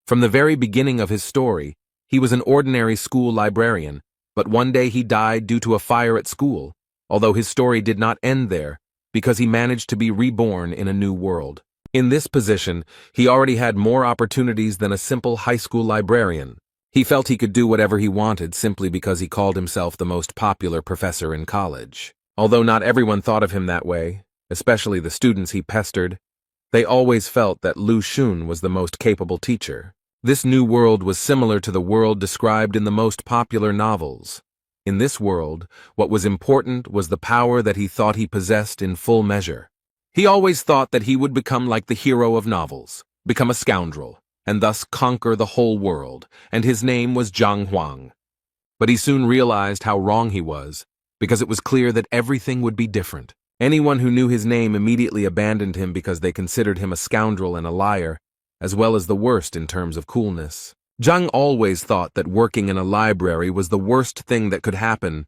From the very beginning of his story, he was an ordinary school librarian, but one day he died due to a fire at school, although his story did not end there, because he managed to be reborn in a new world. In this position, he already had more opportunities than a simple high school librarian. He felt he could do whatever he wanted simply because he called himself the most popular professor in college. Although not everyone thought of him that way, especially the students he pestered, they always felt that Lu Xun was the most capable teacher. This new world was similar to the world described in the most popular novels. In this world, what was important was the power that he thought he possessed in full measure. He always thought that he would become like the hero of novels, become a scoundrel, and thus conquer the whole world, and his name was Zhang Huang. But he soon realized how wrong he was, because it was clear that everything would be different. Anyone who knew his name immediately abandoned him because they considered him a scoundrel and a liar, as well as the worst in terms of coolness. Zhang always thought that working in a library was the worst thing that could happen,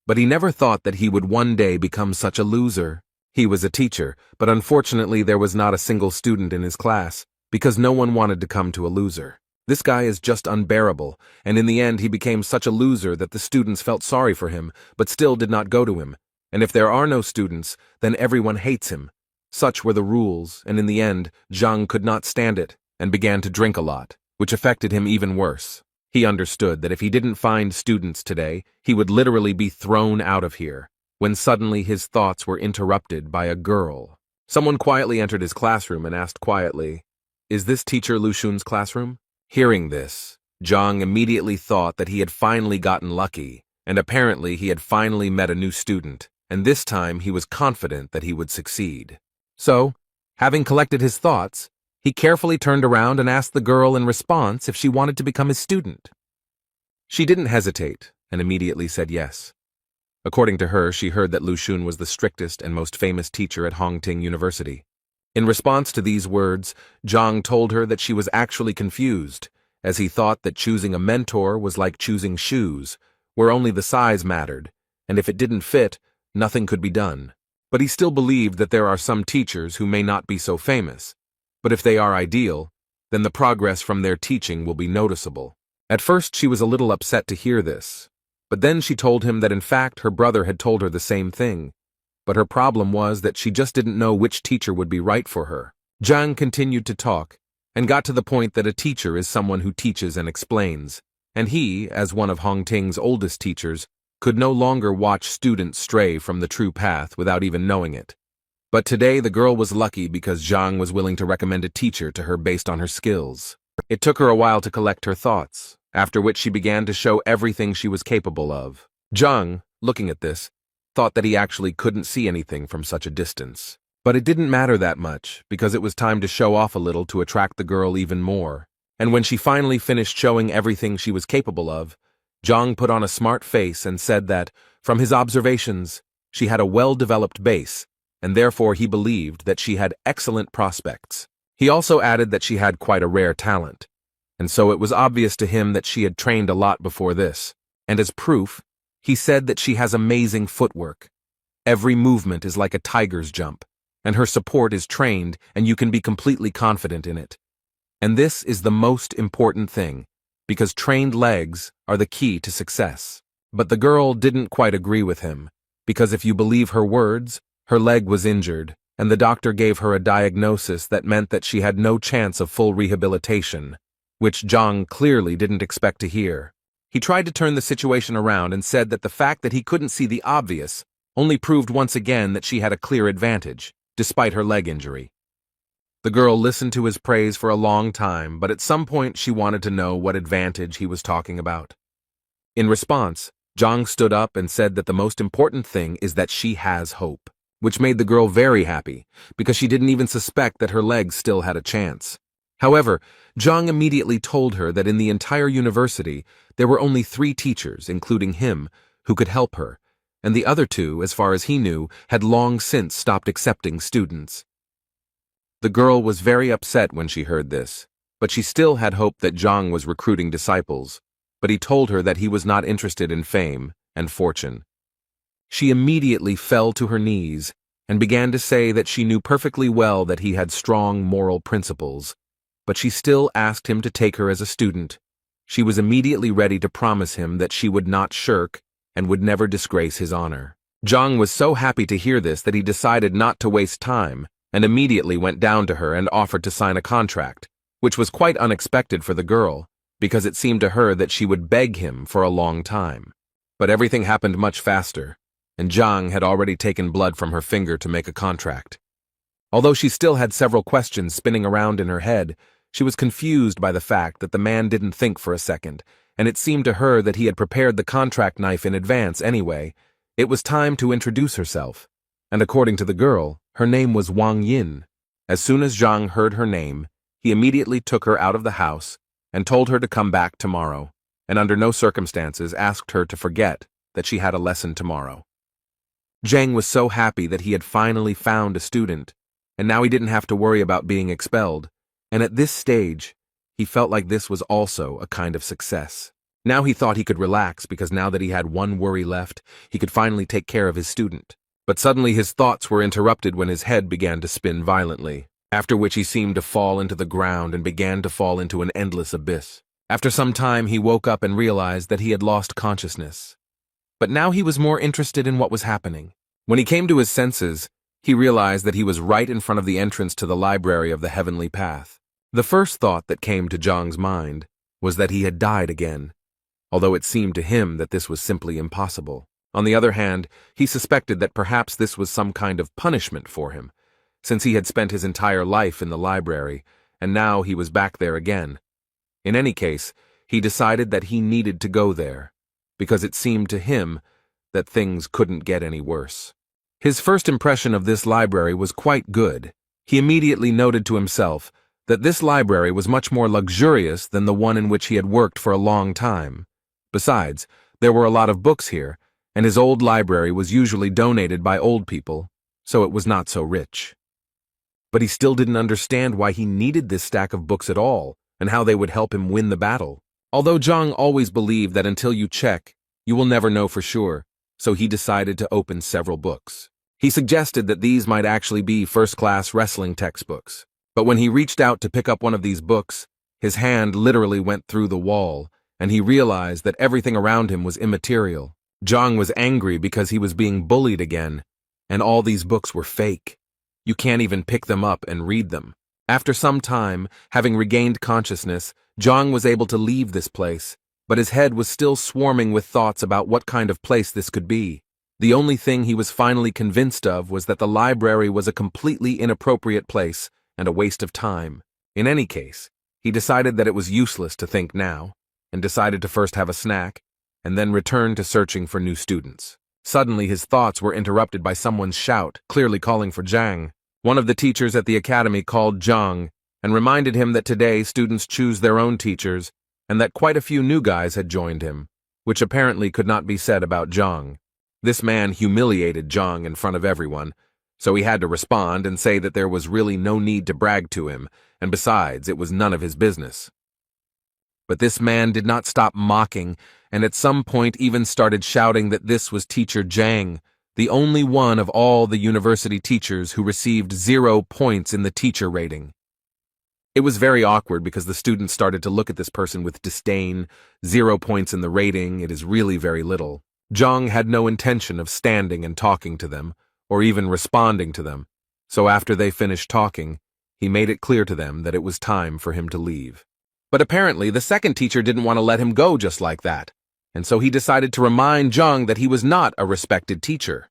but he never thought that he would one day become such a loser. He was a teacher, but unfortunately there was not a single student in his class, because no one wanted to come to a loser. This guy is just unbearable, and in the end he became such a loser that the students felt sorry for him, but still did not go to him. And if there are no students, then everyone hates him. Such were the rules, and in the end, Zhang could not stand it, and began to drink a lot, which affected him even worse. He understood that if he didn't find students today, he would literally be thrown out of here, when suddenly his thoughts were interrupted by a girl. Someone quietly entered his classroom and asked quietly, "Is this teacher Lu Xun's classroom?" Hearing this, Zhang immediately thought that he had finally gotten lucky, and apparently he had finally met a new student, and this time he was confident that he would succeed. So, having collected his thoughts, he carefully turned around and asked the girl in response if she wanted to become his student. She didn't hesitate, and immediately said yes. According to her, she heard that Lu Xun was the strictest and most famous teacher at Hongting University. In response to these words, Zhang told her that she was actually confused, as he thought that choosing a mentor was like choosing shoes, where only the size mattered, and if it didn't fit, nothing could be done. But he still believed that there are some teachers who may not be so famous, but if they are ideal, then the progress from their teaching will be noticeable. At first she was a little upset to hear this, but then she told him that in fact her brother had told her the same thing, but her problem was that she just didn't know which teacher would be right for her. Zhang continued to talk, and got to the point that a teacher is someone who teaches and explains, and he, as one of Hongting's oldest teachers, could no longer watch students stray from the true path without even knowing it. But today the girl was lucky because Zhang was willing to recommend a teacher to her based on her skills. It took her a while to collect her thoughts, after which she began to show everything she was capable of. Zhang, looking at this, thought that he actually couldn't see anything from such a distance. But it didn't matter that much, because it was time to show off a little to attract the girl even more. And when she finally finished showing everything she was capable of, Zhang put on a smart face and said that, from his observations, she had a well-developed base, and therefore he believed that she had excellent prospects. He also added that she had quite a rare talent, and so it was obvious to him that she had trained a lot before this. And as proof, he said that she has amazing footwork. Every movement is like a tiger's jump, and her support is trained, and you can be completely confident in it. And this is the most important thing, because trained legs are the key to success. But the girl didn't quite agree with him, because if you believe her words, her leg was injured, and the doctor gave her a diagnosis that meant that she had no chance of full rehabilitation, which Zhang clearly didn't expect to hear. He tried to turn the situation around and said that the fact that he couldn't see the obvious only proved once again that she had a clear advantage, despite her leg injury. The girl listened to his praise for a long time, but at some point she wanted to know what advantage he was talking about. In response, Zhang stood up and said that the most important thing is that she has hope, which made the girl very happy, because she didn't even suspect that her legs still had a chance. However, Zhang immediately told her that in the entire university, there were only 3 teachers, including him, who could help her, and the other 2, as far as he knew, had long since stopped accepting students. The girl was very upset when she heard this, but she still had hope that Zhang was recruiting disciples, but he told her that he was not interested in fame and fortune. She immediately fell to her knees and began to say that she knew perfectly well that he had strong moral principles, but she still asked him to take her as a student. She was immediately ready to promise him that she would not shirk and would never disgrace his honor. Zhang was so happy to hear this that he decided not to waste time and immediately went down to her and offered to sign a contract, which was quite unexpected for the girl, because it seemed to her that she would beg him for a long time. But everything happened much faster, and Zhang had already taken blood from her finger to make a contract. Although she still had several questions spinning around in her head, she was confused by the fact that the man didn't think for a second, and it seemed to her that he had prepared the contract knife in advance anyway. It was time to introduce herself, and according to the girl, her name was Wang Yin. As soon as Zhang heard her name, he immediately took her out of the house and told her to come back tomorrow, and under no circumstances asked her to forget that she had a lesson tomorrow. Zhang was so happy that he had finally found a student, and now he didn't have to worry about being expelled, and at this stage, he felt like this was also a kind of success. Now he thought he could relax because now that he had one worry left, he could finally take care of his student. But suddenly his thoughts were interrupted when his head began to spin violently, after which he seemed to fall into the ground and began to fall into an endless abyss. After some time, he woke up and realized that he had lost consciousness. But now he was more interested in what was happening. When he came to his senses, he realized that he was right in front of the entrance to the library of the Heavenly Path. The first thought that came to Zhang's mind was that he had died again, although it seemed to him that this was simply impossible. On the other hand, he suspected that perhaps this was some kind of punishment for him, since he had spent his entire life in the library, and now he was back there again. In any case, he decided that he needed to go there, because it seemed to him that things couldn't get any worse. His first impression of this library was quite good. He immediately noted to himself that this library was much more luxurious than the one in which he had worked for a long time. Besides, there were a lot of books here, and his old library was usually donated by old people, so it was not so rich. But he still didn't understand why he needed this stack of books at all, and how they would help him win the battle. Although Zhang always believed that until you check, you will never know for sure, so he decided to open several books. He suggested that these might actually be first-class wrestling textbooks. But when he reached out to pick up one of these books, his hand literally went through the wall, and he realized that everything around him was immaterial. Zhang was angry because he was being bullied again, and all these books were fake. You can't even pick them up and read them. After some time, having regained consciousness, Zhang was able to leave this place, but his head was still swarming with thoughts about what kind of place this could be. The only thing he was finally convinced of was that the library was a completely inappropriate place and a waste of time. In any case, he decided that it was useless to think now, and decided to first have a snack, and then return to searching for new students. Suddenly his thoughts were interrupted by someone's shout, clearly calling for Zhang. One of the teachers at the academy called Zhang and reminded him that today students choose their own teachers and that quite a few new guys had joined him, which apparently could not be said about Zhang. This man humiliated Zhang in front of everyone, so he had to respond and say that there was really no need to brag to him, and besides, it was none of his business. But this man did not stop mocking, and at some point even started shouting that this was teacher Zhang, the only one of all the university teachers who received 0 points in the teacher rating. It was very awkward because the students started to look at this person with disdain. 0 points in the rating, it is really very little. Zhang had no intention of standing and talking to them, or even responding to them, so after they finished talking, he made it clear to them that it was time for him to leave. But apparently the second teacher didn't want to let him go just like that, and so he decided to remind Zhang that he was not a respected teacher.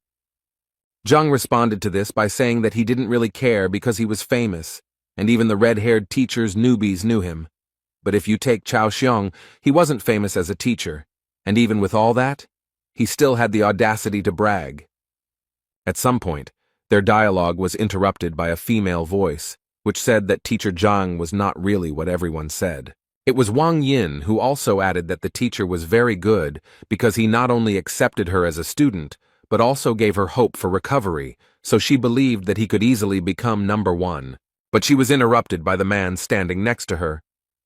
Zhang responded to this by saying that he didn't really care because he was famous, and even the red-haired teacher's newbies knew him. But if you take Chao Xiong, he wasn't famous as a teacher, and even with all that, he still had the audacity to brag. At some point, their dialogue was interrupted by a female voice, which said that teacher Zhang was not really what everyone said. It was Wang Yin who also added that the teacher was very good because he not only accepted her as a student, but also gave her hope for recovery, so she believed that he could easily become number 1. But she was interrupted by the man standing next to her.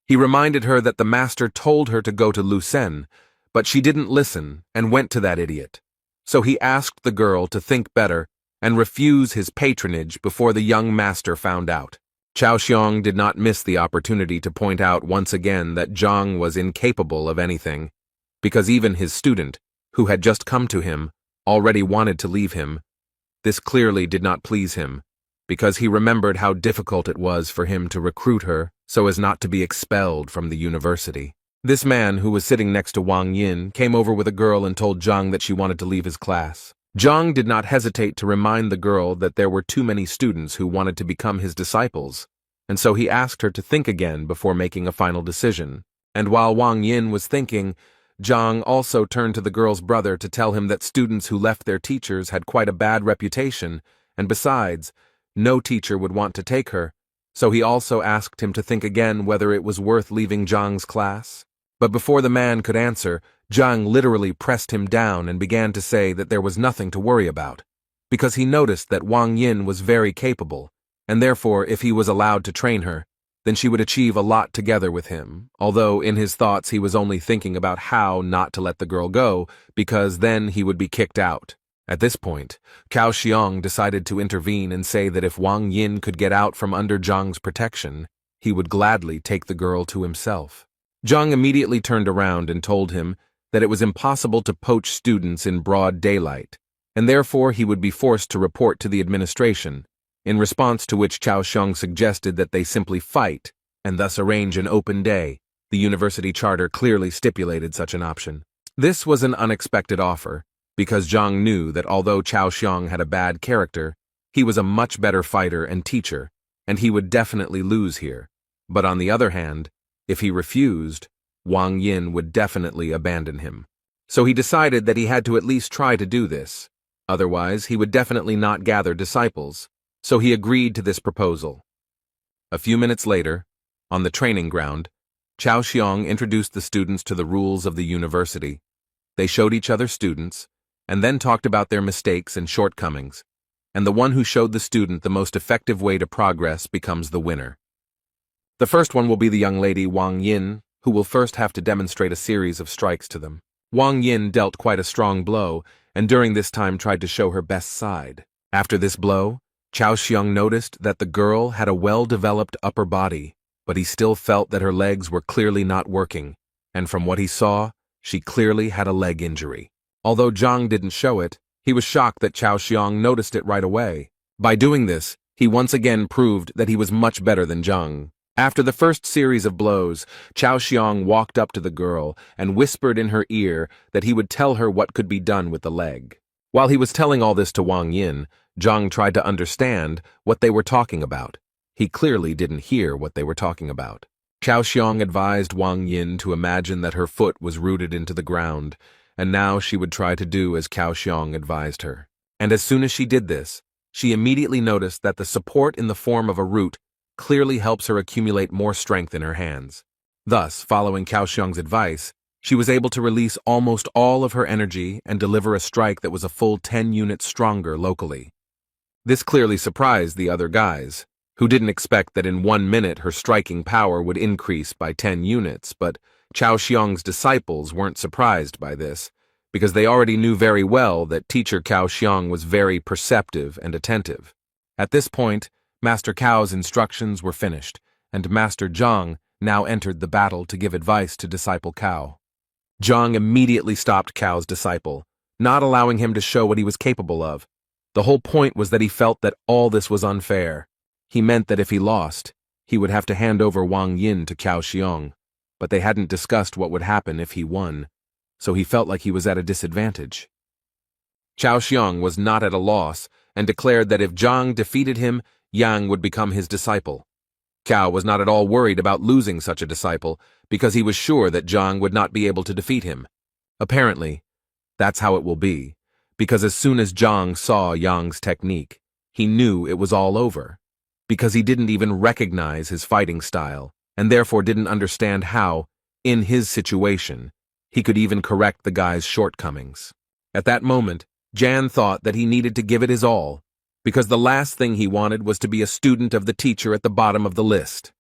He reminded her that the master told her to go to Lucen, but she didn't listen and went to that idiot. So he asked the girl to think better and refuse his patronage before the young master found out. Chao Xiong did not miss the opportunity to point out once again that Zhang was incapable of anything, because even his student, who had just come to him, already wanted to leave him. This clearly did not please him, because he remembered how difficult it was for him to recruit her so as not to be expelled from the university. This man, who was sitting next to Wang Yin, came over with a girl and told Zhang that she wanted to leave his class. Zhang did not hesitate to remind the girl that there were too many students who wanted to become his disciples, and so he asked her to think again before making a final decision. And while Wang Yin was thinking, Zhang also turned to the girl's brother to tell him that students who left their teachers had quite a bad reputation, and besides, no teacher would want to take her, so he also asked him to think again whether it was worth leaving Zhang's class. But before the man could answer, Zhang literally pressed him down and began to say that there was nothing to worry about, because he noticed that Wang Yin was very capable, and therefore if he was allowed to train her, then she would achieve a lot together with him, although in his thoughts he was only thinking about how not to let the girl go, because then he would be kicked out. At this point, Cao Xiong decided to intervene and say that if Wang Yin could get out from under Zhang's protection, he would gladly take the girl to himself. Zhang immediately turned around and told him that it was impossible to poach students in broad daylight, and therefore he would be forced to report to the administration, in response to which Cao Xiong suggested that they simply fight and thus arrange an open day. The university charter clearly stipulated such an option. This was an unexpected offer, because Zhang knew that although Cao Xiong had a bad character, he was a much better fighter and teacher, and he would definitely lose here. But on the other hand, if he refused, Wang Yin would definitely abandon him. So he decided that he had to at least try to do this. Otherwise, he would definitely not gather disciples. So he agreed to this proposal. A few minutes later, on the training ground, Cao Xiong introduced the students to the rules of the university. They showed each other students, and then talked about their mistakes and shortcomings, and the one who showed the student the most effective way to progress becomes the winner. The first one will be the young lady Wang Yin, who will first have to demonstrate a series of strikes to them. Wang Yin dealt quite a strong blow, and during this time tried to show her best side. After this blow, Cao Xiong noticed that the girl had a well-developed upper body, but he still felt that her legs were clearly not working, and from what he saw, she clearly had a leg injury. Although Zhang didn't show it, he was shocked that Cao Xiong noticed it right away. By doing this, he once again proved that he was much better than Zhang. After the first series of blows, Cao Xiong walked up to the girl and whispered in her ear that he would tell her what could be done with the leg. While he was telling all this to Wang Yin, Zhang tried to understand what they were talking about. He clearly didn't hear what they were talking about. Cao Xiong advised Wang Yin to imagine that her foot was rooted into the ground, and now she would try to do as Cao Xiong advised her. And as soon as she did this, she immediately noticed that the support in the form of a root clearly helps her accumulate more strength in her hands. Thus, following Cao Xiong's advice, she was able to release almost all of her energy and deliver a strike that was a full 10 units stronger locally. This clearly surprised the other guys, who didn't expect that in 1 minute her striking power would increase by 10 units, but Cao Xiong's disciples weren't surprised by this, because they already knew very well that teacher Cao Xiong was very perceptive and attentive. At this point, Master Cao's instructions were finished, and Master Zhang now entered the battle to give advice to disciple Cao. Zhang immediately stopped Cao's disciple, not allowing him to show what he was capable of. The whole point was that he felt that all this was unfair. He meant that if he lost, he would have to hand over Wang Yin to Cao Xiong, but they hadn't discussed what would happen if he won, so he felt like he was at a disadvantage. Cao Xiong was not at a loss and declared that if Zhang defeated him, Yang would become his disciple. Cao was not at all worried about losing such a disciple because he was sure that Zhang would not be able to defeat him. Apparently, that's how it will be, because as soon as Zhang saw Yang's technique, he knew it was all over, because he didn't even recognize his fighting style, and therefore didn't understand how, in his situation, he could even correct the guy's shortcomings. At that moment, Jan thought that he needed to give it his all, because the last thing he wanted was to be a student of the teacher at the bottom of the list.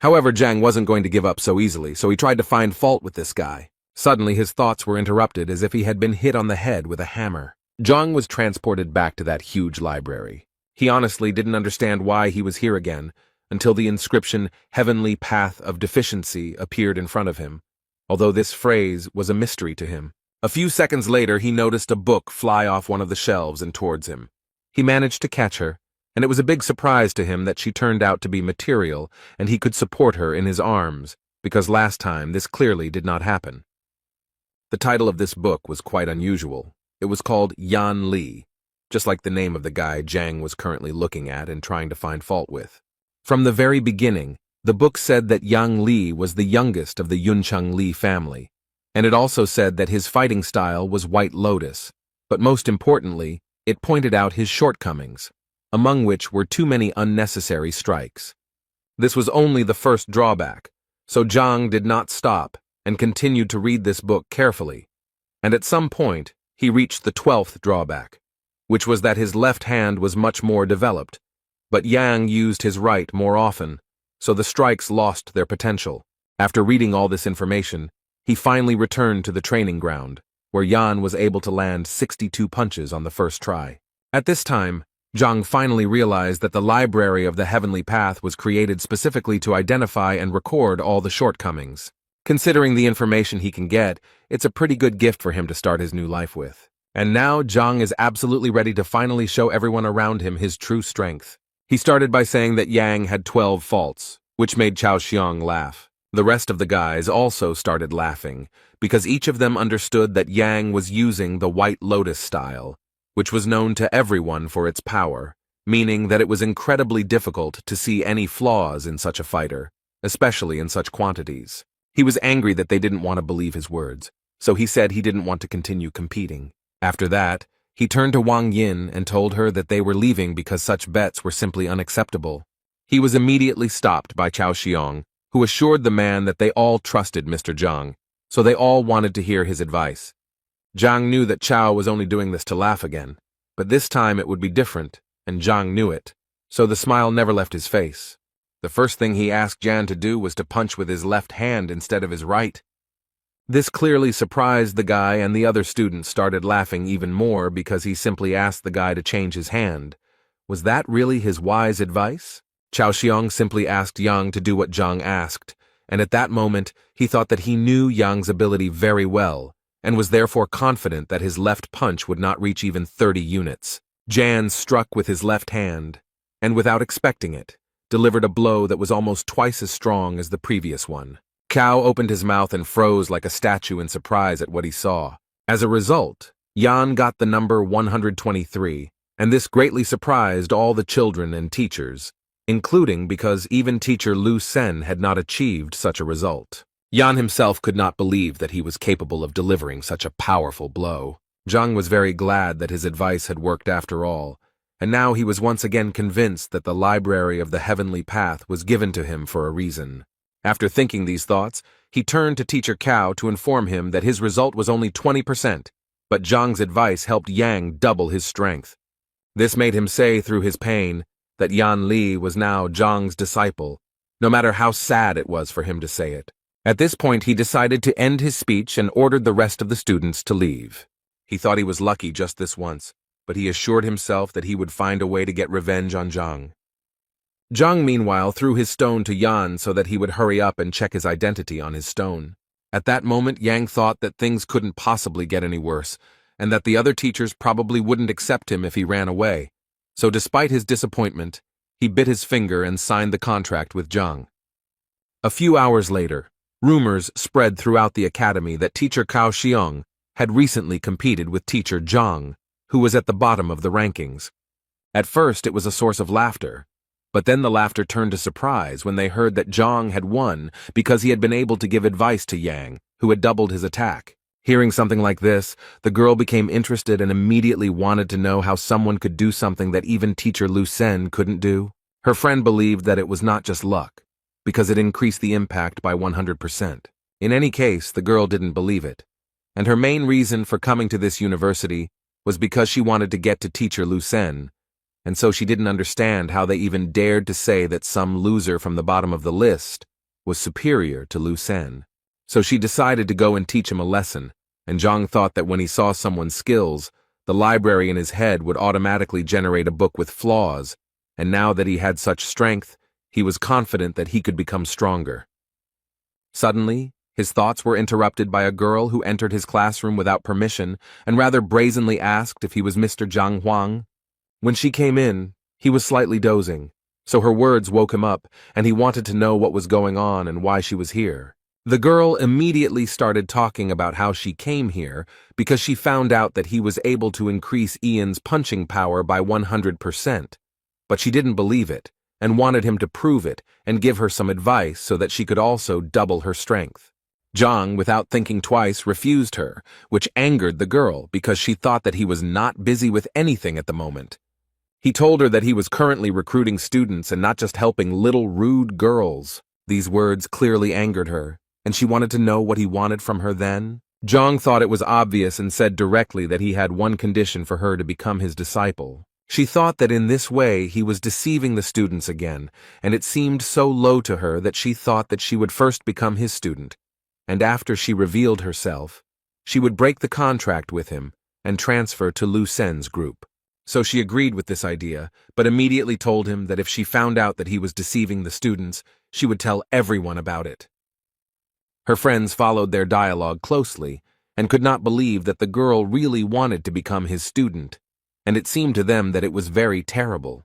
However, Zhang wasn't going to give up so easily, so he tried to find fault with this guy. Suddenly, his thoughts were interrupted as if he had been hit on the head with a hammer. Zhang was transported back to that huge library. He honestly didn't understand why he was here again, until the inscription "Heavenly Path of Deficiency" appeared in front of him, although this phrase was a mystery to him. A few seconds later, he noticed a book fly off one of the shelves and towards him. He managed to catch her, and it was a big surprise to him that she turned out to be material and he could support her in his arms, because last time this clearly did not happen. The title of this book was quite unusual. It was called Yan Li, just like the name of the guy Zhang was currently looking at and trying to find fault with. From the very beginning, the book said that Yang Li was the youngest of the Yuncheng Li family, and it also said that his fighting style was White Lotus, but most importantly, it pointed out his shortcomings, among which were too many unnecessary strikes. This was only the first drawback, so Zhang did not stop and continued to read this book carefully, and at some point, he reached the 12th drawback, which was that his left hand was much more developed, but Yang used his right more often, so the strikes lost their potential. After reading all this information, he finally returned to the training ground, where Yan was able to land 62 punches on the first try. At this time, Zhang finally realized that the library of the Heavenly Path was created specifically to identify and record all the shortcomings. Considering the information he can get, it's a pretty good gift for him to start his new life with. And now Zhang is absolutely ready to finally show everyone around him his true strength. He started by saying that Yang had 12 faults, which made Chao Xiong laugh. The rest of the guys also started laughing, because each of them understood that Yang was using the White Lotus style, which was known to everyone for its power, meaning that it was incredibly difficult to see any flaws in such a fighter, especially in such quantities. He was angry that they didn't want to believe his words, so he said he didn't want to continue competing. After that, he turned to Wang Yin and told her that they were leaving because such bets were simply unacceptable. He was immediately stopped by Chao Xiong, who assured the man that they all trusted Mr. Zhang, so they all wanted to hear his advice. Zhang knew that Chao was only doing this to laugh again, but this time it would be different, and Zhang knew it, so the smile never left his face. The first thing he asked Jan to do was to punch with his left hand instead of his right. This clearly surprised the guy, and the other students started laughing even more because he simply asked the guy to change his hand. Was that really his wise advice? Chao Xiong simply asked Yang to do what Zhang asked, and at that moment he thought that he knew Yang's ability very well, and was therefore confident that his left punch would not reach even 30 units. Jan struck with his left hand, and without expecting it, delivered a blow that was almost twice as strong as the previous one. Cao opened his mouth and froze like a statue in surprise at what he saw. As a result, Yan got the number 123, and this greatly surprised all the children and teachers, including because even teacher Lu Sen had not achieved such a result. Yan himself could not believe that he was capable of delivering such a powerful blow. Zhang was very glad that his advice had worked after all, and now he was once again convinced that the library of the Heavenly Path was given to him for a reason. After thinking these thoughts, he turned to Teacher Cao to inform him that his result was only 20%, but Zhang's advice helped Yang double his strength. This made him say through his pain that Yan Li was now Zhang's disciple, no matter how sad it was for him to say it. At this point, he decided to end his speech and ordered the rest of the students to leave. He thought he was lucky just this once, but he assured himself that he would find a way to get revenge on Zhang. Zhang, meanwhile, threw his stone to Yan so that he would hurry up and check his identity on his stone. At that moment, Yang thought that things couldn't possibly get any worse, and that the other teachers probably wouldn't accept him if he ran away. So despite his disappointment, he bit his finger and signed the contract with Zhang. A few hours later, rumors spread throughout the academy that teacher Cao Xiong had recently competed with teacher Zhang, who was at the bottom of the rankings. At first, it was a source of laughter, but then the laughter turned to surprise when they heard that Zhang had won because he had been able to give advice to Yang, who had doubled his attack. Hearing something like this, the girl became interested and immediately wanted to know how someone could do something that even teacher Lu Sen couldn't do. Her friend believed that it was not just luck, because it increased the impact by 100%. In any case, the girl didn't believe it, and her main reason for coming to this university was because she wanted to get to teacher Lu Sen, and so she didn't understand how they even dared to say that some loser from the bottom of the list was superior to Lu Sen. So she decided to go and teach him a lesson, and Zhang thought that when he saw someone's skills, the library in his head would automatically generate a book with flaws, and now that he had such strength, He was confident that he could become stronger. Suddenly, his thoughts were interrupted by a girl who entered his classroom without permission and rather brazenly asked if he was Mr. Zhang Huang. When she came in, he was slightly dozing, so her words woke him up, and he wanted to know what was going on and why she was here. The girl immediately started talking about how she came here because she found out that he was able to increase Ian's punching power by 100%. But she didn't believe it, and wanted him to prove it and give her some advice so that she could also double her strength. Zhang, without thinking twice, refused her, which angered the girl because she thought that he was not busy with anything at the moment. He told her that he was currently recruiting students and not just helping little rude girls. These words clearly angered her, and she wanted to know what he wanted from her then. Zhang thought it was obvious and said directly that he had one condition for her to become his disciple. She thought that in this way he was deceiving the students again, and it seemed so low to her that she thought that she would first become his student, and after she revealed herself, she would break the contract with him and transfer to Lu Sen's group. So she agreed with this idea, but immediately told him that if she found out that he was deceiving the students, she would tell everyone about it. Her friends followed their dialogue closely and could not believe that the girl really wanted to become his student, and it seemed to them that it was very terrible.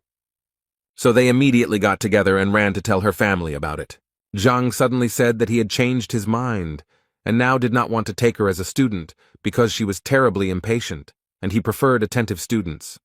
So they immediately got together and ran to tell her family about it. Zhang suddenly said that he had changed his mind and now did not want to take her as a student because she was terribly impatient, and he preferred attentive students.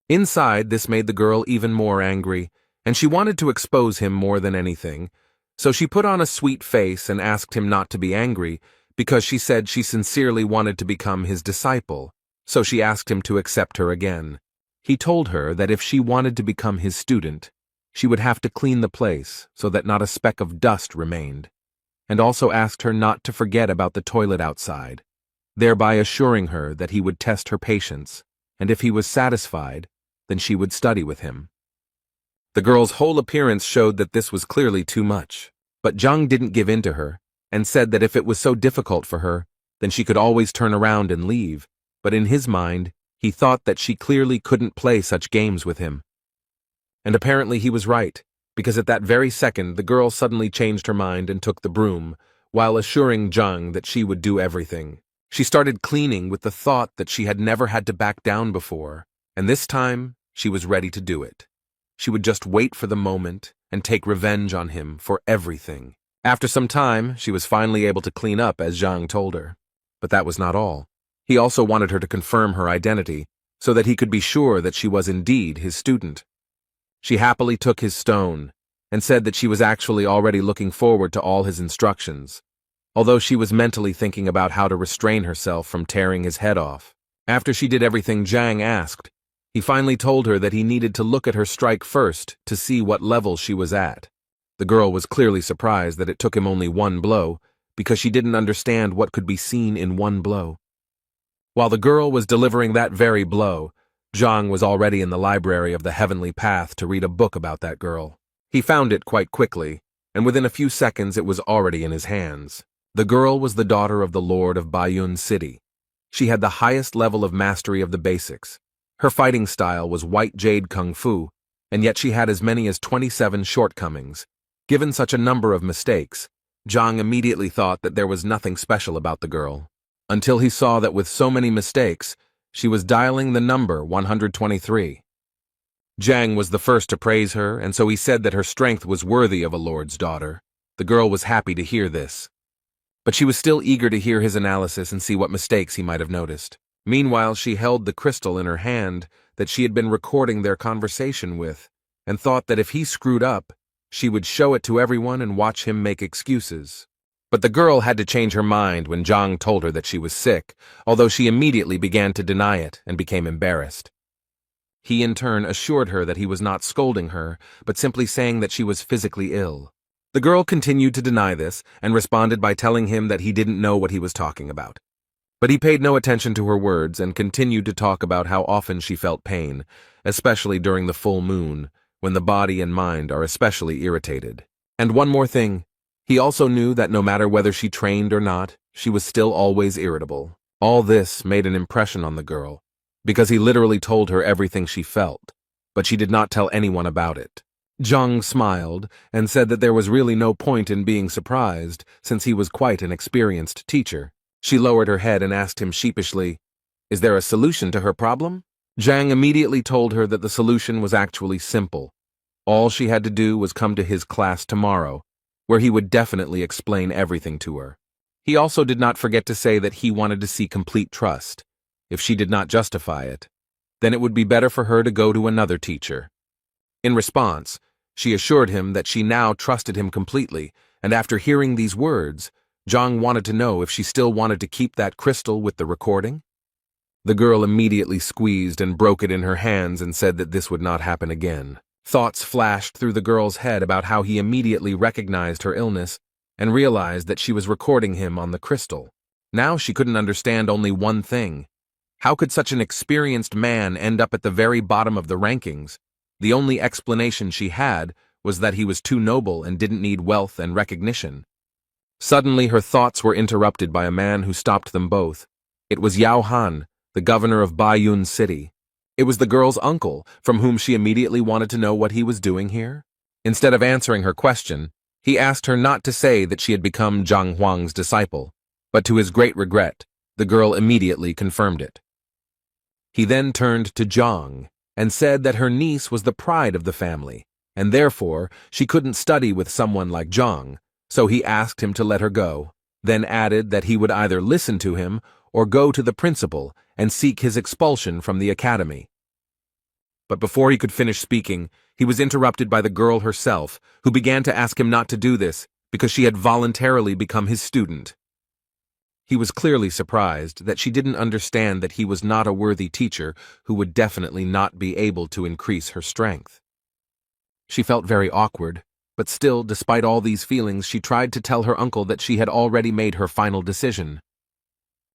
Inside, this made the girl even more angry, and she wanted to expose him more than anything, so she put on a sweet face and asked him not to be angry because she said she sincerely wanted to become his disciple, so she asked him to accept her again. He told her that if she wanted to become his student, she would have to clean the place so that not a speck of dust remained, and also asked her not to forget about the toilet outside, thereby assuring her that he would test her patience, and if he was satisfied, then she would study with him. The girl's whole appearance showed that this was clearly too much, but Zhang didn't give in to her, and said that if it was so difficult for her, then she could always turn around and leave, but in his mind, he thought that she clearly couldn't play such games with him. And apparently he was right, because at that very second the girl suddenly changed her mind and took the broom, while assuring Zhang that she would do everything. She started cleaning with the thought that she had never had to back down before, and this time she was ready to do it. She would just wait for the moment and take revenge on him for everything. After some time, she was finally able to clean up as Zhang told her. But that was not all. He also wanted her to confirm her identity, so that he could be sure that she was indeed his student. She happily took his stone, and said that she was actually already looking forward to all his instructions, although she was mentally thinking about how to restrain herself from tearing his head off. After she did everything Zhang asked, he finally told her that he needed to look at her strike first to see what level she was at. The girl was clearly surprised that it took him only one blow, because she didn't understand what could be seen in one blow. While the girl was delivering that very blow, Zhang was already in the library of the Heavenly Path to read a book about that girl. He found it quite quickly, and within a few seconds it was already in his hands. The girl was the daughter of the Lord of Bayun City. She had the highest level of mastery of the basics. Her fighting style was white jade kung fu, and yet she had as many as 27 shortcomings. Given such a number of mistakes, Zhang immediately thought that there was nothing special about the girl, until he saw that with so many mistakes, she was dialing the number 123. Zhang was the first to praise her, and so he said that her strength was worthy of a lord's daughter. The girl was happy to hear this, but she was still eager to hear his analysis and see what mistakes he might have noticed. Meanwhile, she held the crystal in her hand that she had been recording their conversation with, and thought that if he screwed up, she would show it to everyone and watch him make excuses. But the girl had to change her mind when Zhang told her that she was sick, although she immediately began to deny it and became embarrassed. He in turn assured her that he was not scolding her, but simply saying that she was physically ill. The girl continued to deny this and responded by telling him that he didn't know what he was talking about. But he paid no attention to her words and continued to talk about how often she felt pain, especially during the full moon, when the body and mind are especially irritated. And one more thing. He also knew that no matter whether she trained or not, she was still always irritable. All this made an impression on the girl, because he literally told her everything she felt, but she did not tell anyone about it. Zhang smiled and said that there was really no point in being surprised, since he was quite an experienced teacher. She lowered her head and asked him sheepishly, "Is there a solution to her problem?" Zhang immediately told her that the solution was actually simple. All she had to do was come to his class tomorrow, where he would definitely explain everything to her. He also did not forget to say that he wanted to see complete trust. If she did not justify it, then it would be better for her to go to another teacher. In response, she assured him that she now trusted him completely, and after hearing these words, Zhang wanted to know if she still wanted to keep that crystal with the recording. The girl immediately squeezed and broke it in her hands and said that this would not happen again. Thoughts flashed through the girl's head about how he immediately recognized her illness and realized that she was recording him on the crystal. Now she couldn't understand only one thing. How could such an experienced man end up at the very bottom of the rankings? The only explanation she had was that he was too noble and didn't need wealth and recognition. Suddenly her thoughts were interrupted by a man who stopped them both. It was Yao Han, the governor of Baiyun City. It was the girl's uncle, from whom she immediately wanted to know what he was doing here. Instead of answering her question, he asked her not to say that she had become Zhang Huang's disciple, but to his great regret, the girl immediately confirmed it. He then turned to Zhang and said that her niece was the pride of the family, and therefore she couldn't study with someone like Zhang, so he asked him to let her go, then added that he would either listen to him or go to the principal and seek his expulsion from the academy. But before he could finish speaking, he was interrupted by the girl herself, who began to ask him not to do this because she had voluntarily become his student. He was clearly surprised that she didn't understand that he was not a worthy teacher who would definitely not be able to increase her strength. She felt very awkward, but still, despite all these feelings, she tried to tell her uncle that she had already made her final decision.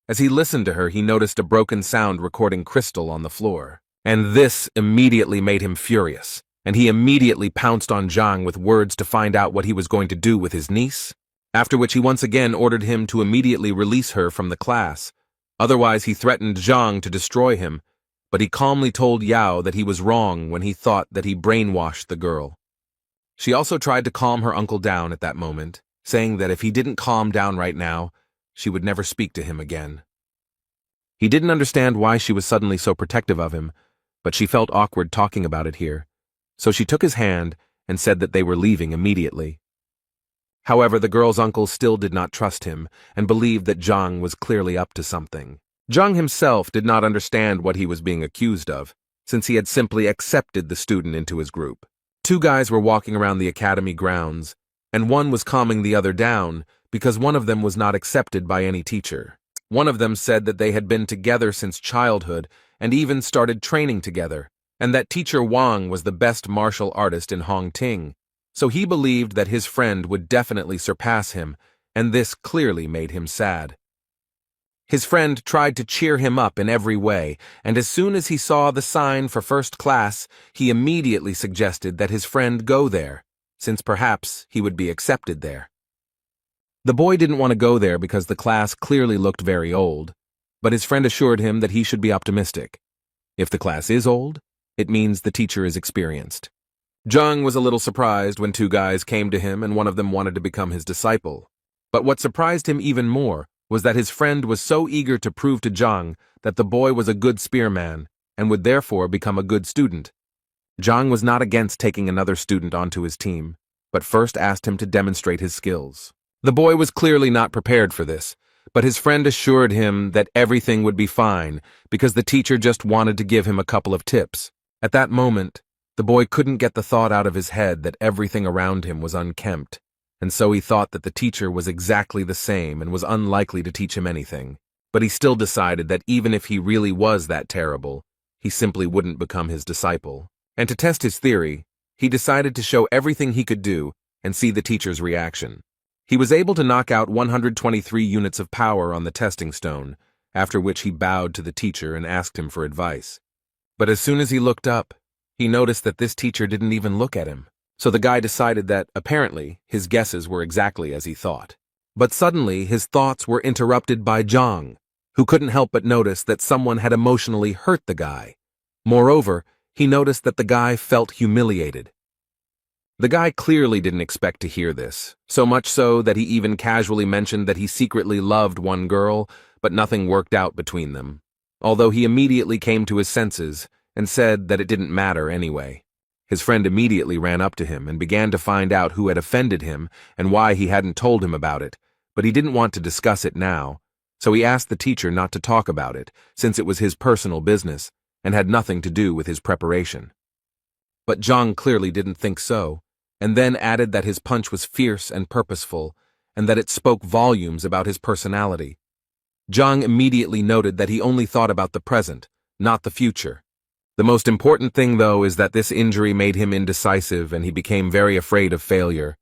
As he listened to her, he noticed a broken sound recording crystal on the floor, and this immediately made him furious, and he immediately pounced on Zhang with words to find out what he was going to do with his niece, after which he once again ordered him to immediately release her from the class. Otherwise, he threatened Zhang to destroy him, but he calmly told Yao that he was wrong when he thought that he brainwashed the girl. She also tried to calm her uncle down at that moment, saying that if he didn't calm down right now, she would never speak to him again. He didn't understand why she was suddenly so protective of him, but she felt awkward talking about it here, so she took his hand and said that they were leaving immediately. However, the girl's uncle still did not trust him and believed that Zhang was clearly up to something. Zhang himself did not understand what he was being accused of, since he had simply accepted the student into his group. Two guys were walking around the academy grounds, and one was calming the other down because one of them was not accepted by any teacher. One of them said that they had been together since childhood and even started training together, and that teacher Wang was the best martial artist in Hongting, so he believed that his friend would definitely surpass him, and this clearly made him sad. His friend tried to cheer him up in every way, and as soon as he saw the sign for first class, he immediately suggested that his friend go there, since perhaps he would be accepted there. The boy didn't want to go there because the class clearly looked very old, but his friend assured him that he should be optimistic. If the class is old, it means the teacher is experienced. Zhang was a little surprised when two guys came to him and one of them wanted to become his disciple. But what surprised him even more was that his friend was so eager to prove to Zhang that the boy was a good spearman and would therefore become a good student. Zhang was not against taking another student onto his team, but first asked him to demonstrate his skills. The boy was clearly not prepared for this, but his friend assured him that everything would be fine because the teacher just wanted to give him a couple of tips. At that moment, the boy couldn't get the thought out of his head that everything around him was unkempt, and so he thought that the teacher was exactly the same and was unlikely to teach him anything. But he still decided that even if he really was that terrible, he simply wouldn't become his disciple. And to test his theory, he decided to show everything he could do and see the teacher's reaction. He was able to knock out 123 units of power on the testing stone, after which he bowed to the teacher and asked him for advice. But as soon as he looked up, he noticed that this teacher didn't even look at him. So the guy decided that, apparently, his guesses were exactly as he thought. But suddenly, his thoughts were interrupted by Zhang, who couldn't help but notice that someone had emotionally hurt the guy. Moreover, he noticed that the guy felt humiliated. The guy clearly didn't expect to hear this, so much so that he even casually mentioned that he secretly loved one girl, but nothing worked out between them. Although he immediately came to his senses and said that it didn't matter anyway. His friend immediately ran up to him and began to find out who had offended him and why he hadn't told him about it, but he didn't want to discuss it now, so he asked the teacher not to talk about it, since it was his personal business and had nothing to do with his preparation. But Zhang clearly didn't think so, and then added that his punch was fierce and purposeful, and that it spoke volumes about his personality. Zhang immediately noted that he only thought about the present, not the future. The most important thing, though, is that this injury made him indecisive and he became very afraid of failure,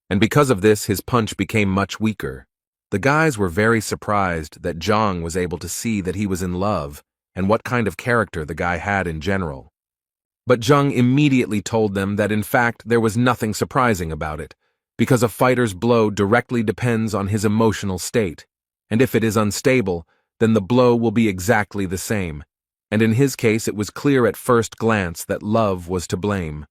and because of this his punch became much weaker. The guys were very surprised that Zhang was able to see that he was in love and what kind of character the guy had in general. But Zhang immediately told them that in fact there was nothing surprising about it, because a fighter's blow directly depends on his emotional state, and if it is unstable, then the blow will be exactly the same, and in his case it was clear at first glance that love was to blame.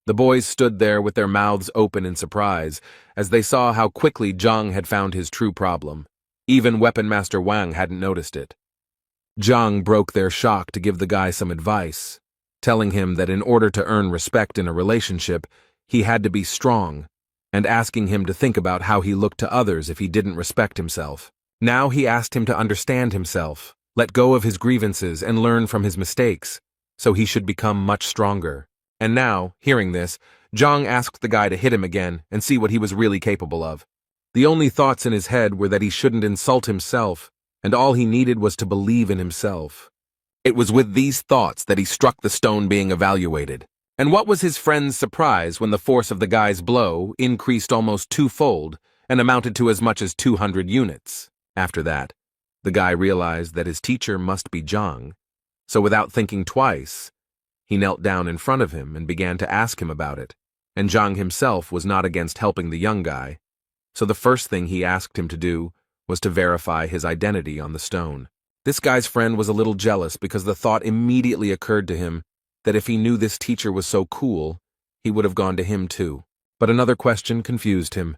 The boys stood there with their mouths open in surprise, as they saw how quickly Zhang had found his true problem. Even Weapon Master Wang hadn't noticed it. Zhang broke their shock to give the guy some advice, telling him that in order to earn respect in a relationship, he had to be strong, and asking him to think about how he looked to others if he didn't respect himself. Now he asked him to understand himself, let go of his grievances and learn from his mistakes, so he should become much stronger. And now, hearing this, Zhang asked the guy to hit him again and see what he was really capable of. The only thoughts in his head were that he shouldn't insult himself, and all he needed was to believe in himself. It was with these thoughts that he struck the stone being evaluated. And what was his friend's surprise when the force of the guy's blow increased almost twofold and amounted to as much as 200 units. After that, the guy realized that his teacher must be Zhang, so without thinking twice, he knelt down in front of him and began to ask him about it, and Zhang himself was not against helping the young guy, so the first thing he asked him to do was to verify his identity on the stone. This guy's friend was a little jealous because the thought immediately occurred to him that if he knew this teacher was so cool, he would have gone to him too. But another question confused him.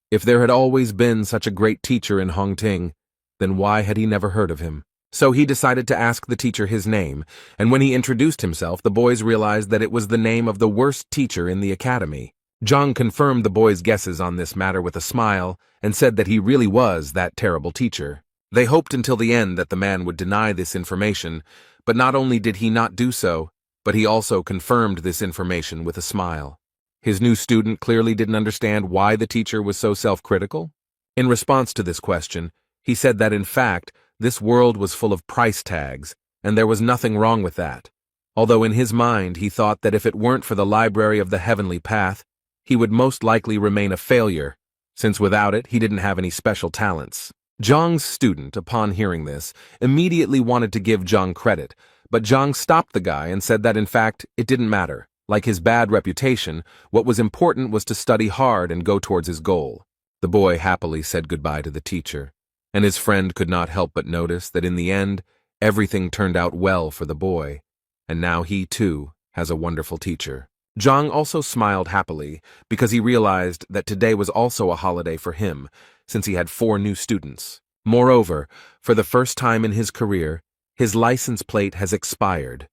If there had always been such a great teacher in Hongting, then why had he never heard of him? So he decided to ask the teacher his name, and when he introduced himself, the boys realized that it was the name of the worst teacher in the academy. Zhang confirmed the boys' guesses on this matter with a smile and said that he really was that terrible teacher. They hoped until the end that the man would deny this information, but not only did he not do so, but he also confirmed this information with a smile. His new student clearly didn't understand why the teacher was so self-critical. In response to this question, he said that in fact, this world was full of price tags, and there was nothing wrong with that. Although in his mind he thought that if it weren't for the Library of the Heavenly Path, he would most likely remain a failure, since without it he didn't have any special talents. Zhang's student, upon hearing this, immediately wanted to give Zhang credit, but Zhang stopped the guy and said that in fact, it didn't matter. Like his bad reputation, what was important was to study hard and go towards his goal. The boy happily said goodbye to the teacher, and his friend could not help but notice that in the end, everything turned out well for the boy, and now he too has a wonderful teacher. Zhang also smiled happily because he realized that today was also a holiday for him, since he had 4 new students. Moreover, for the first time in his career, his license plate has expired,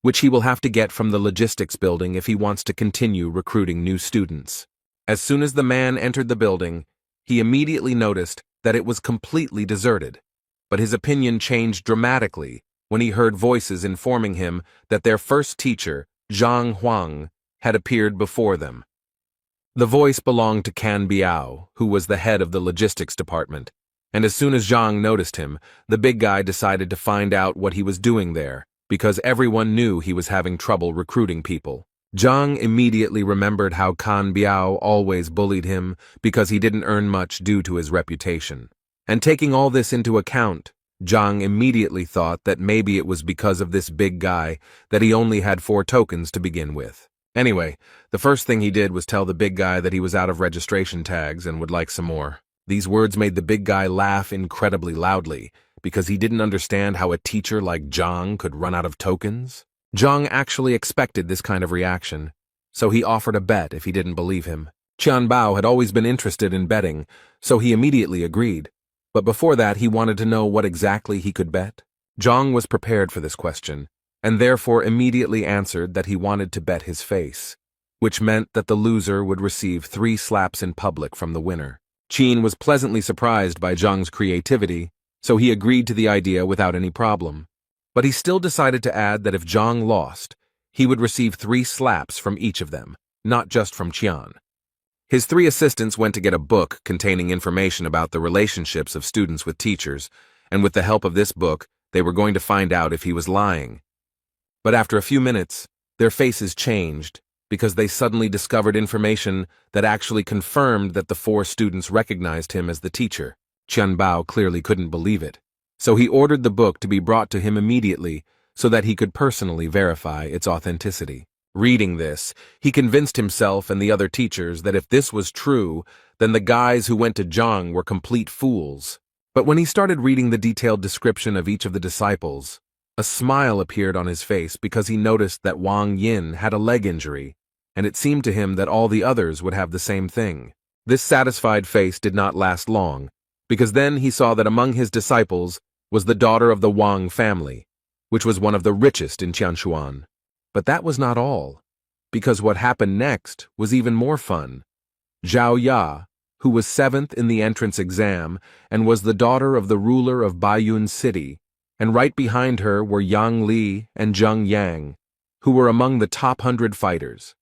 which he will have to get from the logistics building if he wants to continue recruiting new students. As soon as the man entered the building, he immediately noticed that it was completely deserted, but his opinion changed dramatically when he heard voices informing him that their first teacher, Zhang Huang, had appeared before them. The voice belonged to Can Biao, who was the head of the logistics department, and as soon as Zhang noticed him, the big guy decided to find out what he was doing there, because everyone knew he was having trouble recruiting people. Zhang immediately remembered how Can Biao always bullied him because he didn't earn much due to his reputation. And taking all this into account, Zhang immediately thought that maybe it was because of this big guy that he only had 4 tokens to begin with. Anyway, the first thing he did was tell the big guy that he was out of registration tags and would like some more. These words made the big guy laugh incredibly loudly, because he didn't understand how a teacher like Zhang could run out of tokens. Zhang actually expected this kind of reaction, so he offered a bet if he didn't believe him. Qianbao had always been interested in betting, so he immediately agreed. But before that, he wanted to know what exactly he could bet. Zhang was prepared for this question, and therefore immediately answered that he wanted to bet his face, which meant that the loser would receive 3 slaps in public from the winner. Qin was pleasantly surprised by Zhang's creativity, so he agreed to the idea without any problem. But he still decided to add that if Zhang lost, he would receive 3 slaps from each of them, not just from Qian. His 3 assistants went to get a book containing information about the relationships of students with teachers, and with the help of this book, they were going to find out if he was lying. But after a few minutes, their faces changed because they suddenly discovered information that actually confirmed that the 4 students recognized him as the teacher. Qianbao clearly couldn't believe it, so he ordered the book to be brought to him immediately so that he could personally verify its authenticity. Reading this, he convinced himself and the other teachers that if this was true, then the guys who went to Zhang were complete fools. But when he started reading the detailed description of each of the disciples, a smile appeared on his face because he noticed that Wang Yin had a leg injury, and it seemed to him that all the others would have the same thing. This satisfied face did not last long, because then he saw that among his disciples was the daughter of the Wang family, which was one of the richest in Qianshuan. But that was not all, because what happened next was even more fun. Zhao Ya, who was 7th in the entrance exam and was the daughter of the ruler of Baiyun City, and right behind her were Yang Li and Zheng Yang, who were among the top 100 fighters.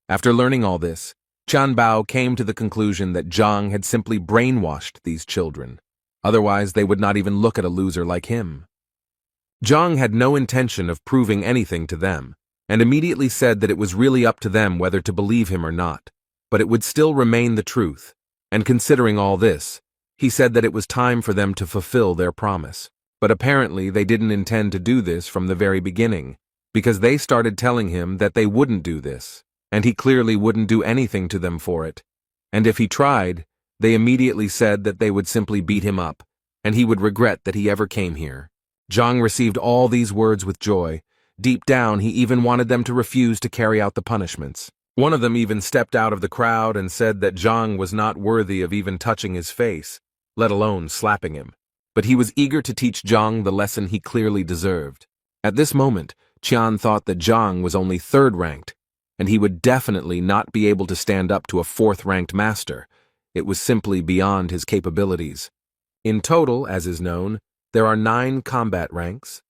After learning all this, Qianbao came to the conclusion that Zhang had simply brainwashed these children. Otherwise, they would not even look at a loser like him. Zhang had no intention of proving anything to them, and immediately said that it was really up to them whether to believe him or not, but it would still remain the truth, and considering all this, he said that it was time for them to fulfill their promise. But apparently they didn't intend to do this from the very beginning, because they started telling him that they wouldn't do this, and he clearly wouldn't do anything to them for it. And if he tried, they immediately said that they would simply beat him up, and he would regret that he ever came here. Zhang received all these words with joy. Deep down, he even wanted them to refuse to carry out the punishments. One of them even stepped out of the crowd and said that Zhang was not worthy of even touching his face, let alone slapping him. But he was eager to teach Zhang the lesson he clearly deserved. At this moment, Qian thought that Zhang was only 3rd ranked, and he would definitely not be able to stand up to a 4th-ranked master. It was simply beyond his capabilities. In total, as is known, there are 9 combat ranks.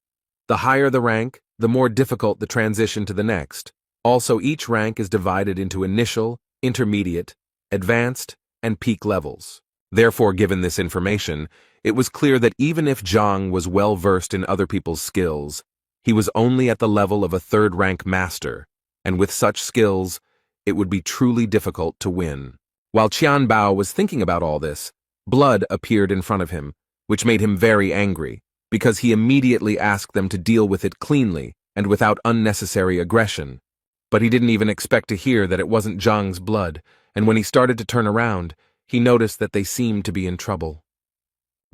The higher the rank, the more difficult the transition to the next. Also, each rank is divided into initial, intermediate, advanced, and peak levels. Therefore, given this information, it was clear that even if Zhang was well versed in other people's skills, he was only at the level of a 3rd-rank master, and with such skills, it would be truly difficult to win. While Qianbao was thinking about all this, blood appeared in front of him, which made him very angry, because he immediately asked them to deal with it cleanly and without unnecessary aggression. But he didn't even expect to hear that it wasn't Zhang's blood, and when he started to turn around, he noticed that they seemed to be in trouble.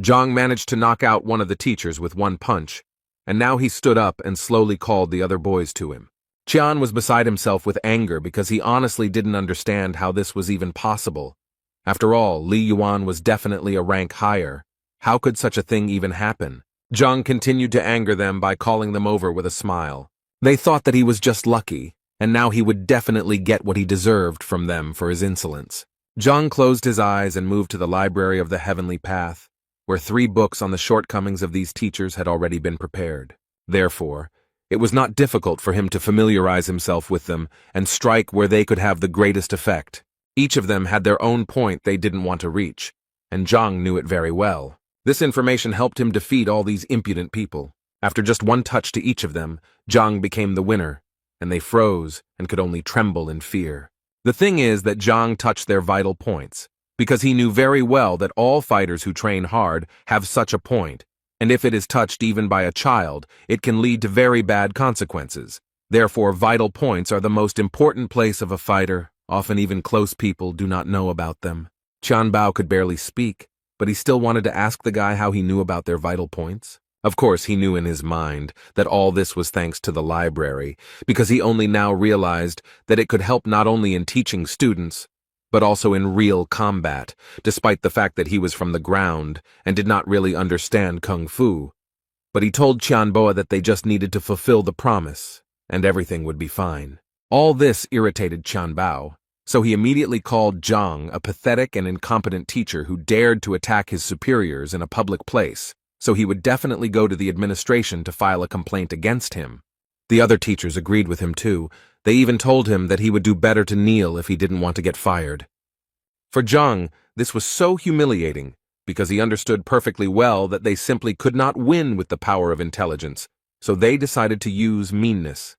Zhang managed to knock out one of the teachers with one punch, and now he stood up and slowly called the other boys to him. Qian was beside himself with anger because he honestly didn't understand how this was even possible. After all, Li Yuan was definitely a rank higher. How could such a thing even happen? Zhang continued to anger them by calling them over with a smile. They thought that he was just lucky, and now he would definitely get what he deserved from them for his insolence. Zhang closed his eyes and moved to the library of the Heavenly Path, where 3 books on the shortcomings of these teachers had already been prepared. Therefore, it was not difficult for him to familiarize himself with them and strike where they could have the greatest effect. Each of them had their own point they didn't want to reach, and Zhang knew it very well. This information helped him defeat all these impudent people. After just one touch to each of them, Zhang became the winner, and they froze and could only tremble in fear. The thing is that Zhang touched their vital points, because he knew very well that all fighters who train hard have such a point, and if it is touched even by a child, it can lead to very bad consequences. Therefore, vital points are the most important place of a fighter. Often even close people do not know about them. Qianbao could barely speak, but he still wanted to ask the guy how he knew about their vital points. Of course, he knew in his mind that all this was thanks to the library, because he only now realized that it could help not only in teaching students, but also in real combat, despite the fact that he was from the ground and did not really understand kung fu. But he told Tianboa that they just needed to fulfill the promise, and everything would be fine. All this irritated Tianbao, so he immediately called Zhang a pathetic and incompetent teacher who dared to attack his superiors in a public place, so he would definitely go to the administration to file a complaint against him. The other teachers agreed with him too. They even told him that he would do better to kneel if he didn't want to get fired. For Zhang, this was so humiliating, because he understood perfectly well that they simply could not win with the power of intelligence, so they decided to use meanness.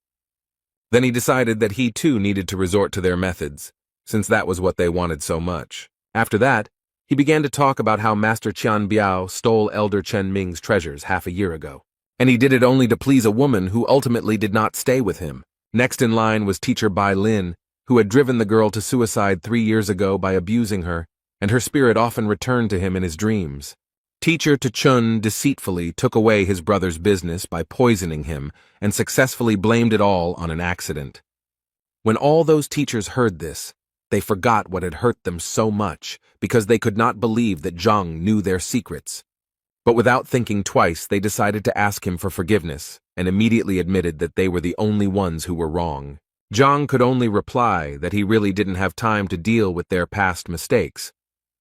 Then he decided that he too needed to resort to their methods, since that was what they wanted so much. After that, he began to talk about how Master Qian Biao stole Elder Chen Ming's treasures half a year ago. And he did it only to please a woman who ultimately did not stay with him. Next in line was teacher Bai Lin, who had driven the girl to suicide 3 years ago by abusing her, and her spirit often returned to him in his dreams. Teacher Chun deceitfully took away his brother's business by poisoning him and successfully blamed it all on an accident. When all those teachers heard this, they forgot what had hurt them so much because they could not believe that Zhang knew their secrets. But without thinking twice, they decided to ask him for forgiveness and immediately admitted that they were the only ones who were wrong. Zhang could only reply that he really didn't have time to deal with their past mistakes,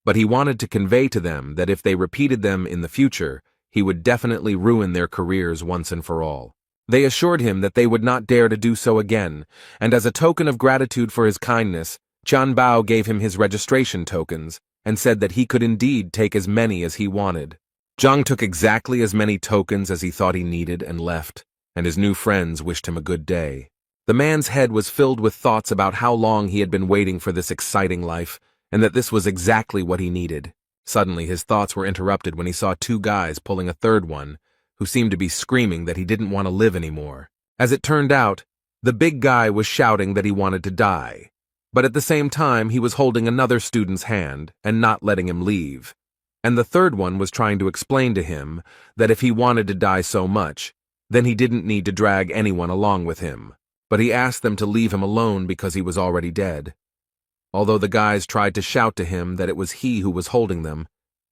but he wanted to convey to them that if they repeated them in the future, he would definitely ruin their careers once and for all. They assured him that they would not dare to do so again, and as a token of gratitude for his kindness, Tian Bao gave him his registration tokens and said that he could indeed take as many as he wanted. Zhang took exactly as many tokens as he thought he needed and left, and his new friends wished him a good day. The man's head was filled with thoughts about how long he had been waiting for this exciting life, and that this was exactly what he needed. Suddenly, his thoughts were interrupted when he saw 2 guys pulling a third one, who seemed to be screaming that he didn't want to live anymore. As it turned out, the big guy was shouting that he wanted to die, but at the same time he was holding another student's hand and not letting him leave. And the third one was trying to explain to him that if he wanted to die so much, then he didn't need to drag anyone along with him. But he asked them to leave him alone because he was already dead. Although the guys tried to shout to him that it was he who was holding them,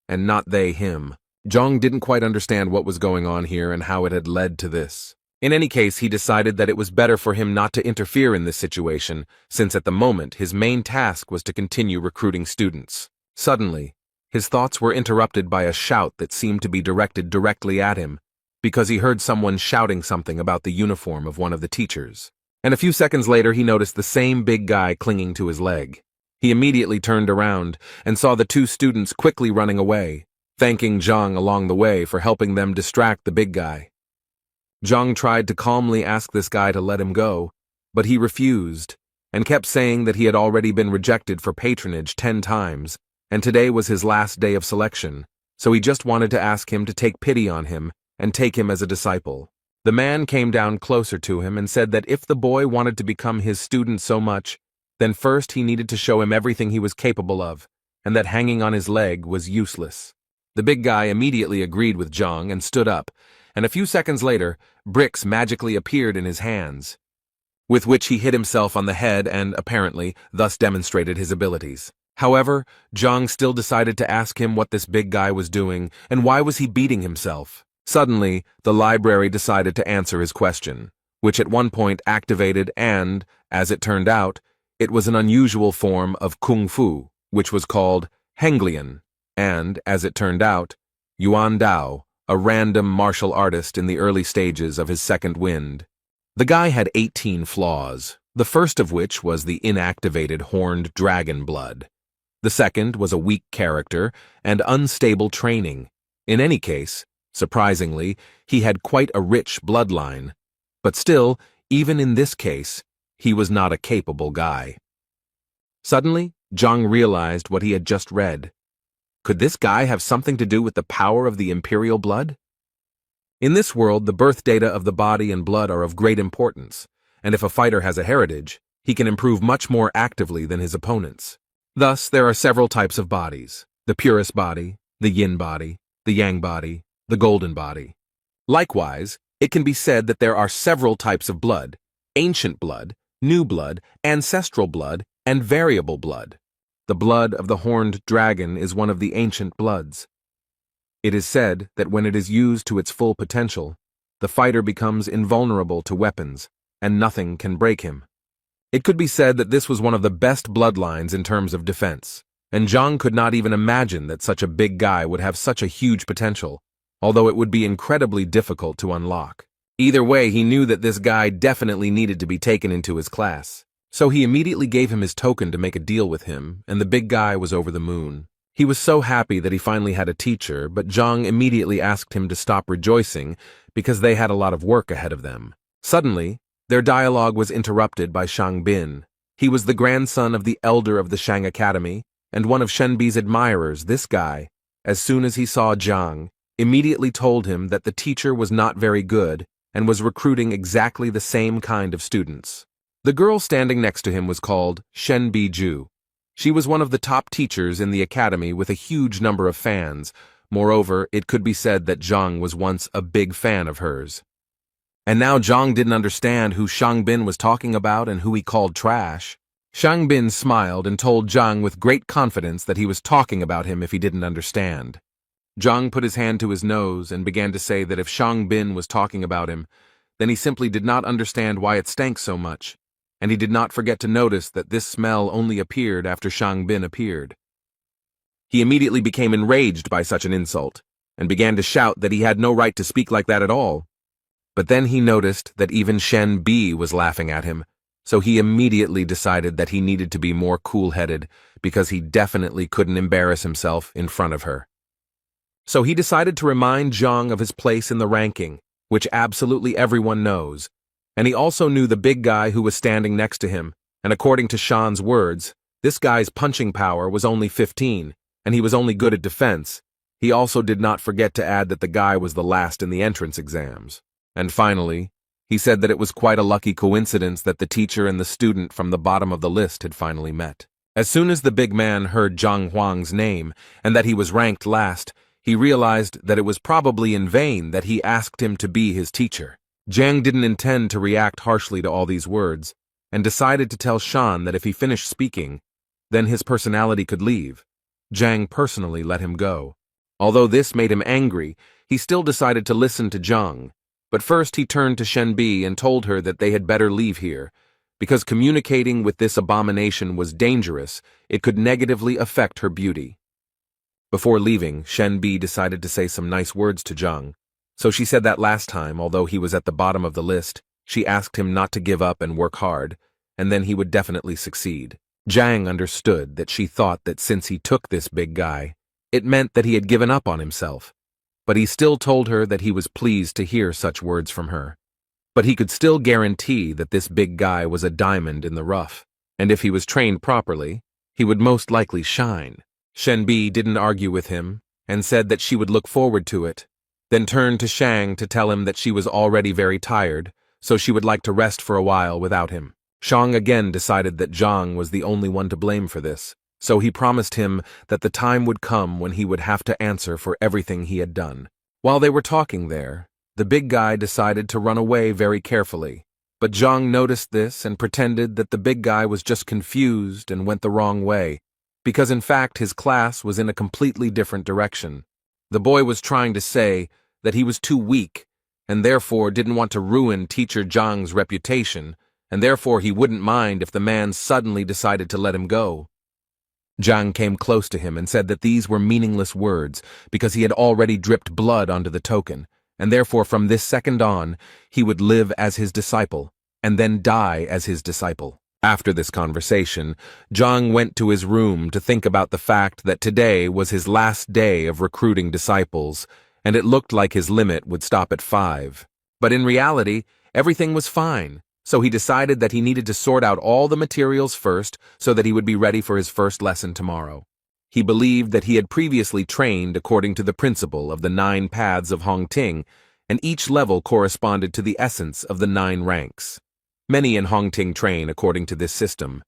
and not they him. Zhang didn't quite understand what was going on here and how it had led to this. In any case, he decided that it was better for him not to interfere in this situation, since at the moment his main task was to continue recruiting students. Suddenly, his thoughts were interrupted by a shout that seemed to be directed directly at him, because he heard someone shouting something about the uniform of one of the teachers. And a few seconds later he noticed the same big guy clinging to his leg. He immediately turned around and saw the 2 students quickly running away, thanking Zhang along the way for helping them distract the big guy. Zhang tried to calmly ask this guy to let him go, but he refused, and kept saying that he had already been rejected for patronage 10 times, and today was his last day of selection, so he just wanted to ask him to take pity on him and take him as a disciple. The man came down closer to him and said that if the boy wanted to become his student so much, then first he needed to show him everything he was capable of, and that hanging on his leg was useless. The big guy immediately agreed with Zhang and stood up, and a few seconds later, bricks magically appeared in his hands, with which he hit himself on the head and, apparently, thus demonstrated his abilities. However, Zhang still decided to ask him what this big guy was doing and why was he beating himself. Suddenly, the library decided to answer his question, which at one point activated and, as it turned out, it was an unusual form of kung fu, which was called Henglian, and, as it turned out, Yuan Dao, a random martial artist in the early stages of his second wind. The guy had 18 flaws, the first of which was the inactivated horned dragon blood. The second was a weak character and unstable training. In any case, surprisingly, he had quite a rich bloodline. But still, even in this case, he was not a capable guy. Suddenly, Zhang realized what he had just read. Could this guy have something to do with the power of the imperial blood? In this world, the birth data of the body and blood are of great importance, and if a fighter has a heritage, he can improve much more actively than his opponents. Thus, there are several types of bodies: the purest body, the yin body, the yang body, the golden body. Likewise, it can be said that there are several types of blood: ancient blood, new blood, ancestral blood, and variable blood. The blood of the horned dragon is one of the ancient bloods. It is said that when it is used to its full potential, the fighter becomes invulnerable to weapons, and nothing can break him. It could be said that this was one of the best bloodlines in terms of defense, and Zhang could not even imagine that such a big guy would have such a huge potential, although it would be incredibly difficult to unlock. Either way, he knew that this guy definitely needed to be taken into his class. So he immediately gave him his token to make a deal with him, and the big guy was over the moon. He was so happy that he finally had a teacher, but Zhang immediately asked him to stop rejoicing because they had a lot of work ahead of them. Suddenly, their dialogue was interrupted by Shang Bin. He was the grandson of the elder of the Shang Academy, and one of Shenbi's admirers. This guy, as soon as he saw Zhang, immediately told him that the teacher was not very good and was recruiting exactly the same kind of students. The girl standing next to him was called Shenbi Ju. She was one of the top teachers in the academy with a huge number of fans. Moreover, it could be said that Zhang was once a big fan of hers. And now Zhang didn't understand who Shang Bin was talking about and who he called trash. Shang Bin smiled and told Zhang with great confidence that he was talking about him if he didn't understand. Zhang put his hand to his nose and began to say that if Shang Bin was talking about him, then he simply did not understand why it stank so much, and he did not forget to notice that this smell only appeared after Shang Bin appeared. He immediately became enraged by such an insult, and began to shout that he had no right to speak like that at all. But then he noticed that even Shen Bi was laughing at him, so he immediately decided that he needed to be more cool-headed because he definitely couldn't embarrass himself in front of her. So he decided to remind Zhang of his place in the ranking, which absolutely everyone knows, and he also knew the big guy who was standing next to him, and according to Shan's words, this guy's punching power was only 15, and he was only good at defense. He also did not forget to add that the guy was the last in the entrance exams. And finally, he said that it was quite a lucky coincidence that the teacher and the student from the bottom of the list had finally met. As soon as the big man heard Zhang Huang's name, and that he was ranked last, he realized that it was probably in vain that he asked him to be his teacher. Zhang didn't intend to react harshly to all these words, and decided to tell Shan that if he finished speaking, then his personality could leave. Zhang personally let him go. Although this made him angry, he still decided to listen to Zhang. But first he turned to Shenbi and told her that they had better leave here, because communicating with this abomination was dangerous. It could negatively affect her beauty. Before leaving, Shenbi decided to say some nice words to Zhang. So she said that last time, although he was at the bottom of the list, she asked him not to give up and work hard, and then he would definitely succeed. Zhang understood that she thought that since he took this big guy, it meant that he had given up on himself. But he still told her that he was pleased to hear such words from her. But he could still guarantee that this big guy was a diamond in the rough, and if he was trained properly, he would most likely shine. Shenbi didn't argue with him, and said that she would look forward to it, then turned to Shang to tell him that she was already very tired, so she would like to rest for a while without him. Shang again decided that Zhang was the only one to blame for this, so he promised him that the time would come when he would have to answer for everything he had done. While they were talking there, the big guy decided to run away very carefully, but Zhang noticed this and pretended that the big guy was just confused and went the wrong way, because in fact his class was in a completely different direction. The boy was trying to say that he was too weak, and therefore didn't want to ruin teacher Zhang's reputation, and therefore he wouldn't mind if the man suddenly decided to let him go. Zhang came close to him and said that these were meaningless words because he had already dripped blood onto the token, and therefore from this second on, he would live as his disciple, and then die as his disciple. After this conversation, Zhang went to his room to think about the fact that today was his last day of recruiting disciples, and it looked like his limit would stop at 5. But in reality, everything was fine. So he decided that he needed to sort out all the materials first so that he would be ready for his first lesson tomorrow. He believed that he had previously trained according to the principle of the 9 paths of Hongting, and each level corresponded to the essence of the 9 ranks. Many in Hongting train according to this system.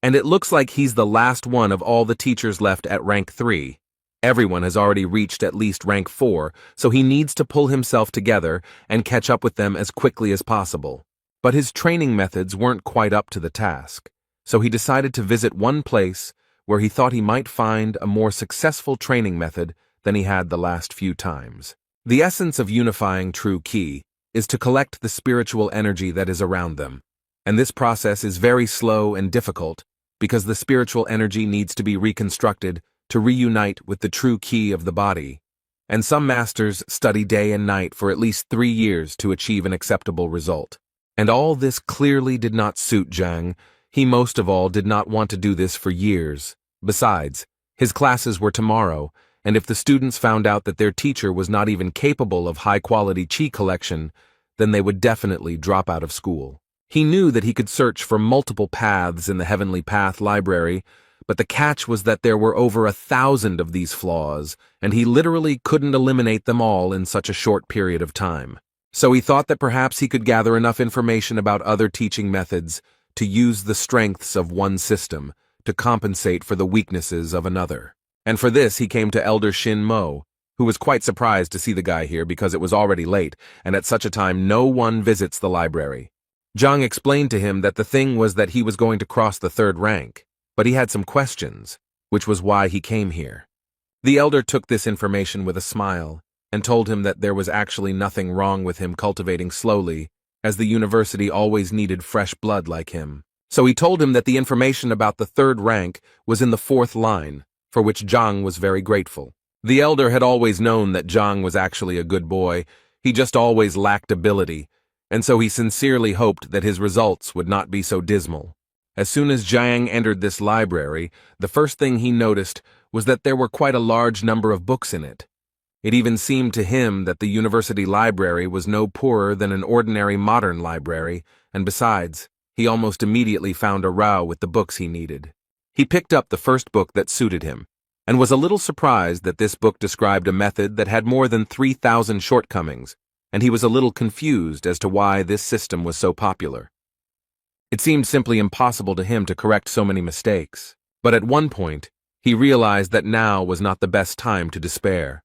And it looks like he's the last one of all the teachers left at rank 3. Everyone has already reached at least rank 4, so he needs to pull himself together and catch up with them as quickly as possible. But his training methods weren't quite up to the task, so he decided to visit one place where he thought he might find a more successful training method than he had the last few times. The essence of unifying true ki is to collect the spiritual energy that is around them, and this process is very slow and difficult because the spiritual energy needs to be reconstructed to reunite with the true ki of the body, and some masters study day and night for at least 3 years to achieve an acceptable result. And all this clearly did not suit Zhang. He most of all did not want to do this for years. Besides, his classes were tomorrow, and if the students found out that their teacher was not even capable of high-quality qi collection, then they would definitely drop out of school. He knew that he could search for multiple paths in the Heavenly Path library, but the catch was that there were over 1,000 of these flaws, and he literally couldn't eliminate them all in such a short period of time. So he thought that perhaps he could gather enough information about other teaching methods to use the strengths of one system to compensate for the weaknesses of another. And for this he came to Elder Shin Mo, who was quite surprised to see the guy here because it was already late, and at such a time no one visits the library. Zhang explained to him that the thing was that he was going to cross the 3rd rank, but he had some questions, which was why he came here. The elder took this information with a smile and told him that there was actually nothing wrong with him cultivating slowly, as the university always needed fresh blood like him. So he told him that the information about the 3rd rank was in the 4th line, for which Zhang was very grateful. The elder had always known that Zhang was actually a good boy, he just always lacked ability, and so he sincerely hoped that his results would not be so dismal. As soon as Zhang entered this library, the first thing he noticed was that there were quite a large number of books in it. It even seemed to him that the university library was no poorer than an ordinary modern library, and besides, he almost immediately found a row with the books he needed. He picked up the first book that suited him, and was a little surprised that this book described a method that had more than 3,000 shortcomings, and he was a little confused as to why this system was so popular. It seemed simply impossible to him to correct so many mistakes, but at one point, he realized that now was not the best time to despair.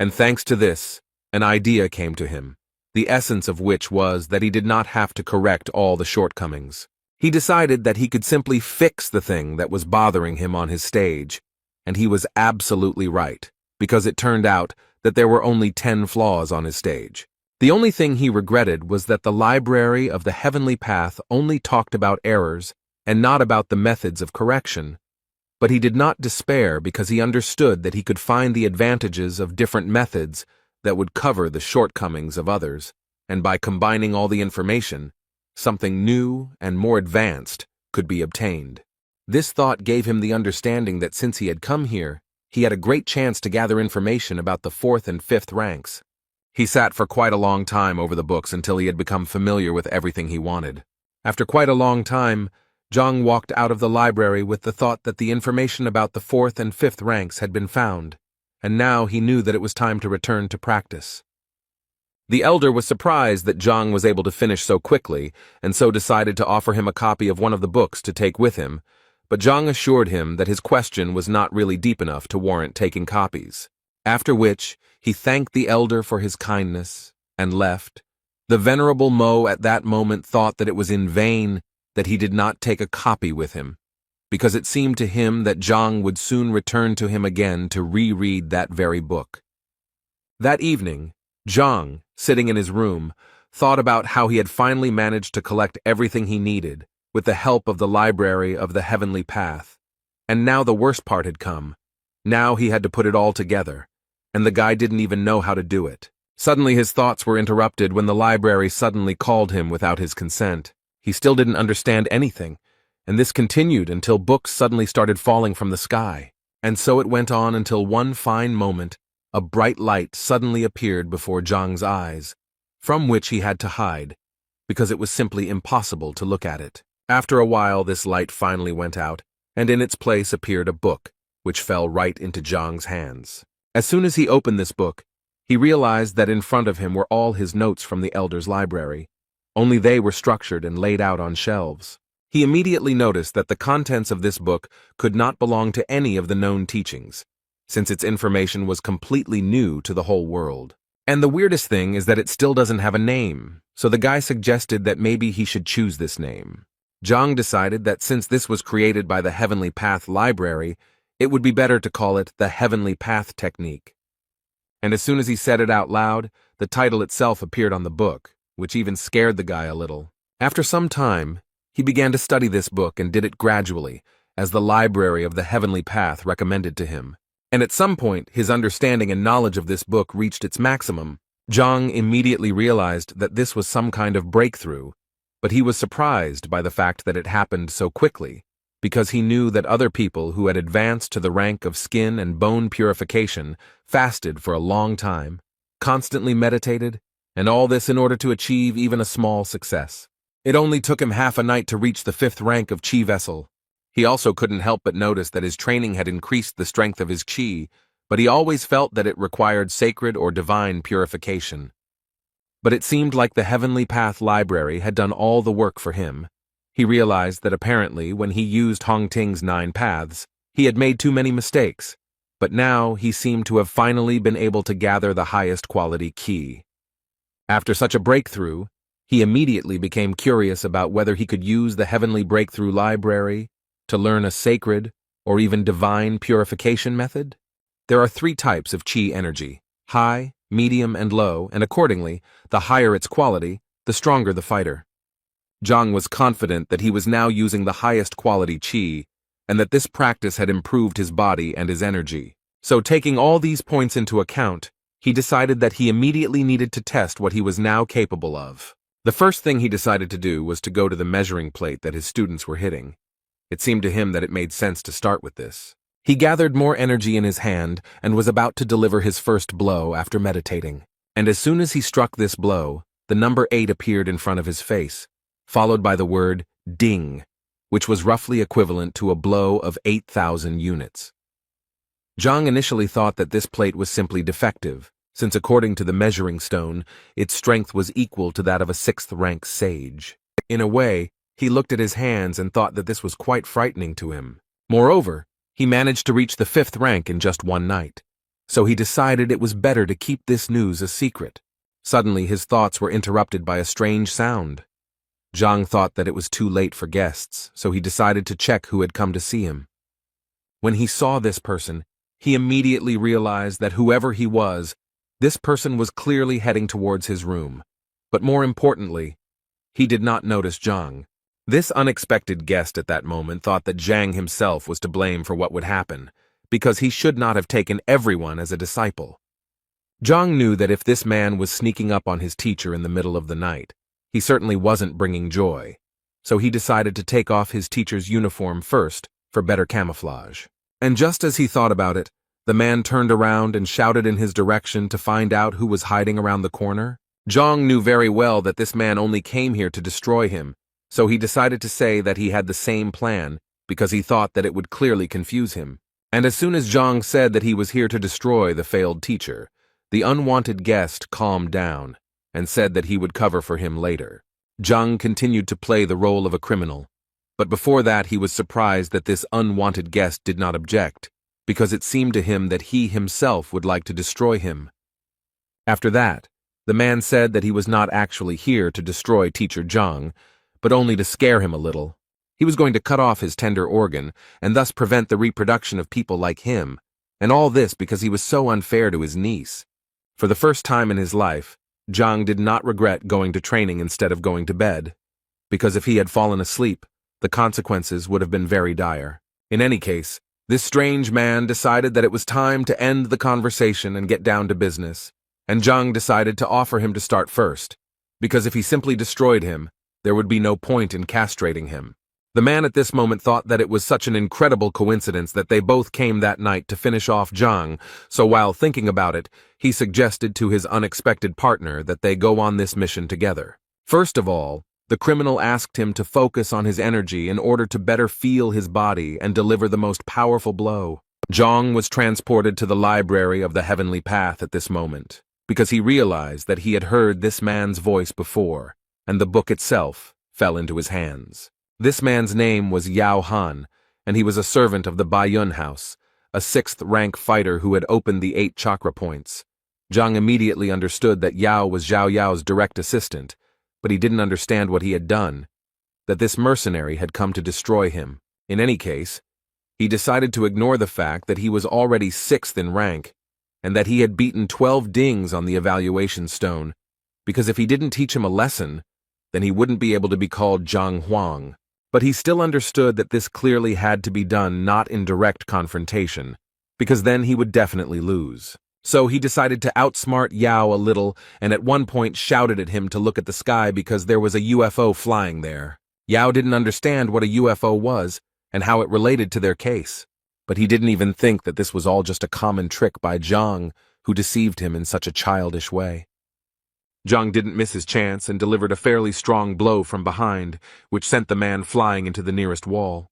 And thanks to this, an idea came to him, the essence of which was that he did not have to correct all the shortcomings. He decided that he could simply fix the thing that was bothering him on his stage, and he was absolutely right, because it turned out that there were only 10 flaws on his stage. The only thing he regretted was that the library of the Heavenly Path only talked about errors and not about the methods of correction. But he did not despair because he understood that he could find the advantages of different methods that would cover the shortcomings of others, and by combining all the information, something new and more advanced could be obtained. This thought gave him the understanding that since he had come here, he had a great chance to gather information about the 4th and 5th ranks. He sat for quite a long time over the books until he had become familiar with everything he wanted. After quite a long time, Zhang walked out of the library with the thought that the information about the 4th and 5th ranks had been found, and now he knew that it was time to return to practice. The elder was surprised that Zhang was able to finish so quickly, and so decided to offer him a copy of one of the books to take with him, but Zhang assured him that his question was not really deep enough to warrant taking copies. After which, he thanked the elder for his kindness and left. The venerable Mo at that moment thought that it was in vain that he did not take a copy with him, because it seemed to him that Zhang would soon return to him again to reread that very book. That evening, Zhang, sitting in his room, thought about how he had finally managed to collect everything he needed with the help of the library of the Heavenly Path. And now the worst part had come. Now he had to put it all together, and the guy didn't even know how to do it. Suddenly his thoughts were interrupted when the library suddenly called him without his consent. He still didn't understand anything, and this continued until books suddenly started falling from the sky. And so it went on until one fine moment, a bright light suddenly appeared before Zhang's eyes, from which he had to hide, because it was simply impossible to look at it. After a while this light finally went out, and in its place appeared a book, which fell right into Zhang's hands. As soon as he opened this book, he realized that in front of him were all his notes from the elder's library, only they were structured and laid out on shelves. He immediately noticed that the contents of this book could not belong to any of the known teachings, since its information was completely new to the whole world. And the weirdest thing is that it still doesn't have a name, so the guy suggested that maybe he should choose this name. Zhang decided that since this was created by the Heavenly Path Library, it would be better to call it the Heavenly Path Technique. And as soon as he said it out loud, the title itself appeared on the book, which even scared the guy a little. After some time, he began to study this book and did it gradually, as the library of the Heavenly Path recommended to him. And at some point, his understanding and knowledge of this book reached its maximum. Zhang immediately realized that this was some kind of breakthrough, but he was surprised by the fact that it happened so quickly, because he knew that other people who had advanced to the rank of skin and bone purification fasted for a long time, constantly meditated, and all this in order to achieve even a small success. It only took him half a night to reach the 5th rank of Qi vessel. He also couldn't help but notice that his training had increased the strength of his Qi, but he always felt that it required sacred or divine purification. But it seemed like the Heavenly Path Library had done all the work for him. He realized that apparently when he used Hongting's 9 paths, he had made too many mistakes, but now he seemed to have finally been able to gather the highest quality Qi. After such a breakthrough, he immediately became curious about whether he could use the Heavenly Breakthrough Library to learn a sacred or even divine purification method. There are 3 types of Qi energy: high, medium, and low, and accordingly, the higher its quality, the stronger the fighter. Zhang was confident that he was now using the highest quality Qi, and that this practice had improved his body and his energy. So taking all these points into account, he decided that he immediately needed to test what he was now capable of. The first thing he decided to do was to go to the measuring plate that his students were hitting. It seemed to him that it made sense to start with this. He gathered more energy in his hand and was about to deliver his first blow after meditating. And as soon as he struck this blow, the number 8 appeared in front of his face, followed by the word ding, which was roughly equivalent to a blow of 8,000 units. Zhang initially thought that this plate was simply defective, since according to the measuring stone, its strength was equal to that of a 6th-rank sage. In a way, he looked at his hands and thought that this was quite frightening to him. Moreover, he managed to reach the 5th rank in just one night, so he decided it was better to keep this news a secret. Suddenly, his thoughts were interrupted by a strange sound. Zhang thought that it was too late for guests, so he decided to check who had come to see him. When he saw this person, he immediately realized that whoever he was, this person was clearly heading towards his room. But more importantly, he did not notice Zhang. This unexpected guest at that moment thought that Zhang himself was to blame for what would happen, because he should not have taken everyone as a disciple. Zhang knew that if this man was sneaking up on his teacher in the middle of the night, he certainly wasn't bringing joy, so he decided to take off his teacher's uniform first for better camouflage. And just as he thought about it, the man turned around and shouted in his direction to find out who was hiding around the corner. Zhang knew very well that this man only came here to destroy him, so he decided to say that he had the same plan because he thought that it would clearly confuse him. And as soon as Zhang said that he was here to destroy the failed teacher, the unwanted guest calmed down and said that he would cover for him later. Zhang continued to play the role of a criminal, but before that he was surprised that this unwanted guest did not object, because it seemed to him that he himself would like to destroy him. After that, the man said that he was not actually here to destroy Teacher Zhang, but only to scare him a little. He was going to cut off his tender organ and thus prevent the reproduction of people like him, and all this because he was so unfair to his niece. For the first time in his life, Zhang did not regret going to training instead of going to bed, because if he had fallen asleep, the consequences would have been very dire. In any case, this strange man decided that it was time to end the conversation and get down to business, and Zhang decided to offer him to start first, because if he simply destroyed him, there would be no point in castrating him. The man at this moment thought that it was such an incredible coincidence that they both came that night to finish off Zhang, so while thinking about it, he suggested to his unexpected partner that they go on this mission together. First of all, the criminal asked him to focus on his energy in order to better feel his body and deliver the most powerful blow. Zhang was transported to the library of the Heavenly Path at this moment, because he realized that he had heard this man's voice before, and the book itself fell into his hands. This man's name was Yao Han, and he was a servant of the Baiyun house, a 6th-rank fighter who had opened the 8 chakra points. Zhang immediately understood that Yao was Zhao Yao's direct assistant, but he didn't understand what he had done, that this mercenary had come to destroy him. In any case, he decided to ignore the fact that he was already 6th in rank, and that he had beaten 12 dings on the evaluation stone, because if he didn't teach him a lesson, then he wouldn't be able to be called Zhang Huang. But he still understood that this clearly had to be done not in direct confrontation, because then he would definitely lose. So he decided to outsmart Yao a little and at one point shouted at him to look at the sky because there was a UFO flying there. Yao didn't understand what a UFO was and how it related to their case, but he didn't even think that this was all just a common trick by Zhang, who deceived him in such a childish way. Zhang didn't miss his chance and delivered a fairly strong blow from behind, which sent the man flying into the nearest wall.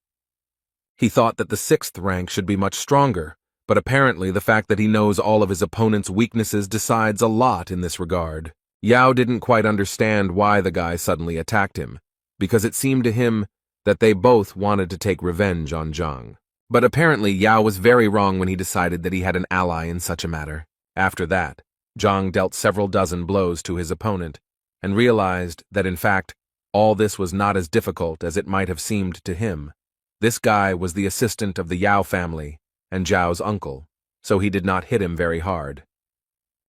He thought that the 6th rank should be much stronger, but apparently the fact that he knows all of his opponent's weaknesses decides a lot in this regard. Yao didn't quite understand why the guy suddenly attacked him, because it seemed to him that they both wanted to take revenge on Zhang. But apparently Yao was very wrong when he decided that he had an ally in such a matter. After that, Zhang dealt several dozen blows to his opponent, and realized that in fact, all this was not as difficult as it might have seemed to him. This guy was the assistant of the Yao family, and Zhao's uncle, so he did not hit him very hard.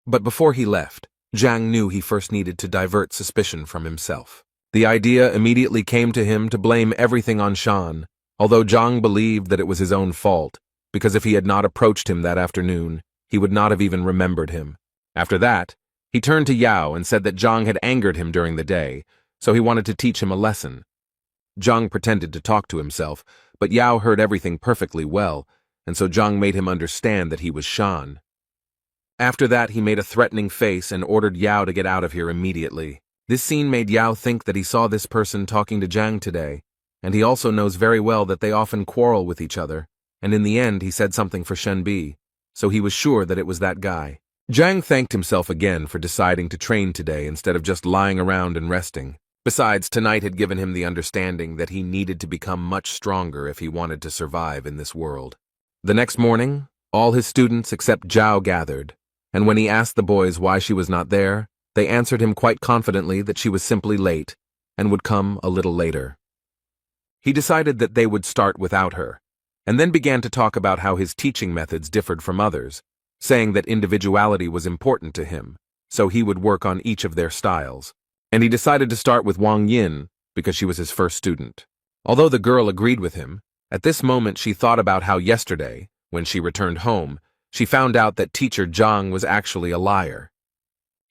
But before he left, Zhang knew he first needed to divert suspicion from himself. The idea immediately came to him to blame everything on Shan, although Zhang believed that it was his own fault, because if he had not approached him that afternoon, he would not have even remembered him. After that, he turned to Yao and said that Zhang had angered him during the day, so he wanted to teach him a lesson. Zhang pretended to talk to himself, but Yao heard everything perfectly well, and so Zhang made him understand that he was Shan. After that, he made a threatening face and ordered Yao to get out of here immediately. This scene made Yao think that he saw this person talking to Zhang today, and he also knows very well that they often quarrel with each other, and in the end he said something for Shenbi, so he was sure that it was that guy. Zhang thanked himself again for deciding to train today instead of just lying around and resting. Besides, tonight had given him the understanding that he needed to become much stronger if he wanted to survive in this world. The next morning, all his students except Zhao gathered, and when he asked the boys why she was not there, they answered him quite confidently that she was simply late and would come a little later. He decided that they would start without her, and then began to talk about how his teaching methods differed from others, saying that individuality was important to him, so he would work on each of their styles. And he decided to start with Wang Yin because she was his first student. Although the girl agreed with him, at this moment she thought about how yesterday, when she returned home, she found out that teacher Zhang was actually a liar.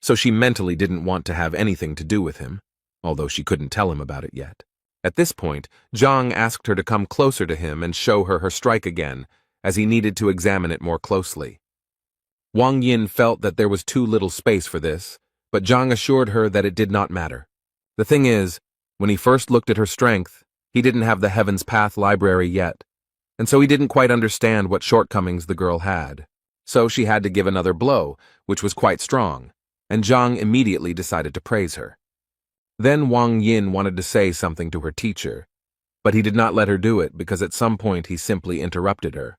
So she mentally didn't want to have anything to do with him, although she couldn't tell him about it yet. At this point, Zhang asked her to come closer to him and show her strike again, as he needed to examine it more closely. Wang Yin felt that there was too little space for this, but Zhang assured her that it did not matter. The thing is, when he first looked at her strength, he didn't have the Heaven's Path library yet, and so he didn't quite understand what shortcomings the girl had. So she had to give another blow, which was quite strong, and Zhang immediately decided to praise her. Then Wang Yin wanted to say something to her teacher, but he did not let her do it because at some point he simply interrupted her.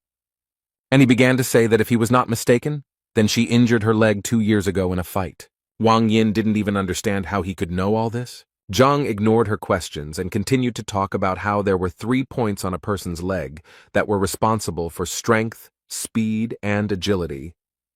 And he began to say that if he was not mistaken, then she injured her leg 2 years ago in a fight. Wang Yin didn't even understand how he could know all this. Zhang ignored her questions and continued to talk about how there were 3 points on a person's leg that were responsible for strength, speed, and agility,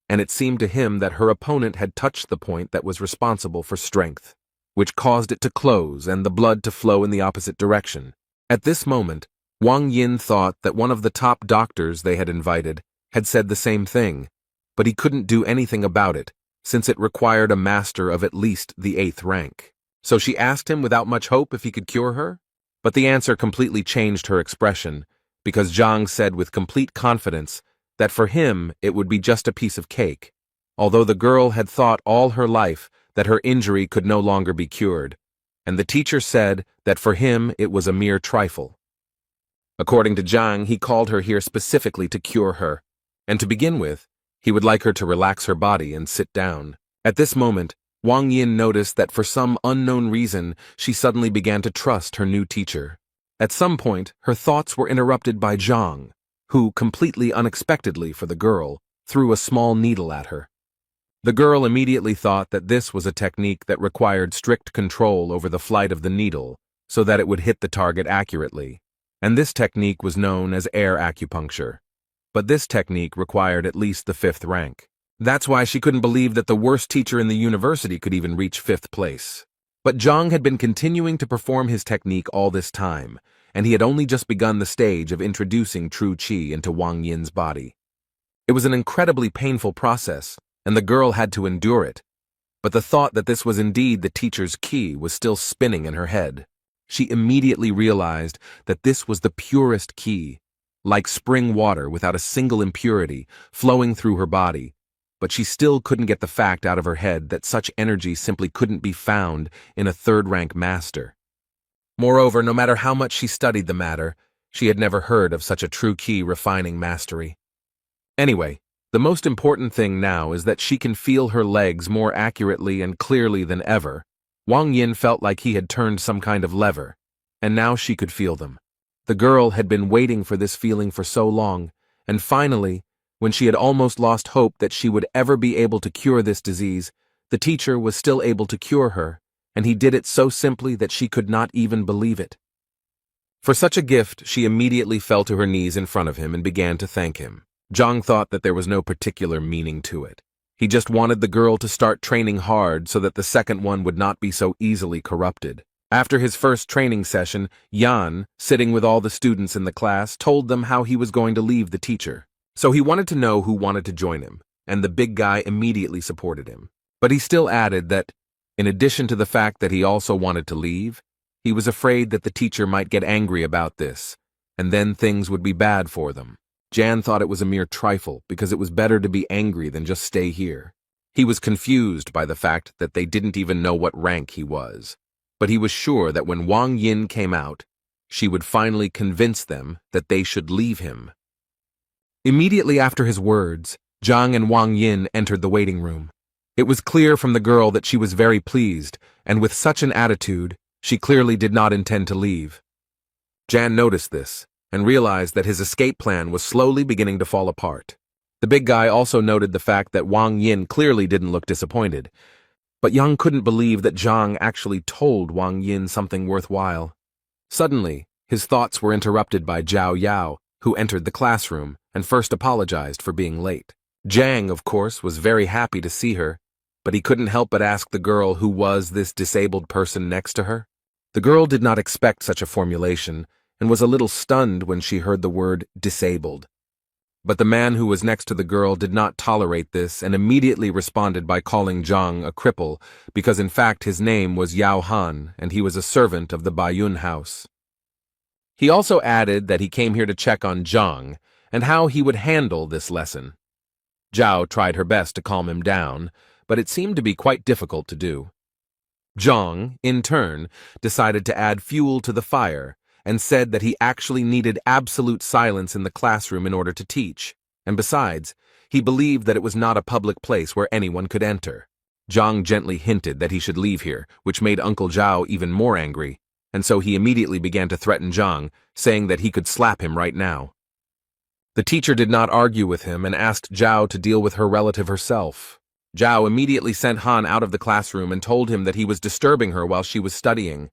and it seemed to him that her opponent had touched the point that was responsible for strength, which caused it to close and the blood to flow in the opposite direction. At this moment, Wang Yin thought that one of the top doctors they had invited had said the same thing, but he couldn't do anything about it, since it required a master of at least the 8th rank. So she asked him without much hope if he could cure her, but the answer completely changed her expression, because Zhang said with complete confidence that for him it would be just a piece of cake, although the girl had thought all her life that her injury could no longer be cured, and the teacher said that for him it was a mere trifle. According to Zhang, he called her here specifically to cure her, and to begin with, he would like her to relax her body and sit down. At this moment, Wang Yin noticed that for some unknown reason, she suddenly began to trust her new teacher. At some point, her thoughts were interrupted by Zhang, who, completely unexpectedly for the girl, threw a small needle at her. The girl immediately thought that this was a technique that required strict control over the flight of the needle so that it would hit the target accurately, and this technique was known as air acupuncture. But this technique required at least the 5th rank. That's why she couldn't believe that the worst teacher in the university could even reach 5th place. But Zhang had been continuing to perform his technique all this time, and he had only just begun the stage of introducing true qi into Wang Yin's body. It was an incredibly painful process, and the girl had to endure it. But the thought that this was indeed the teacher's qi was still spinning in her head. She immediately realized that this was the purest qi, like spring water without a single impurity, flowing through her body. But she still couldn't get the fact out of her head that such energy simply couldn't be found in a 3rd-rank master. Moreover, no matter how much she studied the matter, she had never heard of such a true qi refining mastery. Anyway, the most important thing now is that she can feel her legs more accurately and clearly than ever. Wang Yin felt like he had turned some kind of lever, and now she could feel them. The girl had been waiting for this feeling for so long, and finally, when she had almost lost hope that she would ever be able to cure this disease, the teacher was still able to cure her, and he did it so simply that she could not even believe it. For such a gift, she immediately fell to her knees in front of him and began to thank him. Zhang thought that there was no particular meaning to it. He just wanted the girl to start training hard so that the second one would not be so easily corrupted. After his first training session, Yan, sitting with all the students in the class, told them how he was going to leave the teacher. So he wanted to know who wanted to join him, and the big guy immediately supported him. But he still added that, in addition to the fact that he also wanted to leave, he was afraid that the teacher might get angry about this, and then things would be bad for them. Jan thought it was a mere trifle because it was better to be angry than just stay here. He was confused by the fact that they didn't even know what rank he was, but he was sure that when Wang Yin came out, she would finally convince them that they should leave him. Immediately after his words, Zhang and Wang Yin entered the waiting room. It was clear from the girl that she was very pleased, and with such an attitude, she clearly did not intend to leave. Jan noticed this, and realized that his escape plan was slowly beginning to fall apart. The big guy also noted the fact that Wang Yin clearly didn't look disappointed, but Yang couldn't believe that Zhang actually told Wang Yin something worthwhile. Suddenly, his thoughts were interrupted by Zhao Yao, who entered the classroom and first apologized for being late. Zhang, of course, was very happy to see her, but he couldn't help but ask the girl who was this disabled person next to her. The girl did not expect such a formulation and was a little stunned when she heard the word disabled. But the man who was next to the girl did not tolerate this and immediately responded by calling Zhang a cripple because in fact his name was Yao Han and he was a servant of the Baiyun house. He also added that he came here to check on Zhang and how he would handle this lesson. Zhao tried her best to calm him down, but it seemed to be quite difficult to do. Zhang, in turn, decided to add fuel to the fire and said that he actually needed absolute silence in the classroom in order to teach, and besides, he believed that it was not a public place where anyone could enter. Zhang gently hinted that he should leave here, which made Uncle Zhao even more angry, and so he immediately began to threaten Zhang, saying that he could slap him right now. The teacher did not argue with him and asked Zhao to deal with her relative herself. Zhao immediately sent Han out of the classroom and told him that he was disturbing her while she was studying.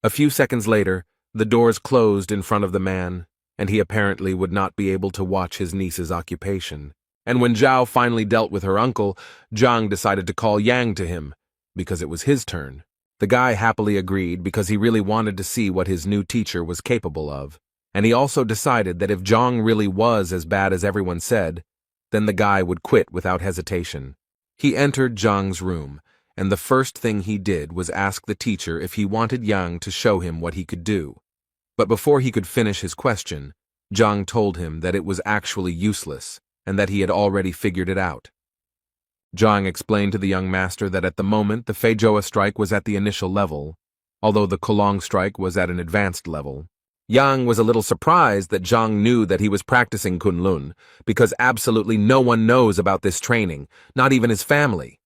A few seconds later, the doors closed in front of the man, and he apparently would not be able to watch his niece's occupation. And when Zhao finally dealt with her uncle, Zhang decided to call Yang to him, because it was his turn. The guy happily agreed because he really wanted to see what his new teacher was capable of, and he also decided that if Zhang really was as bad as everyone said, then the guy would quit without hesitation. He entered Zhang's room, and the first thing he did was ask the teacher if he wanted Yang to show him what he could do. But before he could finish his question, Zhang told him that it was actually useless, and that he had already figured it out. Zhang explained to the young master that at the moment the Feijoa strike was at the initial level, although the Kolong strike was at an advanced level. Yang was a little surprised that Zhang knew that he was practicing Kunlun, because absolutely no one knows about this training, not even his family.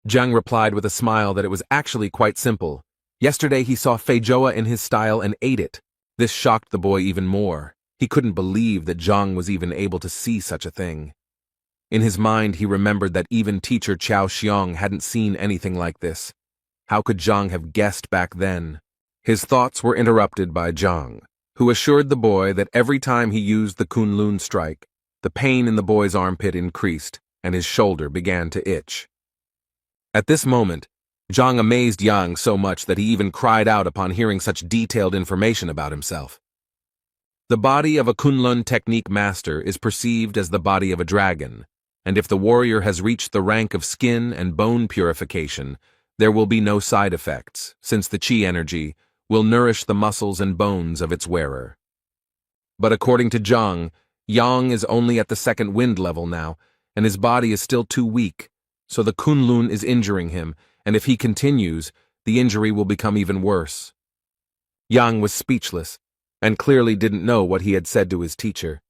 Zhang replied with a smile that it was actually quite simple. Yesterday he saw Feijoa in his style and ate it. This shocked the boy even more. He couldn't believe that Zhang was even able to see such a thing. In his mind, he remembered that even teacher Qiao Xiong hadn't seen anything like this. How could Zhang have guessed back then? His thoughts were interrupted by Zhang, who assured the boy that every time he used the Kunlun strike, the pain in the boy's armpit increased and his shoulder began to itch. At this moment, Zhang amazed Yang so much that he even cried out upon hearing such detailed information about himself. The body of a Kunlun technique master is perceived as the body of a dragon, and if the warrior has reached the rank of skin and bone purification, there will be no side effects, since the qi energy will nourish the muscles and bones of its wearer. But according to Zhang, Yang is only at the second wind level now, and his body is still too weak, so the Kunlun is injuring him, and if he continues, the injury will become even worse. Yang was speechless, and clearly didn't know what he had said to his teacher.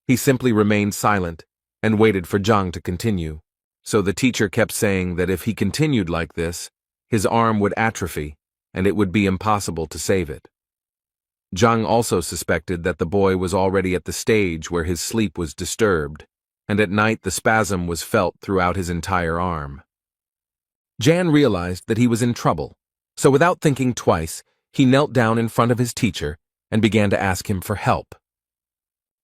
He simply remained silent, and waited for Zhang to continue. So the teacher kept saying that if he continued like this, his arm would atrophy, and it would be impossible to save it. Zhang also suspected that the boy was already at the stage where his sleep was disturbed, and at night the spasm was felt throughout his entire arm. Jan realized that he was in trouble, so without thinking twice, he knelt down in front of his teacher and began to ask him for help.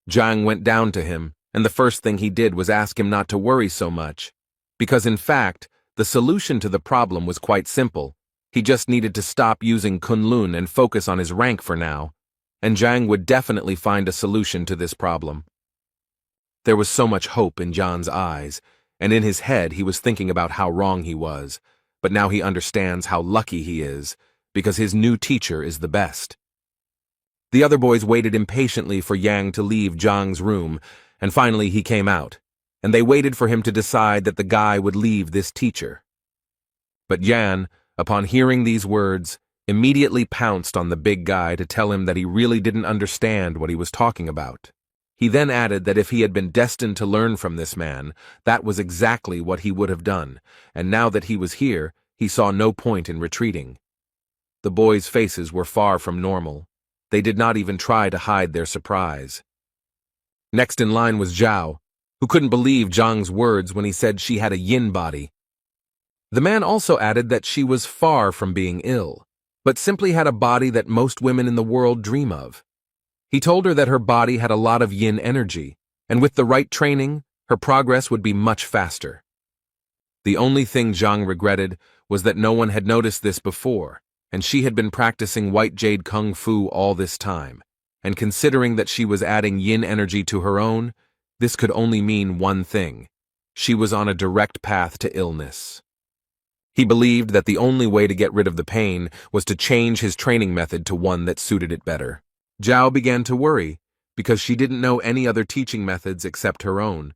Zhang went down to him, and the first thing he did was ask him not to worry so much, because in fact, the solution to the problem was quite simple. He just needed to stop using Kunlun and focus on his rank for now, and Zhang would definitely find a solution to this problem. There was so much hope in Jan's eyes, and in his head he was thinking about how wrong he was, but now he understands how lucky he is, because his new teacher is the best. The other boys waited impatiently for Yang to leave Zhang's room, and finally he came out, and they waited for him to decide that the guy would leave this teacher. But Yan, upon hearing these words, immediately pounced on the big guy to tell him that he really didn't understand what he was talking about. He then added that if he had been destined to learn from this man, that was exactly what he would have done, and now that he was here, he saw no point in retreating. The boys' faces were far from normal. They did not even try to hide their surprise. Next in line was Zhao, who couldn't believe Zhang's words when he said she had a yin body. The man also added that she was far from being ill, but simply had a body that most women in the world dream of. He told her that her body had a lot of yin energy, and with the right training, her progress would be much faster. The only thing Zhang regretted was that no one had noticed this before, and she had been practicing white jade kung fu all this time, and considering that she was adding yin energy to her own, this could only mean one thing. She was on a direct path to illness. He believed that the only way to get rid of the pain was to change his training method to one that suited it better. Zhao began to worry, because she didn't know any other teaching methods except her own.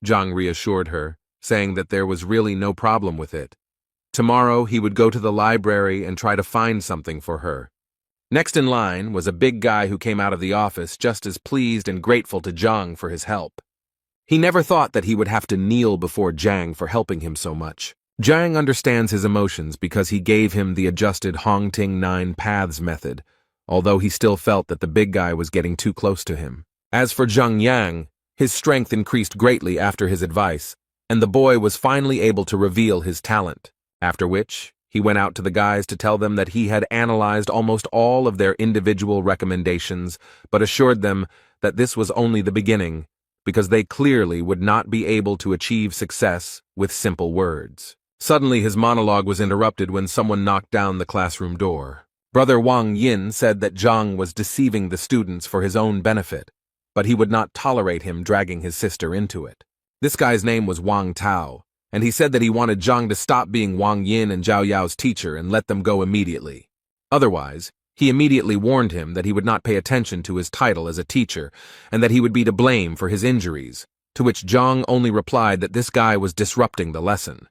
Zhang reassured her, saying that there was really no problem with it. Tomorrow he would go to the library and try to find something for her. Next in line was a big guy who came out of the office just as pleased and grateful to Zhang for his help. He never thought that he would have to kneel before Zhang for helping him so much. Zhang understands his emotions because he gave him the adjusted Hongting 9 Paths method, although he still felt that the big guy was getting too close to him. As for Zhang Yang, his strength increased greatly after his advice, and the boy was finally able to reveal his talent, after which he went out to the guys to tell them that he had analyzed almost all of their individual recommendations, but assured them that this was only the beginning, because they clearly would not be able to achieve success with simple words. Suddenly his monologue was interrupted when someone knocked down the classroom door. Brother Wang Yin said that Zhang was deceiving the students for his own benefit, but he would not tolerate him dragging his sister into it. This guy's name was Wang Tao, and he said that he wanted Zhang to stop being Wang Yin and Zhao Yao's teacher and let them go immediately. Otherwise, he immediately warned him that he would not pay attention to his title as a teacher and that he would be to blame for his injuries, to which Zhang only replied that this guy was disrupting the lesson.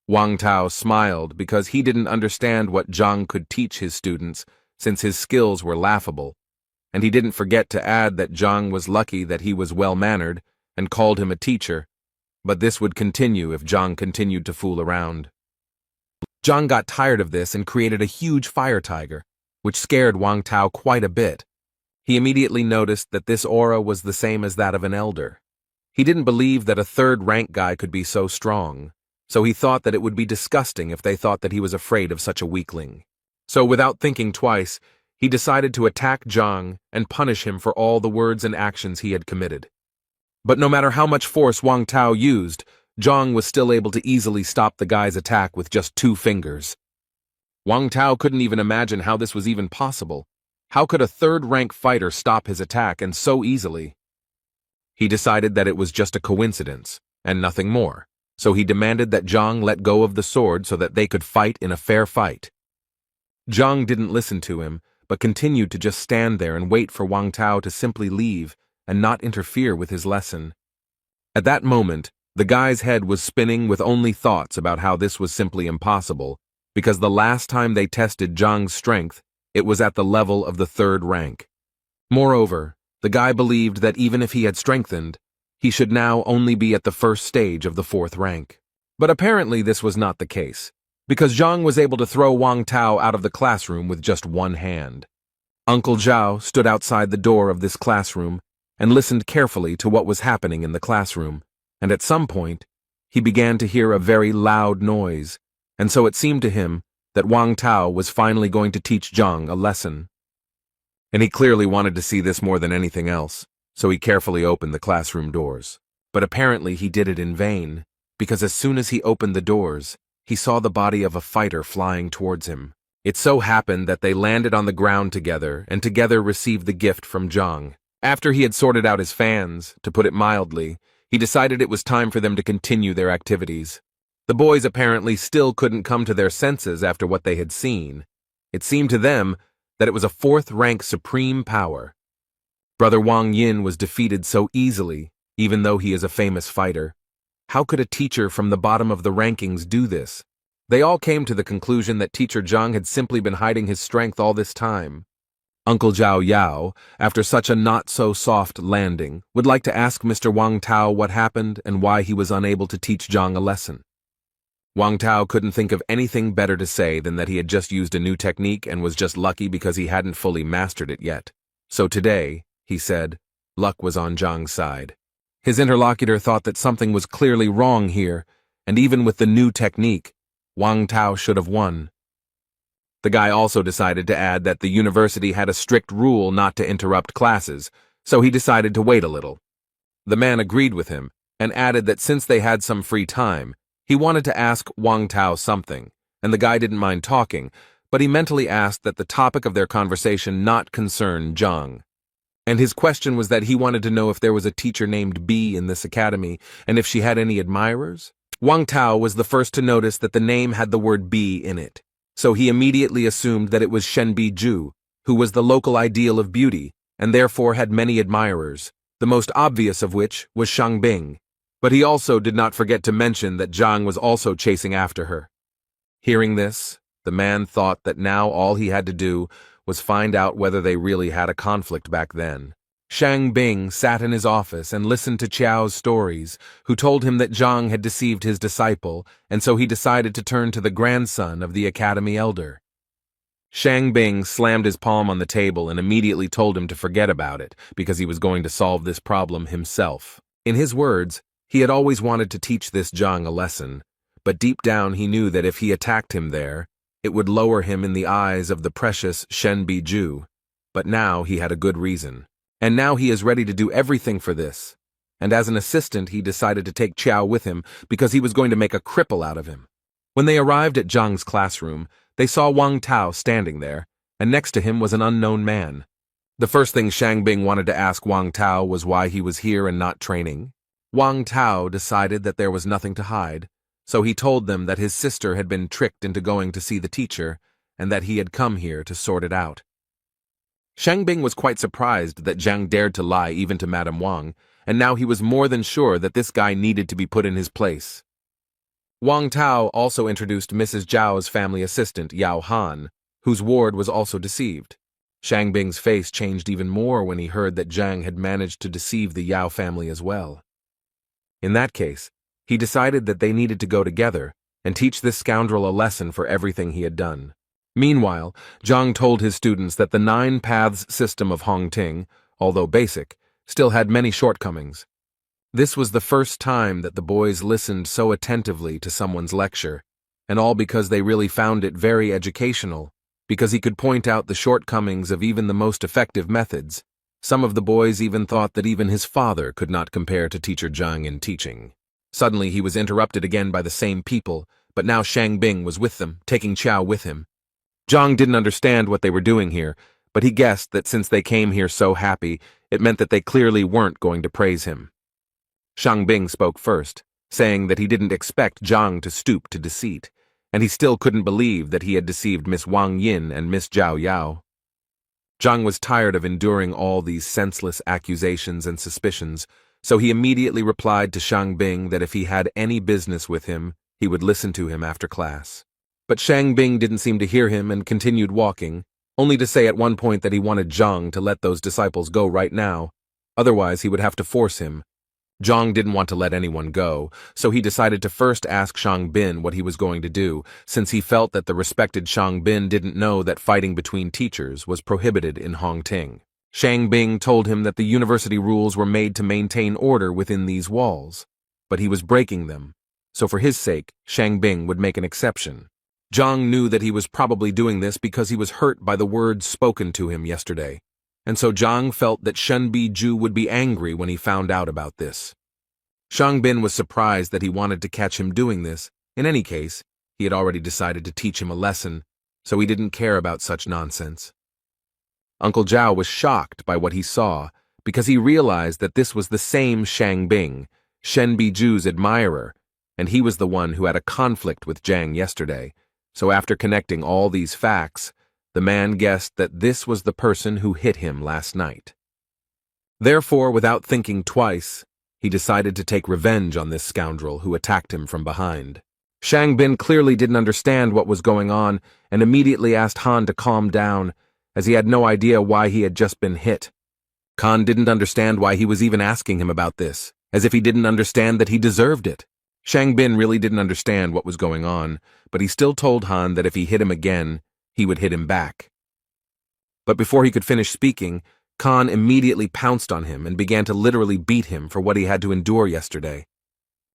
Wang Tao smiled because he didn't understand what Zhang could teach his students since his skills were laughable, and he didn't forget to add that Zhang was lucky that he was well-mannered and called him a teacher, but this would continue if Zhang continued to fool around. Zhang got tired of this and created a huge fire tiger, which scared Wang Tao quite a bit. He immediately noticed that this aura was the same as that of an elder. He didn't believe that a third-rank guy could be so strong, so he thought that it would be disgusting if they thought that he was afraid of such a weakling. So without thinking twice, he decided to attack Zhang and punish him for all the words and actions he had committed. But no matter how much force Wang Tao used, Zhang was still able to easily stop the guy's attack with just 2 fingers. Wang Tao couldn't even imagine how this was even possible. How could a third-rank fighter stop his attack and so easily? He decided that it was just a coincidence, and nothing more, so he demanded that Zhang let go of the sword so that they could fight in a fair fight. Zhang didn't listen to him, but continued to just stand there and wait for Wang Tao to simply leave and not interfere with his lesson. At that moment, the guy's head was spinning with only thoughts about how this was simply impossible, because the last time they tested Zhang's strength, it was at the level of the 3rd rank. Moreover, the guy believed that even if he had strengthened, he should now only be at the 1st stage of the 4th rank. But apparently this was not the case, because Zhang was able to throw Wang Tao out of the classroom with just 1 hand. Uncle Zhao stood outside the door of this classroom and listened carefully to what was happening in the classroom, and at some point, he began to hear a very loud noise, and so it seemed to him that Wang Tao was finally going to teach Zhang a lesson. And he clearly wanted to see this more than anything else, so he carefully opened the classroom doors. But apparently he did it in vain, because as soon as he opened the doors, he saw the body of a fighter flying towards him. It so happened that they landed on the ground together and together received the gift from Zhang. After he had sorted out his fans, to put it mildly, he decided it was time for them to continue their activities. The boys apparently still couldn't come to their senses after what they had seen. It seemed to them that it was a 4th-rank supreme power. Brother Wang Yin was defeated so easily, even though he is a famous fighter. How could a teacher from the bottom of the rankings do this? They all came to the conclusion that teacher Zhang had simply been hiding his strength all this time. Uncle Zhao Yao, after such a not-so-soft landing, would like to ask Mr. Wang Tao what happened and why he was unable to teach Zhang a lesson. Wang Tao couldn't think of anything better to say than that he had just used a new technique and was just lucky because he hadn't fully mastered it yet. So today, he said, luck was on Zhang's side. His interlocutor thought that something was clearly wrong here, and even with the new technique, Wang Tao should have won. The guy also decided to add that the university had a strict rule not to interrupt classes, so he decided to wait a little. The man agreed with him, and added that since they had some free time, he wanted to ask Wang Tao something, and the guy didn't mind talking, but he mentally asked that the topic of their conversation not concern Zhang. And his question was that he wanted to know if there was a teacher named B in this academy, and if she had any admirers. Wang Tao was the first to notice that the name had the word B in it, so he immediately assumed that it was Shenbi Zhu, who was the local ideal of beauty, and therefore had many admirers, the most obvious of which was Shang Bing. But he also did not forget to mention that Zhang was also chasing after her. Hearing this, the man thought that now all he had to do was find out whether they really had a conflict back then. Shang Bing sat in his office and listened to Qiao's stories, who told him that Zhang had deceived his disciple, and so he decided to turn to the grandson of the academy elder. Shang Bing slammed his palm on the table and immediately told him to forget about it, because he was going to solve this problem himself. In his words, he had always wanted to teach this Zhang a lesson, but deep down he knew that if he attacked him there, it would lower him in the eyes of the precious Shenbi Zhu. But now he had a good reason. And now he is ready to do everything for this. And as an assistant, he decided to take Qiao with him because he was going to make a cripple out of him. When they arrived at Zhang's classroom, they saw Wang Tao standing there, and next to him was an unknown man. The first thing Shang Bing wanted to ask Wang Tao was why he was here and not training. Wang Tao decided that there was nothing to hide, so he told them that his sister had been tricked into going to see the teacher, and that he had come here to sort it out. Shang Bing was quite surprised that Zhang dared to lie even to Madame Wang, and now he was more than sure that this guy needed to be put in his place. Wang Tao also introduced Mrs. Zhao's family assistant, Yao Han, whose ward was also deceived. Shang Bing's face changed even more when he heard that Zhang had managed to deceive the Yao family as well. In that case, he decided that they needed to go together and teach this scoundrel a lesson for everything he had done. Meanwhile, Zhang told his students that the nine paths system of Hongting, although basic, still had many shortcomings. This was the first time that the boys listened so attentively to someone's lecture, and all because they really found it very educational, because he could point out the shortcomings of even the most effective methods. Some of the boys even thought that even his father could not compare to Teacher Zhang in teaching. Suddenly he was interrupted again by the same people, but now Shang Bing was with them, taking Chao with him. Zhang didn't understand what they were doing here, but he guessed that since they came here so happy, it meant that they clearly weren't going to praise him. Shang Bing spoke first, saying that he didn't expect Zhang to stoop to deceit, and he still couldn't believe that he had deceived Miss Wang Yin and Miss Zhao Yao. Zhang was tired of enduring all these senseless accusations and suspicions, so he immediately replied to Shang Bing that if he had any business with him, he would listen to him after class. But Shang Bing didn't seem to hear him and continued walking, only to say at one point that he wanted Zhang to let those disciples go right now, otherwise he would have to force him. Zhang didn't want to let anyone go, so he decided to first ask Shang Bin what he was going to do, since he felt that the respected Shang Bin didn't know that fighting between teachers was prohibited in Hongting. Shang Bing told him that the university rules were made to maintain order within these walls, but he was breaking them, so for his sake, Shang Bing would make an exception. Zhang knew that he was probably doing this because he was hurt by the words spoken to him yesterday, and so Zhang felt that Shen Biju would be angry when he found out about this. Shang Bin was surprised that he wanted to catch him doing this. In any case, he had already decided to teach him a lesson, so he didn't care about such nonsense. Uncle Zhao was shocked by what he saw, because he realized that this was the same Shang Bing, Shen Biju's admirer, and he was the one who had a conflict with Zhang yesterday. So after connecting all these facts, the man guessed that this was the person who hit him last night. Therefore, without thinking twice, he decided to take revenge on this scoundrel who attacked him from behind. Shang Bin clearly didn't understand what was going on and immediately asked Han to calm down, as he had no idea why he had just been hit. Han didn't understand why he was even asking him about this, as if he didn't understand that he deserved it. Shang Bin really didn't understand what was going on, but he still told Han that if he hit him again, he would hit him back. But before he could finish speaking, Khan immediately pounced on him and began to literally beat him for what he had to endure yesterday.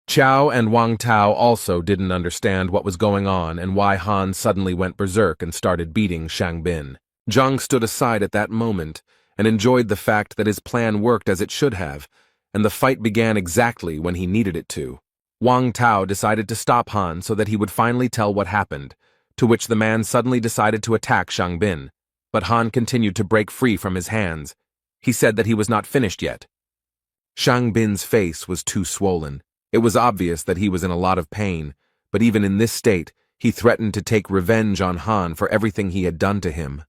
Chao and Wang Tao also didn't understand what was going on and why Han suddenly went berserk and started beating Shang Bin. Zhang stood aside at that moment and enjoyed the fact that his plan worked as it should have, and the fight began exactly when he needed it to. Wang Tao decided to stop Han so that he would finally tell what happened, to which the man suddenly decided to attack Shang Bin, but Han continued to break free from his hands. He said that he was not finished yet. Shang Bin's face was too swollen. It was obvious that he was in a lot of pain, but even in this state, he threatened to take revenge on Han for everything he had done to him.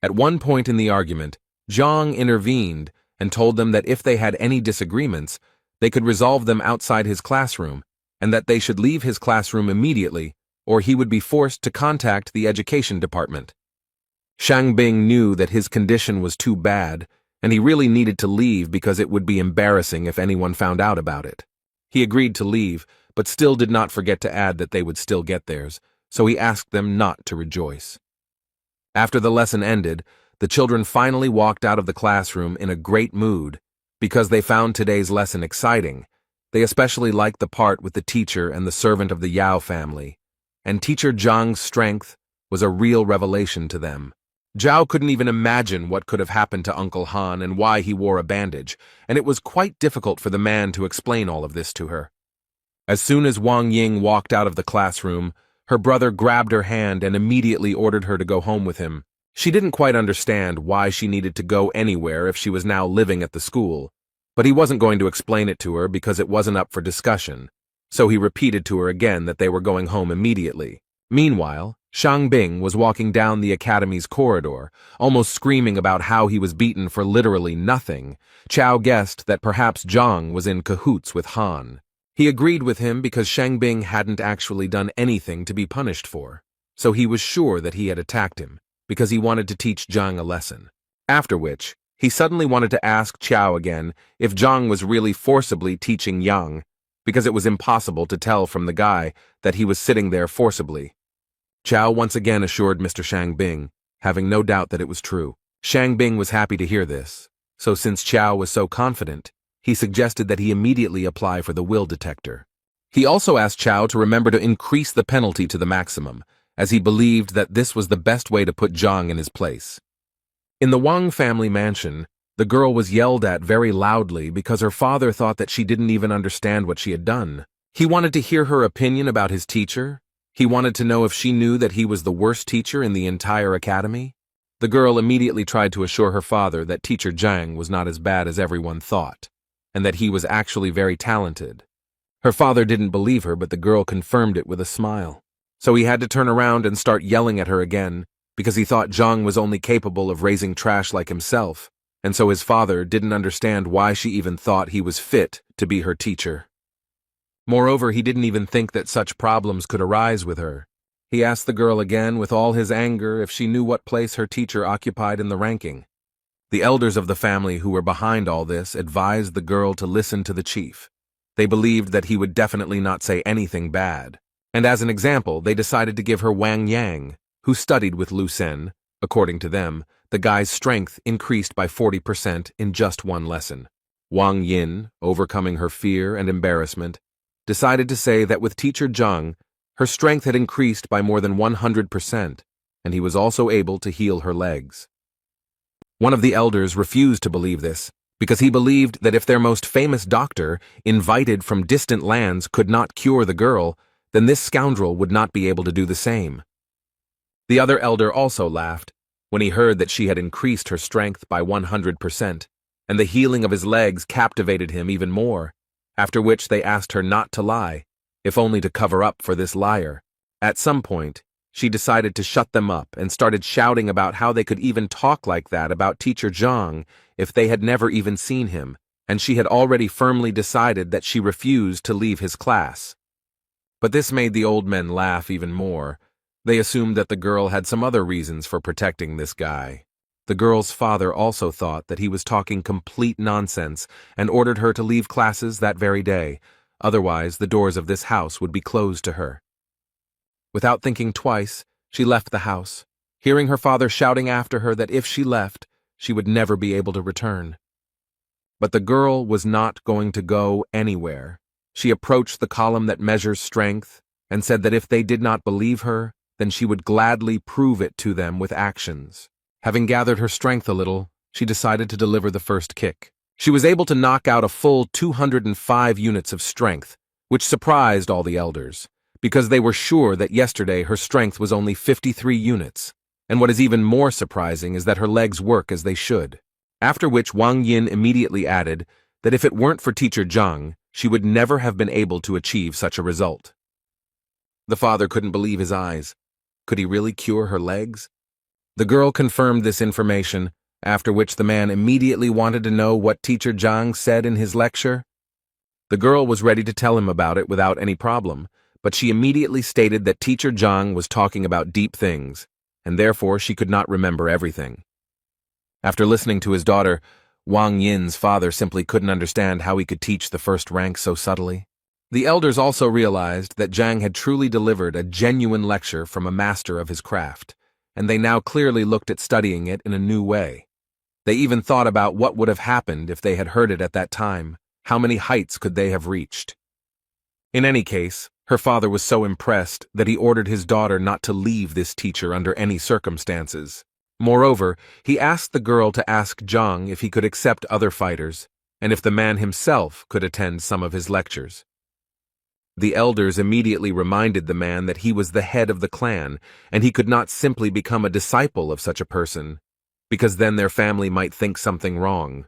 At one point in the argument, Zhang intervened and told them that if they had any disagreements, they could resolve them outside his classroom, and that they should leave his classroom immediately, or he would be forced to contact the education department. Shang Bing knew that his condition was too bad, and he really needed to leave because it would be embarrassing if anyone found out about it. He agreed to leave, but still did not forget to add that they would still get theirs, so he asked them not to rejoice. After the lesson ended, the children finally walked out of the classroom in a great mood, because they found today's lesson exciting. They especially liked the part with the teacher and the servant of the Yao family, and Teacher Zhang's strength was a real revelation to them. Zhao couldn't even imagine what could have happened to Uncle Han and why he wore a bandage, and it was quite difficult for the man to explain all of this to her. As soon as Wang Ying walked out of the classroom, her brother grabbed her hand and immediately ordered her to go home with him. She didn't quite understand why she needed to go anywhere if she was now living at the school, but he wasn't going to explain it to her because it wasn't up for discussion, so he repeated to her again that they were going home immediately. Meanwhile, Shang Bing was walking down the academy's corridor, almost screaming about how he was beaten for literally nothing. Chao guessed that perhaps Zhang was in cahoots with Han. He agreed with him because Shang Bing hadn't actually done anything to be punished for, so he was sure that he had attacked him, because he wanted to teach Zhang a lesson. After which, he suddenly wanted to ask Chao again if Zhang was really forcibly teaching Yang, because it was impossible to tell from the guy that he was sitting there forcibly. Chow once again assured Mr. Shangbing, having no doubt that it was true. Shangbing was happy to hear this, so since Chow was so confident, he suggested that he immediately apply for the will detector. He also asked Chow to remember to increase the penalty to the maximum, as he believed that this was the best way to put Zhang in his place. In the Wang family mansion, the girl was yelled at very loudly because her father thought that she didn't even understand what she had done. He wanted to hear her opinion about his teacher. He wanted to know if she knew that he was the worst teacher in the entire academy. The girl immediately tried to assure her father that teacher Zhang was not as bad as everyone thought, and that he was actually very talented. Her father didn't believe her, but the girl confirmed it with a smile. So he had to turn around and start yelling at her again, because he thought Zhang was only capable of raising trash like himself, and so his father didn't understand why she even thought he was fit to be her teacher. Moreover, he didn't even think that such problems could arise with her. He asked the girl again with all his anger if she knew what place her teacher occupied in the ranking. The elders of the family who were behind all this advised the girl to listen to the chief. They believed that he would definitely not say anything bad, and as an example, they decided to give her Wang Yang, who studied with Lu Sen. According to them, the guy's strength increased by 40% in just one lesson. Wang Yin, overcoming her fear and embarrassment, decided to say that with teacher Zhang, her strength had increased by more than 100%, and he was also able to heal her legs. One of the elders refused to believe this, because he believed that if their most famous doctor, invited from distant lands, could not cure the girl, then this scoundrel would not be able to do the same. The other elder also laughed when he heard that she had increased her strength by 100%, and the healing of his legs captivated him even more, after which they asked her not to lie, if only to cover up for this liar. At some point, she decided to shut them up and started shouting about how they could even talk like that about teacher Zhang if they had never even seen him, and she had already firmly decided that she refused to leave his class. But this made the old men laugh even more. They assumed that the girl had some other reasons for protecting this guy. The girl's father also thought that he was talking complete nonsense and ordered her to leave classes that very day. Otherwise, the doors of this house would be closed to her. Without thinking twice, she left the house, hearing her father shouting after her that if she left, she would never be able to return. But the girl was not going to go anywhere. She approached the column that measures strength and said that if they did not believe her, then she would gladly prove it to them with actions. Having gathered her strength a little, she decided to deliver the first kick. She was able to knock out a full 205 units of strength, which surprised all the elders, because they were sure that yesterday her strength was only 53 units, and what is even more surprising is that her legs work as they should. After which Wang Yin immediately added that if it weren't for teacher Zhang, she would never have been able to achieve such a result. The father couldn't believe his eyes. Could he really cure her legs? The girl confirmed this information, after which the man immediately wanted to know what teacher Zhang said in his lecture. The girl was ready to tell him about it without any problem, but she immediately stated that teacher Zhang was talking about deep things, and therefore she could not remember everything. After listening to his daughter, Wang Yin's father simply couldn't understand how he could teach the first rank so subtly. The elders also realized that Zhang had truly delivered a genuine lecture from a master of his craft, and they now clearly looked at studying it in a new way. They even thought about what would have happened if they had heard it at that time. How many heights could they have reached? In any case, her father was so impressed that he ordered his daughter not to leave this teacher under any circumstances. Moreover, he asked the girl to ask Zhang if he could accept other fighters, and if the man himself could attend some of his lectures. The elders immediately reminded the man that he was the head of the clan, and he could not simply become a disciple of such a person, because then their family might think something wrong.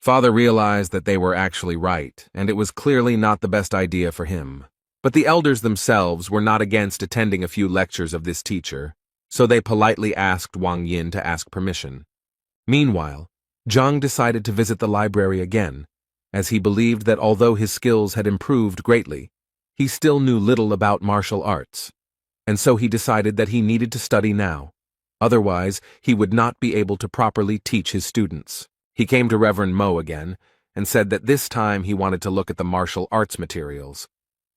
Father realized that they were actually right, and it was clearly not the best idea for him. But the elders themselves were not against attending a few lectures of this teacher, so they politely asked Wang Yin to ask permission. Meanwhile, Zhang decided to visit the library again, as he believed that although his skills had improved greatly, he still knew little about martial arts, and so he decided that he needed to study now. Otherwise, he would not be able to properly teach his students. He came to Reverend Mo again and said that this time he wanted to look at the martial arts materials,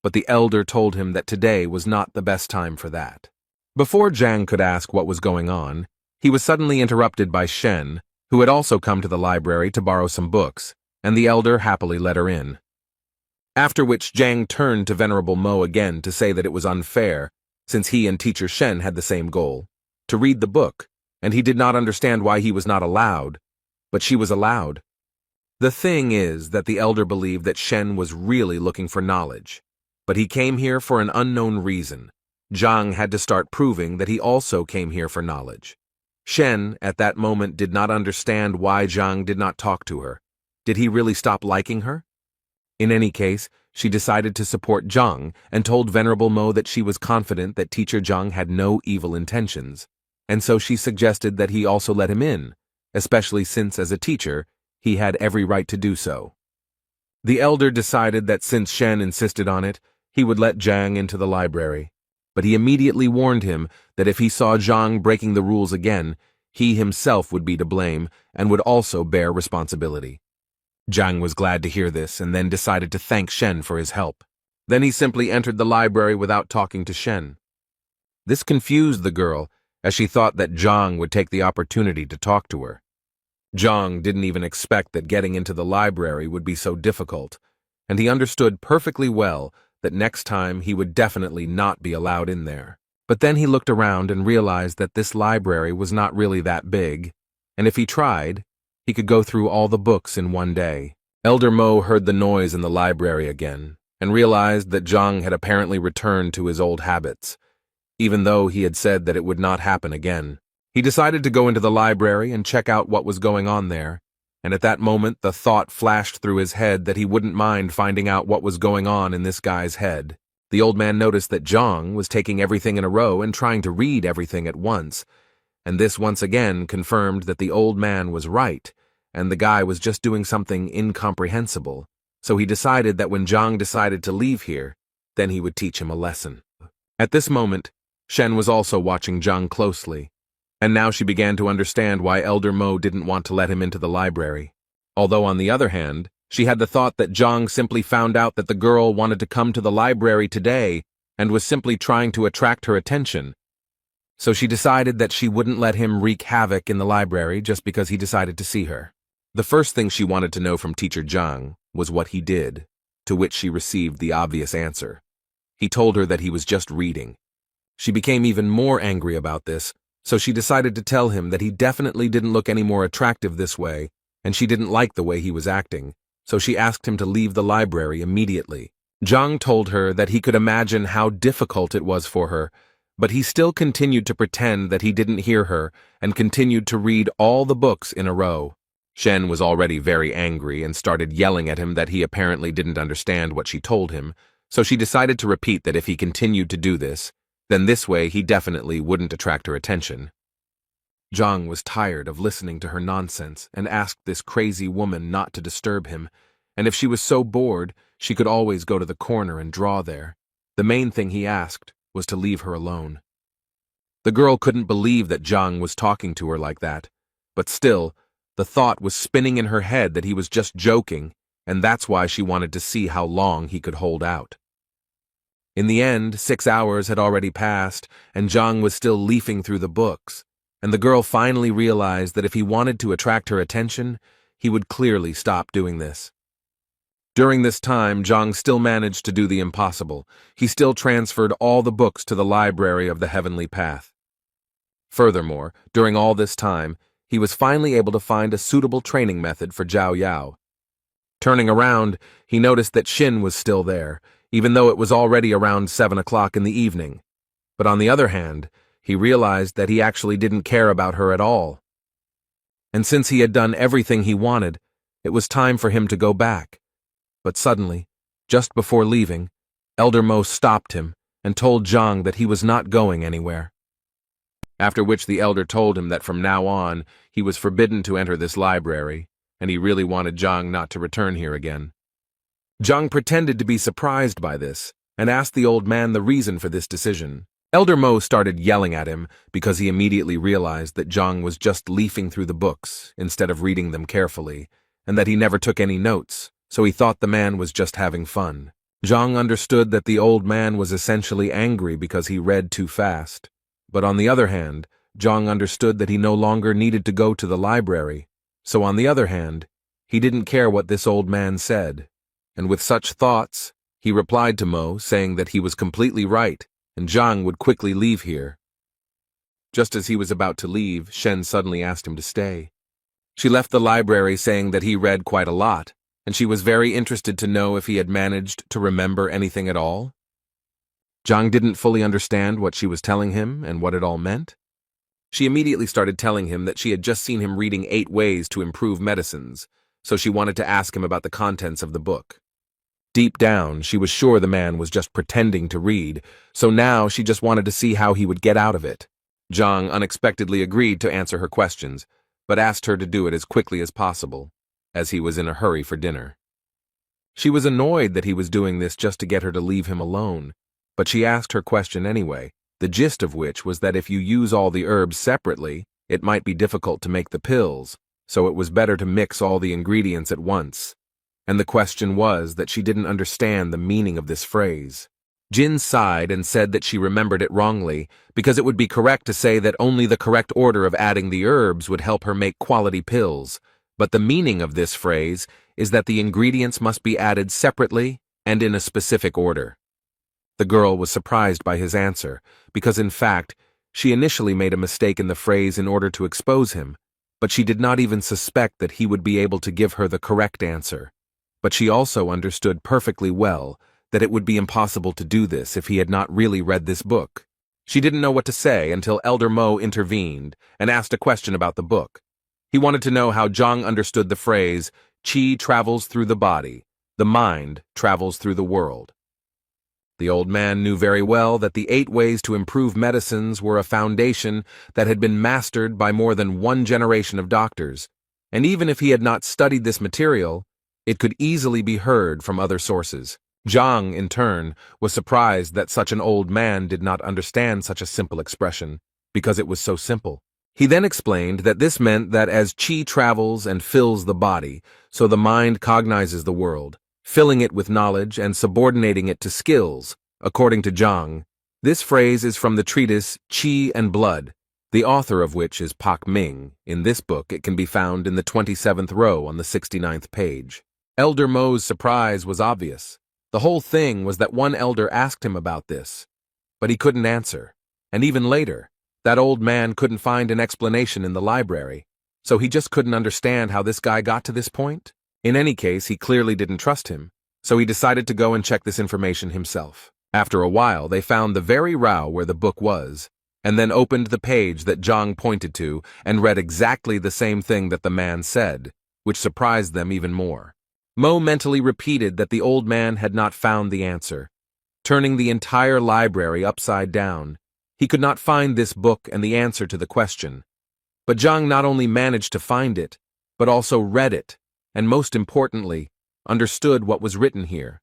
but the elder told him that today was not the best time for that. Before Zhang could ask what was going on, he was suddenly interrupted by Shen, who had also come to the library to borrow some books, and the elder happily let her in. After which Zhang turned to Venerable Mo again to say that it was unfair, since he and Teacher Shen had the same goal, to read the book, and he did not understand why he was not allowed, but she was allowed. The thing is that the elder believed that Shen was really looking for knowledge, but he came here for an unknown reason. Zhang had to start proving that he also came here for knowledge. Shen, at that moment, did not understand why Zhang did not talk to her. Did he really stop liking her? In any case, she decided to support Zhang and told Venerable Mo that she was confident that Teacher Zhang had no evil intentions, and so she suggested that he also let him in, especially since, as a teacher, he had every right to do so. The elder decided that since Shen insisted on it, he would let Zhang into the library, but he immediately warned him that if he saw Zhang breaking the rules again, he himself would be to blame and would also bear responsibility. Zhang was glad to hear this and then decided to thank Shen for his help. Then he simply entered the library without talking to Shen. This confused the girl, as she thought that Zhang would take the opportunity to talk to her. Zhang didn't even expect that getting into the library would be so difficult, and he understood perfectly well that next time he would definitely not be allowed in there. But then he looked around and realized that this library was not really that big, and if he tried, he could go through all the books in one day. Elder Mo heard the noise in the library again, and realized that Zhang had apparently returned to his old habits, even though he had said that it would not happen again. He decided to go into the library and check out what was going on there, and at that moment the thought flashed through his head that he wouldn't mind finding out what was going on in this guy's head. The old man noticed that Zhang was taking everything in a row and trying to read everything at once, and this once again confirmed that the old man was right, and the guy was just doing something incomprehensible, so he decided that when Zhang decided to leave here, then he would teach him a lesson. At this moment, Shen was also watching Zhang closely, and now she began to understand why Elder Mo didn't want to let him into the library. Although on the other hand, she had the thought that Zhang simply found out that the girl wanted to come to the library today and was simply trying to attract her attention. So she decided that she wouldn't let him wreak havoc in the library just because he decided to see her. The first thing she wanted to know from Teacher Zhang was what he did, to which she received the obvious answer. He told her that he was just reading. She became even more angry about this, so she decided to tell him that he definitely didn't look any more attractive this way, and she didn't like the way he was acting, so she asked him to leave the library immediately. Zhang told her that he could imagine how difficult it was for her, but he still continued to pretend that he didn't hear her and continued to read all the books in a row. Shen was already very angry and started yelling at him that he apparently didn't understand what she told him, so she decided to repeat that if he continued to do this, then this way he definitely wouldn't attract her attention. Zhang was tired of listening to her nonsense and asked this crazy woman not to disturb him, and if she was so bored, she could always go to the corner and draw there. The main thing he asked was to leave her alone. The girl couldn't believe that Zhang was talking to her like that, but still, the thought was spinning in her head that he was just joking, and that's why she wanted to see how long he could hold out. In the end, 6 hours had already passed, and Zhang was still leafing through the books, and the girl finally realized that if he wanted to attract her attention, he would clearly stop doing this. During this time, Zhang still managed to do the impossible. He still transferred all the books to the library of the Heavenly Path. Furthermore, during all this time, he was finally able to find a suitable training method for Zhao Yao. Turning around, he noticed that Xin was still there, even though it was already around 7 o'clock in the evening. But on the other hand, he realized that he actually didn't care about her at all. And since he had done everything he wanted, it was time for him to go back. But suddenly, just before leaving, Elder Mo stopped him and told Zhang that he was not going anywhere. After which the elder told him that from now on, he was forbidden to enter this library, and he really wanted Zhang not to return here again. Zhang pretended to be surprised by this, and asked the old man the reason for this decision. Elder Mo started yelling at him because he immediately realized that Zhang was just leafing through the books instead of reading them carefully, and that he never took any notes, so he thought the man was just having fun. Zhang understood that the old man was essentially angry because he read too fast, But on the other hand, Zhang understood that he no longer needed to go to the library, so on the other hand, he didn't care what this old man said. And with such thoughts, he replied to Mo, saying that he was completely right, and Zhang would quickly leave here. Just as he was about to leave, Shen suddenly asked him to stay. She left the library saying that he read quite a lot, and she was very interested to know if he had managed to remember anything at all. Zhang didn't fully understand what she was telling him and what it all meant. She immediately started telling him that she had just seen him reading 8 ways to improve medicines, so she wanted to ask him about the contents of the book. Deep down, she was sure the man was just pretending to read, so now she just wanted to see how he would get out of it. Zhang unexpectedly agreed to answer her questions, but asked her to do it as quickly as possible, as he was in a hurry for dinner. She was annoyed that he was doing this just to get her to leave him alone, but she asked her question anyway, the gist of which was that if you use all the herbs separately, it might be difficult to make the pills, so it was better to mix all the ingredients at once. And the question was that she didn't understand the meaning of this phrase. Jin sighed and said that she remembered it wrongly, because it would be correct to say that only the correct order of adding the herbs would help her make quality pills, but the meaning of this phrase is that the ingredients must be added separately and in a specific order. The girl was surprised by his answer, because in fact, she initially made a mistake in the phrase in order to expose him, but she did not even suspect that he would be able to give her the correct answer. But she also understood perfectly well that it would be impossible to do this if he had not really read this book. She didn't know what to say until Elder Mo intervened and asked a question about the book. He wanted to know how Zhang understood the phrase, "Qi travels through the body, the mind travels through the world." The old man knew very well that the 8 ways to improve medicines were a foundation that had been mastered by more than one generation of doctors, and even if he had not studied this material, it could easily be heard from other sources. Zhang, in turn, was surprised that such an old man did not understand such a simple expression, because it was so simple. He then explained that this meant that as qi travels and fills the body, so the mind cognizes the world, filling it with knowledge and subordinating it to skills. According to Zhang, this phrase is from the treatise Qi and Blood, the author of which is Pak Ming. In this book, it can be found in the 27th row on the 69th page. Elder Mo's surprise was obvious. The whole thing was that one elder asked him about this, but he couldn't answer. And even later, that old man couldn't find an explanation in the library, so he just couldn't understand how this guy got to this point. In any case, he clearly didn't trust him, so he decided to go and check this information himself. After a while, they found the very row where the book was, and then opened the page that Zhang pointed to and read exactly the same thing that the man said, which surprised them even more. Mo mentally repeated that the old man had not found the answer, turning the entire library upside down. He could not find this book and the answer to the question. But Zhang not only managed to find it, but also read it, and most importantly, understood what was written here.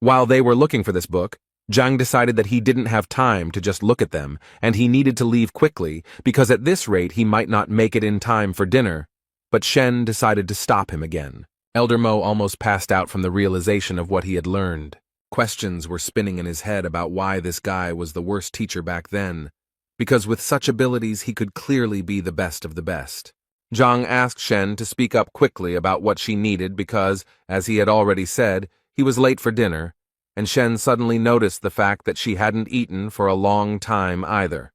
While they were looking for this book, Zhang decided that he didn't have time to just look at them, and he needed to leave quickly, because at this rate he might not make it in time for dinner. But Shen decided to stop him again. Elder Mo almost passed out from the realization of what he had learned. Questions were spinning in his head about why this guy was the worst teacher back then, because with such abilities he could clearly be the best of the best. Zhang asked Shen to speak up quickly about what she needed because, as he had already said, he was late for dinner, and Shen suddenly noticed the fact that she hadn't eaten for a long time either.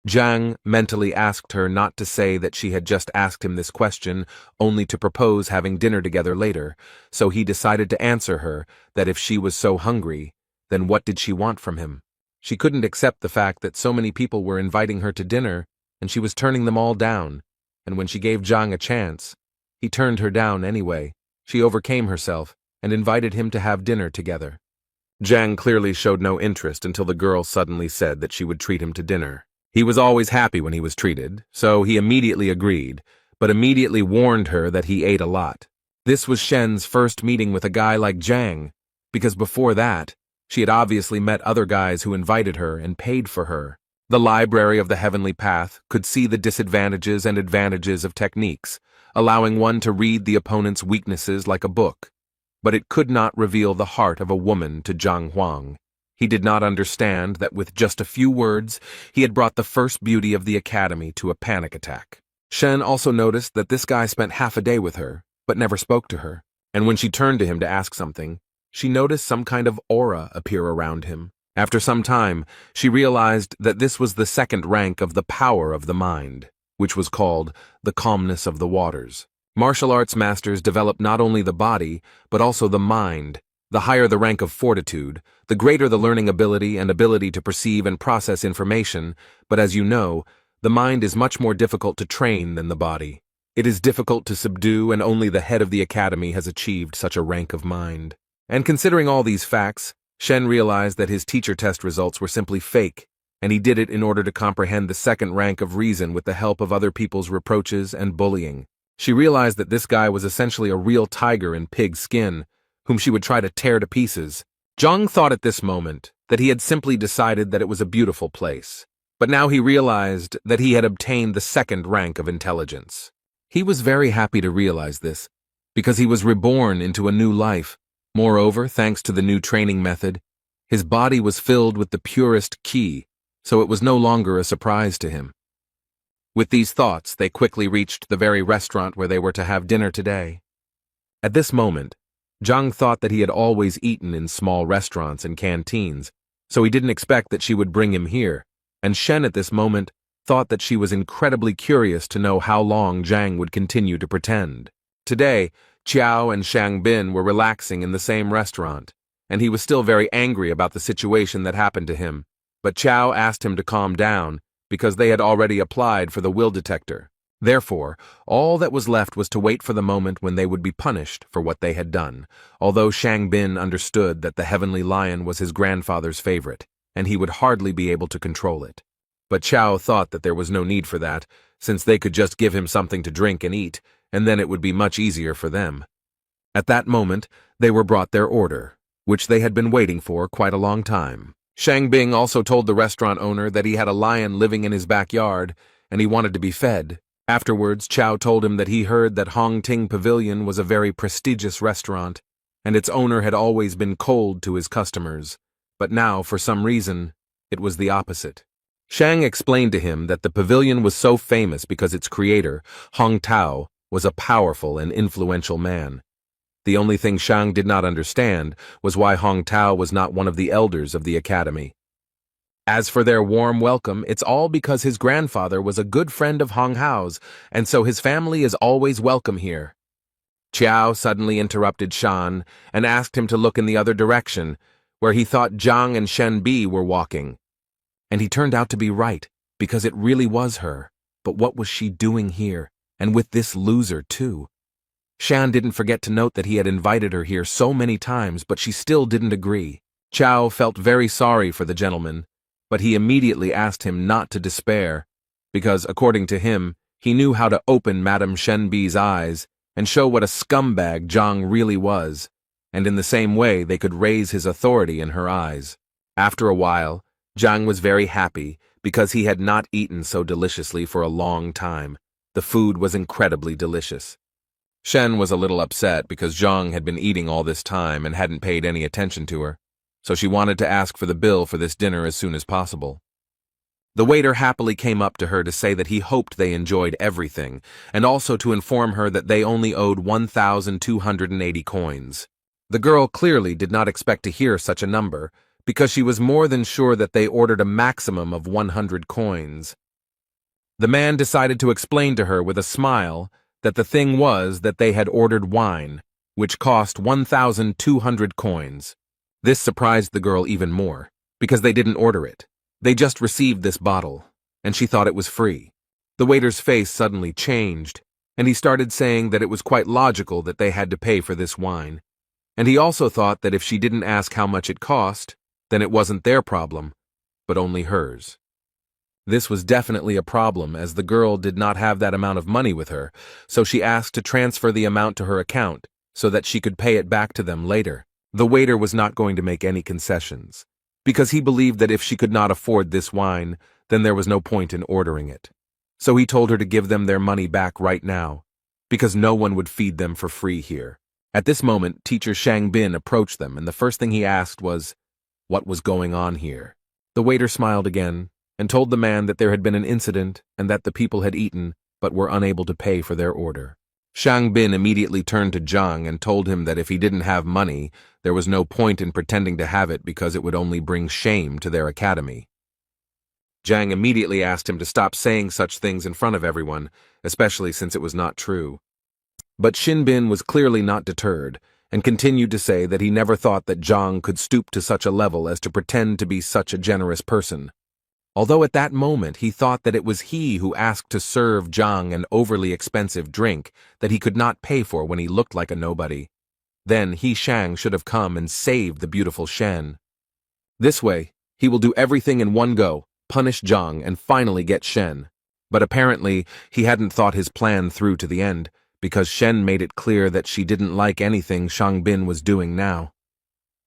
Zhang mentally asked her not to say that she had just asked him this question only to propose having dinner together later, so he decided to answer her that if she was so hungry, then what did she want from him? She couldn't accept the fact that so many people were inviting her to dinner, and she was turning them all down, and when she gave Zhang a chance, he turned her down anyway. She overcame herself and invited him to have dinner together. Zhang clearly showed no interest until the girl suddenly said that she would treat him to dinner. He was always happy when he was treated, so he immediately agreed, but immediately warned her that he ate a lot. This was Shen's first meeting with a guy like Zhang, because before that, she had obviously met other guys who invited her and paid for her. The Library of the Heavenly Path could see the disadvantages and advantages of techniques, allowing one to read the opponent's weaknesses like a book, but it could not reveal the heart of a woman to Zhang Huang. He did not understand that with just a few words, he had brought the first beauty of the academy to a panic attack. Shen also noticed that this guy spent half a day with her, but never spoke to her. And when she turned to him to ask something, she noticed some kind of aura appear around him. After some time, she realized that this was the second rank of the power of the mind, which was called the calmness of the waters. Martial arts masters develop not only the body, but also the mind. The higher the rank of fortitude, the greater the learning ability and ability to perceive and process information, but as you know, the mind is much more difficult to train than the body. It is difficult to subdue, and only the head of the academy has achieved such a rank of mind. And considering all these facts, Shen realized that his teacher test results were simply fake, and he did it in order to comprehend the second rank of reason with the help of other people's reproaches and bullying. She realized that this guy was essentially a real tiger in pig skin, whom she would try to tear to pieces. Zhang thought at this moment that he had simply decided that it was a beautiful place, but now he realized that he had obtained the second rank of intelligence. He was very happy to realize this, because he was reborn into a new life. Moreover, thanks to the new training method, his body was filled with the purest qi, so it was no longer a surprise to him. With these thoughts, they quickly reached the very restaurant where they were to have dinner today. At this moment, Zhang thought that he had always eaten in small restaurants and canteens, so he didn't expect that she would bring him here, and Shen at this moment thought that she was incredibly curious to know how long Zhang would continue to pretend. Today, Qiao and Shang Bin were relaxing in the same restaurant, and he was still very angry about the situation that happened to him, but Qiao asked him to calm down because they had already applied for the will detector. Therefore, all that was left was to wait for the moment when they would be punished for what they had done, although Shang Bin understood that the heavenly lion was his grandfather's favorite, and he would hardly be able to control it. But Qiao thought that there was no need for that, since they could just give him something to drink and eat, and then it would be much easier for them. At that moment, they were brought their order, which they had been waiting for quite a long time. Shang Bing also told the restaurant owner that he had a lion living in his backyard, and he wanted to be fed. Afterwards, Qiao told him that he heard that Hong Ting Pavilion was a very prestigious restaurant, and its owner had always been cold to his customers, but now, for some reason, it was the opposite. Shang explained to him that the pavilion was so famous because its creator, Hong Tao, was a powerful and influential man. The only thing Shang did not understand was why Hong Tao was not one of the elders of the academy. As for their warm welcome, it's all because his grandfather was a good friend of Hong Hao's, and so his family is always welcome here. Qiao suddenly interrupted Shan and asked him to look in the other direction, where he thought Zhang and Shen Bi were walking. And he turned out to be right, because it really was her. But what was she doing here, and with this loser too? Shan didn't forget to note that he had invited her here so many times, but she still didn't agree. Qiao felt very sorry for the gentleman, but he immediately asked him not to despair, because, according to him, he knew how to open Madame Shenbi's eyes and show what a scumbag Zhang really was, and in the same way they could raise his authority in her eyes. After a while, Zhang was very happy because he had not eaten so deliciously for a long time. The food was incredibly delicious. Shen was a little upset because Zhang had been eating all this time and hadn't paid any attention to her, so she wanted to ask for the bill for this dinner as soon as possible. The waiter happily came up to her to say that he hoped they enjoyed everything, and also to inform her that they only owed 1,280 coins. The girl clearly did not expect to hear such a number, because she was more than sure that they ordered a maximum of 100 coins. The man decided to explain to her with a smile that the thing was that they had ordered wine, which cost 1,200 coins. This surprised the girl even more, because they didn't order it. They just received this bottle, and she thought it was free. The waiter's face suddenly changed, and he started saying that it was quite logical that they had to pay for this wine. And he also thought that if she didn't ask how much it cost, then it wasn't their problem, but only hers. This was definitely a problem, as the girl did not have that amount of money with her, so she asked to transfer the amount to her account so that she could pay it back to them later. The waiter was not going to make any concessions, because he believed that if she could not afford this wine, then there was no point in ordering it. So he told her to give them their money back right now, because no one would feed them for free here. At this moment, teacher Shang Bin approached them, and the first thing he asked was, what was going on here. The waiter smiled again and told the man that there had been an incident and that the people had eaten but were unable to pay for their order. Shang Bin immediately turned to Zhang and told him that if he didn't have money, there was no point in pretending to have it because it would only bring shame to their academy. Zhang immediately asked him to stop saying such things in front of everyone, especially since it was not true. But Xin Bin was clearly not deterred, and continued to say that he never thought that Zhang could stoop to such a level as to pretend to be such a generous person. Although at that moment he thought that it was he who asked to serve Zhang an overly expensive drink that he could not pay for when he looked like a nobody. Then he, Shang, should have come and saved the beautiful Shen. This way, he will do everything in one go, punish Zhang, and finally get Shen. But apparently, he hadn't thought his plan through to the end, because Shen made it clear that she didn't like anything Shang Bin was doing now.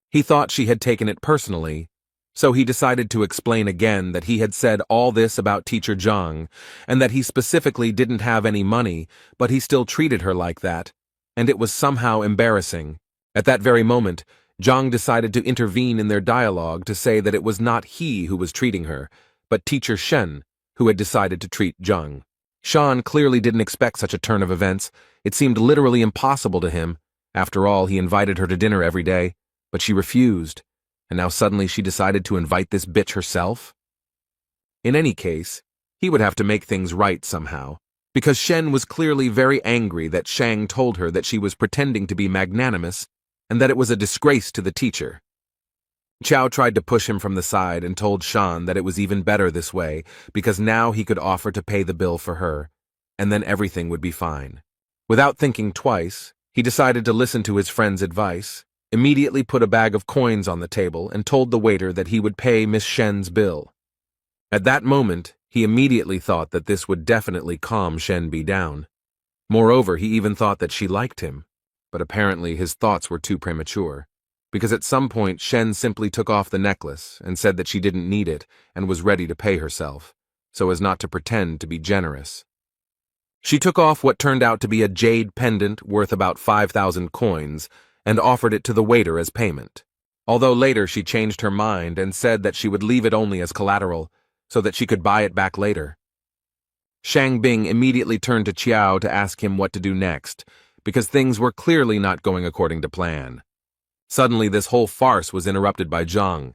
He thought she had taken it personally, so he decided to explain again that he had said all this about teacher Zhang, and that he specifically didn't have any money, but he still treated her like that, and it was somehow embarrassing. At that very moment, Zhang decided to intervene in their dialogue to say that it was not he who was treating her, but teacher Shen, who had decided to treat Zhang. Shan clearly didn't expect such a turn of events. It seemed literally impossible to him. After all, he invited her to dinner every day, but she refused. And now suddenly she decided to invite this bitch herself? In any case, he would have to make things right somehow, because Shen was clearly very angry that Shang told her that she was pretending to be magnanimous and that it was a disgrace to the teacher. Chao tried to push him from the side and told Shan that it was even better this way because now he could offer to pay the bill for her, and then everything would be fine. Without thinking twice, he decided to listen to his friend's advice, immediately put a bag of coins on the table and told the waiter that he would pay Miss Shen's bill. At that moment, he immediately thought that this would definitely calm Shen Bi down. Moreover, he even thought that she liked him, but apparently his thoughts were too premature, because at some point Shen simply took off the necklace and said that she didn't need it and was ready to pay herself, so as not to pretend to be generous. She took off what turned out to be a jade pendant worth about 5,000 coins, and offered it to the waiter as payment. Although later she changed her mind and said that she would leave it only as collateral, so that she could buy it back later. Shang Bing immediately turned to Qiao to ask him what to do next, because things were clearly not going according to plan. Suddenly this whole farce was interrupted by Zhang,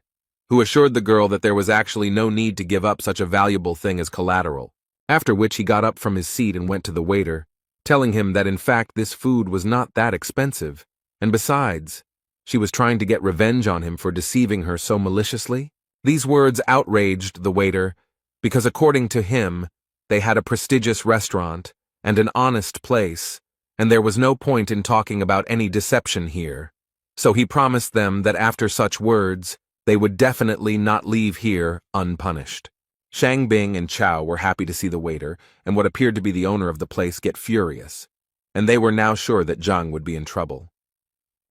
who assured the girl that there was actually no need to give up such a valuable thing as collateral, after which he got up from his seat and went to the waiter, telling him that in fact this food was not that expensive. And besides, she was trying to get revenge on him for deceiving her so maliciously. These words outraged the waiter, because according to him, they had a prestigious restaurant and an honest place, and there was no point in talking about any deception here. So he promised them that after such words, they would definitely not leave here unpunished. Shang Bing and Chao were happy to see the waiter and what appeared to be the owner of the place get furious, and they were now sure that Zhang would be in trouble.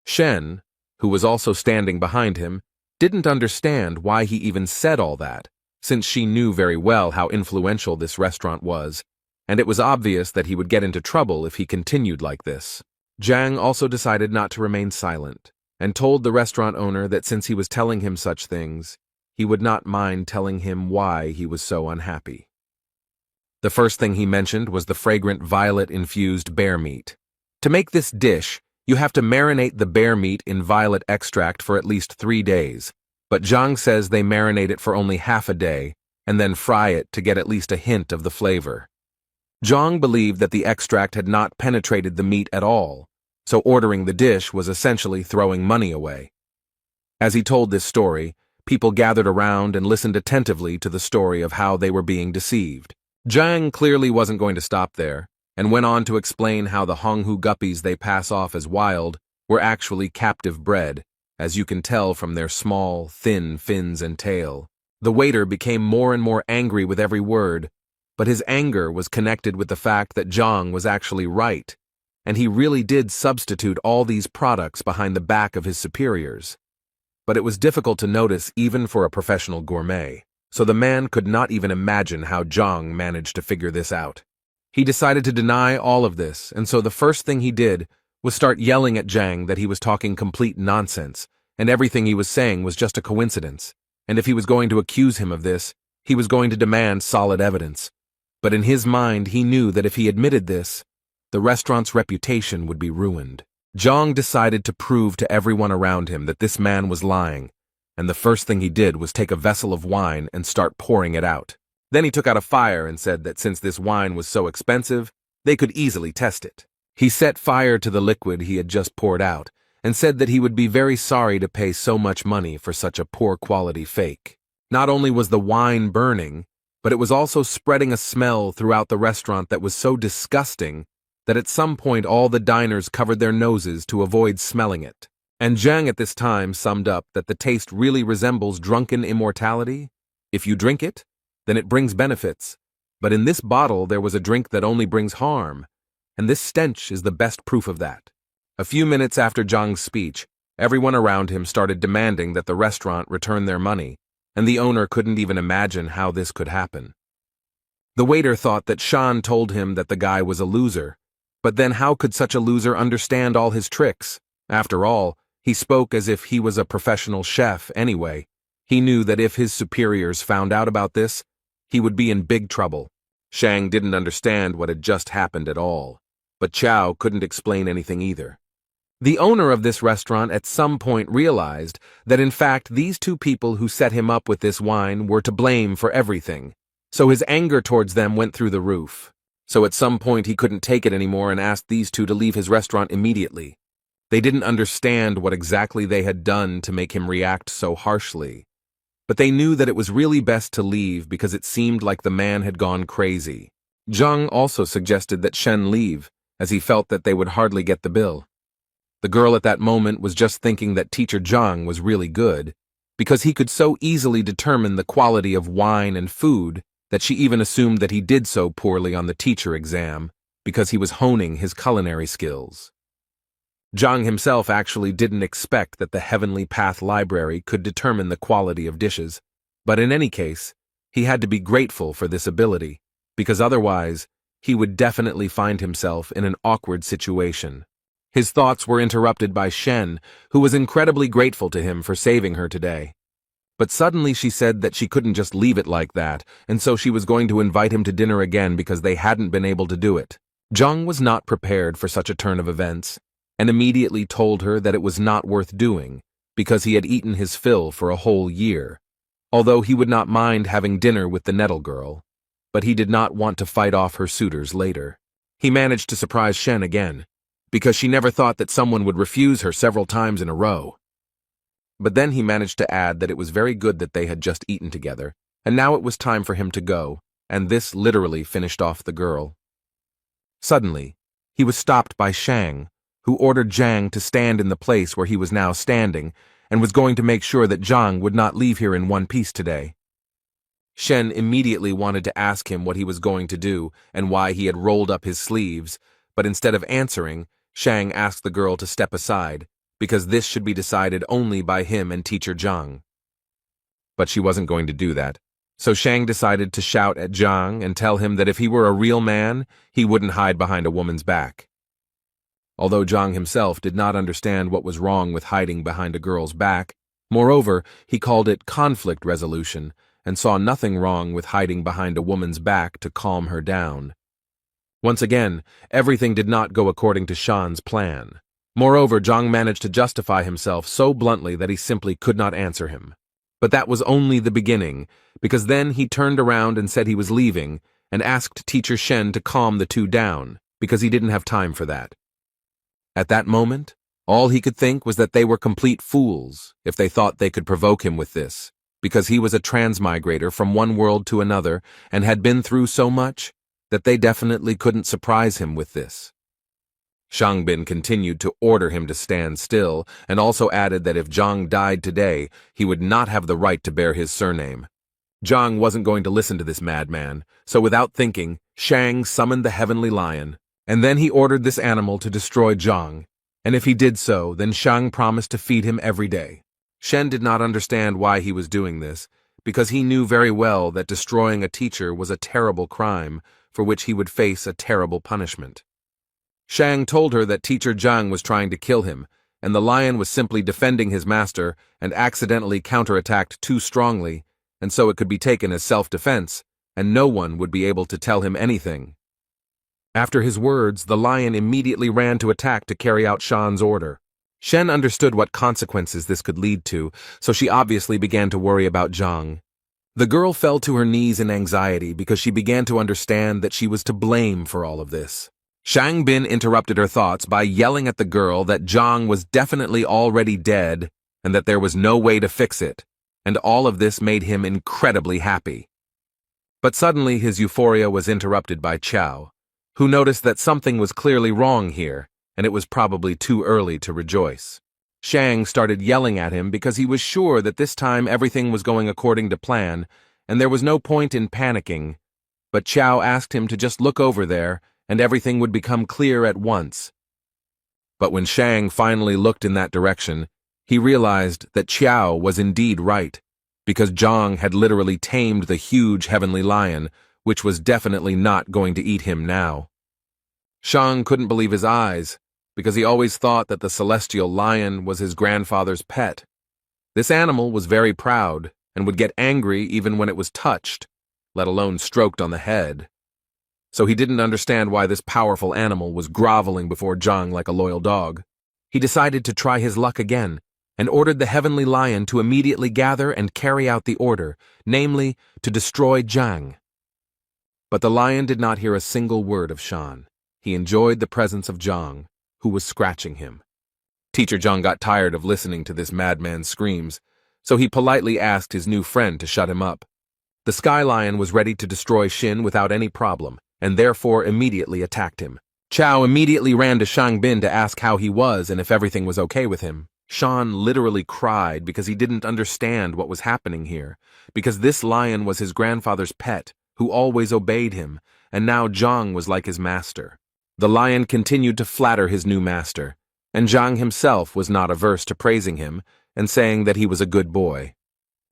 Shen, who was also standing behind him, didn't understand why he even said all that, since she knew very well how influential this restaurant was, and it was obvious that he would get into trouble if he continued like this. Zhang also decided not to remain silent, and told the restaurant owner that since he was telling him such things, he would not mind telling him why he was so unhappy. The first thing he mentioned was the fragrant violet-infused bear meat. To make this dish, you have to marinate the bear meat in violet extract for at least 3 days, but Zhang says they marinate it for only half a day and then fry it to get at least a hint of the flavor. Zhang believed that the extract had not penetrated the meat at all, so ordering the dish was essentially throwing money away. As he told this story, people gathered around and listened attentively to the story of how they were being deceived. Zhang clearly wasn't going to stop there, and went on to explain how the Honghu guppies they pass off as wild were actually captive bred, as you can tell from their small, thin fins and tail. The waiter became more and more angry with every word, but his anger was connected with the fact that Zhang was actually right, and he really did substitute all these products behind the back of his superiors. But it was difficult to notice even for a professional gourmet, so the man could not even imagine how Zhang managed to figure this out. He decided to deny all of this, and so the first thing he did was start yelling at Zhang that he was talking complete nonsense, and everything he was saying was just a coincidence, and if he was going to accuse him of this, he was going to demand solid evidence. But in his mind, he knew that if he admitted this, the restaurant's reputation would be ruined. Zhang decided to prove to everyone around him that this man was lying, and the first thing he did was take a vessel of wine and start pouring it out. Then he took out a fire and said that since this wine was so expensive, they could easily test it. He set fire to the liquid he had just poured out, and said that he would be very sorry to pay so much money for such a poor quality fake. Not only was the wine burning, but it was also spreading a smell throughout the restaurant that was so disgusting that at some point all the diners covered their noses to avoid smelling it. And Zhang at this time summed up that the taste really resembles drunken immortality. If you drink it, then it brings benefits. But in this bottle there was a drink that only brings harm, and this stench is the best proof of that. A few minutes after Zhang's speech, everyone around him started demanding that the restaurant return their money, and the owner couldn't even imagine how this could happen. The waiter thought that Shan told him that the guy was a loser, but then how could such a loser understand all his tricks? After all, he spoke as if he was a professional chef anyway. He knew that if his superiors found out about this, he would be in big trouble. Shang didn't understand what had just happened at all, but Chow couldn't explain anything either. The owner of this restaurant at some point realized that in fact these two people who set him up with this wine were to blame for everything, so his anger towards them went through the roof. So at some point he couldn't take it anymore and asked these two to leave his restaurant immediately. They didn't understand what exactly they had done to make him react so harshly, but they knew that it was really best to leave because it seemed like the man had gone crazy. Zhang also suggested that Shen leave, as he felt that they would hardly get the bill. The girl at that moment was just thinking that Teacher Zhang was really good, because he could so easily determine the quality of wine and food that she even assumed that he did so poorly on the teacher exam, because he was honing his culinary skills. Zhang himself actually didn't expect that the Heavenly Path Library could determine the quality of dishes, but in any case, he had to be grateful for this ability, because otherwise, he would definitely find himself in an awkward situation. His thoughts were interrupted by Shen, who was incredibly grateful to him for saving her today. But suddenly she said that she couldn't just leave it like that, and so she was going to invite him to dinner again because they hadn't been able to do it. Zhang was not prepared for such a turn of events, and immediately told her that it was not worth doing, because he had eaten his fill for a whole year, although he would not mind having dinner with the Nettle girl, but he did not want to fight off her suitors later. He managed to surprise Shen again, because she never thought that someone would refuse her several times in a row. But then he managed to add that it was very good that they had just eaten together, and now it was time for him to go, and this literally finished off the girl. Suddenly, he was stopped by Shang, who ordered Zhang to stand in the place where he was now standing, and was going to make sure that Zhang would not leave here in one piece today. Shen immediately wanted to ask him what he was going to do and why he had rolled up his sleeves, but instead of answering, Shang asked the girl to step aside, because this should be decided only by him and Teacher Zhang. But she wasn't going to do that, so Shang decided to shout at Zhang and tell him that if he were a real man, he wouldn't hide behind a woman's back. Although Zhang himself did not understand what was wrong with hiding behind a girl's back, moreover, he called it conflict resolution and saw nothing wrong with hiding behind a woman's back to calm her down. Once again, everything did not go according to Shan's plan. Moreover, Zhang managed to justify himself so bluntly that he simply could not answer him. But that was only the beginning, because then he turned around and said he was leaving, and asked Teacher Shen to calm the two down, because he didn't have time for that. At that moment, all he could think was that they were complete fools if they thought they could provoke him with this, because he was a transmigrator from one world to another and had been through so much that they definitely couldn't surprise him with this. Shangbin continued to order him to stand still, and also added that if Zhang died today, he would not have the right to bear his surname. Zhang wasn't going to listen to this madman, so without thinking, Shang summoned the heavenly lion, and then he ordered this animal to destroy Zhang, and if he did so, then Shang promised to feed him every day. Shen did not understand why he was doing this, because he knew very well that destroying a teacher was a terrible crime, for which he would face a terrible punishment. Shang told her that Teacher Zhang was trying to kill him, and the lion was simply defending his master and accidentally counterattacked too strongly, and so it could be taken as self-defense, and no one would be able to tell him anything. After his words, the lion immediately ran to attack to carry out Shan's order. Shen understood what consequences this could lead to, so she obviously began to worry about Zhang. The girl fell to her knees in anxiety because she began to understand that she was to blame for all of this. Shang Bin interrupted her thoughts by yelling at the girl that Zhang was definitely already dead and that there was no way to fix it, and all of this made him incredibly happy. But suddenly his euphoria was interrupted by Qiao, who noticed that something was clearly wrong here, and it was probably too early to rejoice. Shang started yelling at him because he was sure that this time everything was going according to plan, and there was no point in panicking, but Qiao asked him to just look over there, and everything would become clear at once. But when Shang finally looked in that direction, he realized that Qiao was indeed right, because Zhang had literally tamed the huge heavenly lion, which was definitely not going to eat him now. Shang couldn't believe his eyes, because he always thought that the celestial lion was his grandfather's pet. This animal was very proud and would get angry even when it was touched, let alone stroked on the head. So he didn't understand why this powerful animal was groveling before Zhang like a loyal dog. He decided to try his luck again and ordered the heavenly lion to immediately gather and carry out the order, namely, to destroy Zhang. But the lion did not hear a single word of Shan. He enjoyed the presence of Zhang, who was scratching him. Teacher Zhang got tired of listening to this madman's screams, so he politely asked his new friend to shut him up. The Sky Lion was ready to destroy Shin without any problem, and therefore immediately attacked him. Qiao immediately ran to Shang Bin to ask how he was and if everything was okay with him. Shan literally cried because he didn't understand what was happening here, because this lion was his grandfather's pet, who always obeyed him, and now Zhang was like his master. The lion continued to flatter his new master, and Zhang himself was not averse to praising him and saying that he was a good boy.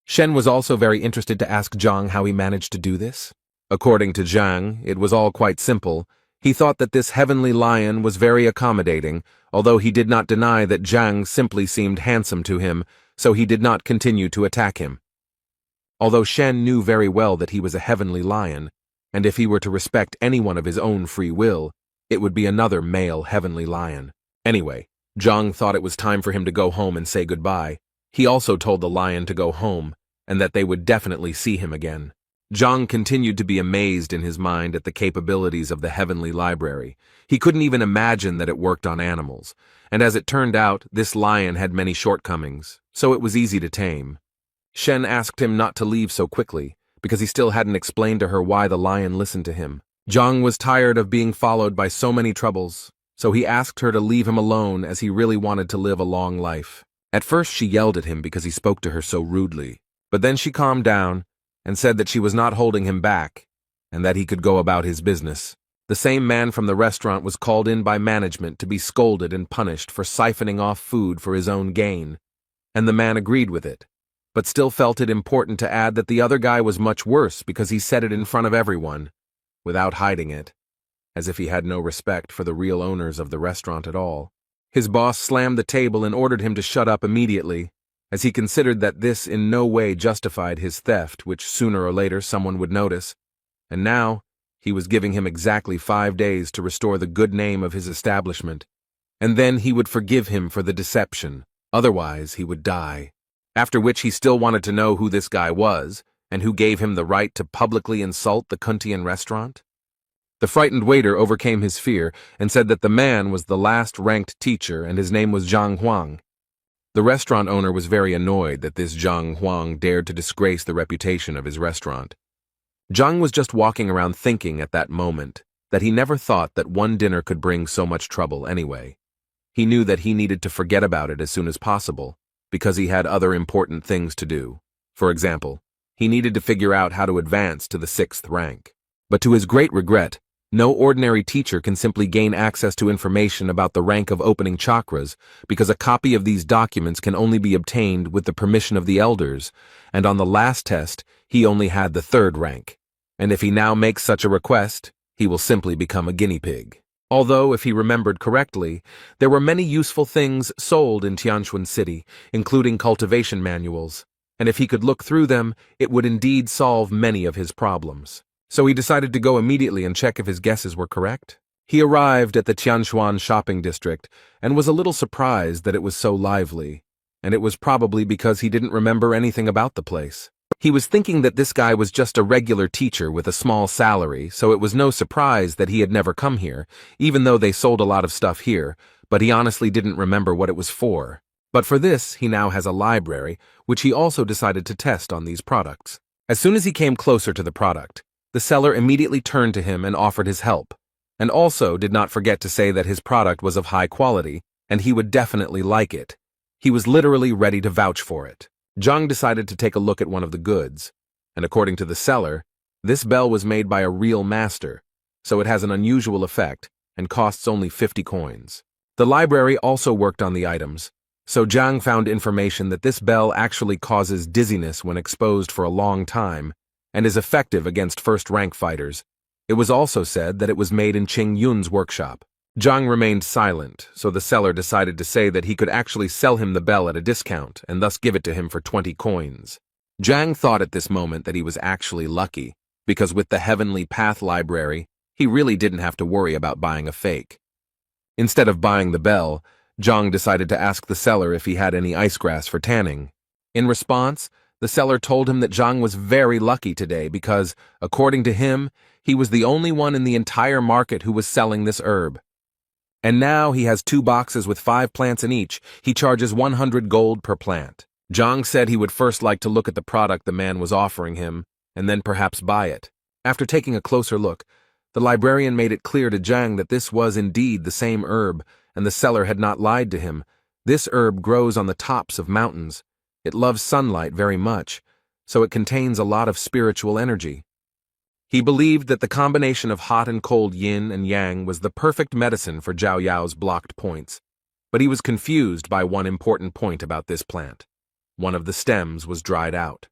Shen was also very interested to ask Zhang how he managed to do this. According to Zhang, it was all quite simple. He thought that this heavenly lion was very accommodating, although he did not deny that Zhang simply seemed handsome to him, so he did not continue to attack him. Although Shen knew very well that he was a heavenly lion, and if he were to respect anyone of his own free will, it would be another male heavenly lion. Anyway, Zhang thought it was time for him to go home and say goodbye. He also told the lion to go home, and that they would definitely see him again. Zhang continued to be amazed in his mind at the capabilities of the heavenly library. He couldn't even imagine that it worked on animals, and as it turned out, this lion had many shortcomings, so it was easy to tame. Shen asked him not to leave so quickly, because he still hadn't explained to her why the lion listened to him. Zhang was tired of being followed by so many troubles, so he asked her to leave him alone as he really wanted to live a long life. At first she yelled at him because he spoke to her so rudely, but then she calmed down and said that she was not holding him back, and that he could go about his business. The same man from the restaurant was called in by management to be scolded and punished for siphoning off food for his own gain, and the man agreed with it, but still felt it important to add that the other guy was much worse because he said it in front of everyone, without hiding it, as if he had no respect for the real owners of the restaurant at all. His boss slammed the table and ordered him to shut up immediately, as he considered that this in no way justified his theft, which sooner or later someone would notice, and now he was giving him exactly 5 days to restore the good name of his establishment, and then he would forgive him for the deception, otherwise he would die. After which he still wanted to know who this guy was, and who gave him the right to publicly insult the Kuntian restaurant? The frightened waiter overcame his fear and said that the man was the last-ranked teacher and his name was Zhang Huang. The restaurant owner was very annoyed that this Zhang Huang dared to disgrace the reputation of his restaurant. Zhang was just walking around thinking at that moment that he never thought that one dinner could bring so much trouble anyway. He knew that he needed to forget about it as soon as possible, because he had other important things to do. For example, he needed to figure out how to advance to the 6th rank. But to his great regret, no ordinary teacher can simply gain access to information about the rank of opening chakras, because a copy of these documents can only be obtained with the permission of the elders, and on the last test, he only had the 3rd rank. And if he now makes such a request, he will simply become a guinea pig. Although, if he remembered correctly, there were many useful things sold in Tianquan City, including cultivation manuals, and if he could look through them, it would indeed solve many of his problems. So he decided to go immediately and check if his guesses were correct. He arrived at the Tianquan shopping district and was a little surprised that it was so lively, and it was probably because he didn't remember anything about the place. He was thinking that this guy was just a regular teacher with a small salary, so it was no surprise that he had never come here, even though they sold a lot of stuff here, but he honestly didn't remember what it was for. But for this, he now has a library, which he also decided to test on these products. As soon as he came closer to the product, the seller immediately turned to him and offered his help, and also did not forget to say that his product was of high quality, and he would definitely like it. He was literally ready to vouch for it. Zhang decided to take a look at one of the goods, and according to the seller, this bell was made by a real master, so it has an unusual effect and costs only 50 coins. The library also worked on the items, so Zhang found information that this bell actually causes dizziness when exposed for a long time and is effective against first-rank fighters. It was also said that it was made in Qing Yun's workshop. Zhang remained silent, so the seller decided to say that he could actually sell him the bell at a discount and thus give it to him for 20 coins. Zhang thought at this moment that he was actually lucky, because with the Heavenly Path library, he really didn't have to worry about buying a fake. Instead of buying the bell, Zhang decided to ask the seller if he had any ice grass for tanning. In response, the seller told him that Zhang was very lucky today because, according to him, he was the only one in the entire market who was selling this herb. And now he has 2 boxes with 5 plants in each. He charges 100 gold per plant. Zhang said he would first like to look at the product the man was offering him, and then perhaps buy it. After taking a closer look, the librarian made it clear to Zhang that this was indeed the same herb, and the seller had not lied to him. This herb grows on the tops of mountains. It loves sunlight very much, so it contains a lot of spiritual energy. He believed that the combination of hot and cold yin and yang was the perfect medicine for Zhao Yao's blocked points, but he was confused by one important point about this plant. One of the stems was dried out.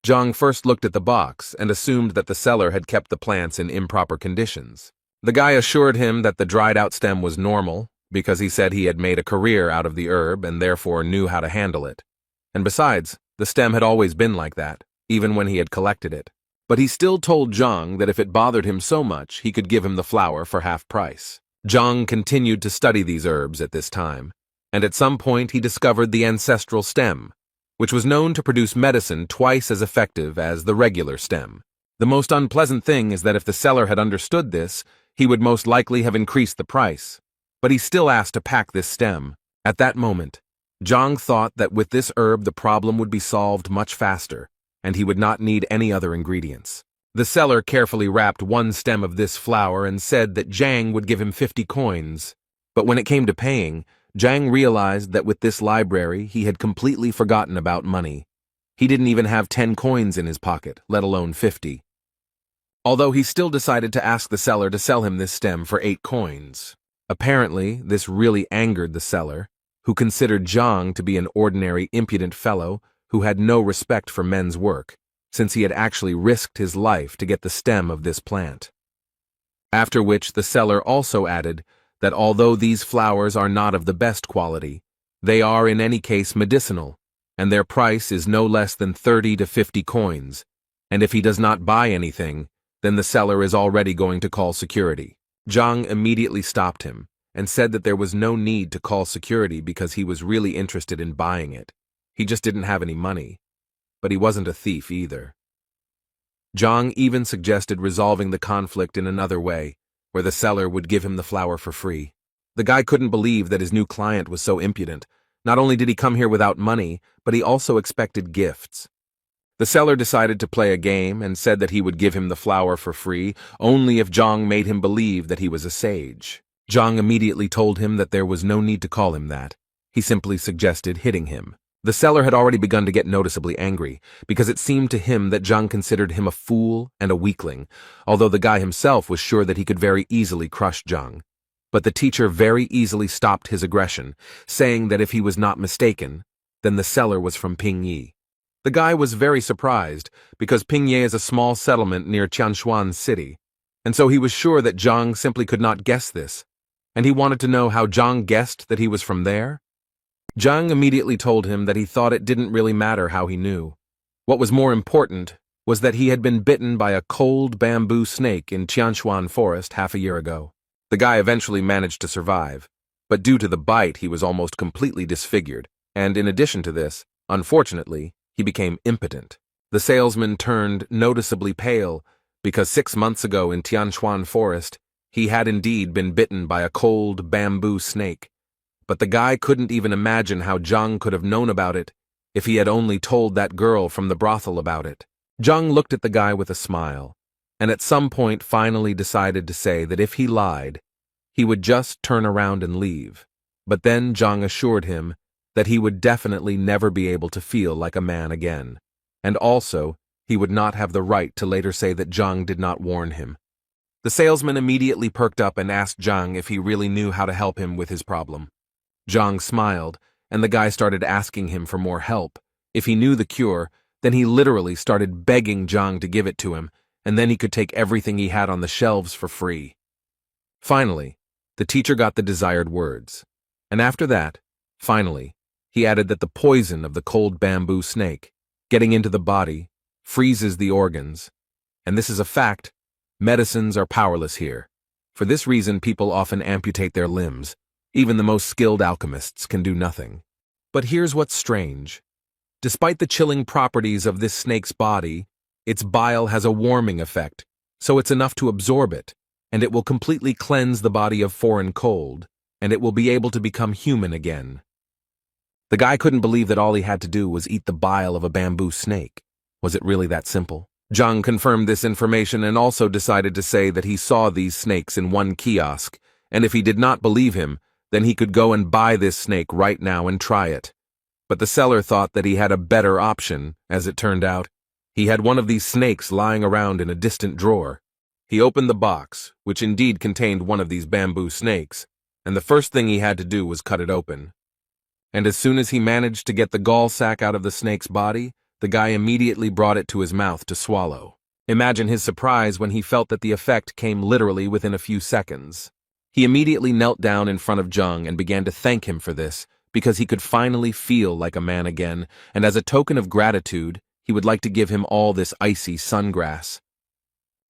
Zhang first looked at the box and assumed that the seller had kept the plants in improper conditions. The guy assured him that the dried-out stem was normal, because he said he had made a career out of the herb and therefore knew how to handle it. And besides, the stem had always been like that, even when he had collected it. But he still told Zhang that if it bothered him so much, he could give him the flower for half price. Zhang continued to study these herbs at this time, and at some point he discovered the ancestral stem, which was known to produce medicine twice as effective as the regular stem. The most unpleasant thing is that if the seller had understood this, he would most likely have increased the price. But he still asked to pack this stem. At that moment, Zhang thought that with this herb the problem would be solved much faster, and he would not need any other ingredients. The seller carefully wrapped 1 stem of this flower and said that Zhang would give him 50 coins. But when it came to paying, Zhang realized that with this library he had completely forgotten about money. He didn't even have 10 coins in his pocket, let alone 50. Although he still decided to ask the seller to sell him this stem for 8 coins. Apparently, this really angered the seller, who considered Zhang to be an ordinary impudent fellow who had no respect for men's work, since he had actually risked his life to get the stem of this plant. After which the seller also added that although these flowers are not of the best quality, they are in any case medicinal, and their price is no less than 30 to 50 coins, and if he does not buy anything, then the seller is already going to call security. Zhang immediately stopped him and said that there was no need to call security because he was really interested in buying it. He just didn't have any money, but he wasn't a thief either. Zhang even suggested resolving the conflict in another way, where the seller would give him the flower for free. The guy couldn't believe that his new client was so impudent. Not only did he come here without money, but he also expected gifts. The seller decided to play a game and said that he would give him the flower for free only if Zhang made him believe that he was a sage. Zhang immediately told him that there was no need to call him that. He simply suggested hitting him. The seller had already begun to get noticeably angry, because it seemed to him that Zhang considered him a fool and a weakling, although the guy himself was sure that he could very easily crush Zhang. But the teacher very easily stopped his aggression, saying that if he was not mistaken, then the seller was from Pingyi. The guy was very surprised, because Pingyi is a small settlement near Tianquan City. And so he was sure that Zhang simply could not guess this, and he wanted to know how Zhang guessed that he was from there. Zhang immediately told him that he thought it didn't really matter how he knew. What was more important was that he had been bitten by a cold bamboo snake in Tianshuan forest half a year ago. The guy eventually managed to survive, but due to the bite he was almost completely disfigured, and in addition to this, unfortunately, he became impotent. The salesman turned noticeably pale because 6 months ago in Tianshuan forest, he had indeed been bitten by a cold bamboo snake. But the guy couldn't even imagine how Zhang could have known about it if he had only told that girl from the brothel about it. Zhang looked at the guy with a smile, and at some point finally decided to say that if he lied, he would just turn around and leave. But then Zhang assured him that he would definitely never be able to feel like a man again, and also he would not have the right to later say that Zhang did not warn him. The salesman immediately perked up and asked Zhang if he really knew how to help him with his problem. Zhang smiled, and the guy started asking him for more help. If he knew the cure, then he literally started begging Zhang to give it to him, and then he could take everything he had on the shelves for free. Finally, the teacher got the desired words, and after that, finally, he added that the poison of the cold bamboo snake, getting into the body, freezes the organs. And this is a fact. Medicines are powerless here. For this reason, people often amputate their limbs. Even the most skilled alchemists can do nothing. But here's what's strange. Despite the chilling properties of this snake's body, its bile has a warming effect, so it's enough to absorb it, and it will completely cleanse the body of foreign cold, and it will be able to become human again. The guy couldn't believe that all he had to do was eat the bile of a bamboo snake. Was it really that simple? Zhang confirmed this information and also decided to say that he saw these snakes in one kiosk, and if he did not believe him, then he could go and buy this snake right now and try it. But the seller thought that he had a better option, as it turned out. He had one of these snakes lying around in a distant drawer. He opened the box, which indeed contained one of these bamboo snakes, and the first thing he had to do was cut it open. And as soon as he managed to get the gall sac out of the snake's body, the guy immediately brought it to his mouth to swallow. Imagine his surprise when he felt that the effect came literally within a few seconds. He immediately knelt down in front of Zhang and began to thank him for this, because he could finally feel like a man again, and as a token of gratitude, he would like to give him all this icy sungrass.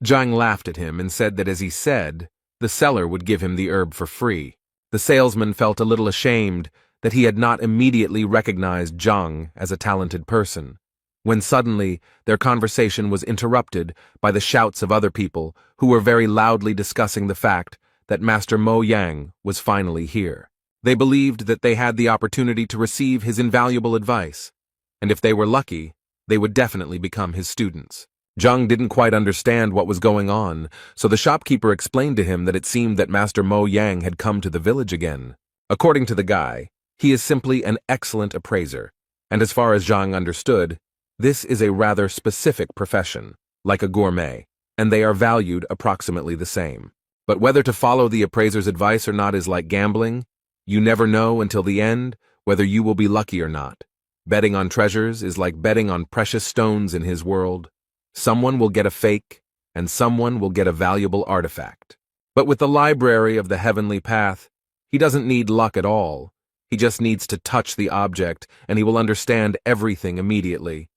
Zhang laughed at him and said that as he said, the seller would give him the herb for free. The salesman felt a little ashamed that he had not immediately recognized Zhang as a talented person, when suddenly their conversation was interrupted by the shouts of other people who were very loudly discussing the fact that Master Mo Yang was finally here. They believed that they had the opportunity to receive his invaluable advice, and if they were lucky, they would definitely become his students. Zhang didn't quite understand what was going on, so the shopkeeper explained to him that it seemed that Master Mo Yang had come to the village again. According to the guy, he is simply an excellent appraiser, and as far as Zhang understood, this is a rather specific profession, like a gourmet, and they are valued approximately the same. But whether to follow the appraiser's advice or not is like gambling. You never know until the end whether you will be lucky or not. Betting on treasures is like betting on precious stones in his world. Someone will get a fake, and someone will get a valuable artifact. But with the library of the heavenly path, he doesn't need luck at all. He just needs to touch the object, and he will understand everything immediately.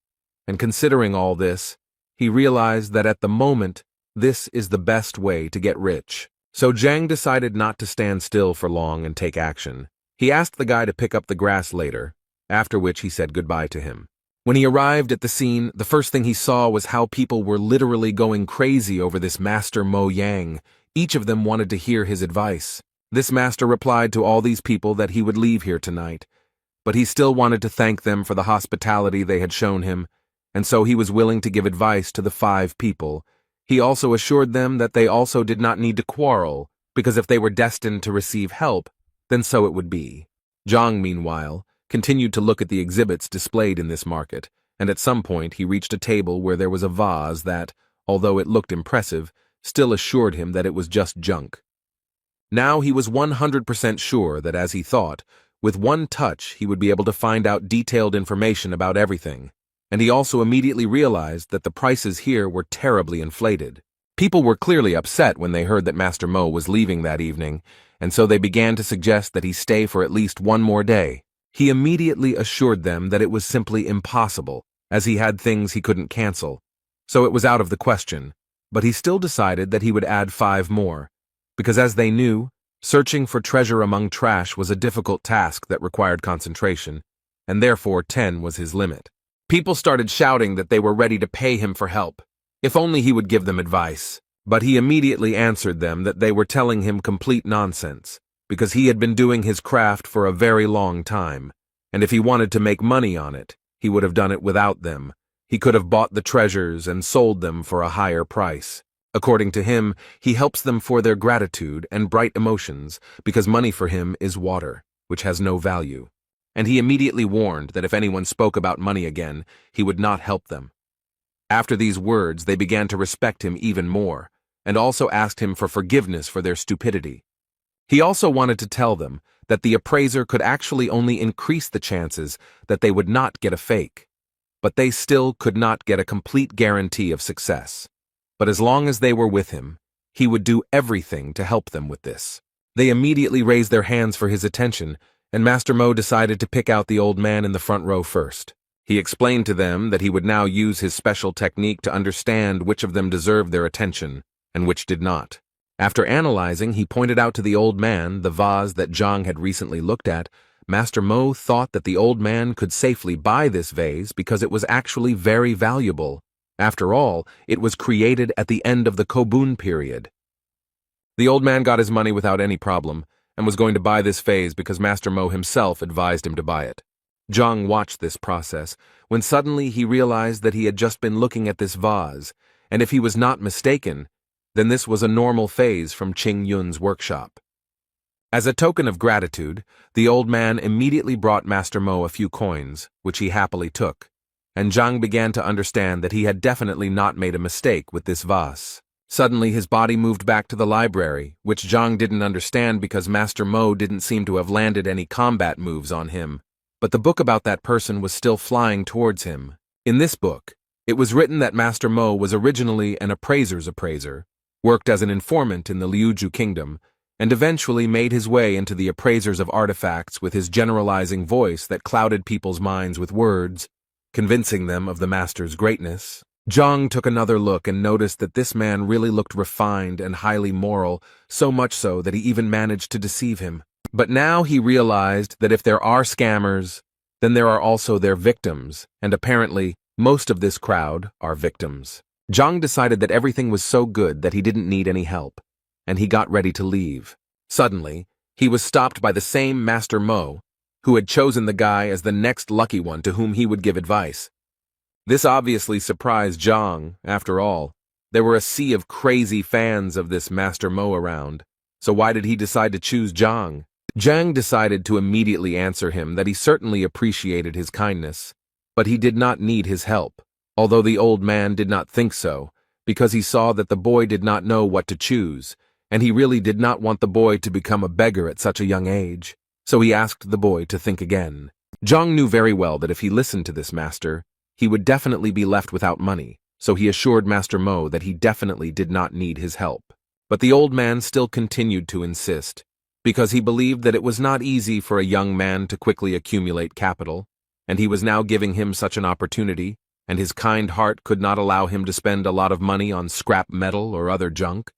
And considering all this, he realized that at the moment, this is the best way to get rich. So Zhang decided not to stand still for long and take action. He asked the guy to pick up the grass later, after which he said goodbye to him. When he arrived at the scene, the first thing he saw was how people were literally going crazy over this Master Mo Yang. Each of them wanted to hear his advice. This master replied to all these people that he would leave here tonight, but he still wanted to thank them for the hospitality they had shown him, and so he was willing to give advice to the 5 people. He also assured them that they also did not need to quarrel, because if they were destined to receive help, then so it would be. Zhang, meanwhile, continued to look at the exhibits displayed in this market, and at some point he reached a table where there was a vase that, although it looked impressive, still assured him that it was just junk. Now he was 100% sure that, as he thought, with one touch he would be able to find out detailed information about everything, and he also immediately realized that the prices here were terribly inflated. People were clearly upset when they heard that Master Mo was leaving that evening, and so they began to suggest that he stay for at least one more day. He immediately assured them that it was simply impossible, as he had things he couldn't cancel, so it was out of the question, but he still decided that he would add 5 more, because as they knew, searching for treasure among trash was a difficult task that required concentration, and therefore 10 was his limit. People started shouting that they were ready to pay him for help, if only he would give them advice, but he immediately answered them that they were telling him complete nonsense, because he had been doing his craft for a very long time, and if he wanted to make money on it, he would have done it without them. He could have bought the treasures and sold them for a higher price. According to him, he helps them for their gratitude and bright emotions, because money for him is water, which has no value. And he immediately warned that if anyone spoke about money again, he would not help them. After these words, they began to respect him even more, and also asked him for forgiveness for their stupidity. He also wanted to tell them that the appraiser could actually only increase the chances that they would not get a fake, but they still could not get a complete guarantee of success. But as long as they were with him, he would do everything to help them with this. They immediately raised their hands for his attention, and Master Mo decided to pick out the old man in the front row first. He explained to them that he would now use his special technique to understand which of them deserved their attention and which did not. After analyzing, he pointed out to the old man the vase that Zhang had recently looked at. Master Mo thought that the old man could safely buy this vase because it was actually very valuable. After all, it was created at the end of the Kobun period. The old man got his money without any problem and was going to buy this vase because Master Mo himself advised him to buy it. Zhang watched this process, when suddenly he realized that he had just been looking at this vase, and if he was not mistaken, then this was a normal phase from Qing Yun's workshop. As a token of gratitude, the old man immediately brought Master Mo a few coins, which he happily took, and Zhang began to understand that he had definitely not made a mistake with this vase. Suddenly his body moved back to the library, which Zhang didn't understand because Master Mo didn't seem to have landed any combat moves on him. But the book about that person was still flying towards him. In this book, it was written that Master Mo was originally an appraiser's appraiser, worked as an informant in the Liuju kingdom, and eventually made his way into the appraisers of artifacts with his generalizing voice that clouded people's minds with words, convincing them of the master's greatness. Zhang took another look and noticed that this man really looked refined and highly moral, so much so that he even managed to deceive him. But now he realized that if there are scammers, then there are also their victims, and apparently, most of this crowd are victims. Zhang decided that everything was so good that he didn't need any help, and he got ready to leave. Suddenly, he was stopped by the same Master Mo, who had chosen the guy as the next lucky one to whom he would give advice. This obviously surprised Zhang. After all, there were a sea of crazy fans of this Master Mo around, so why did he decide to choose Zhang? Zhang decided to immediately answer him that he certainly appreciated his kindness, but he did not need his help, although the old man did not think so, because he saw that the boy did not know what to choose, and he really did not want the boy to become a beggar at such a young age, so he asked the boy to think again. Zhang knew very well that if he listened to this master, he would definitely be left without money, so he assured Master Mo that he definitely did not need his help. But the old man still continued to insist, because he believed that it was not easy for a young man to quickly accumulate capital, and he was now giving him such an opportunity, and his kind heart could not allow him to spend a lot of money on scrap metal or other junk.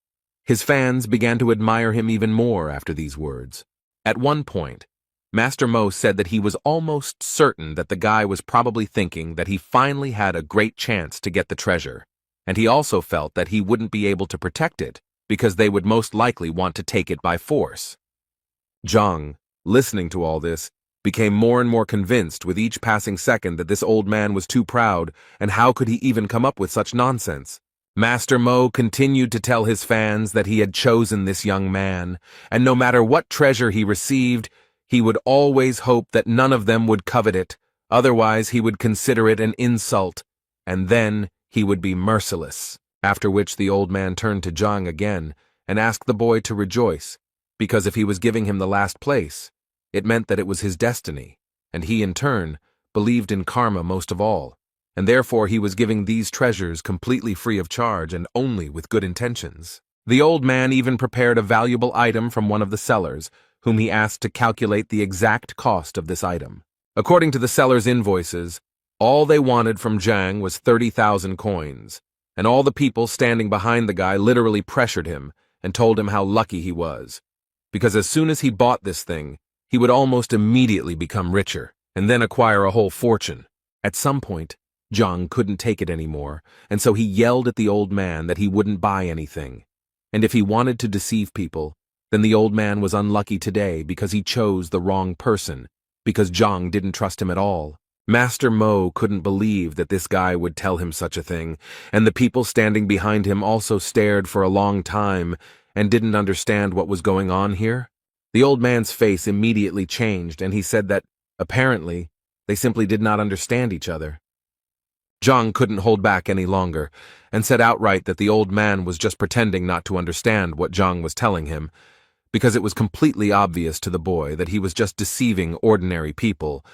His fans began to admire him even more after these words. At one point, Master Mo said that he was almost certain that the guy was probably thinking that he finally had a great chance to get the treasure, and he also felt that he wouldn't be able to protect it because they would most likely want to take it by force. Zhang, listening to all this, became more and more convinced with each passing second that this old man was too proud, and how could he even come up with such nonsense? Master Mo continued to tell his fans that he had chosen this young man, and no matter what treasure he received, he would always hope that none of them would covet it, otherwise he would consider it an insult, and then he would be merciless. After which the old man turned to Zhang again and asked the boy to rejoice, because if he was giving him the last place, it meant that it was his destiny, and he in turn believed in karma most of all, and therefore he was giving these treasures completely free of charge and only with good intentions. The old man even prepared a valuable item from one of the sellers, whom he asked to calculate the exact cost of this item. According to the seller's invoices, all they wanted from Zhang was 30,000 coins, and all the people standing behind the guy literally pressured him and told him how lucky he was, because as soon as he bought this thing, he would almost immediately become richer and then acquire a whole fortune. At some point, Zhang couldn't take it anymore, and so he yelled at the old man that he wouldn't buy anything. And if he wanted to deceive people, then the old man was unlucky today because he chose the wrong person, because Zhang didn't trust him at all. Master Mo couldn't believe that this guy would tell him such a thing, and the people standing behind him also stared for a long time and didn't understand what was going on here. The old man's face immediately changed, and he said that, apparently, they simply did not understand each other. Zhang couldn't hold back any longer, and said outright that the old man was just pretending not to understand what Zhang was telling him, because it was completely obvious to the boy that he was just deceiving ordinary people.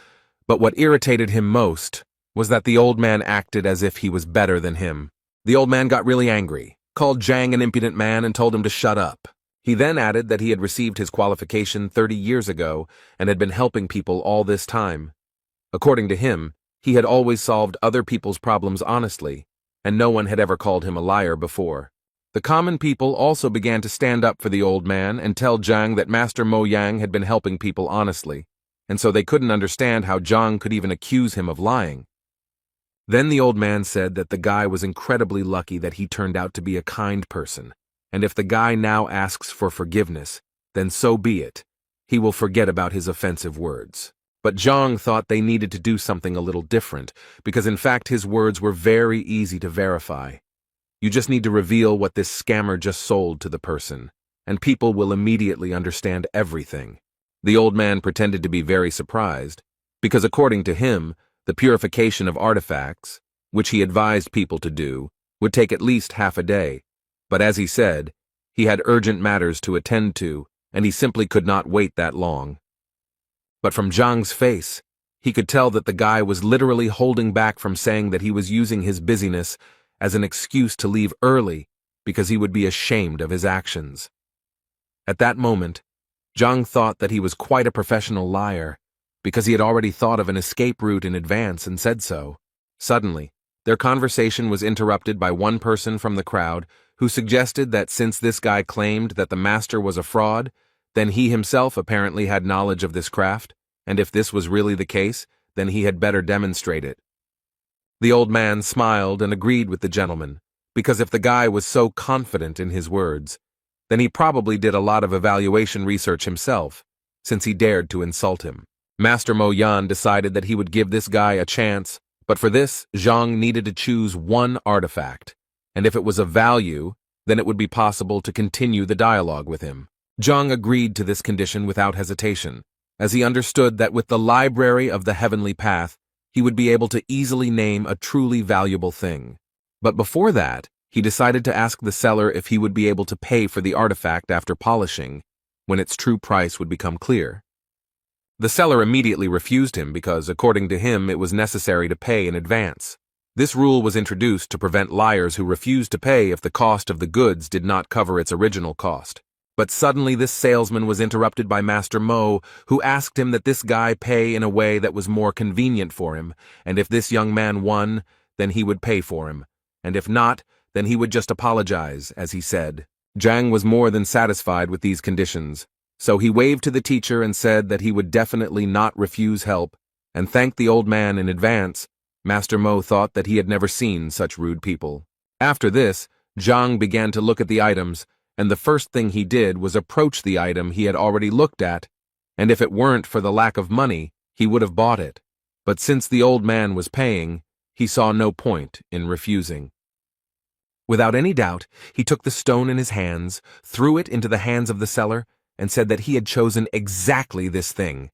But what irritated him most was that the old man acted as if he was better than him. The old man got really angry, called Zhang an impudent man, and told him to shut up. He then added that he had received his qualification 30 years ago and had been helping people all this time. According to him, he had always solved other people's problems honestly, and no one had ever called him a liar before. The common people also began to stand up for the old man and tell Zhang that Master Mo Yang had been helping people honestly, and so they couldn't understand how Zhang could even accuse him of lying. Then the old man said that the guy was incredibly lucky that he turned out to be a kind person, and if the guy now asks for forgiveness, then so be it. He will forget about his offensive words. But Zhang thought they needed to do something a little different, because in fact his words were very easy to verify. You just need to reveal what this scammer just sold to the person, and people will immediately understand everything. The old man pretended to be very surprised, because according to him, the purification of artifacts, which he advised people to do, would take at least half a day. But as he said, he had urgent matters to attend to, and he simply could not wait that long. But from Zhang's face, he could tell that the guy was literally holding back from saying that he was using his busyness as an excuse to leave early because he would be ashamed of his actions. At that moment, Zhang thought that he was quite a professional liar because he had already thought of an escape route in advance and said so. Suddenly, their conversation was interrupted by one person from the crowd who suggested that since this guy claimed that the master was a fraud, then he himself apparently had knowledge of this craft, and if this was really the case, then he had better demonstrate it. The old man smiled and agreed with the gentleman, because if the guy was so confident in his words, then he probably did a lot of evaluation research himself, since he dared to insult him. Master Mo Yan decided that he would give this guy a chance, but for this, Zhang needed to choose one artifact, and if it was of value, then it would be possible to continue the dialogue with him. Zhang agreed to this condition without hesitation, as he understood that with the library of the heavenly path, he would be able to easily name a truly valuable thing. But before that, he decided to ask the seller if he would be able to pay for the artifact after polishing, when its true price would become clear. The seller immediately refused him because, according to him, it was necessary to pay in advance. This rule was introduced to prevent liars who refused to pay if the cost of the goods did not cover its original cost. But suddenly this salesman was interrupted by Master Mo, who asked him that this guy pay in a way that was more convenient for him, and if this young man won, then he would pay for him, and if not, then he would just apologize, as he said. Zhang was more than satisfied with these conditions, so he waved to the teacher and said that he would definitely not refuse help, and thanked the old man in advance. Master Mo thought that he had never seen such rude people. After this, Zhang began to look at the items, and the first thing he did was approach the item he had already looked at, and if it weren't for the lack of money, he would have bought it. But since the old man was paying, he saw no point in refusing. Without any doubt, he took the stone in his hands, threw it into the hands of the seller, and said that he had chosen exactly this thing.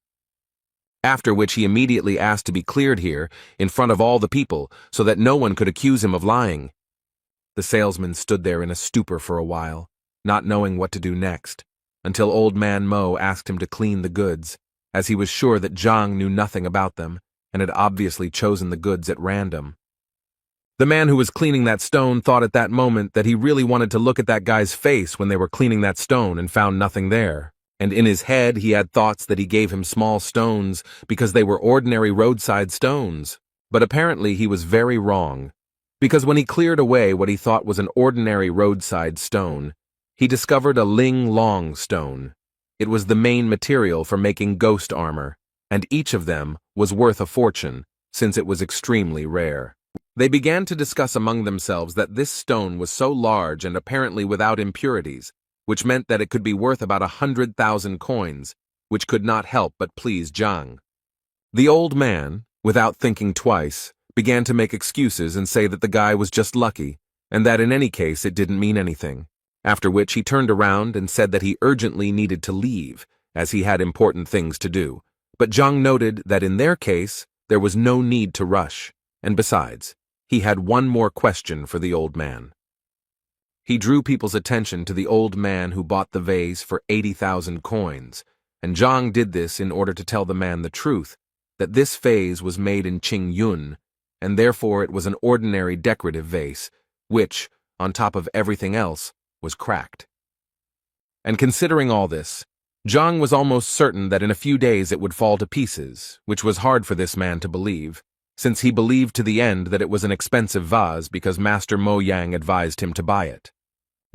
After which he immediately asked to be cleared here, in front of all the people, so that no one could accuse him of lying. The salesman stood there in a stupor for a while, not knowing what to do next, until old man Mo asked him to clean the goods, as he was sure that Zhang knew nothing about them, and had obviously chosen the goods at random. The man who was cleaning that stone thought at that moment that he really wanted to look at that guy's face when they were cleaning that stone and found nothing there. And in his head he had thoughts that he gave him small stones because they were ordinary roadside stones. But apparently he was very wrong, because when he cleared away what he thought was an ordinary roadside stone, he discovered a ling long stone. It was the main material for making ghost armor, and each of them was worth a fortune, since it was extremely rare. They began to discuss among themselves that this stone was so large and apparently without impurities, which meant that it could be worth about 100,000 coins, which could not help but please Zhang. The old man, without thinking twice, began to make excuses and say that the guy was just lucky, and that in any case it didn't mean anything, after which he turned around and said that he urgently needed to leave, as he had important things to do. But Zhang noted that in their case, there was no need to rush, and besides, he had one more question for the old man. He drew people's attention to the old man who bought the vase for 80,000 coins, and Zhang did this in order to tell the man the truth, that this vase was made in Qingyun, and therefore it was an ordinary decorative vase, which, on top of everything else, was cracked. And considering all this, Zhang was almost certain that in a few days it would fall to pieces, which was hard for this man to believe, since he believed to the end that it was an expensive vase because Master Mo Yang advised him to buy it.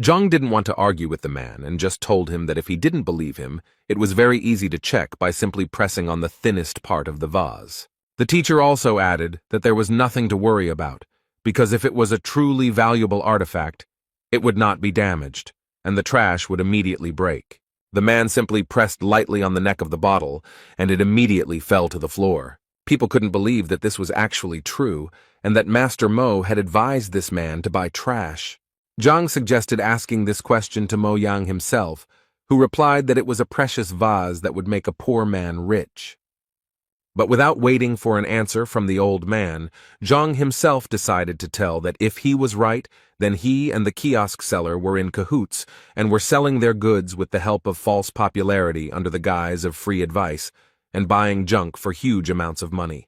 Zhang didn't want to argue with the man and just told him that if he didn't believe him, it was very easy to check by simply pressing on the thinnest part of the vase. The teacher also added that there was nothing to worry about, because if it was a truly valuable artifact, it would not be damaged, and the trash would immediately break. The man simply pressed lightly on the neck of the bottle, and it immediately fell to the floor. People couldn't believe that this was actually true, and that Master Mo had advised this man to buy trash. Zhang suggested asking this question to Mo Yang himself, who replied that it was a precious vase that would make a poor man rich. But without waiting for an answer from the old man, Zhang himself decided to tell that if he was right, then he and the kiosk seller were in cahoots and were selling their goods with the help of false popularity under the guise of free advice, and buying junk for huge amounts of money.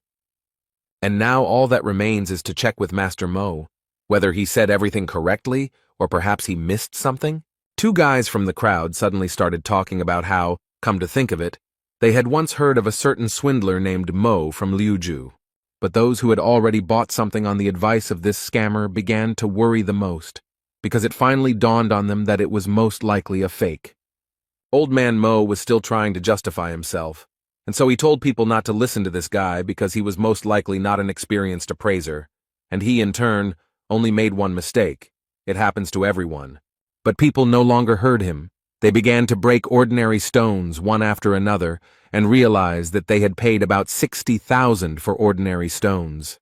And now all that remains is to check with Master Mo, whether he said everything correctly, or perhaps he missed something. Two guys from the crowd suddenly started talking about how, come to think of it, they had once heard of a certain swindler named Mo from Liuju. But those who had already bought something on the advice of this scammer began to worry the most, because it finally dawned on them that it was most likely a fake. Old man Mo was still trying to justify himself, and so he told people not to listen to this guy because he was most likely not an experienced appraiser, and he, in turn, only made one mistake. It happens to everyone. But people no longer heard him. They began to break ordinary stones one after another and realized that they had paid about 60,000 for ordinary stones.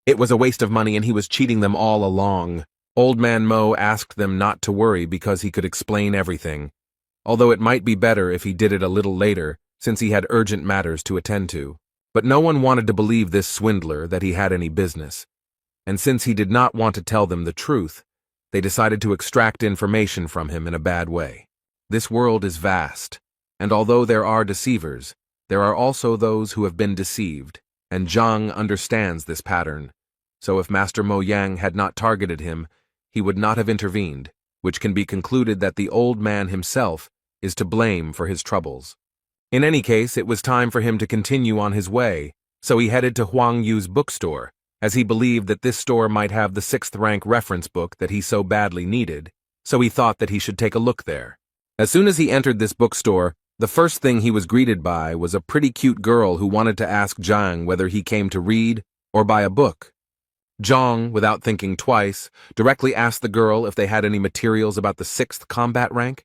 It was a waste of money and he was cheating them all along. Old man Mo asked them not to worry because he could explain everything, although it might be better if he did it a little later, since he had urgent matters to attend to. But no one wanted to believe this swindler that he had any business, and since he did not want to tell them the truth, they decided to extract information from him in a bad way. This world is vast, and although there are deceivers, there are also those who have been deceived, and Zhang understands this pattern. So if Master Mo Yang had not targeted him, he would not have intervened, which can be concluded that the old man himself is to blame for his troubles. In any case, it was time for him to continue on his way, so he headed to Huang Yu's bookstore, as he believed that this store might have the 6th-rank reference book that he so badly needed, so he thought that he should take a look there. As soon as he entered this bookstore, the first thing he was greeted by was a pretty cute girl who wanted to ask Zhang whether he came to read or buy a book. Zhang, without thinking twice, directly asked the girl if they had any materials about the 6th combat rank.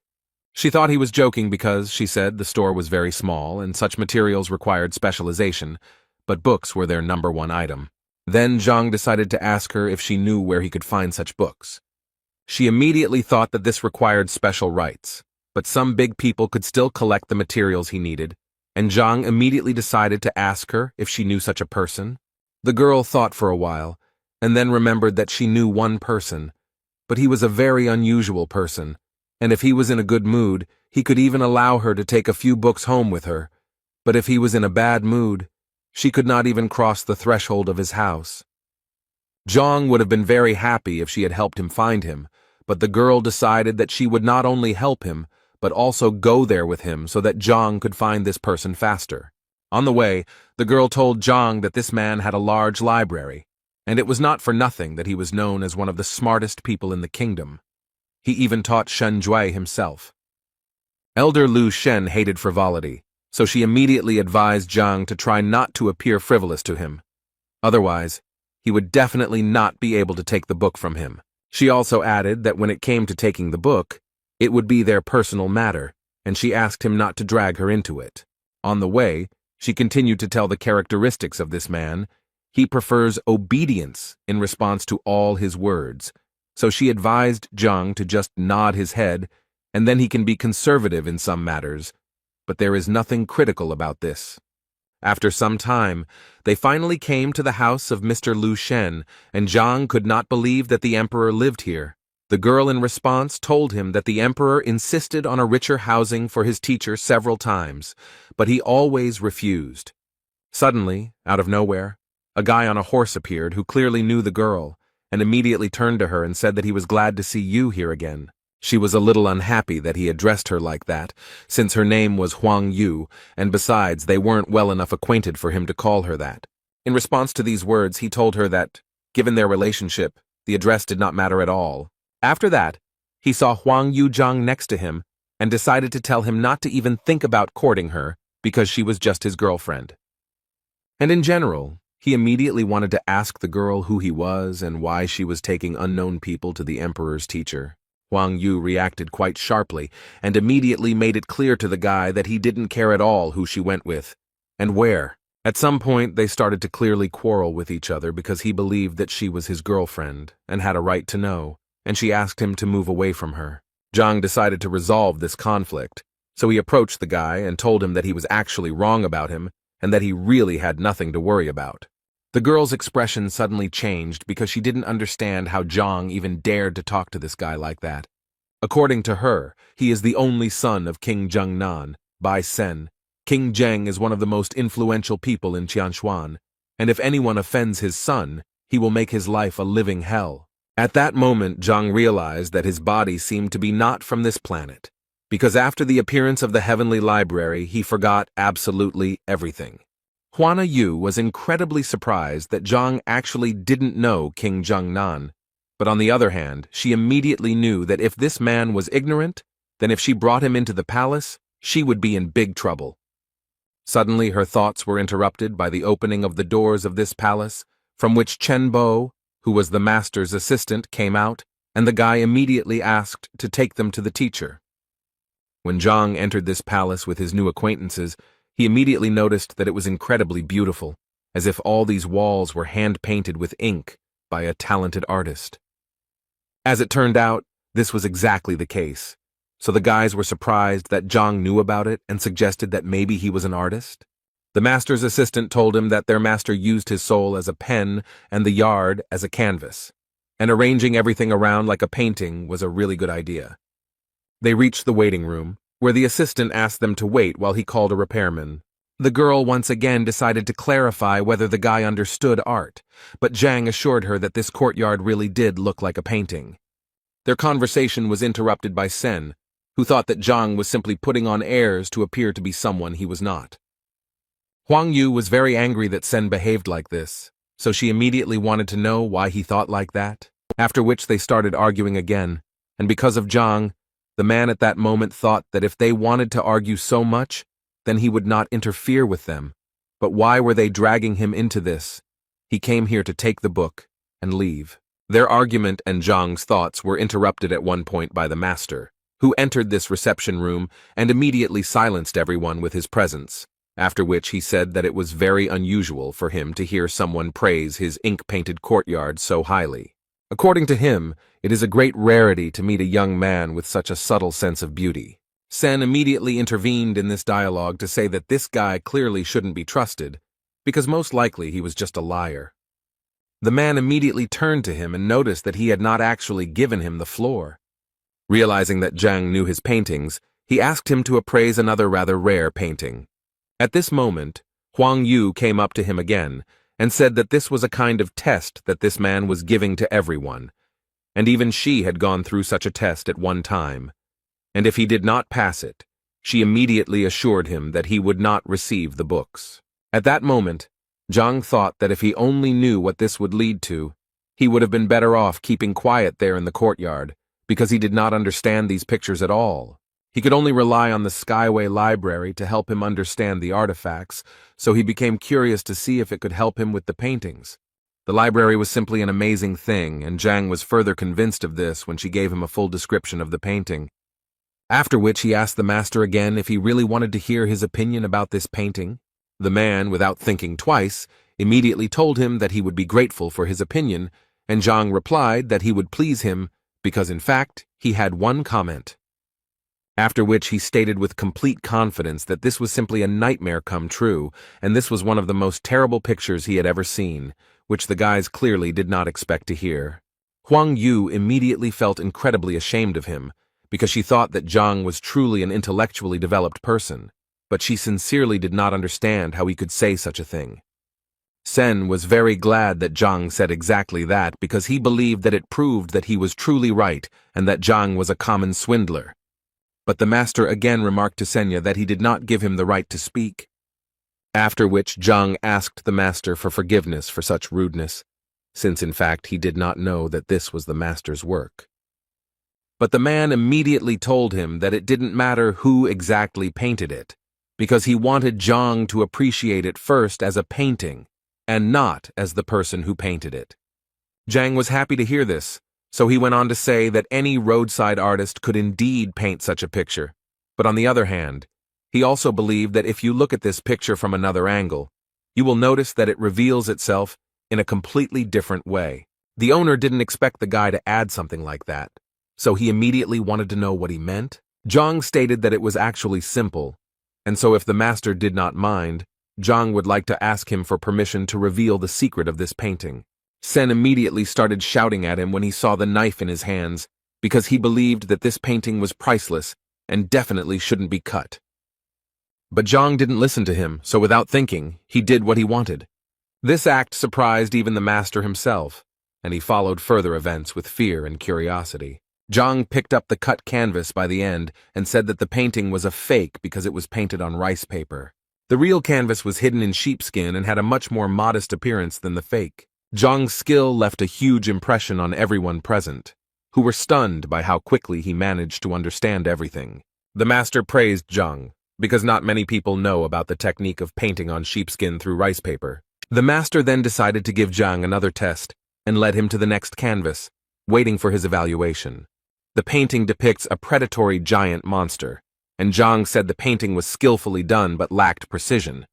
She thought he was joking because, she said, the store was very small and such materials required specialization, but books were their #1 item. Then Zhang decided to ask her if she knew where he could find such books. She immediately thought that this required special rights, but some big people could still collect the materials he needed, and Zhang immediately decided to ask her if she knew such a person. The girl thought for a while, and then remembered that she knew one person, but he was a very unusual person, and if he was in a good mood, he could even allow her to take a few books home with her, but if he was in a bad mood, she could not even cross the threshold of his house. Zhang would have been very happy if she had helped him find him, but the girl decided that she would not only help him, but also go there with him so that Zhang could find this person faster. On the way, the girl told Zhang that this man had a large library, and it was not for nothing that he was known as one of the smartest people in the kingdom. He even taught Shen Jue himself. Elder Lu Shen hated frivolity, so she immediately advised Zhang to try not to appear frivolous to him. Otherwise, he would definitely not be able to take the book from him. She also added that when it came to taking the book, it would be their personal matter, and she asked him not to drag her into it. On the way, she continued to tell the characteristics of this man. He prefers obedience in response to all his words, so she advised Zhang to just nod his head, and then he can be conservative in some matters, but there is nothing critical about this. After some time, they finally came to the house of Mr. Lu Shen, and Zhang could not believe that the emperor lived here. The girl in response told him that the emperor insisted on a richer housing for his teacher several times, but he always refused. Suddenly, out of nowhere, a guy on a horse appeared who clearly knew the girl, and immediately turned to her and said that he was glad to see you here again. She was a little unhappy that he addressed her like that, since her name was Huang Yu, and besides, they weren't well enough acquainted for him to call her that. In response to these words, he told her that, given their relationship, the address did not matter at all. After that, he saw Huang Yu Zhang next to him, and decided to tell him not to even think about courting her, because she was just his girlfriend. And in general, he immediately wanted to ask the girl who he was and why she was taking unknown people to the emperor's teacher. Huang Yu reacted quite sharply and immediately made it clear to the guy that he didn't care at all who she went with, and where. At some point, they started to clearly quarrel with each other because he believed that she was his girlfriend and had a right to know, and she asked him to move away from her. Zhang decided to resolve this conflict, so he approached the guy and told him that he was actually wrong about him and that he really had nothing to worry about. The girl's expression suddenly changed because she didn't understand how Zhang even dared to talk to this guy like that. According to her, he is the only son of King Zhengnan, Bai Sen. King Zheng is one of the most influential people in Qianshuan, and if anyone offends his son, he will make his life a living hell. At that moment, Zhang realized that his body seemed to be not from this planet, because after the appearance of the heavenly library, he forgot absolutely everything. Huana Yu was incredibly surprised that Zhang actually didn't know King Zhengnan, but on the other hand, she immediately knew that if this man was ignorant, then if she brought him into the palace, she would be in big trouble. Suddenly her thoughts were interrupted by the opening of the doors of this palace, from which Chen Bo, who was the master's assistant, came out, and the guy immediately asked to take them to the teacher. When Zhang entered this palace with his new acquaintances, he immediately noticed that it was incredibly beautiful, as if all these walls were hand-painted with ink by a talented artist. As it turned out, this was exactly the case, so the guys were surprised that Zhang knew about it and suggested that maybe he was an artist. The master's assistant told him that their master used his soul as a pen and the yard as a canvas, and arranging everything around like a painting was a really good idea. They reached the waiting room, where the assistant asked them to wait while he called a repairman. The girl once again decided to clarify whether the guy understood art, but Zhang assured her that this courtyard really did look like a painting. Their conversation was interrupted by Sen, who thought that Zhang was simply putting on airs to appear to be someone he was not. Huang Yu was very angry that Sen behaved like this, so she immediately wanted to know why he thought like that, after which they started arguing again, and because of Zhang, the man at that moment thought that if they wanted to argue so much, then he would not interfere with them. But why were they dragging him into this? He came here to take the book and leave. Their argument and Zhang's thoughts were interrupted at one point by the master, who entered this reception room and immediately silenced everyone with his presence, after which he said that it was very unusual for him to hear someone praise his ink-painted courtyard so highly. According to him, it is a great rarity to meet a young man with such a subtle sense of beauty. Sen immediately intervened in this dialogue to say that this guy clearly shouldn't be trusted, because most likely he was just a liar. The man immediately turned to him and noticed that he had not actually given him the floor. Realizing that Zhang knew his paintings, he asked him to appraise another rather rare painting. At this moment, Huang Yu came up to him again, and said that this was a kind of test that this man was giving to everyone, and even she had gone through such a test at one time, and if he did not pass it, she immediately assured him that he would not receive the books. At that moment, Zhang thought that if he only knew what this would lead to, he would have been better off keeping quiet there in the courtyard, because he did not understand these pictures at all. He could only rely on the Skyway Library to help him understand the artifacts, so he became curious to see if it could help him with the paintings. The library was simply an amazing thing, and Zhang was further convinced of this when she gave him a full description of the painting. After which he asked the master again if he really wanted to hear his opinion about this painting. The man, without thinking twice, immediately told him that he would be grateful for his opinion, and Zhang replied that he would please him because, in fact, he had one comment. After which he stated with complete confidence that this was simply a nightmare come true, and this was one of the most terrible pictures he had ever seen, which the guys clearly did not expect to hear. Huang Yu immediately felt incredibly ashamed of him, because she thought that Zhang was truly an intellectually developed person, but she sincerely did not understand how he could say such a thing. Sen was very glad that Zhang said exactly that because he believed that it proved that he was truly right and that Zhang was a common swindler. But the master again remarked to Senya that he did not give him the right to speak. After which Zhang asked the master for forgiveness for such rudeness, since in fact he did not know that this was the master's work. But the man immediately told him that it didn't matter who exactly painted it, because he wanted Zhang to appreciate it first as a painting, and not as the person who painted it. Zhang was happy to hear this, so he went on to say that any roadside artist could indeed paint such a picture, but on the other hand, he also believed that if you look at this picture from another angle, you will notice that it reveals itself in a completely different way. The owner didn't expect the guy to add something like that, so he immediately wanted to know what he meant. Zhang stated that it was actually simple, and so if the master did not mind, Zhang would like to ask him for permission to reveal the secret of this painting. Sen immediately started shouting at him when he saw the knife in his hands, because he believed that this painting was priceless and definitely shouldn't be cut. But Zhang didn't listen to him, so without thinking, he did what he wanted. This act surprised even the master himself, and he followed further events with fear and curiosity. Zhang picked up the cut canvas by the end and said that the painting was a fake because it was painted on rice paper. The real canvas was hidden in sheepskin and had a much more modest appearance than the fake. Zhang's skill left a huge impression on everyone present, who were stunned by how quickly he managed to understand everything. The master praised Zhang, because not many people know about the technique of painting on sheepskin through rice paper. The master then decided to give Zhang another test and led him to the next canvas, waiting for his evaluation. The painting depicts a predatory giant monster, and Zhang said the painting was skillfully done but lacked precision.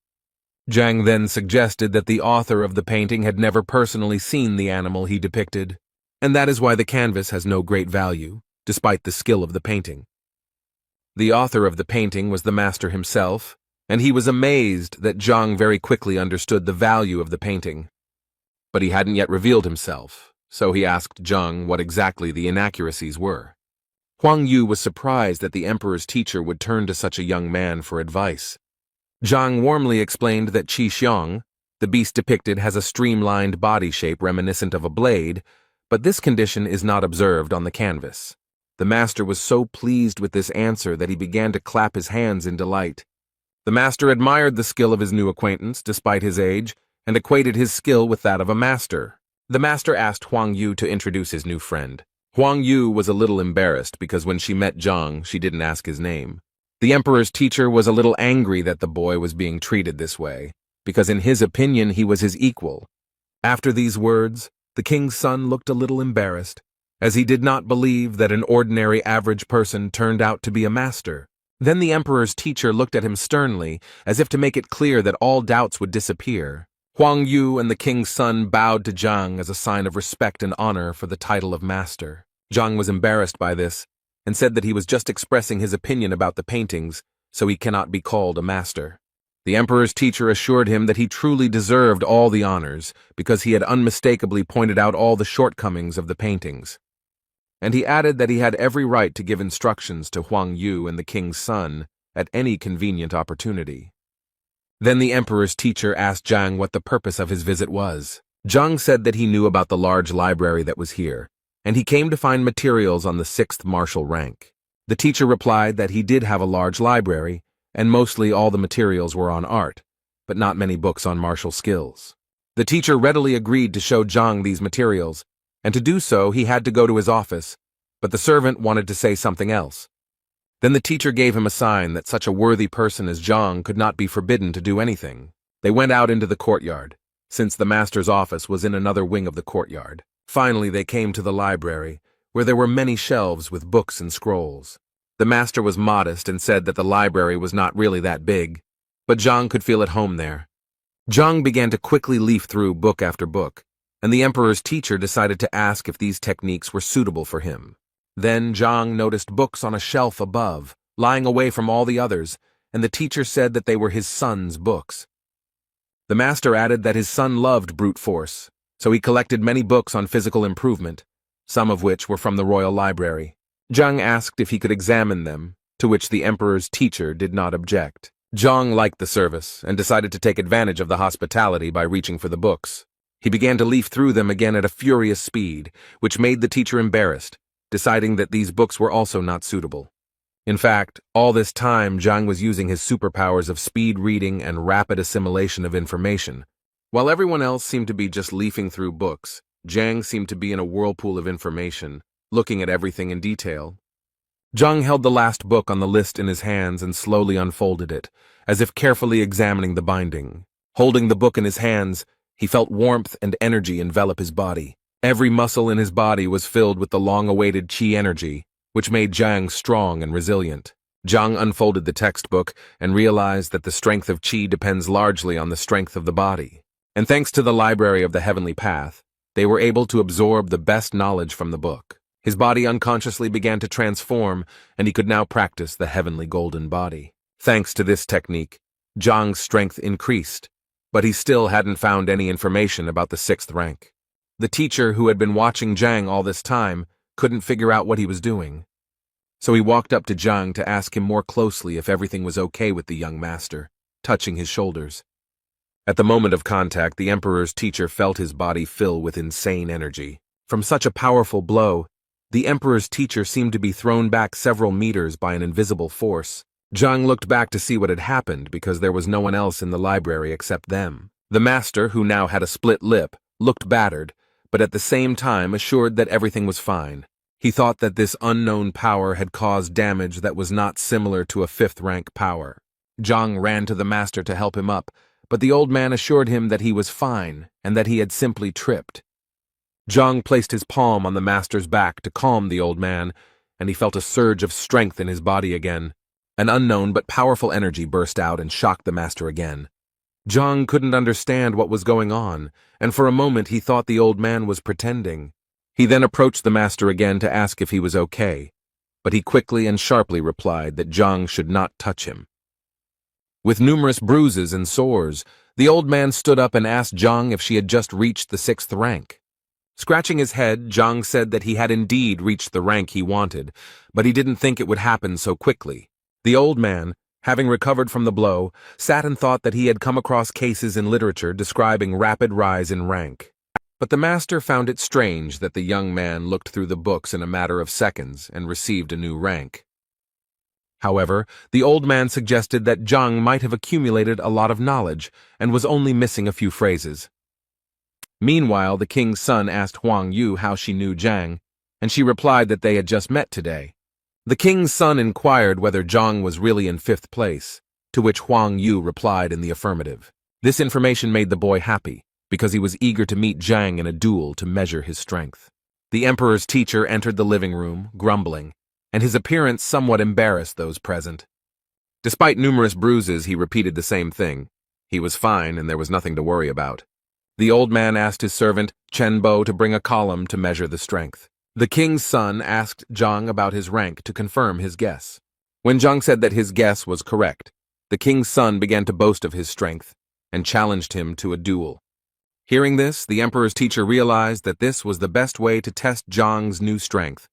Zhang then suggested that the author of the painting had never personally seen the animal he depicted, and that is why the canvas has no great value, despite the skill of the painting. The author of the painting was the master himself, and he was amazed that Zhang very quickly understood the value of the painting. But he hadn't yet revealed himself, so he asked Zhang what exactly the inaccuracies were. Huang Yu was surprised that the emperor's teacher would turn to such a young man for advice. Zhang warmly explained that Qi Xiong, the beast depicted, has a streamlined body shape reminiscent of a blade, but this condition is not observed on the canvas. The master was so pleased with this answer that he began to clap his hands in delight. The master admired the skill of his new acquaintance, despite his age, and equated his skill with that of a master. The master asked Huang Yu to introduce his new friend. Huang Yu was a little embarrassed because when she met Zhang, she didn't ask his name. The emperor's teacher was a little angry that the boy was being treated this way, because in his opinion he was his equal. After these words, the king's son looked a little embarrassed, as he did not believe that an ordinary average person turned out to be a master. Then the emperor's teacher looked at him sternly, as if to make it clear that all doubts would disappear. Huang Yu and the king's son bowed to Zhang as a sign of respect and honor for the title of master. Zhang was embarrassed by this, and said that he was just expressing his opinion about the paintings, so he cannot be called a master. The emperor's teacher assured him that he truly deserved all the honors, because he had unmistakably pointed out all the shortcomings of the paintings. And he added that he had every right to give instructions to Huang Yu and the king's son at any convenient opportunity. Then the emperor's teacher asked Zhang what the purpose of his visit was. Zhang said that he knew about the large library that was here, and he came to find materials on the 6th martial rank. The teacher replied that he did have a large library, and mostly all the materials were on art, but not many books on martial skills. The teacher readily agreed to show Zhang these materials, and to do so he had to go to his office, but the servant wanted to say something else. Then the teacher gave him a sign that such a worthy person as Zhang could not be forbidden to do anything. They went out into the courtyard, since the master's office was in another wing of the courtyard. Finally they came to the library, where there were many shelves with books and scrolls. The master was modest and said that the library was not really that big, but Zhang could feel at home there. Zhang began to quickly leaf through book after book, and the emperor's teacher decided to ask if these techniques were suitable for him. Then Zhang noticed books on a shelf above, lying away from all the others, and the teacher said that they were his son's books. The master added that his son loved brute force, so he collected many books on physical improvement, some of which were from the royal library. Zhang asked if he could examine them, to which the emperor's teacher did not object. Zhang liked the service and decided to take advantage of the hospitality by reaching for the books. He began to leaf through them again at a furious speed, which made the teacher embarrassed, deciding that these books were also not suitable. In fact, all this time Zhang was using his superpowers of speed reading and rapid assimilation of information. While everyone else seemed to be just leafing through books, Zhang seemed to be in a whirlpool of information, looking at everything in detail. Zhang held the last book on the list in his hands and slowly unfolded it, as if carefully examining the binding. Holding the book in his hands, he felt warmth and energy envelop his body. Every muscle in his body was filled with the long-awaited qi energy, which made Zhang strong and resilient. Zhang unfolded the textbook and realized that the strength of qi depends largely on the strength of the body. And thanks to the library of the heavenly path, they were able to absorb the best knowledge from the book. His body unconsciously began to transform, and he could now practice the heavenly golden body. Thanks to this technique, Zhang's strength increased, but he still hadn't found any information about the 6th rank. The teacher, who had been watching Zhang all this time, couldn't figure out what he was doing. So he walked up to Zhang to ask him more closely if everything was okay with the young master, touching his shoulders. At the moment of contact, the emperor's teacher felt his body fill with insane energy. From such a powerful blow, the emperor's teacher seemed to be thrown back several meters by an invisible force. Zhang looked back to see what had happened because there was no one else in the library except them. The master, who now had a split lip, looked battered, but at the same time assured that everything was fine. He thought that this unknown power had caused damage that was not similar to a 5th rank power. Zhang ran to the master to help him up, but the old man assured him that he was fine and that he had simply tripped. Zhang placed his palm on the master's back to calm the old man, and he felt a surge of strength in his body again. An unknown but powerful energy burst out and shocked the master again. Zhang couldn't understand what was going on, and for a moment he thought the old man was pretending. He then approached the master again to ask if he was okay, but he quickly and sharply replied that Zhang should not touch him. With numerous bruises and sores, the old man stood up and asked Zhang if she had just reached the 6th rank. Scratching his head, Zhang said that he had indeed reached the rank he wanted, but he didn't think it would happen so quickly. The old man, having recovered from the blow, sat and thought that he had come across cases in literature describing rapid rise in rank. But the master found it strange that the young man looked through the books in a matter of seconds and received a new rank. However, the old man suggested that Zhang might have accumulated a lot of knowledge and was only missing a few phrases. Meanwhile, the king's son asked Huang Yu how she knew Zhang, and she replied that they had just met today. The king's son inquired whether Zhang was really in 5th place, to which Huang Yu replied in the affirmative. This information made the boy happy, because he was eager to meet Zhang in a duel to measure his strength. The emperor's teacher entered the living room, grumbling, and his appearance somewhat embarrassed those present. Despite numerous bruises, he repeated the same thing. He was fine, and there was nothing to worry about. The old man asked his servant, Chen Bo, to bring a column to measure the strength. The king's son asked Zhang about his rank to confirm his guess. When Zhang said that his guess was correct, the king's son began to boast of his strength and challenged him to a duel. Hearing this, the emperor's teacher realized that this was the best way to test Zhang's new strength.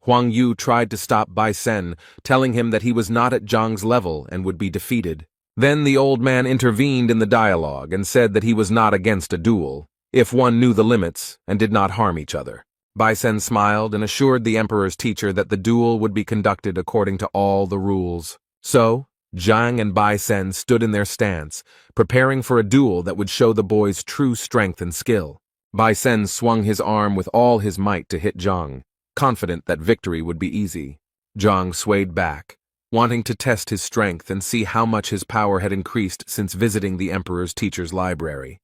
Huang Yu tried to stop Bai Sen, telling him that he was not at Zhang's level and would be defeated. Then the old man intervened in the dialogue and said that he was not against a duel, if one knew the limits and did not harm each other. Bai Sen smiled and assured the emperor's teacher that the duel would be conducted according to all the rules. So, Zhang and Bai Sen stood in their stance, preparing for a duel that would show the boy's true strength and skill. Bai Sen swung his arm with all his might to hit Zhang, confident that victory would be easy. Zhang swayed back, wanting to test his strength and see how much his power had increased since visiting the emperor's teacher's library.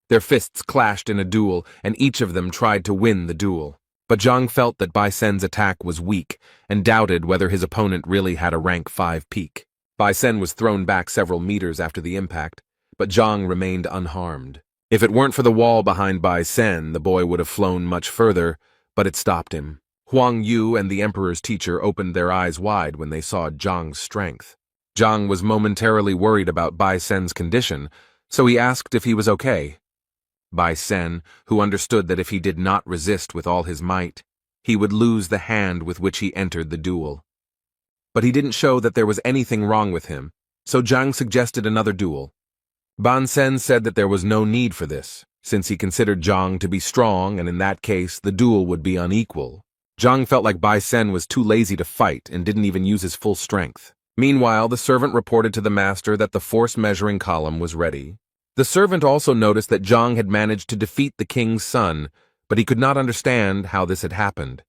Their fists clashed in a duel, and each of them tried to win the duel. But Zhang felt that Bai Sen's attack was weak and doubted whether his opponent really had a rank 5 peak. Bai Sen was thrown back several meters after the impact, but Zhang remained unharmed. If it weren't for the wall behind Bai Sen, the boy would have flown much further, but it stopped him. Huang Yu and the emperor's teacher opened their eyes wide when they saw Zhang's strength. Zhang was momentarily worried about Bai Sen's condition, so he asked if he was okay. Bai Sen, who understood that if he did not resist with all his might, he would lose the hand with which he entered the duel. But he didn't show that there was anything wrong with him, so Zhang suggested another duel. Ban Sen said that there was no need for this, since he considered Zhang to be strong and in that case the duel would be unequal. Zhang felt like Bai Sen was too lazy to fight and didn't even use his full strength. Meanwhile, the servant reported to the master that the force measuring column was ready. The servant also noticed that Zhang had managed to defeat the king's son, but he could not understand how this had happened.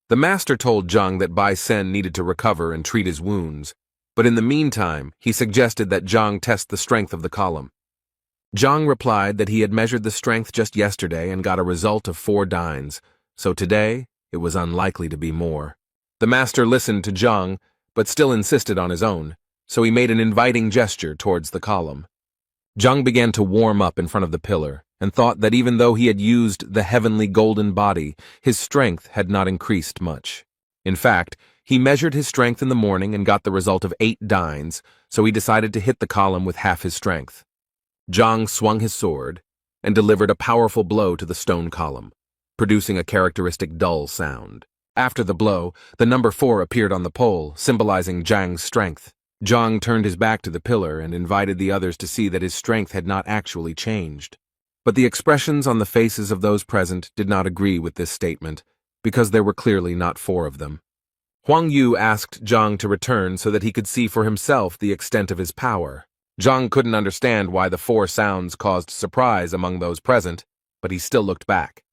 The master told Zhang that Bai Sen needed to recover and treat his wounds, but in the meantime, he suggested that Zhang test the strength of the column. Zhang replied that he had measured the strength just yesterday and got a result of 4 dynes, so today it was unlikely to be more. The master listened to Zhang, but still insisted on his own, so he made an inviting gesture towards the column. Zhang began to warm up in front of the pillar, and thought that even though he had used the heavenly golden body, his strength had not increased much. In fact, he measured his strength in the morning and got the result of 8 dynes, so he decided to hit the column with half his strength. Zhang swung his sword and delivered a powerful blow to the stone column, producing a characteristic dull sound. After the blow, the number 4 appeared on the pole, symbolizing Zhang's strength. Zhang turned his back to the pillar and invited the others to see that his strength had not actually changed. But the expressions on the faces of those present did not agree with this statement, because there were clearly not 4 of them. Huang Yu asked Zhang to return so that he could see for himself the extent of his power. Zhang couldn't understand why the 4 sounds caused surprise among those present, but he still looked back.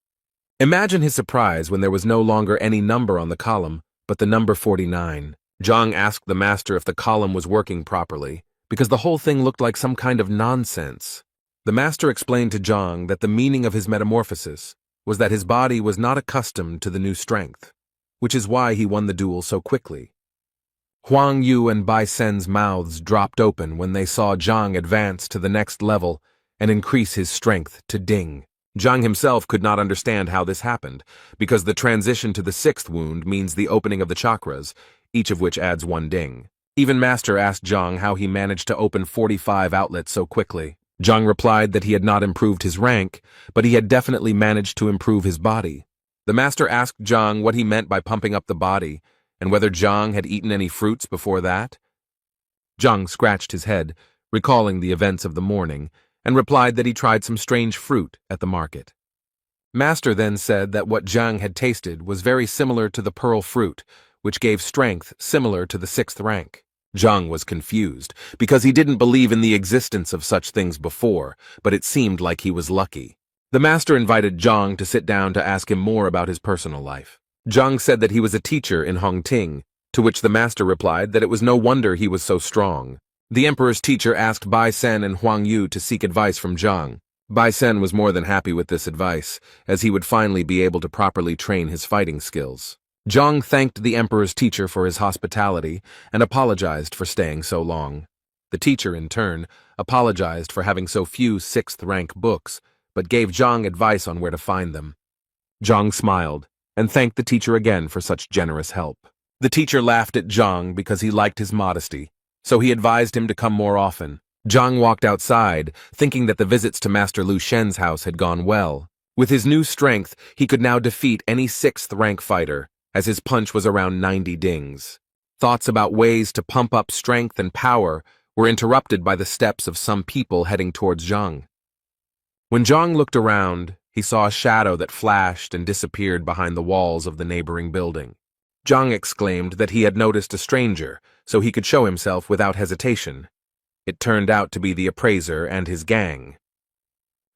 Imagine his surprise when there was no longer any number on the column, but the number 49. Zhang asked the master if the column was working properly, because the whole thing looked like some kind of nonsense. The master explained to Zhang that the meaning of his metamorphosis was that his body was not accustomed to the new strength, which is why he won the duel so quickly. Huang Yu and Bai Sen's mouths dropped open when they saw Zhang advance to the next level and increase his strength to ding. Zhang himself could not understand how this happened, because the transition to the 6th wound means the opening of the chakras, each of which adds 1 ding. Even Master asked Zhang how he managed to open 45 outlets so quickly. Zhang replied that he had not improved his rank, but he had definitely managed to improve his body. The Master asked Zhang what he meant by pumping up the body, and whether Zhang had eaten any fruits before that. Zhang scratched his head, recalling the events of the morning, and replied that he tried some strange fruit at the market. Master then said that what Zhang had tasted was very similar to the pearl fruit, which gave strength similar to the 6th rank. Zhang was confused, because he didn't believe in the existence of such things before, but it seemed like he was lucky. The master invited Zhang to sit down to ask him more about his personal life. Zhang said that he was a teacher in Hongting, to which the master replied that it was no wonder he was so strong. The emperor's teacher asked Bai Sen and Huang Yu to seek advice from Zhang. Bai Sen was more than happy with this advice, as he would finally be able to properly train his fighting skills. Zhang thanked the emperor's teacher for his hospitality and apologized for staying so long. The teacher, in turn, apologized for having so few 6th rank books, but gave Zhang advice on where to find them. Zhang smiled and thanked the teacher again for such generous help. The teacher laughed at Zhang because he liked his modesty, so he advised him to come more often. Zhang walked outside, thinking that the visits to Master Lu Shen's house had gone well. With his new strength, he could now defeat any 6th rank fighter, as his punch was around 90 dings. Thoughts about ways to pump up strength and power were interrupted by the steps of some people heading towards Zhang. When Zhang looked around, he saw a shadow that flashed and disappeared behind the walls of the neighboring building. Zhang exclaimed that he had noticed a stranger, so he could show himself without hesitation. It turned out to be the appraiser and his gang.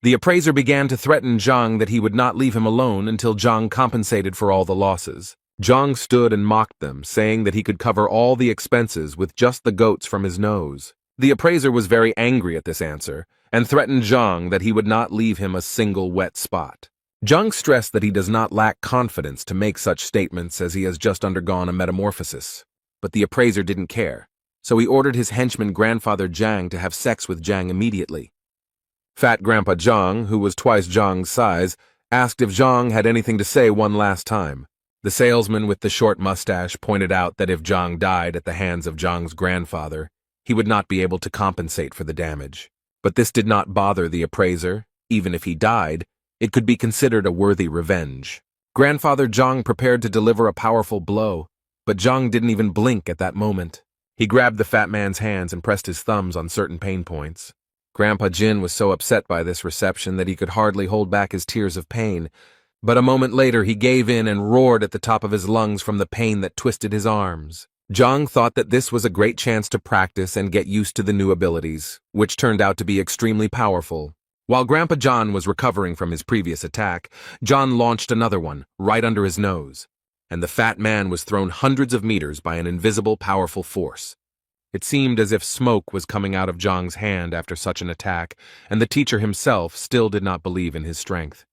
The appraiser began to threaten Zhang that he would not leave him alone until Zhang compensated for all the losses. Zhang stood and mocked them, saying that he could cover all the expenses with just the goats from his nose. The appraiser was very angry at this answer, and threatened Zhang that he would not leave him a single wet spot. Zhang stressed that he does not lack confidence to make such statements as he has just undergone a metamorphosis. But the appraiser didn't care, so he ordered his henchman grandfather Zhang to have sex with Zhang immediately. Fat Grandpa Zhang, who was twice Zhang's size, asked if Zhang had anything to say one last time. The salesman with the short mustache pointed out that if Zhang died at the hands of Zhang's grandfather, he would not be able to compensate for the damage. But this did not bother the appraiser. Even if he died, it could be considered a worthy revenge. Grandfather Zhang prepared to deliver a powerful blow, but Zhang didn't even blink at that moment. He grabbed the fat man's hands and pressed his thumbs on certain pain points. Grandpa Jin was so upset by this reception that he could hardly hold back his tears of pain, but a moment later he gave in and roared at the top of his lungs from the pain that twisted his arms. Zhang thought that this was a great chance to practice and get used to the new abilities, which turned out to be extremely powerful. While Grandpa John was recovering from his previous attack, John launched another one, right under his nose, and the fat man was thrown hundreds of meters by an invisible, powerful force. It seemed as if smoke was coming out of Zhang's hand after such an attack, and the teacher himself still did not believe in his strength.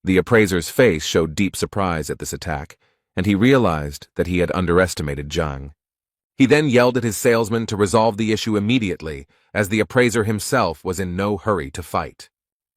The appraiser's face showed deep surprise at this attack, and he realized that he had underestimated Zhang. He then yelled at his salesman to resolve the issue immediately, as the appraiser himself was in no hurry to fight.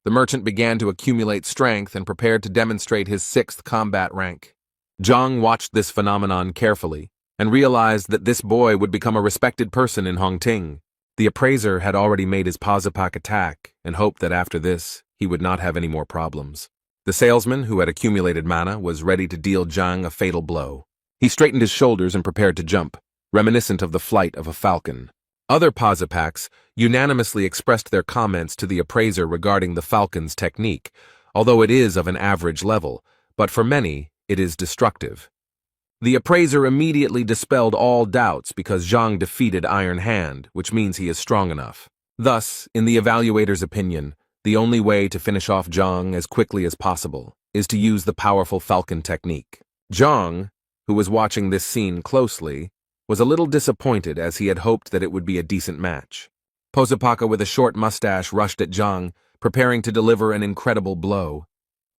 The merchant began to accumulate strength and prepared to demonstrate his 6th combat rank. Zhang watched this phenomenon carefully, and realized that this boy would become a respected person in Hongting. The appraiser had already made his Pazapak attack, and hoped that after this, he would not have any more problems. The salesman, who had accumulated mana, was ready to deal Zhang a fatal blow. He straightened his shoulders and prepared to jump, reminiscent of the flight of a falcon. Other Pazapaks unanimously expressed their comments to the appraiser regarding the falcon's technique, although it is of an average level, but for many, it is destructive. The appraiser immediately dispelled all doubts because Zhang defeated Iron Hand, which means he is strong enough. Thus, in the evaluator's opinion, the only way to finish off Zhang as quickly as possible is to use the powerful falcon technique. Zhang, who was watching this scene closely, was a little disappointed as he had hoped that it would be a decent match. Posapaka with a short mustache rushed at Zhang, preparing to deliver an incredible blow.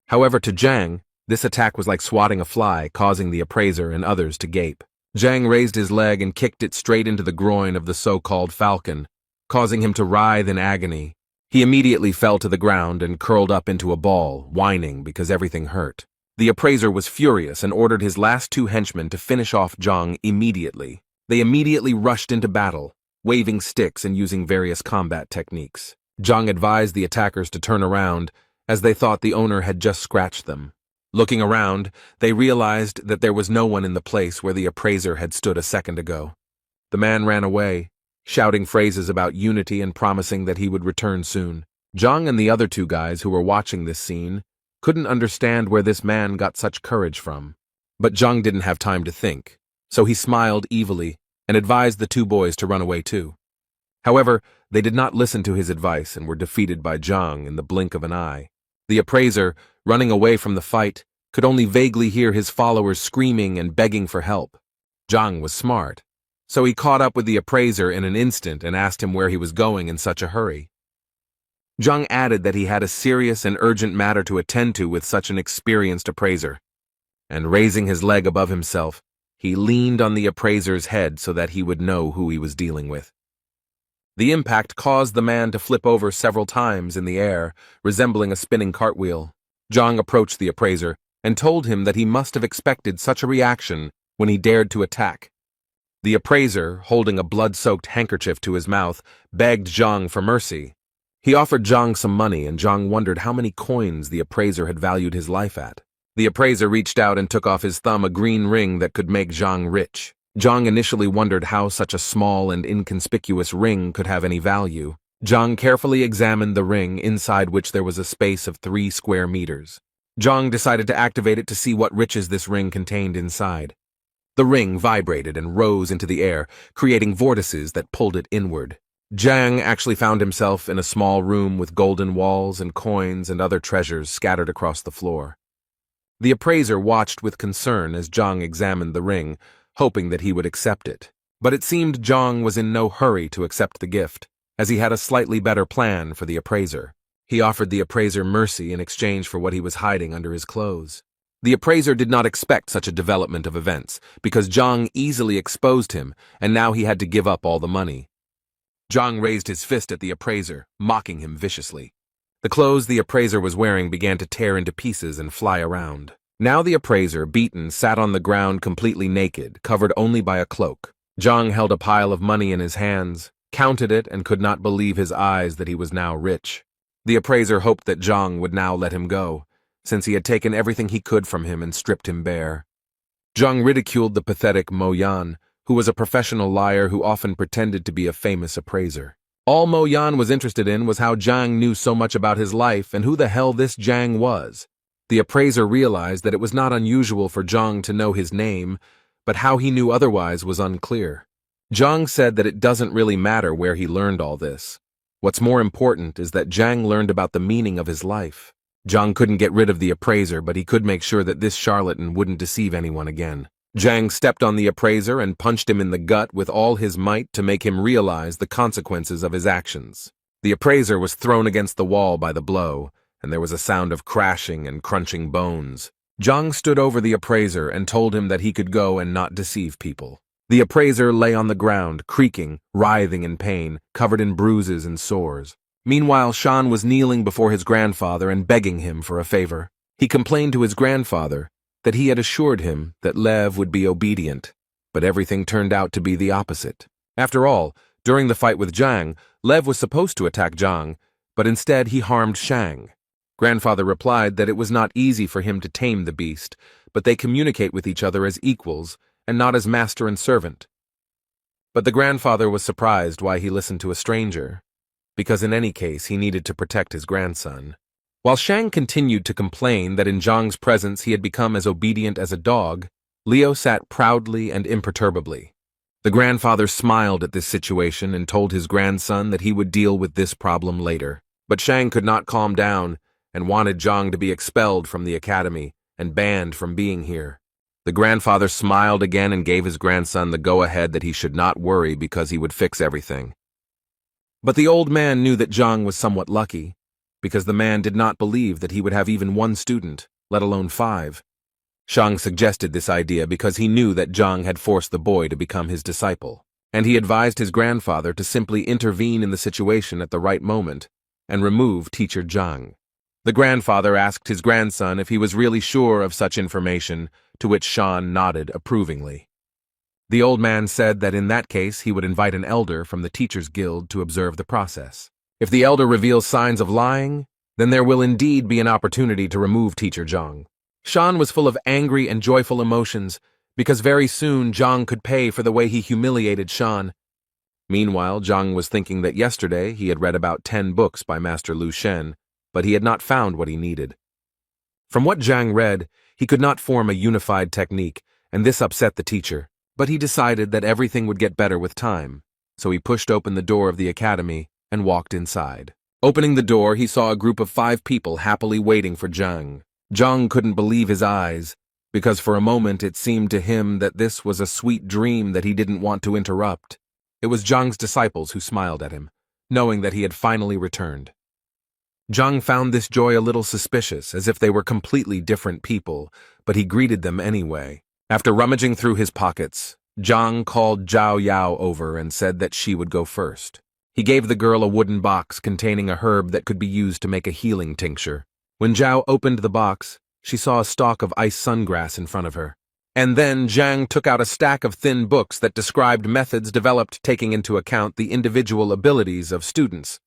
However, to Zhang, this attack was like swatting a fly, causing the appraiser and others to gape. Zhang raised his leg and kicked it straight into the groin of the so-called falcon, causing him to writhe in agony. He immediately fell to the ground and curled up into a ball, whining because everything hurt. The appraiser was furious and ordered his last 2 henchmen to finish off Zhang immediately. They immediately rushed into battle, waving sticks and using various combat techniques. Zhang advised the attackers to turn around, as they thought the owner had just scratched them. Looking around, they realized that there was no one in the place where the appraiser had stood a second ago. The man ran away, shouting phrases about unity and promising that he would return soon. Zhang and the other 2 guys who were watching this scene couldn't understand where this man got such courage from. But Zhang didn't have time to think, so he smiled evilly and advised the 2 boys to run away too. However, they did not listen to his advice and were defeated by Zhang in the blink of an eye. The appraiser, running away from the fight, could only vaguely hear his followers screaming and begging for help. Zhang was smart, so he caught up with the appraiser in an instant and asked him where he was going in such a hurry. Zhang added that he had a serious and urgent matter to attend to with such an experienced appraiser, and raising his leg above himself, he leaned on the appraiser's head so that he would know who he was dealing with. The impact caused the man to flip over several times in the air, resembling a spinning cartwheel. Zhang approached the appraiser and told him that he must have expected such a reaction when he dared to attack. The appraiser, holding a blood-soaked handkerchief to his mouth, begged Zhang for mercy. He offered Zhang some money, and Zhang wondered how many coins the appraiser had valued his life at. The appraiser reached out and took off his thumb a green ring that could make Zhang rich. Zhang initially wondered how such a small and inconspicuous ring could have any value. Zhang carefully examined the ring, inside which there was a space of 3 square meters. Zhang decided to activate it to see what riches this ring contained inside. The ring vibrated and rose into the air, creating vortices that pulled it inward. Zhang actually found himself in a small room with golden walls and coins and other treasures scattered across the floor. The appraiser watched with concern as Zhang examined the ring, hoping that he would accept it. But it seemed Zhang was in no hurry to accept the gift, as he had a slightly better plan for the appraiser. He offered the appraiser mercy in exchange for what he was hiding under his clothes. The appraiser did not expect such a development of events, because Zhang easily exposed him, and now he had to give up all the money. Zhang raised his fist at the appraiser, mocking him viciously. The clothes the appraiser was wearing began to tear into pieces and fly around. Now the appraiser, beaten, sat on the ground completely naked, covered only by a cloak. Zhang held a pile of money in his hands, counted it, and could not believe his eyes that he was now rich. The appraiser hoped that Zhang would now let him go, since he had taken everything he could from him and stripped him bare. Zhang ridiculed the pathetic Mo Yan, who was a professional liar who often pretended to be a famous appraiser. All Mo Yan was interested in was how Zhang knew so much about his life and who the hell this Zhang was. The appraiser realized that it was not unusual for Zhang to know his name, but how he knew otherwise was unclear. Zhang said that it doesn't really matter where he learned all this. What's more important is that Zhang learned about the meaning of his life. Zhang couldn't get rid of the appraiser, but he could make sure that this charlatan wouldn't deceive anyone again. Zhang stepped on the appraiser and punched him in the gut with all his might to make him realize the consequences of his actions. The appraiser was thrown against the wall by the blow, and there was a sound of crashing and crunching bones. Zhang stood over the appraiser and told him that he could go and not deceive people. The appraiser lay on the ground, creaking, writhing in pain, covered in bruises and sores. Meanwhile, Shan was kneeling before his grandfather and begging him for a favor. He complained to his grandfather that he had assured him that Lev would be obedient, but everything turned out to be the opposite. After all, during the fight with Zhang, Lev was supposed to attack Zhang, but instead he harmed Shang. Grandfather replied that it was not easy for him to tame the beast, but they communicate with each other as equals and not as master and servant. But the grandfather was surprised why he listened to a stranger, because in any case he needed to protect his grandson. While Shang continued to complain that in Zhang's presence he had become as obedient as a dog, Liu sat proudly and imperturbably. The grandfather smiled at this situation and told his grandson that he would deal with this problem later. But Shang could not calm down and wanted Zhang to be expelled from the academy and banned from being here. The grandfather smiled again and gave his grandson the go-ahead that he should not worry because he would fix everything. But the old man knew that Zhang was somewhat lucky, because the man did not believe that he would have even 1 student, let alone 5. Shang suggested this idea because he knew that Zhang had forced the boy to become his disciple, and he advised his grandfather to simply intervene in the situation at the right moment and remove teacher Zhang. The grandfather asked his grandson if he was really sure of such information, to which Shan nodded approvingly. The old man said that in that case he would invite an elder from the Teachers Guild to observe the process. If the elder reveals signs of lying, then there will indeed be an opportunity to remove teacher Zhang. Shan was full of angry and joyful emotions, because very soon Zhang could pay for the way he humiliated Shan. Meanwhile, Zhang was thinking that yesterday he had read about 10 books by Master Lu Shen, but he had not found what he needed. From what Zhang read, he could not form a unified technique, and this upset the teacher. But he decided that everything would get better with time, so he pushed open the door of the academy and walked inside. Opening the door, he saw a group of 5 people happily waiting for Zhang. Zhang couldn't believe his eyes, because for a moment it seemed to him that this was a sweet dream that he didn't want to interrupt. It was Zhang's disciples who smiled at him, knowing that he had finally returned. Zhang found this joy a little suspicious, as if they were completely different people, but he greeted them anyway. After rummaging through his pockets, Zhang called Zhao Yao over and said that she would go first. He gave the girl a wooden box containing a herb that could be used to make a healing tincture. When Zhao opened the box, she saw a stalk of ice sungrass in front of her. And then Zhang took out a stack of thin books that described methods developed taking into account the individual abilities of students.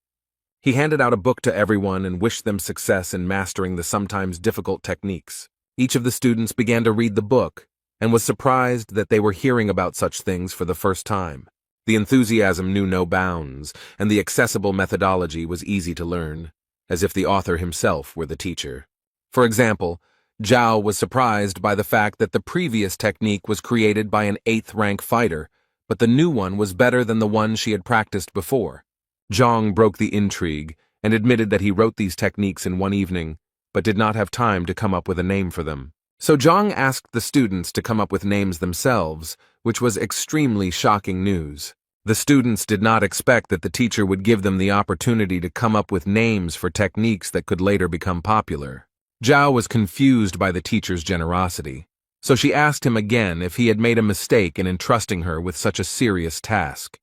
He handed out a book to everyone and wished them success in mastering the sometimes difficult techniques. Each of the students began to read the book, and was surprised that they were hearing about such things for the first time. The enthusiasm knew no bounds, and the accessible methodology was easy to learn, as if the author himself were the teacher. For example, Zhao was surprised by the fact that the previous technique was created by an 8th-rank fighter, but the new one was better than the one she had practiced before. Zhang broke the intrigue and admitted that he wrote these techniques in one evening, but did not have time to come up with a name for them. So Zhang asked the students to come up with names themselves, which was extremely shocking news. The students did not expect that the teacher would give them the opportunity to come up with names for techniques that could later become popular. Zhao was confused by the teacher's generosity, so she asked him again if he had made a mistake in entrusting her with such a serious task.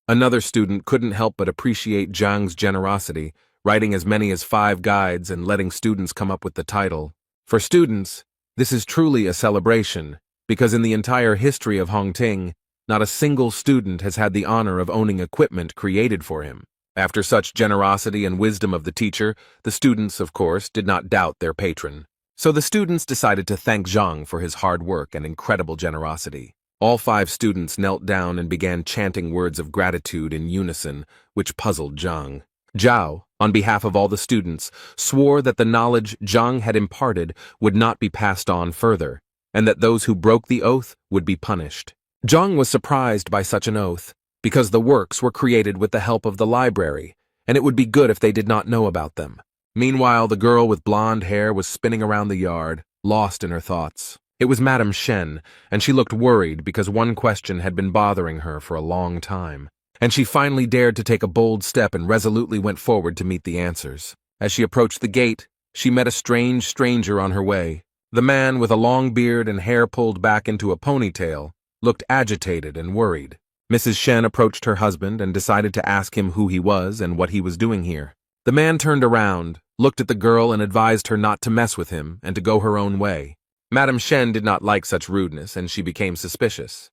Another student couldn't help but appreciate Zhang's generosity, writing as many as 5 guides and letting students come up with the title. For students, this is truly a celebration, because in the entire history of Hongting, not a single student has had the honor of owning equipment created for him. After such generosity and wisdom of the teacher, the students, of course, did not doubt their patron. So the students decided to thank Zhang for his hard work and incredible generosity. All 5 students knelt down and began chanting words of gratitude in unison, which puzzled Zhang. Zhao, on behalf of all the students, swore that the knowledge Zhang had imparted would not be passed on further, and that those who broke the oath would be punished. Zhang was surprised by such an oath, because the works were created with the help of the library, and it would be good if they did not know about them. Meanwhile, the girl with blonde hair was spinning around the yard, lost in her thoughts. It was Madame Shen, and she looked worried because one question had been bothering her for a long time. And she finally dared to take a bold step and resolutely went forward to meet the answers. As she approached the gate, she met a strange stranger on her way. The man, with a long beard and hair pulled back into a ponytail, looked agitated and worried. Mrs. Shen approached her husband and decided to ask him who he was and what he was doing here. The man turned around, looked at the girl and advised her not to mess with him and to go her own way. Madame Shen did not like such rudeness, and she became suspicious.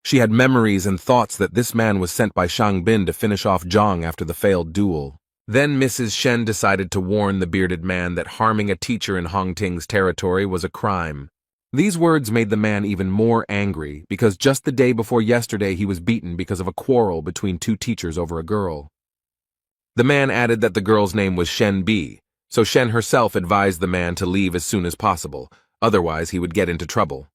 She had memories and thoughts that this man was sent by Shang Bin to finish off Zhang after the failed duel. Then Mrs. Shen decided to warn the bearded man that harming a teacher in Hongting's territory was a crime. These words made the man even more angry, because just the day before yesterday he was beaten because of a quarrel between 2 teachers over a girl. The man added that the girl's name was Shen Bi, so Shen herself advised the man to leave as soon as possible, otherwise he would get into trouble.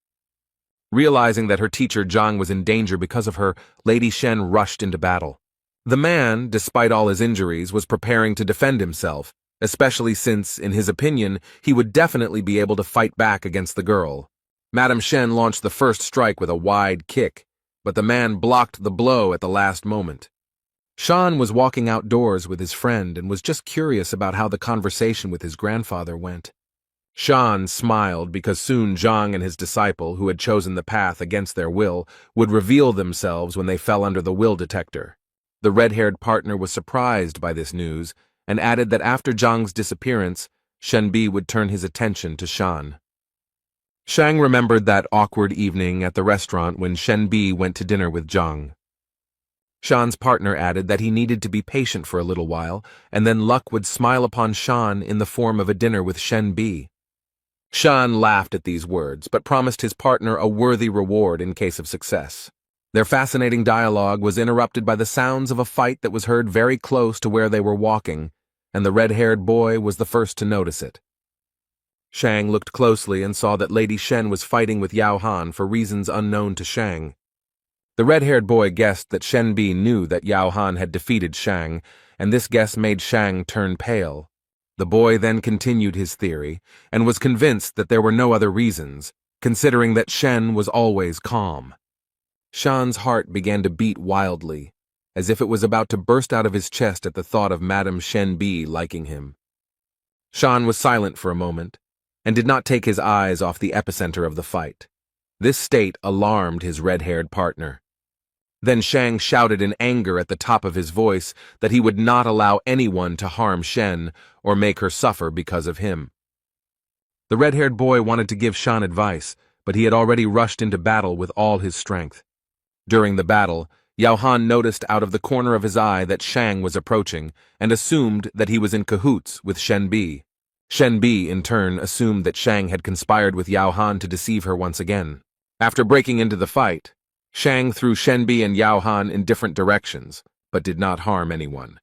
Realizing that her teacher Zhang was in danger because of her, Lady Shen rushed into battle. The man, despite all his injuries, was preparing to defend himself, especially since, in his opinion, he would definitely be able to fight back against the girl. Madame Shen launched the first strike with a wide kick, but the man blocked the blow at the last moment. Shan was walking outdoors with his friend and was just curious about how the conversation with his grandfather went. Shan smiled because soon Zhang and his disciple, who had chosen the path against their will, would reveal themselves when they fell under the will detector. The red-haired partner was surprised by this news and added that after Zhang's disappearance, Shenbi would turn his attention to Shan. Shang remembered that awkward evening at the restaurant when Shenbi went to dinner with Zhang. Shan's partner added that he needed to be patient for a little while, and then luck would smile upon Shan in the form of a dinner with Shenbi. Shan laughed at these words, but promised his partner a worthy reward in case of success. Their fascinating dialogue was interrupted by the sounds of a fight that was heard very close to where they were walking, and the red-haired boy was the first to notice it. Shang looked closely and saw that Lady Shen was fighting with Yao Han for reasons unknown to Shang. The red-haired boy guessed that Shenbi knew that Yao Han had defeated Shang, and this guess made Shang turn pale. The boy then continued his theory, and was convinced that there were no other reasons, considering that Shen was always calm. Shan's heart began to beat wildly, as if it was about to burst out of his chest at the thought of Madame Shenbi liking him. Shan was silent for a moment, and did not take his eyes off the epicenter of the fight. This state alarmed his red-haired partner. Then Shang shouted in anger at the top of his voice that he would not allow anyone to harm Shen or make her suffer because of him. The red-haired boy wanted to give Shan advice, but he had already rushed into battle with all his strength. During the battle, Yao Han noticed out of the corner of his eye that Shang was approaching and assumed that he was in cahoots with Shenbi. Shenbi, in turn, assumed that Shang had conspired with Yao Han to deceive her once again. After breaking into the fight, Shang threw Shenbi and Yao Han in different directions, but did not harm anyone.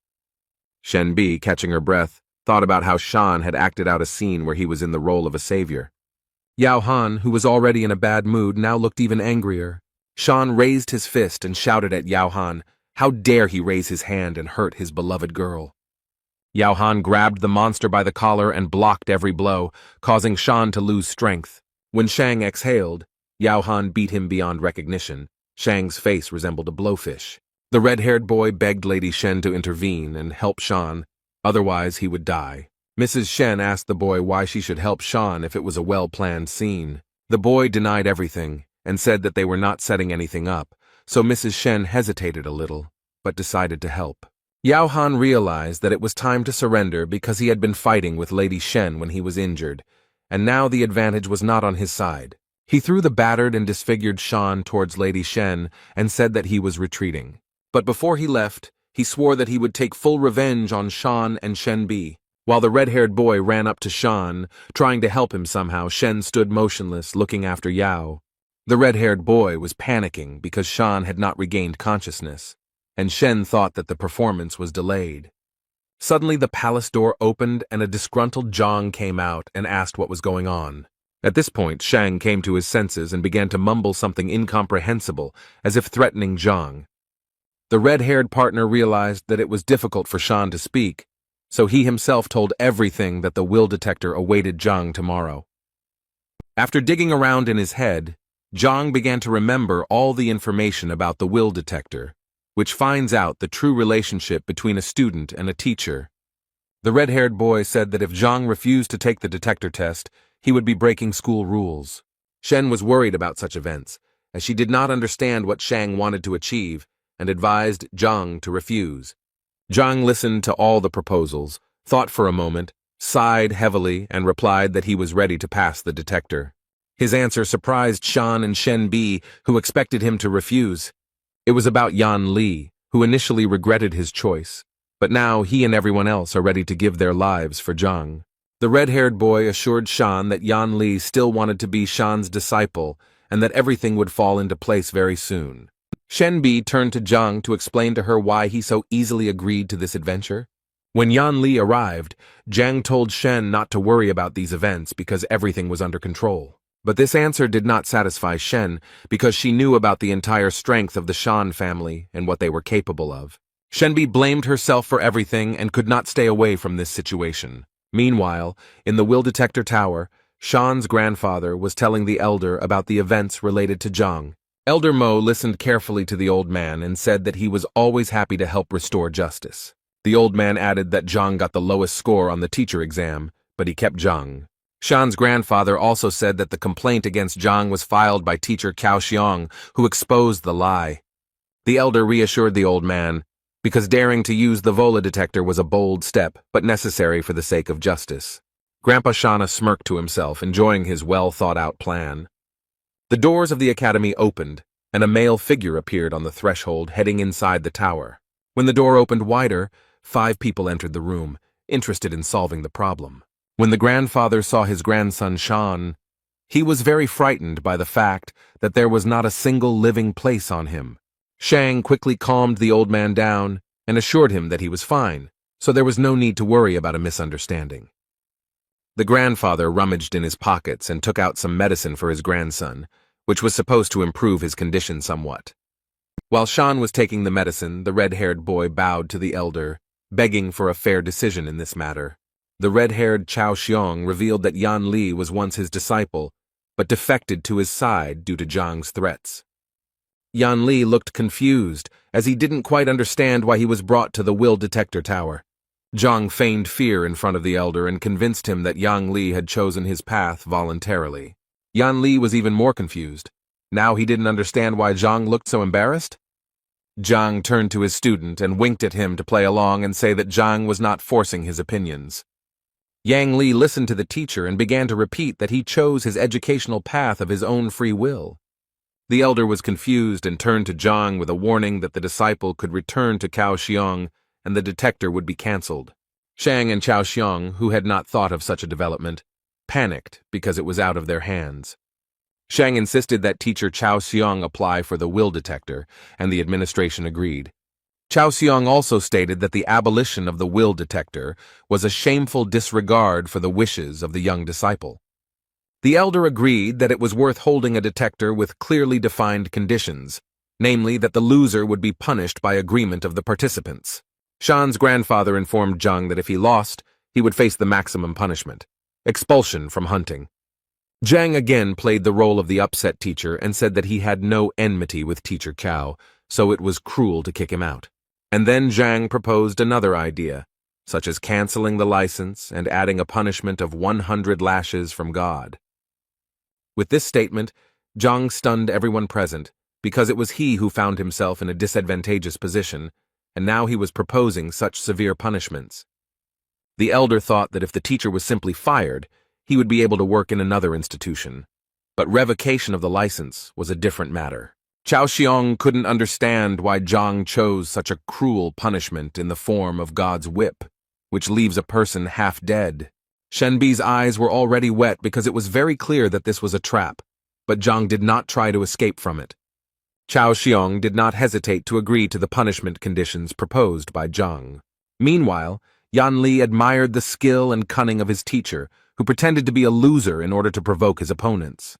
Shenbi, catching her breath, thought about how Shan had acted out a scene where he was in the role of a savior. Yao Han, who was already in a bad mood, now looked even angrier. Shan raised his fist and shouted at Yao Han, how dare he raise his hand and hurt his beloved girl. Yao Han grabbed the monster by the collar and blocked every blow, causing Shan to lose strength. When Shang exhaled, Yao Han beat him beyond recognition. Shang's face resembled a blowfish. The red-haired boy begged Lady Shen to intervene and help Shan, otherwise he would die. Mrs. Shen asked the boy why she should help Shan if it was a well-planned scene. The boy denied everything and said that they were not setting anything up, so Mrs. Shen hesitated a little, but decided to help. Yao Han realized that it was time to surrender because he had been fighting with Lady Shen when he was injured, and now the advantage was not on his side. He threw the battered and disfigured Shan towards Lady Shen and said that he was retreating. But before he left, he swore that he would take full revenge on Shan and Shenbi. While the red-haired boy ran up to Shan, trying to help him somehow, Shen stood motionless, looking after Yao. The red-haired boy was panicking because Shan had not regained consciousness, and Shen thought that the performance was delayed. Suddenly the palace door opened and a disgruntled Zhang came out and asked what was going on. At this point, Shang came to his senses and began to mumble something incomprehensible, as if threatening Zhang. The red-haired partner realized that it was difficult for Shan to speak, so he himself told everything that the will detector awaited Zhang tomorrow. After digging around in his head, Zhang began to remember all the information about the will detector, which finds out the true relationship between a student and a teacher. The red-haired boy said that if Zhang refused to take the detector test, he would be breaking school rules. Shen was worried about such events, as she did not understand what Shang wanted to achieve, and advised Zhang to refuse. Zhang listened to all the proposals, thought for a moment, sighed heavily, and replied that he was ready to pass the detector. His answer surprised Shan and Shenbi, who expected him to refuse. It was about Yan Li, who initially regretted his choice, but now he and everyone else are ready to give their lives for Zhang. The red-haired boy assured Shan that Yan Li still wanted to be Shan's disciple and that everything would fall into place very soon. Shenbi turned to Zhang to explain to her why he so easily agreed to this adventure. When Yan Li arrived, Zhang told Shen not to worry about these events because everything was under control. But this answer did not satisfy Shen because she knew about the entire strength of the Shan family and what they were capable of. Shenbi blamed herself for everything and could not stay away from this situation. Meanwhile, in the will detector tower, Shan's grandfather was telling the elder about the events related to Zhang. Elder Mo listened carefully to the old man and said that he was always happy to help restore justice. The old man added that Zhang got the lowest score on the teacher exam, but he kept Zhang. Shan's grandfather also said that the complaint against Zhang was filed by teacher Cao Xiong, who exposed the lie. The elder reassured the old man, because daring to use the Vola detector was a bold step, but necessary for the sake of justice. Grandpa Shana smirked to himself, enjoying his well-thought-out plan. The doors of the academy opened, and a male figure appeared on the threshold heading inside the tower. When the door opened wider, 5 people entered the room, interested in solving the problem. When the grandfather saw his grandson Shan, he was very frightened by the fact that there was not a single living place on him. Shang quickly calmed the old man down and assured him that he was fine, so there was no need to worry about a misunderstanding. The grandfather rummaged in his pockets and took out some medicine for his grandson, which was supposed to improve his condition somewhat. While Shan was taking the medicine, the red-haired boy bowed to the elder, begging for a fair decision in this matter. The red-haired Cao Xiong revealed that Yan Li was once his disciple, but defected to his side due to Zhang's threats. Yan Li looked confused, as he didn't quite understand why he was brought to the will detector tower. Zhang feigned fear in front of the elder and convinced him that Yan Li had chosen his path voluntarily. Yan Li was even more confused. Now he didn't understand why Zhang looked so embarrassed. Zhang turned to his student and winked at him to play along and say that Zhang was not forcing his opinions. Yang Li listened to the teacher and began to repeat that he chose his educational path of his own free will. The elder was confused and turned to Zhang with a warning that the disciple could return to Cao Xiong and the detector would be cancelled. Shang and Cao Xiong, who had not thought of such a development, panicked because it was out of their hands. Shang insisted that teacher Chao Xiong apply for the will detector, and the administration agreed. Chao Xiong also stated that the abolition of the will detector was a shameful disregard for the wishes of the young disciple. The elder agreed that it was worth holding a detector with clearly defined conditions, namely that the loser would be punished by agreement of the participants. Shan's grandfather informed Zhang that if he lost, he would face the maximum punishment, expulsion from hunting. Zhang again played the role of the upset teacher and said that he had no enmity with teacher Cao, so it was cruel to kick him out. And then Zhang proposed another idea, such as canceling the license and adding a punishment of 100 lashes from God. With this statement, Zhang stunned everyone present, because it was he who found himself in a disadvantageous position, and now he was proposing such severe punishments. The elder thought that if the teacher was simply fired, he would be able to work in another institution. But revocation of the license was a different matter. Chao Xiong couldn't understand why Zhang chose such a cruel punishment in the form of God's whip, which leaves a person half dead. Shenbi's eyes were already wet because it was very clear that this was a trap, but Zhang did not try to escape from it. Chao Xiong did not hesitate to agree to the punishment conditions proposed by Zhang. Meanwhile, Yan Li admired the skill and cunning of his teacher, who pretended to be a loser in order to provoke his opponents.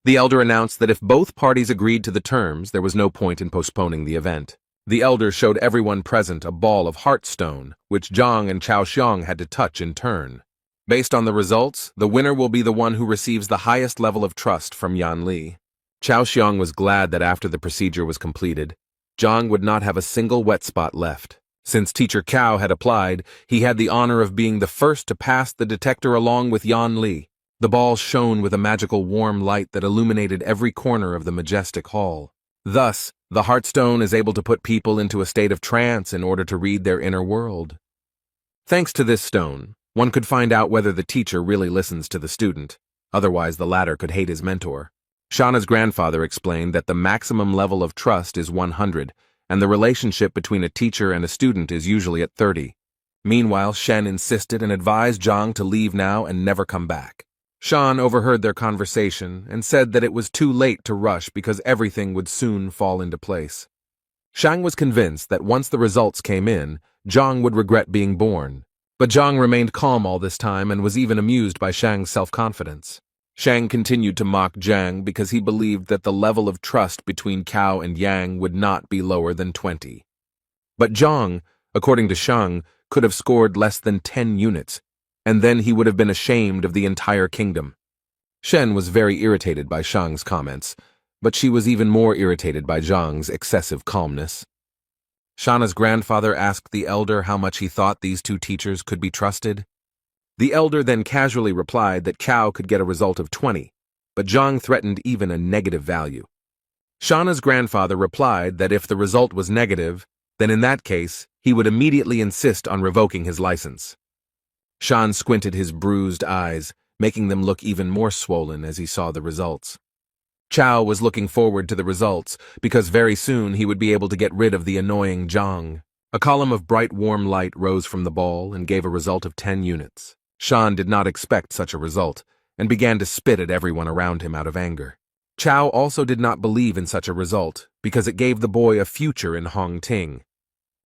The elder announced that if both parties agreed to the terms, there was no point in postponing the event. The elder showed everyone present a ball of heartstone, which Zhang and Chao Xiong had to touch in turn. Based on the results, the winner will be the one who receives the highest level of trust from Yan Li. Chao Xiong was glad that after the procedure was completed, Zhang would not have a single wet spot left. Since teacher Cao had applied, he had the honor of being the first to pass the detector along with Yan Li. The ball shone with a magical warm light that illuminated every corner of the majestic hall. Thus, the Heartstone is able to put people into a state of trance in order to read their inner world. Thanks to this stone, one could find out whether the teacher really listens to the student, otherwise the latter could hate his mentor. Shauna's grandfather explained that the maximum level of trust is 100, and the relationship between a teacher and a student is usually at 30. Meanwhile, Shen insisted and advised Zhang to leave now and never come back. Shan overheard their conversation and said that it was too late to rush because everything would soon fall into place. Shang was convinced that once the results came in, Zhang would regret being born. But Zhang remained calm all this time and was even amused by Shang's self-confidence. Shang continued to mock Zhang because he believed that the level of trust between Cao and Yang would not be lower than 20. But Zhang, according to Shang, could have scored less than 10 units, and then he would have been ashamed of the entire kingdom. Shen was very irritated by Shang's comments, but she was even more irritated by Zhang's excessive calmness. Shauna's grandfather asked the elder how much he thought these two teachers could be trusted. The elder then casually replied that Cao could get a result of 20, but Zhang threatened even a negative value. Shauna's grandfather replied that if the result was negative, then in that case, he would immediately insist on revoking his license. Shan squinted his bruised eyes, making them look even more swollen as he saw the results. Chao was looking forward to the results because very soon he would be able to get rid of the annoying Zhang. A column of bright warm light rose from the ball and gave a result of 10 units. Shan did not expect such a result, and began to spit at everyone around him out of anger. Chao also did not believe in such a result, because it gave the boy a future in Hongting.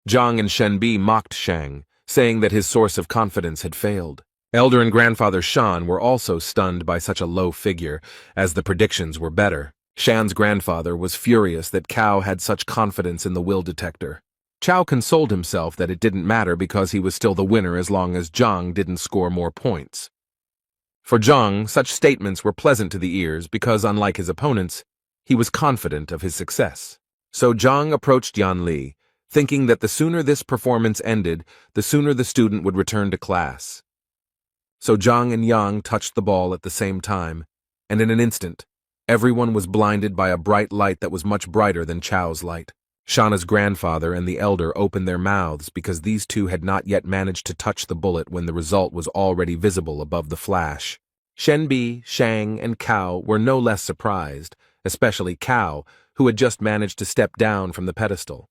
Zhang and Shenbi mocked Shang, saying that his source of confidence had failed. Elder and grandfather Shan were also stunned by such a low figure, as the predictions were better. Shan's grandfather was furious that Cao had such confidence in the will detector. Chao consoled himself that it didn't matter because he was still the winner as long as Zhang didn't score more points. For Zhang, such statements were pleasant to the ears because, unlike his opponents, he was confident of his success. So Zhang approached Yan Li, thinking that the sooner this performance ended, the sooner the student would return to class. So Zhang and Yang touched the ball at the same time, and in an instant, everyone was blinded by a bright light that was much brighter than Chao's light. Shauna's grandfather and the elder opened their mouths because these two had not yet managed to touch the bullet when the result was already visible above the flash. Shenbi, Shang, and Cao were no less surprised, especially Cao, who had just managed to step down from the pedestal.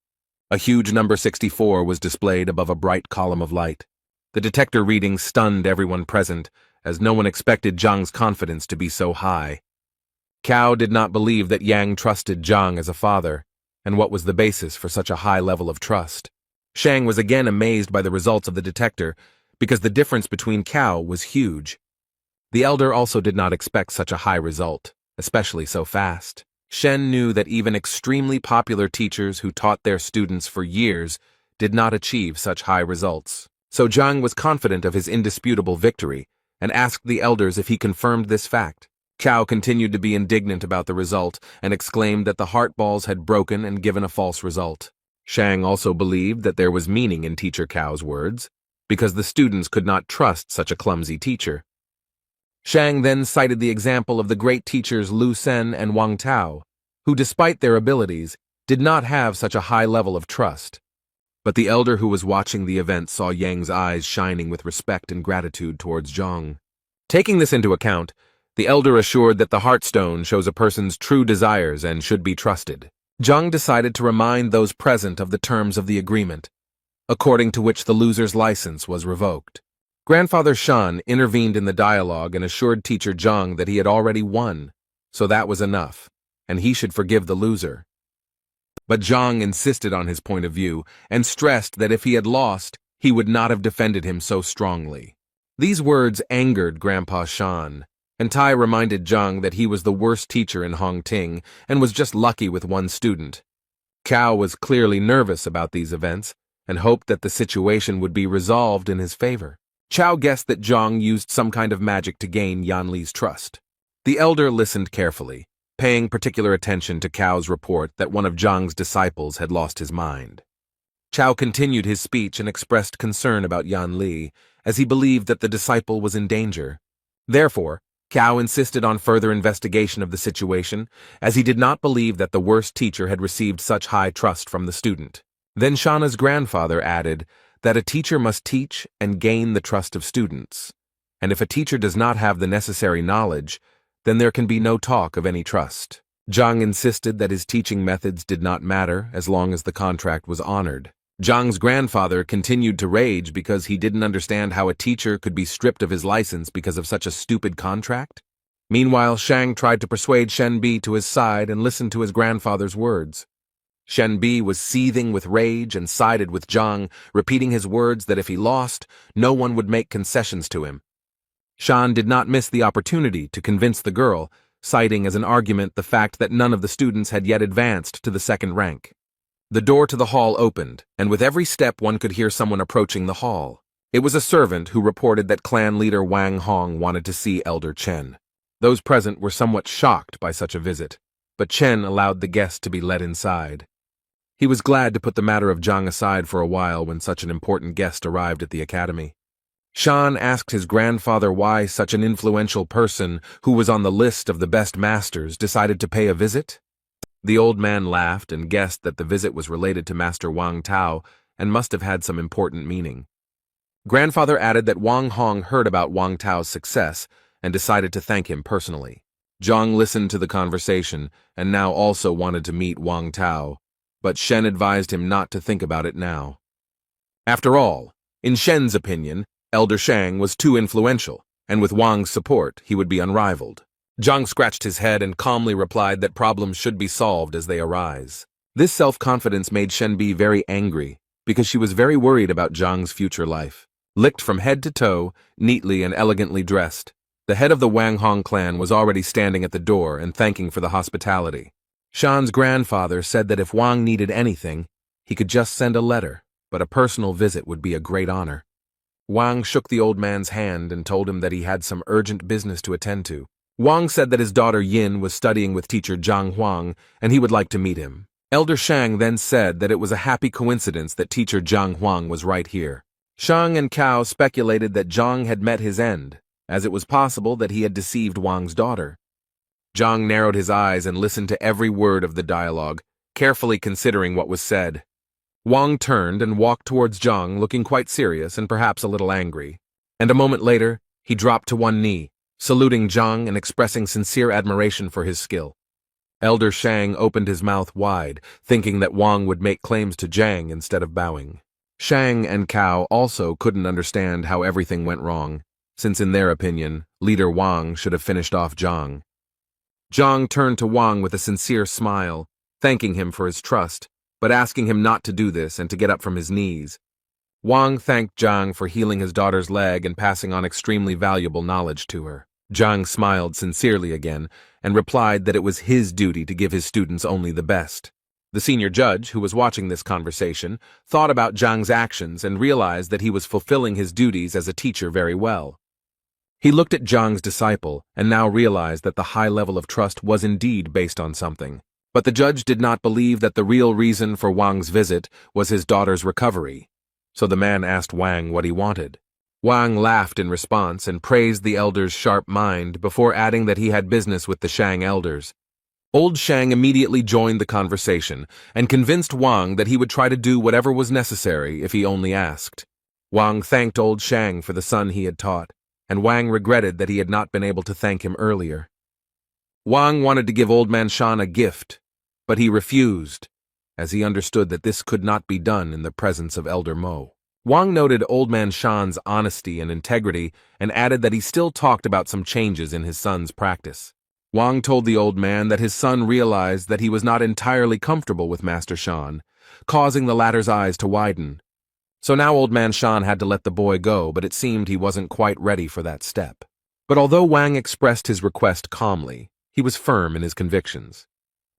A huge number 64 was displayed above a bright column of light. The detector reading stunned everyone present, as no one expected Zhang's confidence to be so high. Cao did not believe that Yang trusted Zhang as a father, and what was the basis for such a high level of trust. Shang was again amazed by the results of the detector, because the difference between Cao was huge. The elder also did not expect such a high result, especially so fast. Shen knew that even extremely popular teachers who taught their students for years did not achieve such high results. So Zhang was confident of his indisputable victory, and asked the elders if he confirmed this fact. Cao continued to be indignant about the result, and exclaimed that the heart balls had broken and given a false result. Shang also believed that there was meaning in Teacher Cao's words, because the students could not trust such a clumsy teacher. Shang then cited the example of the great teachers Lu Sen and Wang Tao, who despite their abilities, did not have such a high level of trust. But the elder who was watching the event saw Yang's eyes shining with respect and gratitude towards Zhang. Taking this into account, the elder assured that the Heartstone shows a person's true desires and should be trusted. Zhang decided to remind those present of the terms of the agreement, according to which the loser's license was revoked. Grandfather Shan intervened in the dialogue and assured Teacher Zhang that he had already won, so that was enough, and he should forgive the loser. But Zhang insisted on his point of view and stressed that if he had lost, he would not have defended him so strongly. These words angered Grandpa Shan, and Tai reminded Zhang that he was the worst teacher in Hongting and was just lucky with one student. Cao was clearly nervous about these events and hoped that the situation would be resolved in his favor. Chao guessed that Zhang used some kind of magic to gain Yan Li's trust. The elder listened carefully, paying particular attention to Cao's report that one of Zhang's disciples had lost his mind. Chao continued his speech and expressed concern about Yan Li, as he believed that the disciple was in danger. Therefore, Cao insisted on further investigation of the situation, as he did not believe that the worst teacher had received such high trust from the student. Then Shana's grandfather added that a teacher must teach and gain the trust of students, and if a teacher does not have the necessary knowledge, then there can be no talk of any trust. Zhang insisted that his teaching methods did not matter as long as the contract was honored. Zhang's grandfather continued to rage because he didn't understand how a teacher could be stripped of his license because of such a stupid contract. Meanwhile, Shang tried to persuade Shen Bi to his side and listened to his grandfather's words. Shen Bi was seething with rage and sided with Zhang, repeating his words that if he lost, no one would make concessions to him. Shan did not miss the opportunity to convince the girl, citing as an argument the fact that none of the students had yet advanced to the second rank. The door to the hall opened, and with every step one could hear someone approaching the hall. It was a servant who reported that clan leader Wang Hong wanted to see Elder Chen. Those present were somewhat shocked by such a visit, but Chen allowed the guest to be led inside. He was glad to put the matter of Zhang aside for a while when such an important guest arrived at the academy. Shan asked his grandfather why such an influential person, who was on the list of the best masters, decided to pay a visit. The old man laughed and guessed that the visit was related to Master Wang Tao and must have had some important meaning. Grandfather added that Wang Hong heard about Wang Tao's success and decided to thank him personally. Zhang listened to the conversation and now also wanted to meet Wang Tao, but Shen advised him not to think about it now. After all, in Shen's opinion, Elder Shang was too influential, and with Wang's support, he would be unrivaled. Zhang scratched his head and calmly replied that problems should be solved as they arise. This self-confidence made Shen Bi very angry, because she was very worried about Zhang's future life. Licked from head to toe, neatly and elegantly dressed, the head of the Wang Hong clan was already standing at the door and thanking for the hospitality. Shan's grandfather said that if Wang needed anything, he could just send a letter, but a personal visit would be a great honor. Wang shook the old man's hand and told him that he had some urgent business to attend to. Wang said that his daughter Yin was studying with teacher Zhang Huang, and he would like to meet him. Elder Shang then said that it was a happy coincidence that teacher Zhang Huang was right here. Shang and Cao speculated that Zhang had met his end, as it was possible that he had deceived Wang's daughter. Zhang narrowed his eyes and listened to every word of the dialogue, carefully considering what was said. Wang turned and walked towards Zhang, looking quite serious and perhaps a little angry. And a moment later, he dropped to one knee, saluting Zhang and expressing sincere admiration for his skill. Elder Shang opened his mouth wide, thinking that Wang would make claims to Zhang instead of bowing. Shang and Cao also couldn't understand how everything went wrong, since in their opinion, leader Wang should have finished off Zhang. Zhang turned to Wang with a sincere smile, thanking him for his trust, but asking him not to do this and to get up from his knees. Wang thanked Zhang for healing his daughter's leg and passing on extremely valuable knowledge to her. Zhang smiled sincerely again and replied that it was his duty to give his students only the best. The senior judge, who was watching this conversation, thought about Zhang's actions and realized that he was fulfilling his duties as a teacher very well. He looked at Zhang's disciple and now realized that the high level of trust was indeed based on something. But the judge did not believe that the real reason for Wang's visit was his daughter's recovery. So the man asked Wang what he wanted. Wang laughed in response and praised the elder's sharp mind before adding that he had business with the Shang elders. Old Shang immediately joined the conversation and convinced Wang that he would try to do whatever was necessary if he only asked. Wang thanked Old Shang for the son he had taught, and Wang regretted that he had not been able to thank him earlier. Wang wanted to give Old Man Shan a gift, but he refused, as he understood that this could not be done in the presence of Elder Mo. Wang noted Old Man Shan's honesty and integrity and added that he still talked about some changes in his son's practice. Wang told the old man that his son realized that he was not entirely comfortable with Master Shan, causing the latter's eyes to widen. So now Old Man Shan had to let the boy go, but it seemed he wasn't quite ready for that step. But although Wang expressed his request calmly, he was firm in his convictions.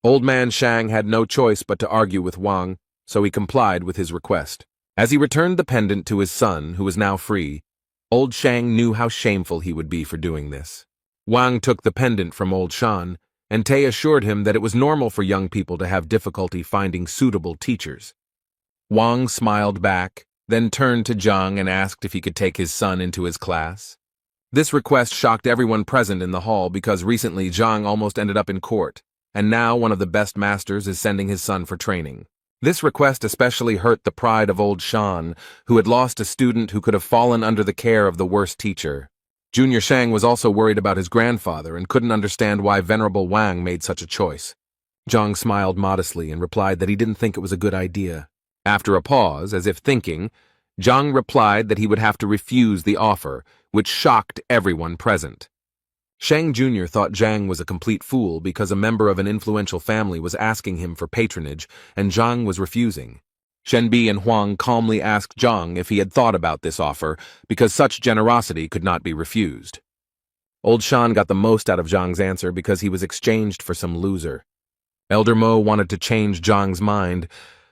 Old Man Shang had no choice but to argue with Wang, so he complied with his request. As he returned the pendant to his son, who was now free, Old Shang knew how shameful he would be for doing this. Wang took the pendant from Old Shan, and Tay assured him that it was normal for young people to have difficulty finding suitable teachers. Wang smiled back, then turned to Zhang and asked if he could take his son into his class. This request shocked everyone present in the hall because recently Zhang almost ended up in court, and now one of the best masters is sending his son for training. This request especially hurt the pride of Old Shan, who had lost a student who could have fallen under the care of the worst teacher. Junior Shang was also worried about his grandfather and couldn't understand why Venerable Wang made such a choice. Zhang smiled modestly and replied that he didn't think it was a good idea. After a pause, as if thinking, Zhang replied that he would have to refuse the offer, which shocked everyone present. Shang Jr. thought Zhang was a complete fool because a member of an influential family was asking him for patronage, and Zhang was refusing. Shenbi and Huang calmly asked Zhang if he had thought about this offer, because such generosity could not be refused. Old Shan got the most out of Zhang's answer because he was exchanged for some loser. Elder Mo wanted to change Zhang's mind,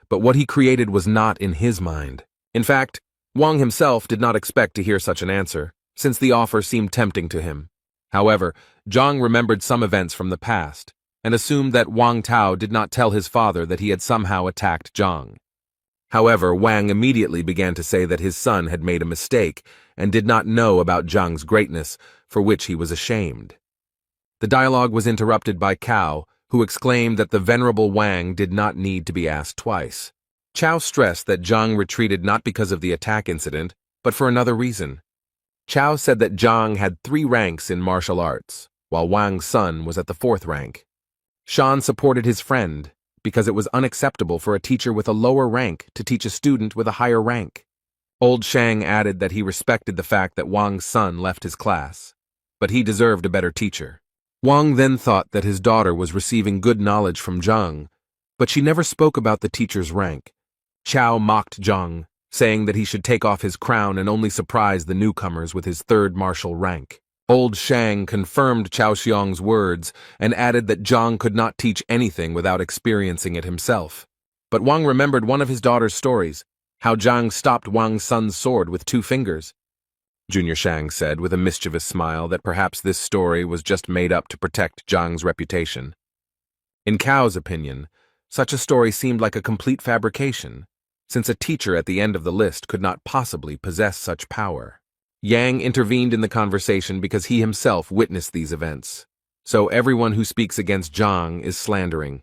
but what he created was not in his mind. In fact, Wang himself did not expect to hear such an answer, since the offer seemed tempting to him. However, Zhang remembered some events from the past, and assumed that Wang Tao did not tell his father that he had somehow attacked Zhang. However, Wang immediately began to say that his son had made a mistake and did not know about Zhang's greatness, for which he was ashamed. The dialogue was interrupted by Cao, who exclaimed that the venerable Wang did not need to be asked twice. Cao stressed that Zhang retreated not because of the attack incident, but for another reason. Cao said that Zhang had 3 ranks in martial arts, while Wang's son was at the 4th rank. Shan supported his friend, because it was unacceptable for a teacher with a lower rank to teach a student with a higher rank. Old Shang added that he respected the fact that Wang's son left his class, but he deserved a better teacher. Wang then thought that his daughter was receiving good knowledge from Zhang, but she never spoke about the teacher's rank. Cao mocked Zhang, saying that he should take off his crown and only surprise the newcomers with his 3rd martial rank. Old Shang confirmed Cao Xiong's words and added that Zhang could not teach anything without experiencing it himself. But Wang remembered one of his daughter's stories, how Zhang stopped Wang's son's sword with 2 fingers. Junior Shang said with a mischievous smile that perhaps this story was just made up to protect Zhang's reputation. In Cao's opinion, such a story seemed like a complete fabrication, since a teacher at the end of the list could not possibly possess such power. Yang intervened in the conversation because he himself witnessed these events, so everyone who speaks against Zhang is slandering.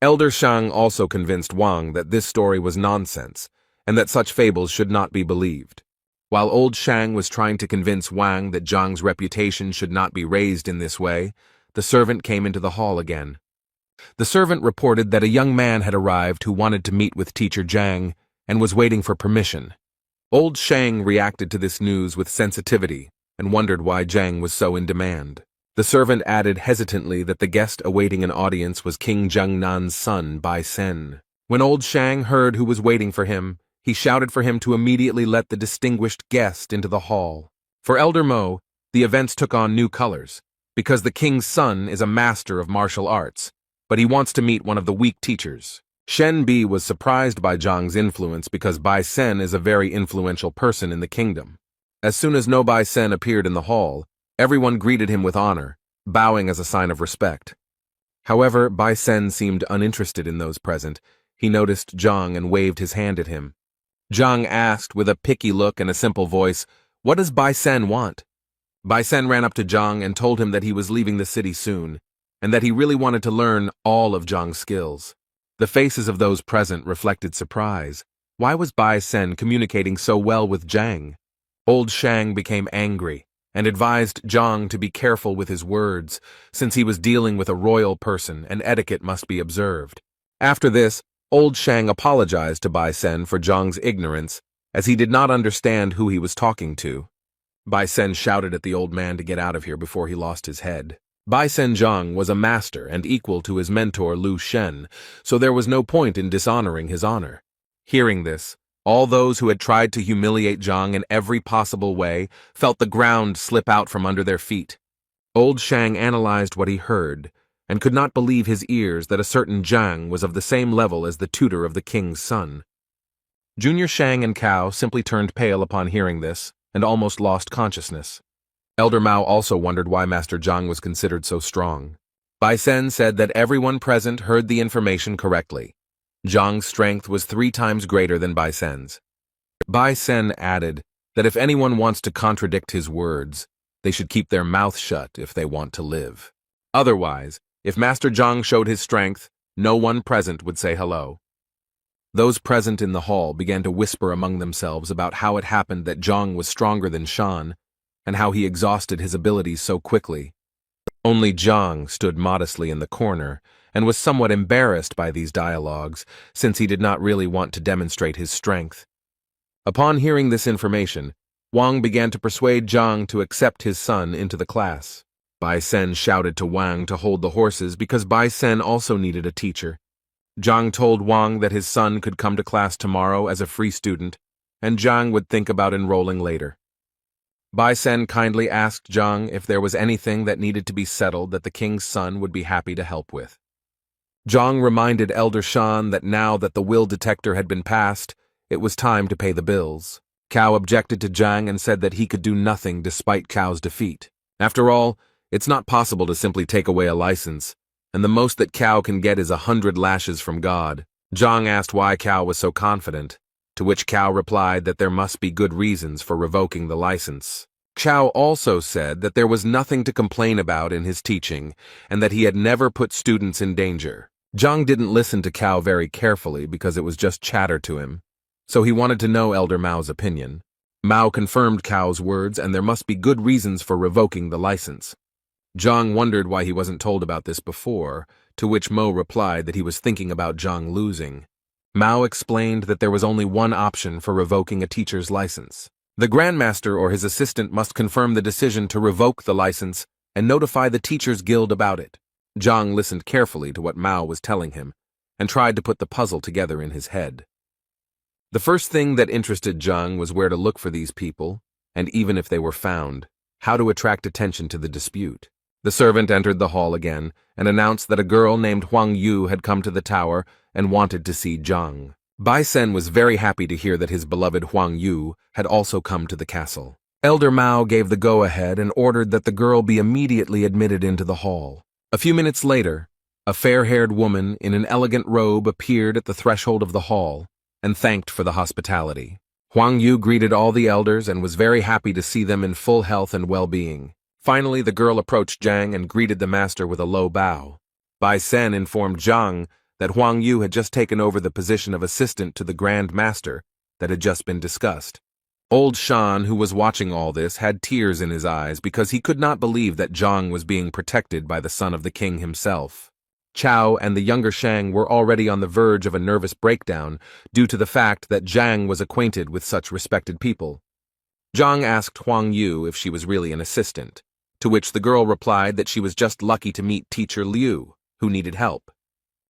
Elder Shang also convinced Wang that this story was nonsense, and that such fables should not be believed. While Old Shang was trying to convince Wang that Zhang's reputation should not be raised in this way, the servant came into the hall again. The servant reported that a young man had arrived who wanted to meet with Teacher Zhang and was waiting for permission. Old Shang reacted to this news with sensitivity and wondered why Zhang was so in demand. The servant added hesitantly that the guest awaiting an audience was King Jiangnan's son, Bai Sen. When old Shang heard who was waiting for him, he shouted for him to immediately let the distinguished guest into the hall. For Elder Mo, the events took on new colors, because the king's son is a master of martial arts, but he wants to meet one of the weak teachers. Shen Bi was surprised by Zhang's influence because Bai Sen is a very influential person in the kingdom. As soon as No Bai Sen appeared in the hall, everyone greeted him with honor, bowing as a sign of respect. However, Bai Sen seemed uninterested in those present. He noticed Zhang and waved his hand at him. Zhang asked with a picky look and a simple voice, "What does Bai Sen want?" Bai Sen ran up to Zhang and told him that he was leaving the city soon, and that he really wanted to learn all of Zhang's skills. The faces of those present reflected surprise. Why was Bai Sen communicating so well with Zhang? Old Shang became angry and advised Zhang to be careful with his words, since he was dealing with a royal person and etiquette must be observed. After this, Old Shang apologized to Bai Sen for Zhang's ignorance, as he did not understand who he was talking to. Bai Sen shouted at the old man to get out of here before he lost his head. Bai Sen Zhang was a master and equal to his mentor Lu Shen, so there was no point in dishonoring his honor. Hearing this, all those who had tried to humiliate Zhang in every possible way felt the ground slip out from under their feet. Old Shang analyzed what he heard, and could not believe his ears that a certain Zhang was of the same level as the tutor of the king's son. Junior Shang and Cao simply turned pale upon hearing this, and almost lost consciousness. Elder Mao also wondered why Master Zhang was considered so strong. Bai Sen said that everyone present heard the information correctly. Zhang's strength was 3 times greater than Bai Sen's. Bai Sen added that if anyone wants to contradict his words, they should keep their mouth shut if they want to live. Otherwise, if Master Zhang showed his strength, no one present would say hello. Those present in the hall began to whisper among themselves about how it happened that Zhang was stronger than Shan, and how he exhausted his abilities so quickly. Only Zhang stood modestly in the corner, and was somewhat embarrassed by these dialogues, since he did not really want to demonstrate his strength. Upon hearing this information, Wang began to persuade Zhang to accept his son into the class. Bai Sen shouted to Wang to hold the horses because Bai Sen also needed a teacher. Zhang told Wang that his son could come to class tomorrow as a free student, and Zhang would think about enrolling later. Bai Sen kindly asked Zhang if there was anything that needed to be settled that the king's son would be happy to help with. Zhang reminded Elder Shan that now that the will detector had been passed, it was time to pay the bills. Cao objected to Zhang and said that he could do nothing despite Cao's defeat. After all, it's not possible to simply take away a license, and the most that Cao can get is 100 lashes from God. Zhang asked why Cao was so confident, to which Cao replied that there must be good reasons for revoking the license. Cao also said that there was nothing to complain about in his teaching, and that he had never put students in danger. Zhang didn't listen to Cao very carefully because it was just chatter to him, so he wanted to know Elder Mao's opinion. Mao confirmed Cao's words, and there must be good reasons for revoking the license. Zhang wondered why he wasn't told about this before, to which Mo replied that he was thinking about Zhang losing. Mao explained that there was only one option for revoking a teacher's license. The Grandmaster or his assistant must confirm the decision to revoke the license and notify the Teachers Guild about it. Zhang listened carefully to what Mao was telling him and tried to put the puzzle together in his head. The first thing that interested Zhang was where to look for these people, and even if they were found, how to attract attention to the dispute. The servant entered the hall again and announced that a girl named Huang Yu had come to the tower and wanted to see Zhang. Bai Sen was very happy to hear that his beloved Huang Yu had also come to the castle. Elder Mao gave the go-ahead and ordered that the girl be immediately admitted into the hall. A few minutes later, a fair-haired woman in an elegant robe appeared at the threshold of the hall and thanked for the hospitality. Huang Yu greeted all the elders and was very happy to see them in full health and well-being. Finally, the girl approached Zhang and greeted the master with a low bow. Bai Sen informed Zhang that Huang Yu had just taken over the position of assistant to the Grand Master that had just been discussed. Old Shan, who was watching all this, had tears in his eyes because he could not believe that Zhang was being protected by the son of the king himself. Cao and the younger Shang were already on the verge of a nervous breakdown due to the fact that Zhang was acquainted with such respected people. Zhang asked Huang Yu if she was really an assistant, to which the girl replied that she was just lucky to meet teacher Liu, who needed help.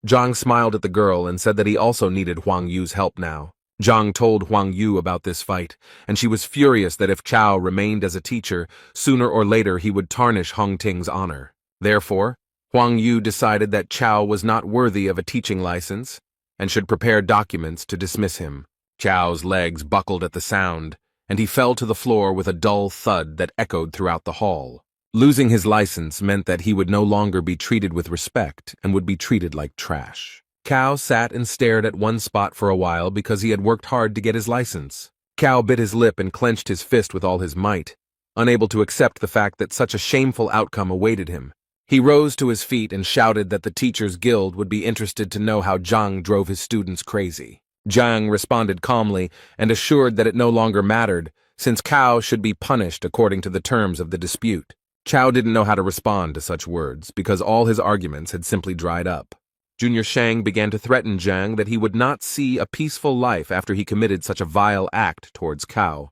Zhang smiled at the girl and said that he also needed Huang Yu's help now. Zhang told Huang Yu about this fight, and she was furious that if Chao remained as a teacher, sooner or later he would tarnish Hong Ting's honor. Therefore, Huang Yu decided that Chao was not worthy of a teaching license and should prepare documents to dismiss him. Chao's legs buckled at the sound, and he fell to the floor with a dull thud that echoed throughout the hall. Losing his license meant that he would no longer be treated with respect and would be treated like trash. Cao sat and stared at one spot for a while because he had worked hard to get his license. Cao bit his lip and clenched his fist with all his might, unable to accept the fact that such a shameful outcome awaited him. He rose to his feet and shouted that the Teachers Guild would be interested to know how Zhang drove his students crazy. Zhang responded calmly and assured that it no longer mattered, since Cao should be punished according to the terms of the dispute. Cao didn't know how to respond to such words because all his arguments had simply dried up. Junior Shang began to threaten Zhang that he would not see a peaceful life after he committed such a vile act towards Cao.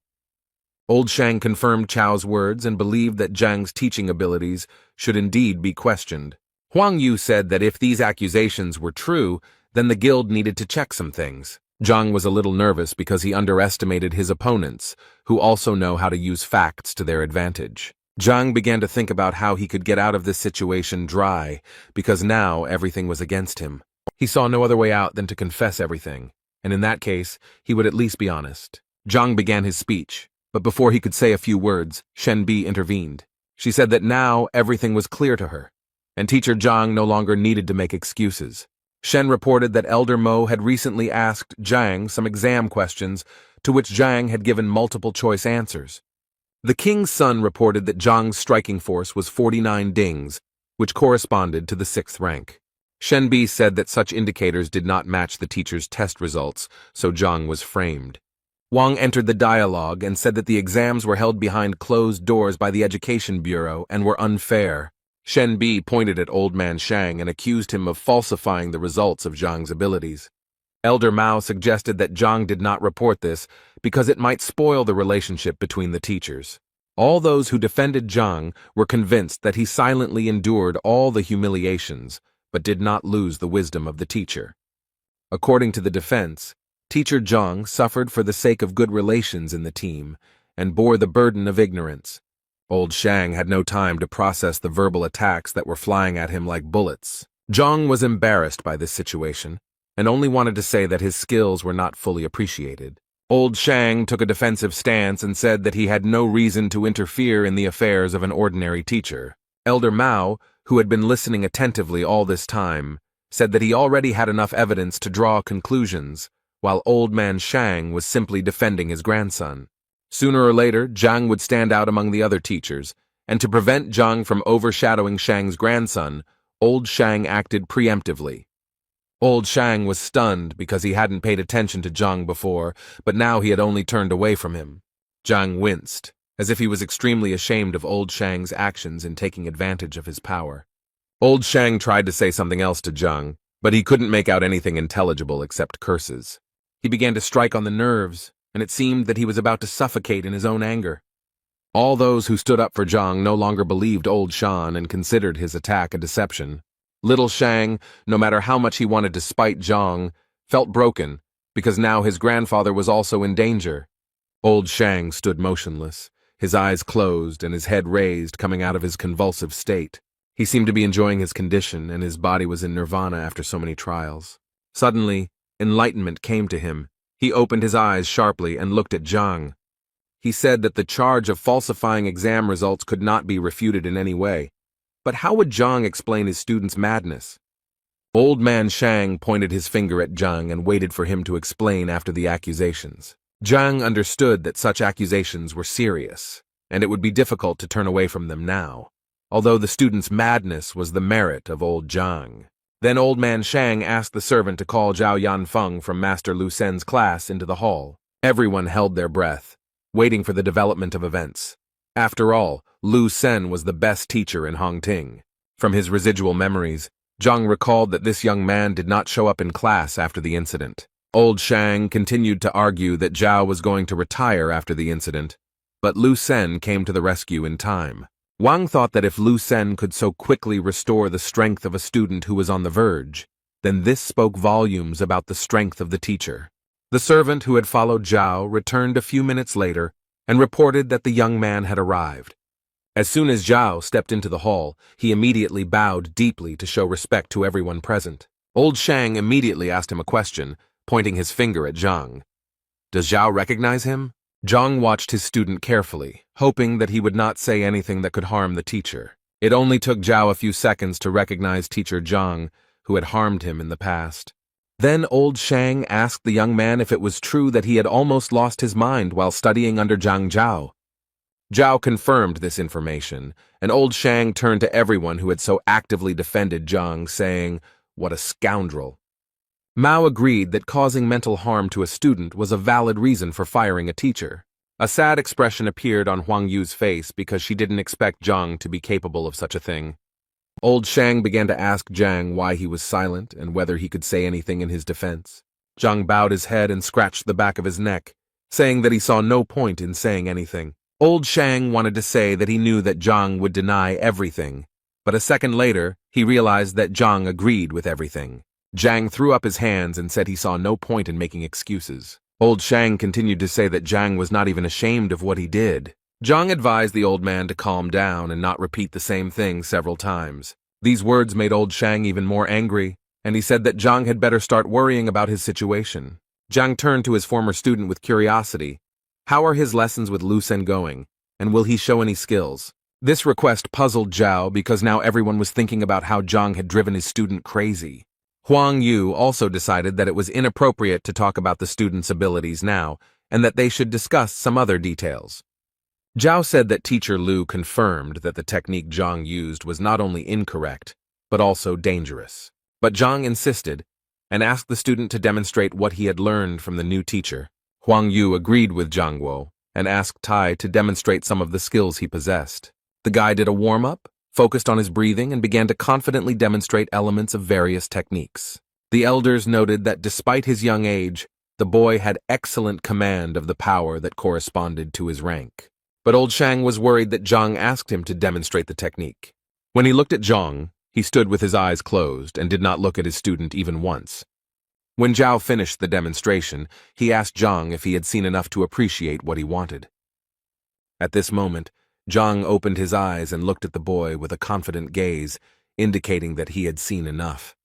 Old Shang confirmed Chao's words and believed that Zhang's teaching abilities should indeed be questioned. Huang Yu said that if these accusations were true, then the guild needed to check some things. Zhang was a little nervous because he underestimated his opponents, who also know how to use facts to their advantage. Zhang began to think about how he could get out of this situation dry, because now everything was against him. He saw no other way out than to confess everything, and in that case, he would at least be honest. Zhang began his speech, but before he could say a few words, Shen Bi intervened. She said that now everything was clear to her, and teacher Zhang no longer needed to make excuses. Shen reported that Elder Mo had recently asked Zhang some exam questions, to which Zhang had given multiple-choice answers. The king's son reported that Zhang's striking force was 49 dings, which corresponded to the 6th rank. Shen Bi said that such indicators did not match the teacher's test results, so Zhang was framed. Wang entered the dialogue and said that the exams were held behind closed doors by the Education Bureau and were unfair. Shen Bi pointed at Old Man Shang and accused him of falsifying the results of Zhang's abilities. Elder Mao suggested that Zhang did not report this because it might spoil the relationship between the teachers. All those who defended Zhang were convinced that he silently endured all the humiliations, but did not lose the wisdom of the teacher. According to the defense, teacher Zhang suffered for the sake of good relations in the team and bore the burden of ignorance. Old Shang had no time to process the verbal attacks that were flying at him like bullets. Zhang was embarrassed by this situation and only wanted to say that his skills were not fully appreciated. Old Shang took a defensive stance and said that he had no reason to interfere in the affairs of an ordinary teacher. Elder Mao, who had been listening attentively all this time, said that he already had enough evidence to draw conclusions, while Old Man Shang was simply defending his grandson. Sooner or later, Zhang would stand out among the other teachers, and to prevent Zhang from overshadowing Shang's grandson, Old Shang acted preemptively. Old Shang was stunned because he hadn't paid attention to Zhang before, but now he had only turned away from him. Zhang winced, as if he was extremely ashamed of Old Shang's actions in taking advantage of his power. Old Shang tried to say something else to Zhang, but he couldn't make out anything intelligible except curses. He began to strike on the nerves, and it seemed that he was about to suffocate in his own anger. All those who stood up for Zhang no longer believed Old Shan and considered his attack a deception. Little Shang, no matter how much he wanted to spite Zhang, felt broken because now his grandfather was also in danger. Old Shang stood motionless, his eyes closed and his head raised, coming out of his convulsive state. He seemed to be enjoying his condition, and his body was in nirvana after so many trials. Suddenly, enlightenment came to him. He opened his eyes sharply and looked at Zhang. He said that the charge of falsifying exam results could not be refuted in any way. But how would Zhang explain his student's madness? Old Man Shang pointed his finger at Zhang and waited for him to explain after the accusations. Zhang understood that such accusations were serious, and it would be difficult to turn away from them now, although the student's madness was the merit of old Zhang. Then Old Man Shang asked the servant to call Zhao Yanfeng from Master Lu Sen's class into the hall. Everyone held their breath, waiting for the development of events. After all, Lu Sen was the best teacher in Hongting. From his residual memories, Zhang recalled that this young man did not show up in class after the incident. Old Shang continued to argue that Zhao was going to retire after the incident, but Lu Sen came to the rescue in time. Wang thought that if Lu Sen could so quickly restore the strength of a student who was on the verge, then this spoke volumes about the strength of the teacher. The servant who had followed Zhao returned a few minutes later and reported that the young man had arrived. As soon as Zhao stepped into the hall, he immediately bowed deeply to show respect to everyone present. Old Shang immediately asked him a question, pointing his finger at Zhang. "Does Zhao recognize him?" Zhang watched his student carefully, hoping that he would not say anything that could harm the teacher. It only took Zhao a few seconds to recognize teacher Zhang, who had harmed him in the past. Then old Shang asked the young man if it was true that he had almost lost his mind while studying under Zhang Zhao. Zhao confirmed this information, and old Shang turned to everyone who had so actively defended Zhang, saying, "What a scoundrel." Mao agreed that causing mental harm to a student was a valid reason for firing a teacher. A sad expression appeared on Huang Yu's face because she didn't expect Zhang to be capable of such a thing. Old Shang began to ask Zhang why he was silent and whether he could say anything in his defense. Zhang bowed his head and scratched the back of his neck, saying that he saw no point in saying anything. Old Shang wanted to say that he knew that Zhang would deny everything, but a second later, he realized that Zhang agreed with everything. Zhang threw up his hands and said he saw no point in making excuses. Old Shang continued to say that Zhang was not even ashamed of what he did. Zhang advised the old man to calm down and not repeat the same thing several times. These words made old Shang even more angry, and he said that Zhang had better start worrying about his situation. Zhang turned to his former student with curiosity. How are his lessons with Lu Sen going, and will he show any skills? This request puzzled Zhao because now everyone was thinking about how Zhang had driven his student crazy. Huang Yu also decided that it was inappropriate to talk about the student's abilities now, and that they should discuss some other details. Zhao said that teacher Lu confirmed that the technique Zhang used was not only incorrect, but also dangerous. But Zhang insisted, and asked the student to demonstrate what he had learned from the new teacher. Huang Yu agreed with Zhang Guo, and asked Tai to demonstrate some of the skills he possessed. The guy did a warm-up, focused on his breathing, and began to confidently demonstrate elements of various techniques. The elders noted that despite his young age, the boy had excellent command of the power that corresponded to his rank. But old Shang was worried that Zhang asked him to demonstrate the technique. When he looked at Zhang, he stood with his eyes closed and did not look at his student even once. When Zhao finished the demonstration, he asked Zhang if he had seen enough to appreciate what he wanted. At this moment, Zhang opened his eyes and looked at the boy with a confident gaze, indicating that he had seen enough.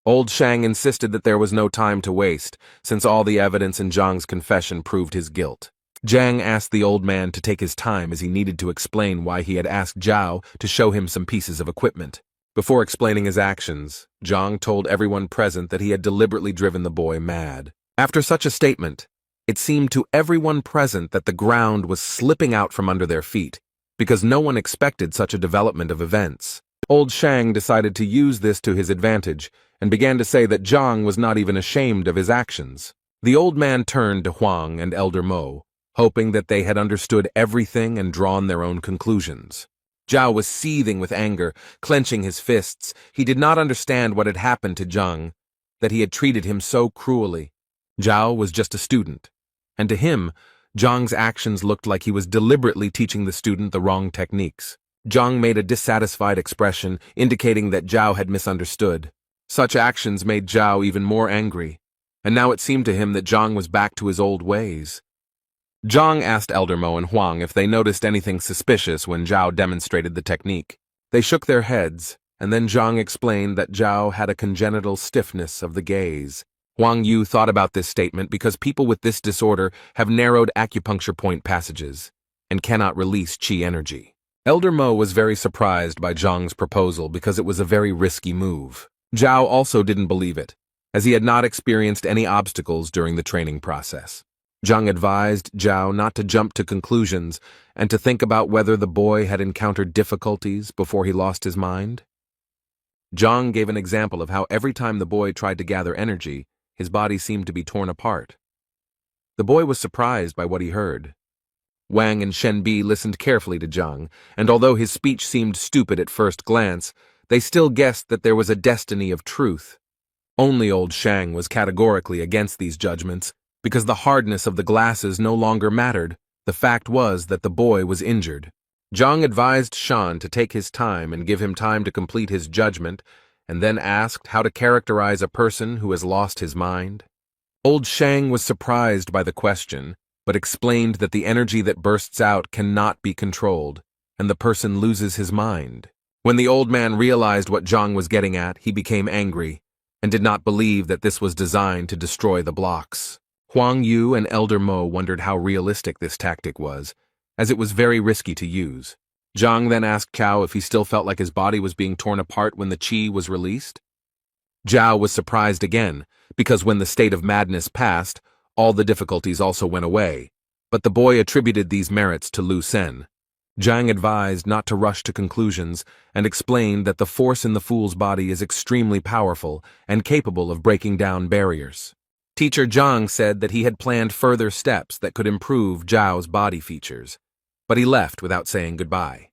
Old Shang insisted that there was no time to waste, since all the evidence in Zhang's confession proved his guilt. Zhang asked the old man to take his time as he needed to explain why he had asked Zhao to show him some pieces of equipment. Before explaining his actions, Zhang told everyone present that he had deliberately driven the boy mad. After such a statement, it seemed to everyone present that the ground was slipping out from under their feet, because no one expected such a development of events. Old Shang decided to use this to his advantage, and began to say that Zhang was not even ashamed of his actions. The old man turned to Huang and Elder Mo, hoping that they had understood everything and drawn their own conclusions. Zhao was seething with anger, clenching his fists. He did not understand what had happened to Zhang, that he had treated him so cruelly. Zhao was just a student, and to him, Zhang's actions looked like he was deliberately teaching the student the wrong techniques. Zhang made a dissatisfied expression, indicating that Zhao had misunderstood. Such actions made Zhao even more angry, and now it seemed to him that Zhang was back to his old ways. Zhang asked Elder Mo and Huang if they noticed anything suspicious when Zhao demonstrated the technique. They shook their heads, and then Zhang explained that Zhao had a congenital stiffness of the gaze. Huang Yu thought about this statement because people with this disorder have narrowed acupuncture point passages and cannot release qi energy. Elder Mo was very surprised by Zhang's proposal because it was a very risky move. Zhao also didn't believe it, as he had not experienced any obstacles during the training process. Zhang advised Zhao not to jump to conclusions and to think about whether the boy had encountered difficulties before he lost his mind. Zhang gave an example of how every time the boy tried to gather energy, his body seemed to be torn apart. The boy was surprised by what he heard. Wang and Shen Bi listened carefully to Zhang, and although his speech seemed stupid at first glance, they still guessed that there was a destiny of truth. Only old Shang was categorically against these judgments, because the hardness of the glasses no longer mattered. The fact was that the boy was injured. Zhang advised Shan to take his time and give him time to complete his judgment, and then asked how to characterize a person who has lost his mind. Old Shang was surprised by the question, but explained that the energy that bursts out cannot be controlled, and the person loses his mind. When the old man realized what Zhang was getting at, he became angry, and did not believe that this was designed to destroy the blocks. Huang Yu and Elder Mo wondered how realistic this tactic was, as it was very risky to use. Zhang then asked Cao if he still felt like his body was being torn apart when the qi was released. Zhao was surprised again, because when the state of madness passed, all the difficulties also went away, but the boy attributed these merits to Lu Sen. Zhang advised not to rush to conclusions and explained that the force in the fool's body is extremely powerful and capable of breaking down barriers. Teacher Zhang said that he had planned further steps that could improve Zhao's body features, but he left without saying goodbye.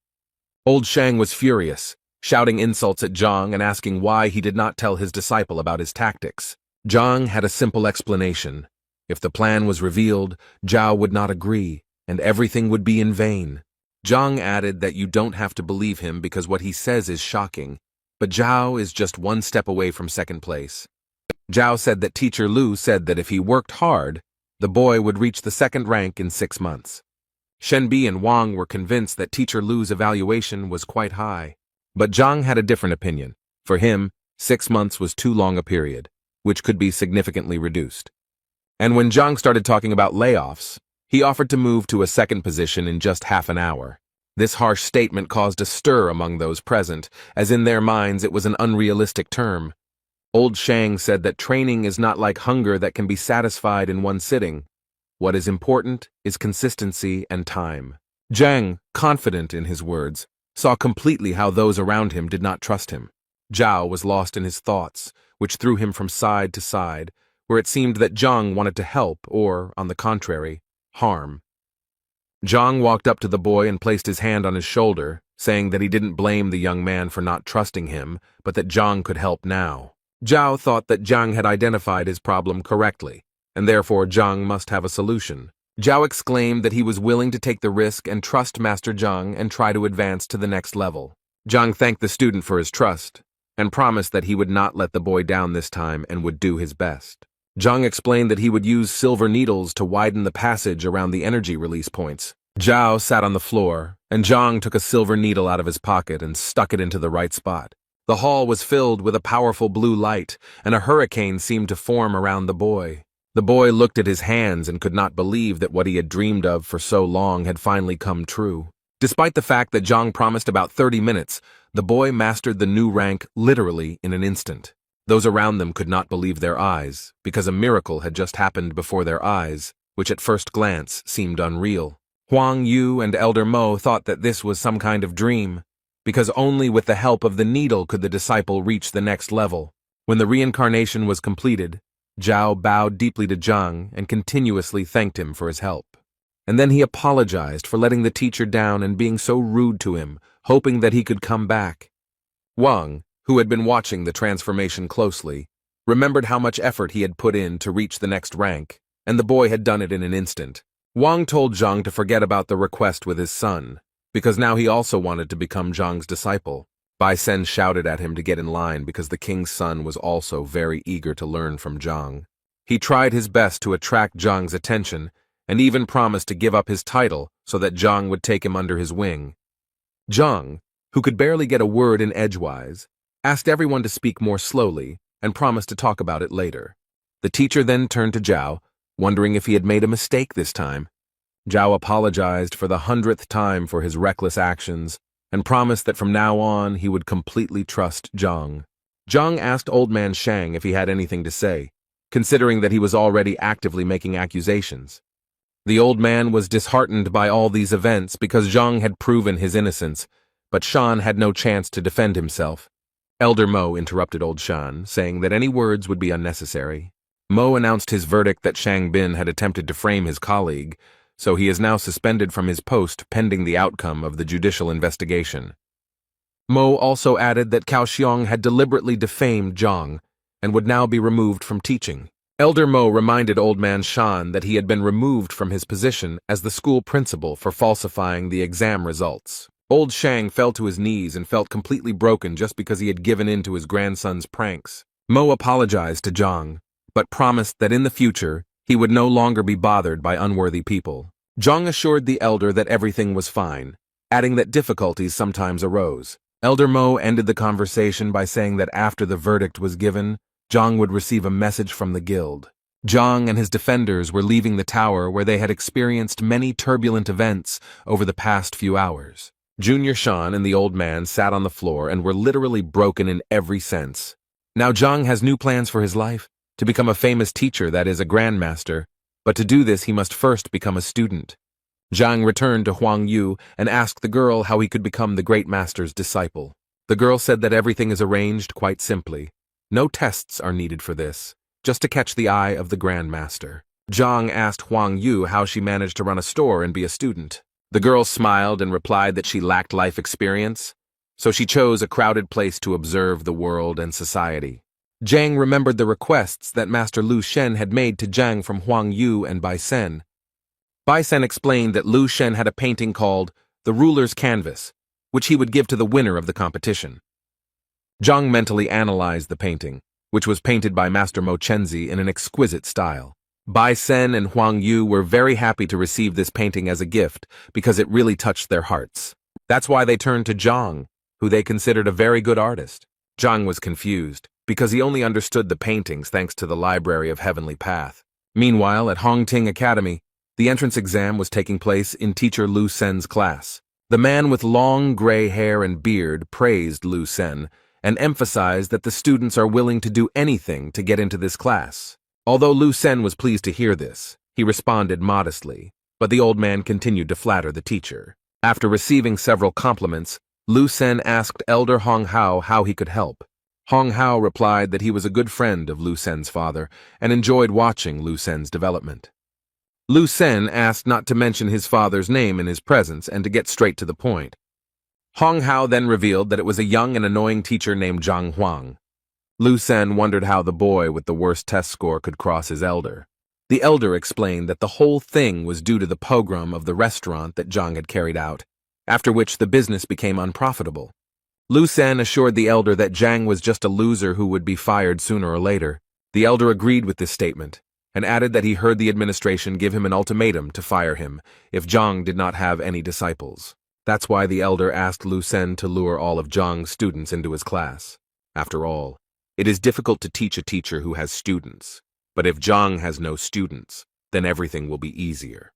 Old Shang was furious, shouting insults at Zhang and asking why he did not tell his disciple about his tactics. Zhang had a simple explanation. If the plan was revealed, Zhao would not agree, and everything would be in vain. Zhang added that you don't have to believe him because what he says is shocking, but Zhao is just one step away from second place. Zhao said that Teacher Lu said that if he worked hard, the boy would reach the second rank in 6 months. Shenbi and Wang were convinced that Teacher Lu's evaluation was quite high. But Zhang had a different opinion. For him, 6 months was too long a period, which could be significantly reduced. And when Zhang started talking about layoffs, he offered to move to a second position in just half an hour. This harsh statement caused a stir among those present, as in their minds it was an unrealistic term. Old Shang said that training is not like hunger that can be satisfied in one sitting. What is important is consistency and time. Zhang, confident in his words, saw completely how those around him did not trust him. Zhao was lost in his thoughts, which threw him from side to side, where it seemed that Zhang wanted to help or, on the contrary, harm. Zhang walked up to the boy and placed his hand on his shoulder, saying that he didn't blame the young man for not trusting him, but that Zhang could help now. Zhao thought that Zhang had identified his problem correctly, and therefore Zhang must have a solution. Zhao exclaimed that he was willing to take the risk and trust Master Zhang and try to advance to the next level. Zhang thanked the student for his trust, and promised that he would not let the boy down this time and would do his best. Zhang explained that he would use silver needles to widen the passage around the energy release points. Zhao sat on the floor, and Zhang took a silver needle out of his pocket and stuck it into the right spot. The hall was filled with a powerful blue light, and a hurricane seemed to form around the boy. The boy looked at his hands and could not believe that what he had dreamed of for so long had finally come true. Despite the fact that Zhang promised about 30 minutes, the boy mastered the new rank literally in an instant. Those around them could not believe their eyes, because a miracle had just happened before their eyes, which at first glance seemed unreal. Huang Yu and Elder Mo thought that this was some kind of dream, because only with the help of the needle could the disciple reach the next level. When the reincarnation was completed, Zhao bowed deeply to Zhang and continuously thanked him for his help. And then he apologized for letting the teacher down and being so rude to him, hoping that he could come back. Wang, who had been watching the transformation closely, remembered how much effort he had put in to reach the next rank, and the boy had done it in an instant. Wang told Zhang to forget about the request with his son, because now he also wanted to become Zhang's disciple. Bai Sen shouted at him to get in line because the king's son was also very eager to learn from Zhang. He tried his best to attract Zhang's attention, and even promised to give up his title so that Zhang would take him under his wing. Zhang, who could barely get a word in edgewise, asked everyone to speak more slowly and promised to talk about it later. The teacher then turned to Zhao, wondering if he had made a mistake this time. Zhao apologized for the 100th time for his reckless actions and promised that from now on he would completely trust Zhang. Zhang asked Old Man Shang if he had anything to say, considering that he was already actively making accusations. The old man was disheartened by all these events because Zhang had proven his innocence, but Shan had no chance to defend himself. Elder Mo interrupted Old Shan, saying that any words would be unnecessary. Mo announced his verdict that Shang Bin had attempted to frame his colleague, so he is now suspended from his post pending the outcome of the judicial investigation. Mo also added that Cao Xiong had deliberately defamed Zhang and would now be removed from teaching. Elder Mo reminded Old Man Shan that he had been removed from his position as the school principal for falsifying the exam results. Old Shang fell to his knees and felt completely broken just because he had given in to his grandson's pranks. Mo apologized to Zhang, but promised that in the future, he would no longer be bothered by unworthy people. Zhang assured the elder that everything was fine, adding that difficulties sometimes arose. Elder Mo ended the conversation by saying that after the verdict was given, Zhang would receive a message from the guild. Zhang and his defenders were leaving the tower where they had experienced many turbulent events over the past few hours. Junior Shan and the old man sat on the floor and were literally broken in every sense. Now Zhang has new plans for his life, to become a famous teacher, that is, a grandmaster, but to do this he must first become a student. Zhang returned to Huang Yu and asked the girl how he could become the great master's disciple. The girl said that everything is arranged quite simply. No tests are needed for this, just to catch the eye of the Grand Master. Zhang asked Huang Yu how she managed to run a store and be a student. The girl smiled and replied that she lacked life experience, so she chose a crowded place to observe the world and society. Zhang remembered the requests that Master Lu Shen had made to Zhang from Huang Yu and Bai Sen. Bai Sen explained that Lu Shen had a painting called The Ruler's Canvas, which he would give to the winner of the competition. Zhang mentally analyzed the painting, which was painted by Master Mo Chenzi in an exquisite style. Bai Sen and Huang Yu were very happy to receive this painting as a gift because it really touched their hearts. That's why they turned to Zhang, who they considered a very good artist. Zhang was confused because he only understood the paintings thanks to the Library of Heavenly Path. Meanwhile, at Hongting Academy, the entrance exam was taking place in teacher Lu Sen's class. The man with long gray hair and beard praised Lu Sen and emphasized that the students are willing to do anything to get into this class. Although Lu Sen was pleased to hear this, he responded modestly, but the old man continued to flatter the teacher. After receiving several compliments, Lu Sen asked Elder Hong Hao how he could help. Hong Hao replied that he was a good friend of Lu Sen's father and enjoyed watching Lu Sen's development. Lu Sen asked not to mention his father's name in his presence and to get straight to the point. Hong Hao then revealed that it was a young and annoying teacher named Zhang Huang. Lu Sen wondered how the boy with the worst test score could cross his elder. The elder explained that the whole thing was due to the pogrom of the restaurant that Zhang had carried out, after which the business became unprofitable. Lu Sen assured the elder that Zhang was just a loser who would be fired sooner or later. The elder agreed with this statement, and added that he heard the administration give him an ultimatum to fire him if Zhang did not have any disciples. That's why the elder asked Lu Sen to lure all of Zhang's students into his class. After all, it is difficult to teach a teacher who has students, but if Zhang has no students, then everything will be easier.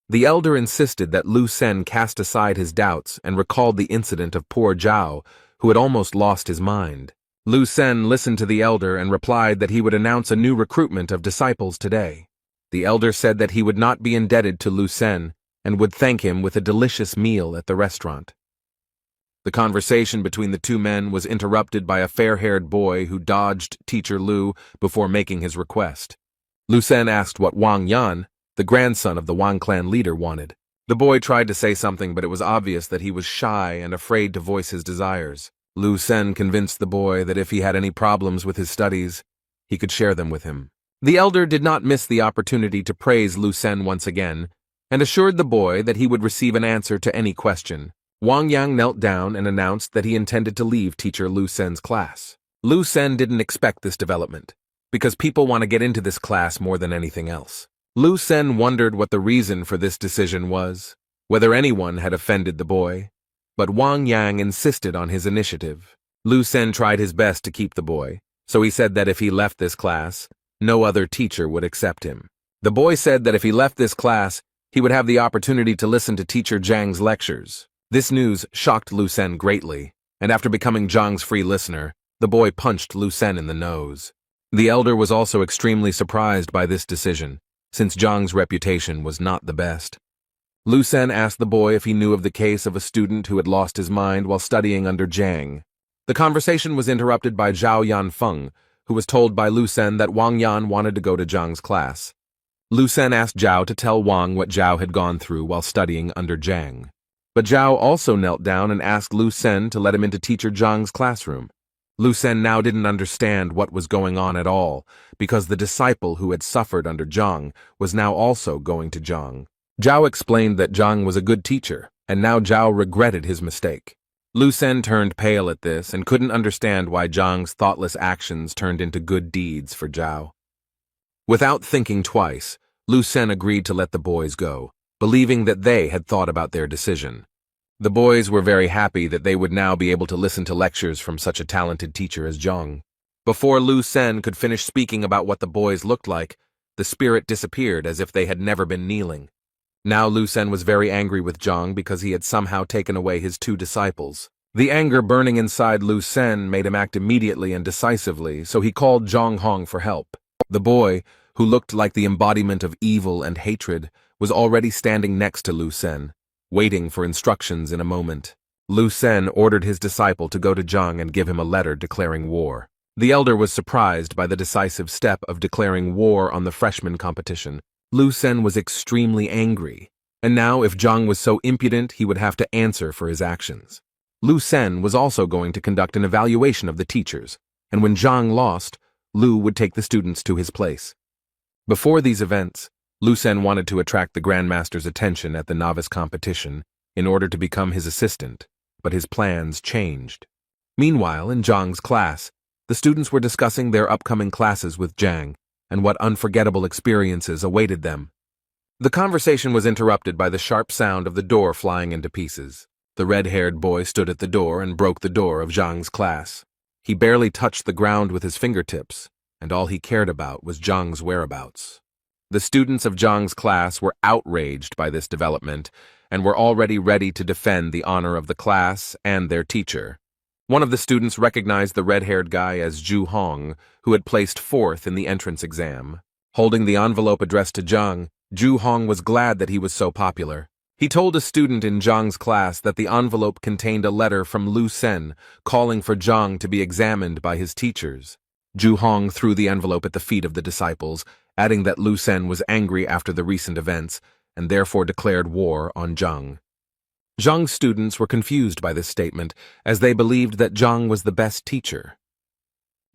The elder insisted that Lu Sen cast aside his doubts and recalled the incident of poor Zhao, who had almost lost his mind. Lu Sen listened to the elder and replied that he would announce a new recruitment of disciples today. The elder said that he would not be indebted to Lu Sen and would thank him with a delicious meal at the restaurant. The conversation between the two men was interrupted by a fair-haired boy who dodged teacher Lu before making his request. Lu Sen asked what Wang Yan, the grandson of the Wang clan leader, wanted. The boy tried to say something, but it was obvious that he was shy and afraid to voice his desires. Lu Sen convinced the boy that if he had any problems with his studies, he could share them with him. The elder did not miss the opportunity to praise Lu Sen once again, and assured the boy that he would receive an answer to any question. Wang Yang knelt down and announced that he intended to leave teacher Lu Sen's class. Lu Sen didn't expect this development, because people want to get into this class more than anything else. Lu Sen wondered what the reason for this decision was, whether anyone had offended the boy, but Wang Yang insisted on his initiative. Lu Sen tried his best to keep the boy, so he said that if he left this class, no other teacher would accept him. The boy said that if he left this class, he would have the opportunity to listen to teacher Zhang's lectures. This news shocked Lu Sen greatly, and after becoming Zhang's free listener, the boy punched Lu Sen in the nose. The elder was also extremely surprised by this decision, since Zhang's reputation was not the best. Lu Sen asked the boy if he knew of the case of a student who had lost his mind while studying under Zhang. The conversation was interrupted by Zhao Yanfeng, who was told by Lu Sen that Wang Yan wanted to go to Zhang's class. Lu Sen asked Zhao to tell Wang what Zhao had gone through while studying under Zhang. But Zhao also knelt down and asked Lu Sen to let him into teacher Zhang's classroom. Lu Sen now didn't understand what was going on at all, because the disciple who had suffered under Zhang was now also going to Zhang. Zhao explained that Zhang was a good teacher, and now Zhao regretted his mistake. Lu Sen turned pale at this and couldn't understand why Zhang's thoughtless actions turned into good deeds for Zhao. Without thinking twice, Lu Sen agreed to let the boys go, believing that they had thought about their decision. The boys were very happy that they would now be able to listen to lectures from such a talented teacher as Zhang. Before Lu Sen could finish speaking about what the boys looked like, the spirit disappeared as if they had never been kneeling. Now Lu Sen was very angry with Zhang because he had somehow taken away his 2 disciples. The anger burning inside Lu Sen made him act immediately and decisively, so he called Zhang Hong for help. The boy, who looked like the embodiment of evil and hatred, was already standing next to Lu Sen, waiting for instructions in a moment. Lu Sen ordered his disciple to go to Zhang and give him a letter declaring war. The elder was surprised by the decisive step of declaring war on the freshman competition. Lu Sen was extremely angry, and now if Zhang was so impudent, he would have to answer for his actions. Lu Sen was also going to conduct an evaluation of the teachers, and when Zhang lost, Lu would take the students to his place. Before these events, Lu Sen wanted to attract the Grandmaster's attention at the novice competition in order to become his assistant, but his plans changed. Meanwhile, in Zhang's class, the students were discussing their upcoming classes with Zhang and what unforgettable experiences awaited them. The conversation was interrupted by the sharp sound of the door flying into pieces. The red-haired boy stood at the door and broke the door of Zhang's class. He barely touched the ground with his fingertips, and all he cared about was Zhang's whereabouts. The students of Zhang's class were outraged by this development and were already ready to defend the honor of the class and their teacher. One of the students recognized the red-haired guy as Zhu Hong, who had placed 4th in the entrance exam. Holding the envelope addressed to Zhang, Zhu Hong was glad that he was so popular. He told a student in Zhang's class that the envelope contained a letter from Lu Sen calling for Zhang to be examined by his teachers. Zhu Hong threw the envelope at the feet of the disciples, adding that Lu Sen was angry after the recent events and therefore declared war on Zhang. Zhang's students were confused by this statement, as they believed that Zhang was the best teacher.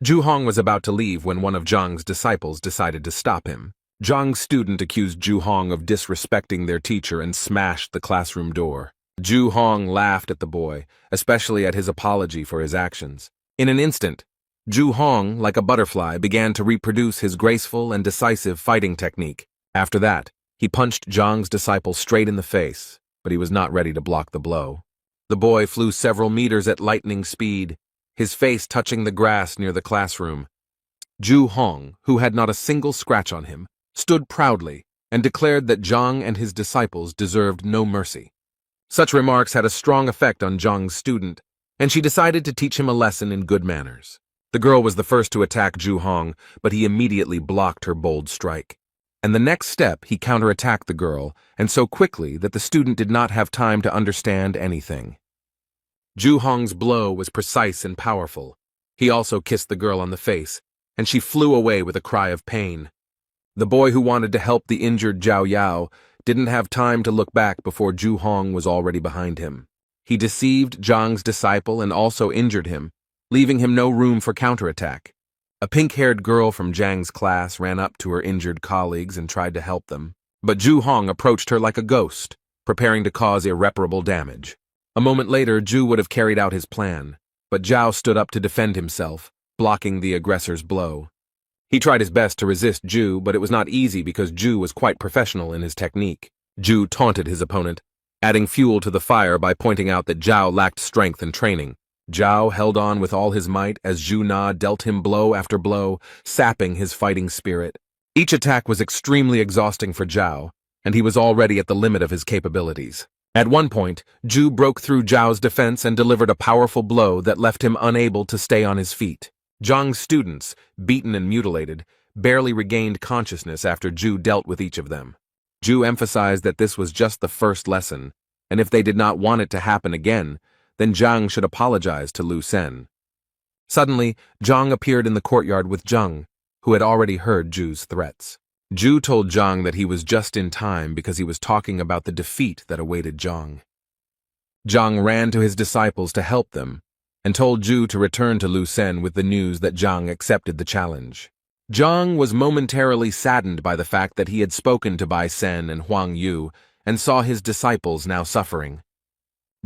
Zhu Hong was about to leave when one of Zhang's disciples decided to stop him. Zhang's student accused Zhu Hong of disrespecting their teacher and smashed the classroom door. Zhu Hong laughed at the boy, especially at his apology for his actions. In an instant, Zhu Hong, like a butterfly, began to reproduce his graceful and decisive fighting technique. After that, he punched Zhang's disciple straight in the face, but he was not ready to block the blow. The boy flew several meters at lightning speed, his face touching the grass near the classroom. Zhu Hong, who had not a single scratch on him, stood proudly and declared that Zhang and his disciples deserved no mercy. Such remarks had a strong effect on Zhang's student, and she decided to teach him a lesson in good manners. The girl was the first to attack Zhu Hong, but he immediately blocked her bold strike. And the next step, he counterattacked the girl, and so quickly that the student did not have time to understand anything. Zhu Hong's blow was precise and powerful. He also kissed the girl on the face, and she flew away with a cry of pain. The boy who wanted to help the injured Zhao Yao didn't have time to look back before Zhu Hong was already behind him. He deceived Zhang's disciple and also injured him, leaving him no room for counterattack. A pink-haired girl from Zhang's class ran up to her injured colleagues and tried to help them, but Zhu Hong approached her like a ghost, preparing to cause irreparable damage. A moment later, Zhu would have carried out his plan, but Zhao stood up to defend himself, blocking the aggressor's blow. He tried his best to resist Zhu, but it was not easy because Zhu was quite professional in his technique. Zhu taunted his opponent, adding fuel to the fire by pointing out that Zhao lacked strength and training. Zhao held on with all his might as Zhu Na dealt him blow after blow, sapping his fighting spirit. Each attack was extremely exhausting for Zhao, and he was already at the limit of his capabilities. At one point, Zhu broke through Zhao's defense and delivered a powerful blow that left him unable to stay on his feet. Zhang's students, beaten and mutilated, barely regained consciousness after Zhu dealt with each of them. Zhu emphasized that this was just the first lesson, and if they did not want it to happen again, then Zhang should apologize to Lu Sen. Suddenly, Zhang appeared in the courtyard with Zhang, who had already heard Zhu's threats. Zhu told Zhang that he was just in time because he was talking about the defeat that awaited Zhang. Zhang ran to his disciples to help them, and told Ju to return to Lu Sen with the news that Zhang accepted the challenge. Zhang was momentarily saddened by the fact that he had spoken to Bai Sen and Huang Yu and saw his disciples now suffering.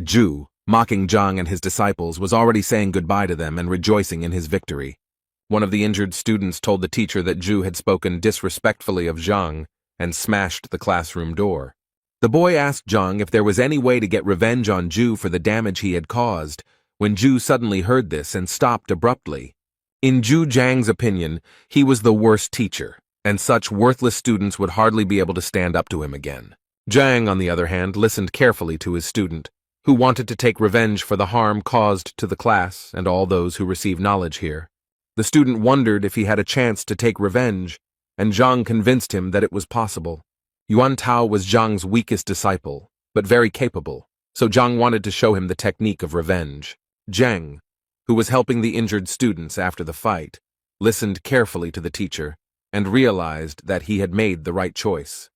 Ju, mocking Zhang and his disciples, was already saying goodbye to them and rejoicing in his victory. One of the injured students told the teacher that Ju had spoken disrespectfully of Zhang and smashed the classroom door. The boy asked Zhang if there was any way to get revenge on Ju for the damage he had caused, when Ju suddenly heard this and stopped abruptly. In Ju Zhang's opinion, he was the worst teacher, and such worthless students would hardly be able to stand up to him again. Zhang, on the other hand, listened carefully to his student, who wanted to take revenge for the harm caused to the class and all those who receive knowledge here. The student wondered if he had a chance to take revenge, and Zhang convinced him that it was possible. Yuan Tao was Zhang's weakest disciple, but very capable, so Zhang wanted to show him the technique of revenge. Zhang, who was helping the injured students after the fight, listened carefully to the teacher and realized that he had made the right choice.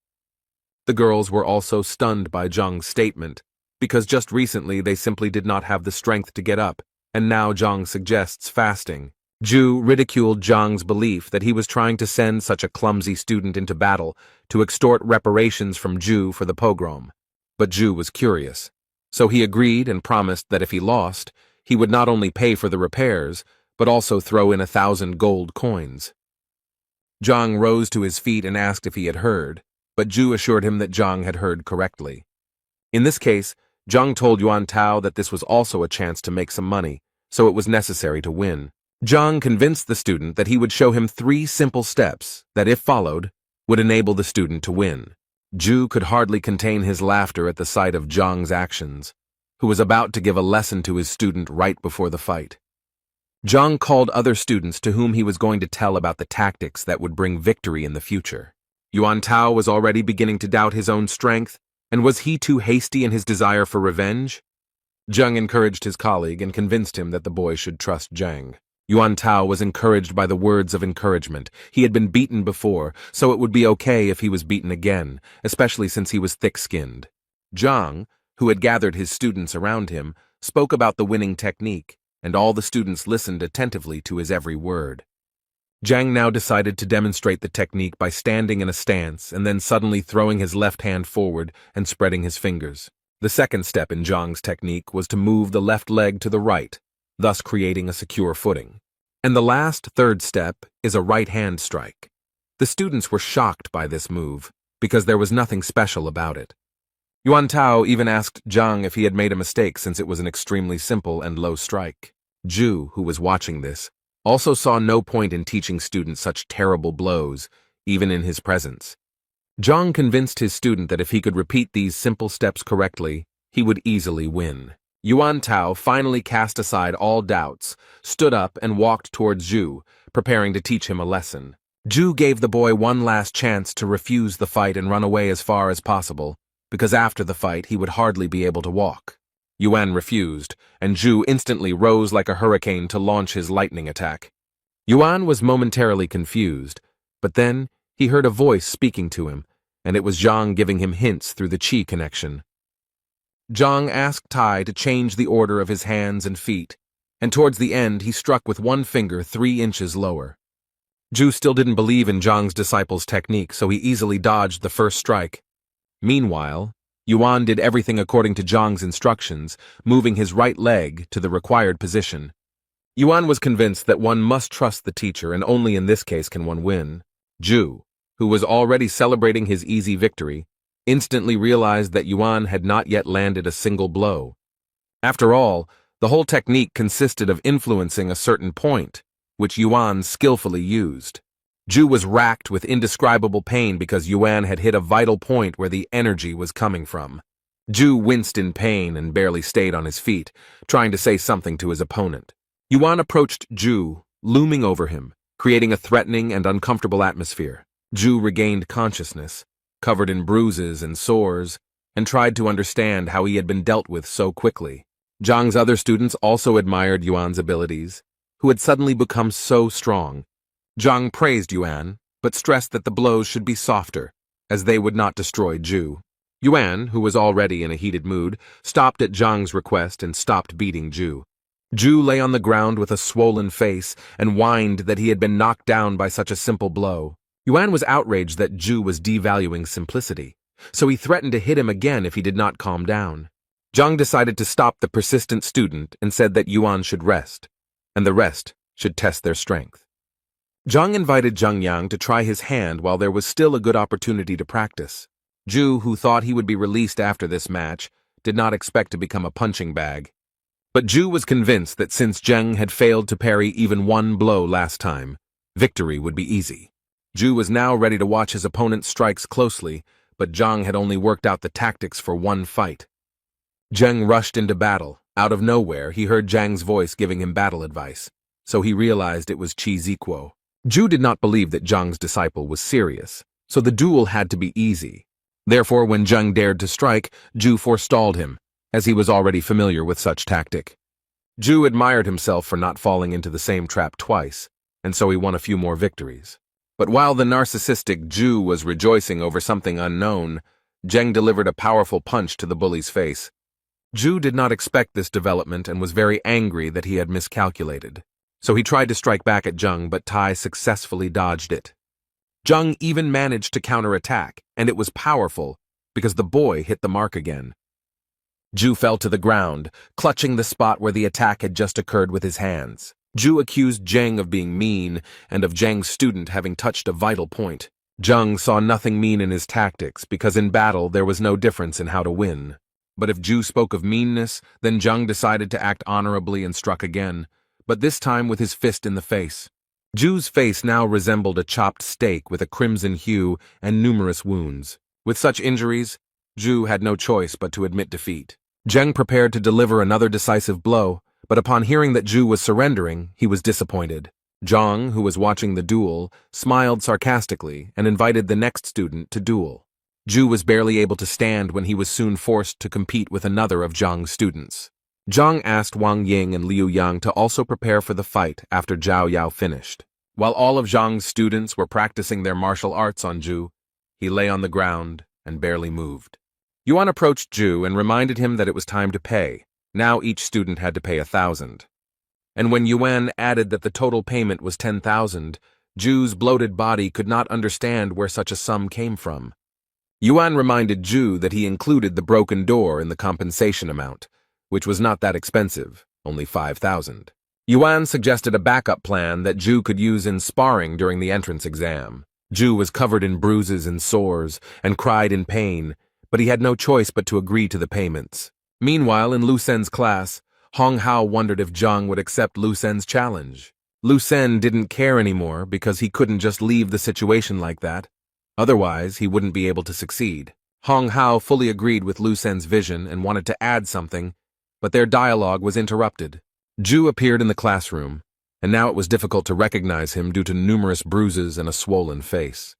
The girls were also stunned by Zhang's statement, because just recently they simply did not have the strength to get up, and now Zhang suggests fasting. Ju ridiculed Zhang's belief that he was trying to send such a clumsy student into battle to extort reparations from Ju for the pogrom. But Ju was curious, so he agreed and promised that if he lost, he would not only pay for the repairs, but also throw in 1,000 gold coins. Zhang rose to his feet and asked if he had heard, but Ju assured him that Zhang had heard correctly. In this case, Zhang told Yuan Tao that this was also a chance to make some money, so it was necessary to win. Zhang convinced the student that he would show him 3 simple steps that, if followed, would enable the student to win. Ju could hardly contain his laughter at the sight of Zhang's actions, who was about to give a lesson to his student right before the fight. Zhang called other students to whom he was going to tell about the tactics that would bring victory in the future. Yuan Tao was already beginning to doubt his own strength, and was he too hasty in his desire for revenge? Zhang encouraged his colleague and convinced him that the boy should trust Zhang. Yuan Tao was encouraged by the words of encouragement. He had been beaten before, so it would be okay if he was beaten again, especially since he was thick-skinned. Zhang, who had gathered his students around him, spoke about the winning technique, and all the students listened attentively to his every word. Zhang now decided to demonstrate the technique by standing in a stance and then suddenly throwing his left hand forward and spreading his fingers. The second step in Zhang's technique was to move the left leg to the right, thus creating a secure footing. And the last, third step is a right hand strike. The students were shocked by this move, because there was nothing special about it. Yuan Tao even asked Zhang if he had made a mistake since it was an extremely simple and low strike. Ju, who was watching this, also saw no point in teaching students such terrible blows, even in his presence. Zhang convinced his student that if he could repeat these simple steps correctly, he would easily win. Yuan Tao finally cast aside all doubts, stood up and walked towards Ju, preparing to teach him a lesson. Ju gave the boy one last chance to refuse the fight and run away as far as possible, because after the fight he would hardly be able to walk. Yuan refused, and Ju instantly rose like a hurricane to launch his lightning attack. Yuan was momentarily confused, but then he heard a voice speaking to him, and it was Zhang giving him hints through the qi connection. Zhang asked Tai to change the order of his hands and feet, and towards the end he struck with one finger 3 inches lower. Ju still didn't believe in Zhang's disciple's technique, so he easily dodged the first strike. Meanwhile, Yuan did everything according to Zhang's instructions, moving his right leg to the required position. Yuan was convinced that one must trust the teacher, and only in this case can one win. Ju, who was already celebrating his easy victory, instantly realized that Yuan had not yet landed a single blow. After all, the whole technique consisted of influencing a certain point, which Yuan skillfully used. Ju was racked with indescribable pain because Yuan had hit a vital point where the energy was coming from. Ju winced in pain and barely stayed on his feet, trying to say something to his opponent. Yuan approached Ju, looming over him, creating a threatening and uncomfortable atmosphere. Ju regained consciousness, covered in bruises and sores, and tried to understand how he had been dealt with so quickly. Zhang's other students also admired Yuan's abilities, who had suddenly become so strong. Zhang praised Yuan, but stressed that the blows should be softer, as they would not destroy Ju. Yuan, who was already in a heated mood, stopped at Zhang's request and stopped beating Ju. Ju lay on the ground with a swollen face and whined that he had been knocked down by such a simple blow. Yuan was outraged that Ju was devaluing simplicity, so he threatened to hit him again if he did not calm down. Zhang decided to stop the persistent student and said that Yuan should rest, and the rest should test their strength. Zhang invited Zhang Yang to try his hand while there was still a good opportunity to practice. Ju, who thought he would be released after this match, did not expect to become a punching bag. But Ju was convinced that since Zheng had failed to parry even one blow last time, victory would be easy. Ju was now ready to watch his opponent's strikes closely, but Zhang had only worked out the tactics for one fight. Zheng rushed into battle. Out of nowhere, he heard Zhang's voice giving him battle advice, so he realized it was Chi Ziquo. Ju did not believe that Zhang's disciple was serious, so the duel had to be easy. Therefore, when Zheng dared to strike, Ju forestalled him, as he was already familiar with such tactic. Ju admired himself for not falling into the same trap twice, and so he won a few more victories. But while the narcissistic Ju was rejoicing over something unknown, Zheng delivered a powerful punch to the bully's face. Ju did not expect this development and was very angry that he had miscalculated. So he tried to strike back at Zheng, but Tai successfully dodged it. Zheng even managed to counterattack, and it was powerful because the boy hit the mark again. Ju fell to the ground, clutching the spot where the attack had just occurred with his hands. Ju accused Zheng of being mean and of Zheng's student having touched a vital point. Zheng saw nothing mean in his tactics because in battle there was no difference in how to win. But if Ju spoke of meanness, then Zheng decided to act honorably and struck again, but this time with his fist in the face. Ju's face now resembled a chopped steak with a crimson hue and numerous wounds. With such injuries, Ju had no choice but to admit defeat. Zheng prepared to deliver another decisive blow, but upon hearing that Ju was surrendering, he was disappointed. Zhang, who was watching the duel, smiled sarcastically and invited the next student to duel. Ju was barely able to stand when he was soon forced to compete with another of Zhang's students. Zhang asked Wang Ying and Liu Yang to also prepare for the fight after Zhao Yao finished. While all of Zhang's students were practicing their martial arts on Ju, he lay on the ground and barely moved. Yuan approached Ju and reminded him that it was time to pay. Now each student had to pay 1,000. And when Yuan added that the total payment was 10,000, Ju's bloated body could not understand where such a sum came from. Yuan reminded Ju that he included the broken door in the compensation amount, which was not that expensive, only 5,000. Yuan suggested a backup plan that Ju could use in sparring during the entrance exam. Ju was covered in bruises and sores and cried in pain, but he had no choice but to agree to the payments. Meanwhile, in Lu Sen's class, Hong Hao wondered if Zhang would accept Lu Sen's challenge. Lu Sen didn't care anymore because he couldn't just leave the situation like that. Otherwise, he wouldn't be able to succeed. Hong Hao fully agreed with Lu Sen's vision and wanted to add something, but their dialogue was interrupted. Ju appeared in the classroom, and now it was difficult to recognize him due to numerous bruises and a swollen face.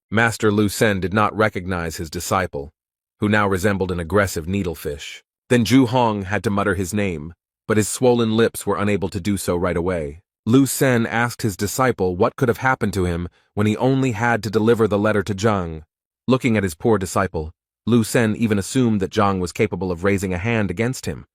Master Lu Sen did not recognize his disciple, who now resembled an aggressive needlefish. Then Ju Hong had to mutter his name, but his swollen lips were unable to do so right away. Lu Sen asked his disciple what could have happened to him when he only had to deliver the letter to Zhang. Looking at his poor disciple, Lu Sen even assumed that Zhang was capable of raising a hand against him.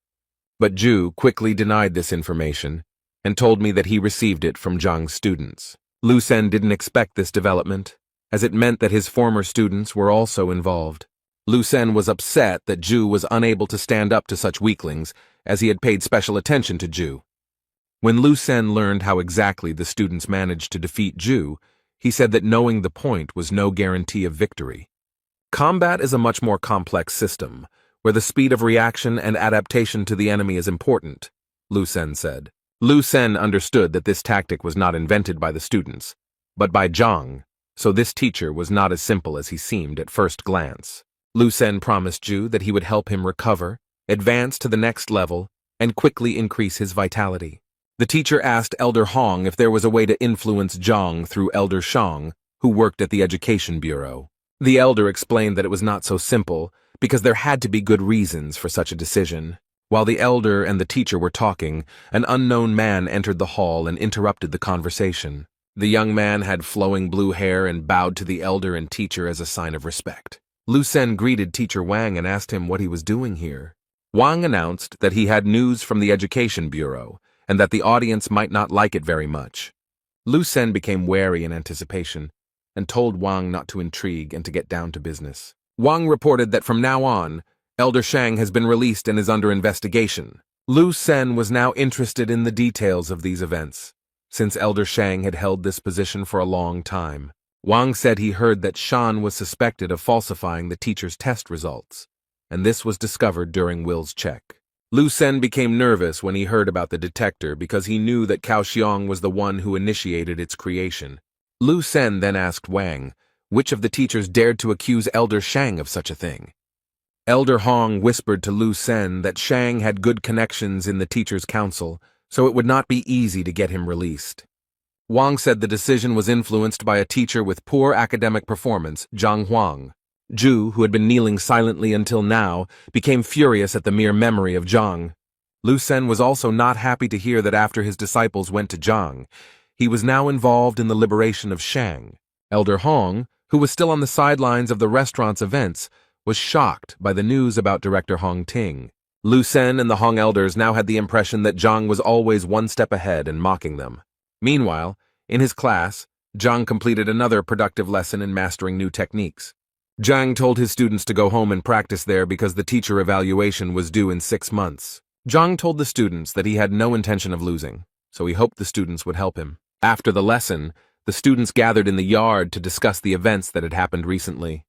But Ju quickly denied this information and told me that he received it from Zhang's students. Lu Sen didn't expect this development, as it meant that his former students were also involved. Lu Sen was upset that Ju was unable to stand up to such weaklings, as he had paid special attention to Ju. When Lu Sen learned how exactly the students managed to defeat Ju, he said that knowing the point was no guarantee of victory. Combat is a much more complex system, where the speed of reaction and adaptation to the enemy is important, Lu Sen said. Lu Sen understood that this tactic was not invented by the students, but by Zhang, so this teacher was not as simple as he seemed at first glance. Lu Sen promised Ju that he would help him recover, advance to the next level, and quickly increase his vitality. The teacher asked Elder Hong if there was a way to influence Zhang through Elder Shang, who worked at the Education Bureau. The elder explained that it was not so simple, because there had to be good reasons for such a decision. While the elder and the teacher were talking, an unknown man entered the hall and interrupted the conversation. The young man had flowing blue hair and bowed to the elder and teacher as a sign of respect. Lu Sen greeted Teacher Wang and asked him what he was doing here. Wang announced that he had news from the Education Bureau and that the audience might not like it very much. Lu Sen became wary in anticipation and told Wang not to intrigue and to get down to business. Wang reported that from now on, Elder Shang has been released and is under investigation. Lu Sen was now interested in the details of these events, since Elder Shang had held this position for a long time. Wang said he heard that Shan was suspected of falsifying the teacher's test results, and this was discovered during Will's check. Lu Sen became nervous when he heard about the detector because he knew that Cao Xiong was the one who initiated its creation. Lu Sen then asked Wang which of the teachers dared to accuse Elder Shang of such a thing. Elder Hong whispered to Lu Sen that Shang had good connections in the teachers' council, so it would not be easy to get him released. Wang said the decision was influenced by a teacher with poor academic performance, Zhang Huang. Zhu, who had been kneeling silently until now, became furious at the mere memory of Zhang. Lu Sen was also not happy to hear that after his disciples went to Zhang, he was now involved in the liberation of Shang. Elder Hong, who was still on the sidelines of the restaurant's events, was shocked by the news about Director Hong Ting. Lu Sen and the Hong elders now had the impression that Zhang was always one step ahead and mocking them. Meanwhile, in his class, Zhang completed another productive lesson in mastering new techniques. Zhang told his students to go home and practice there because the teacher evaluation was due in 6 months. Zhang told the students that he had no intention of losing, so he hoped the students would help him. After the lesson, the students gathered in the yard to discuss the events that had happened recently.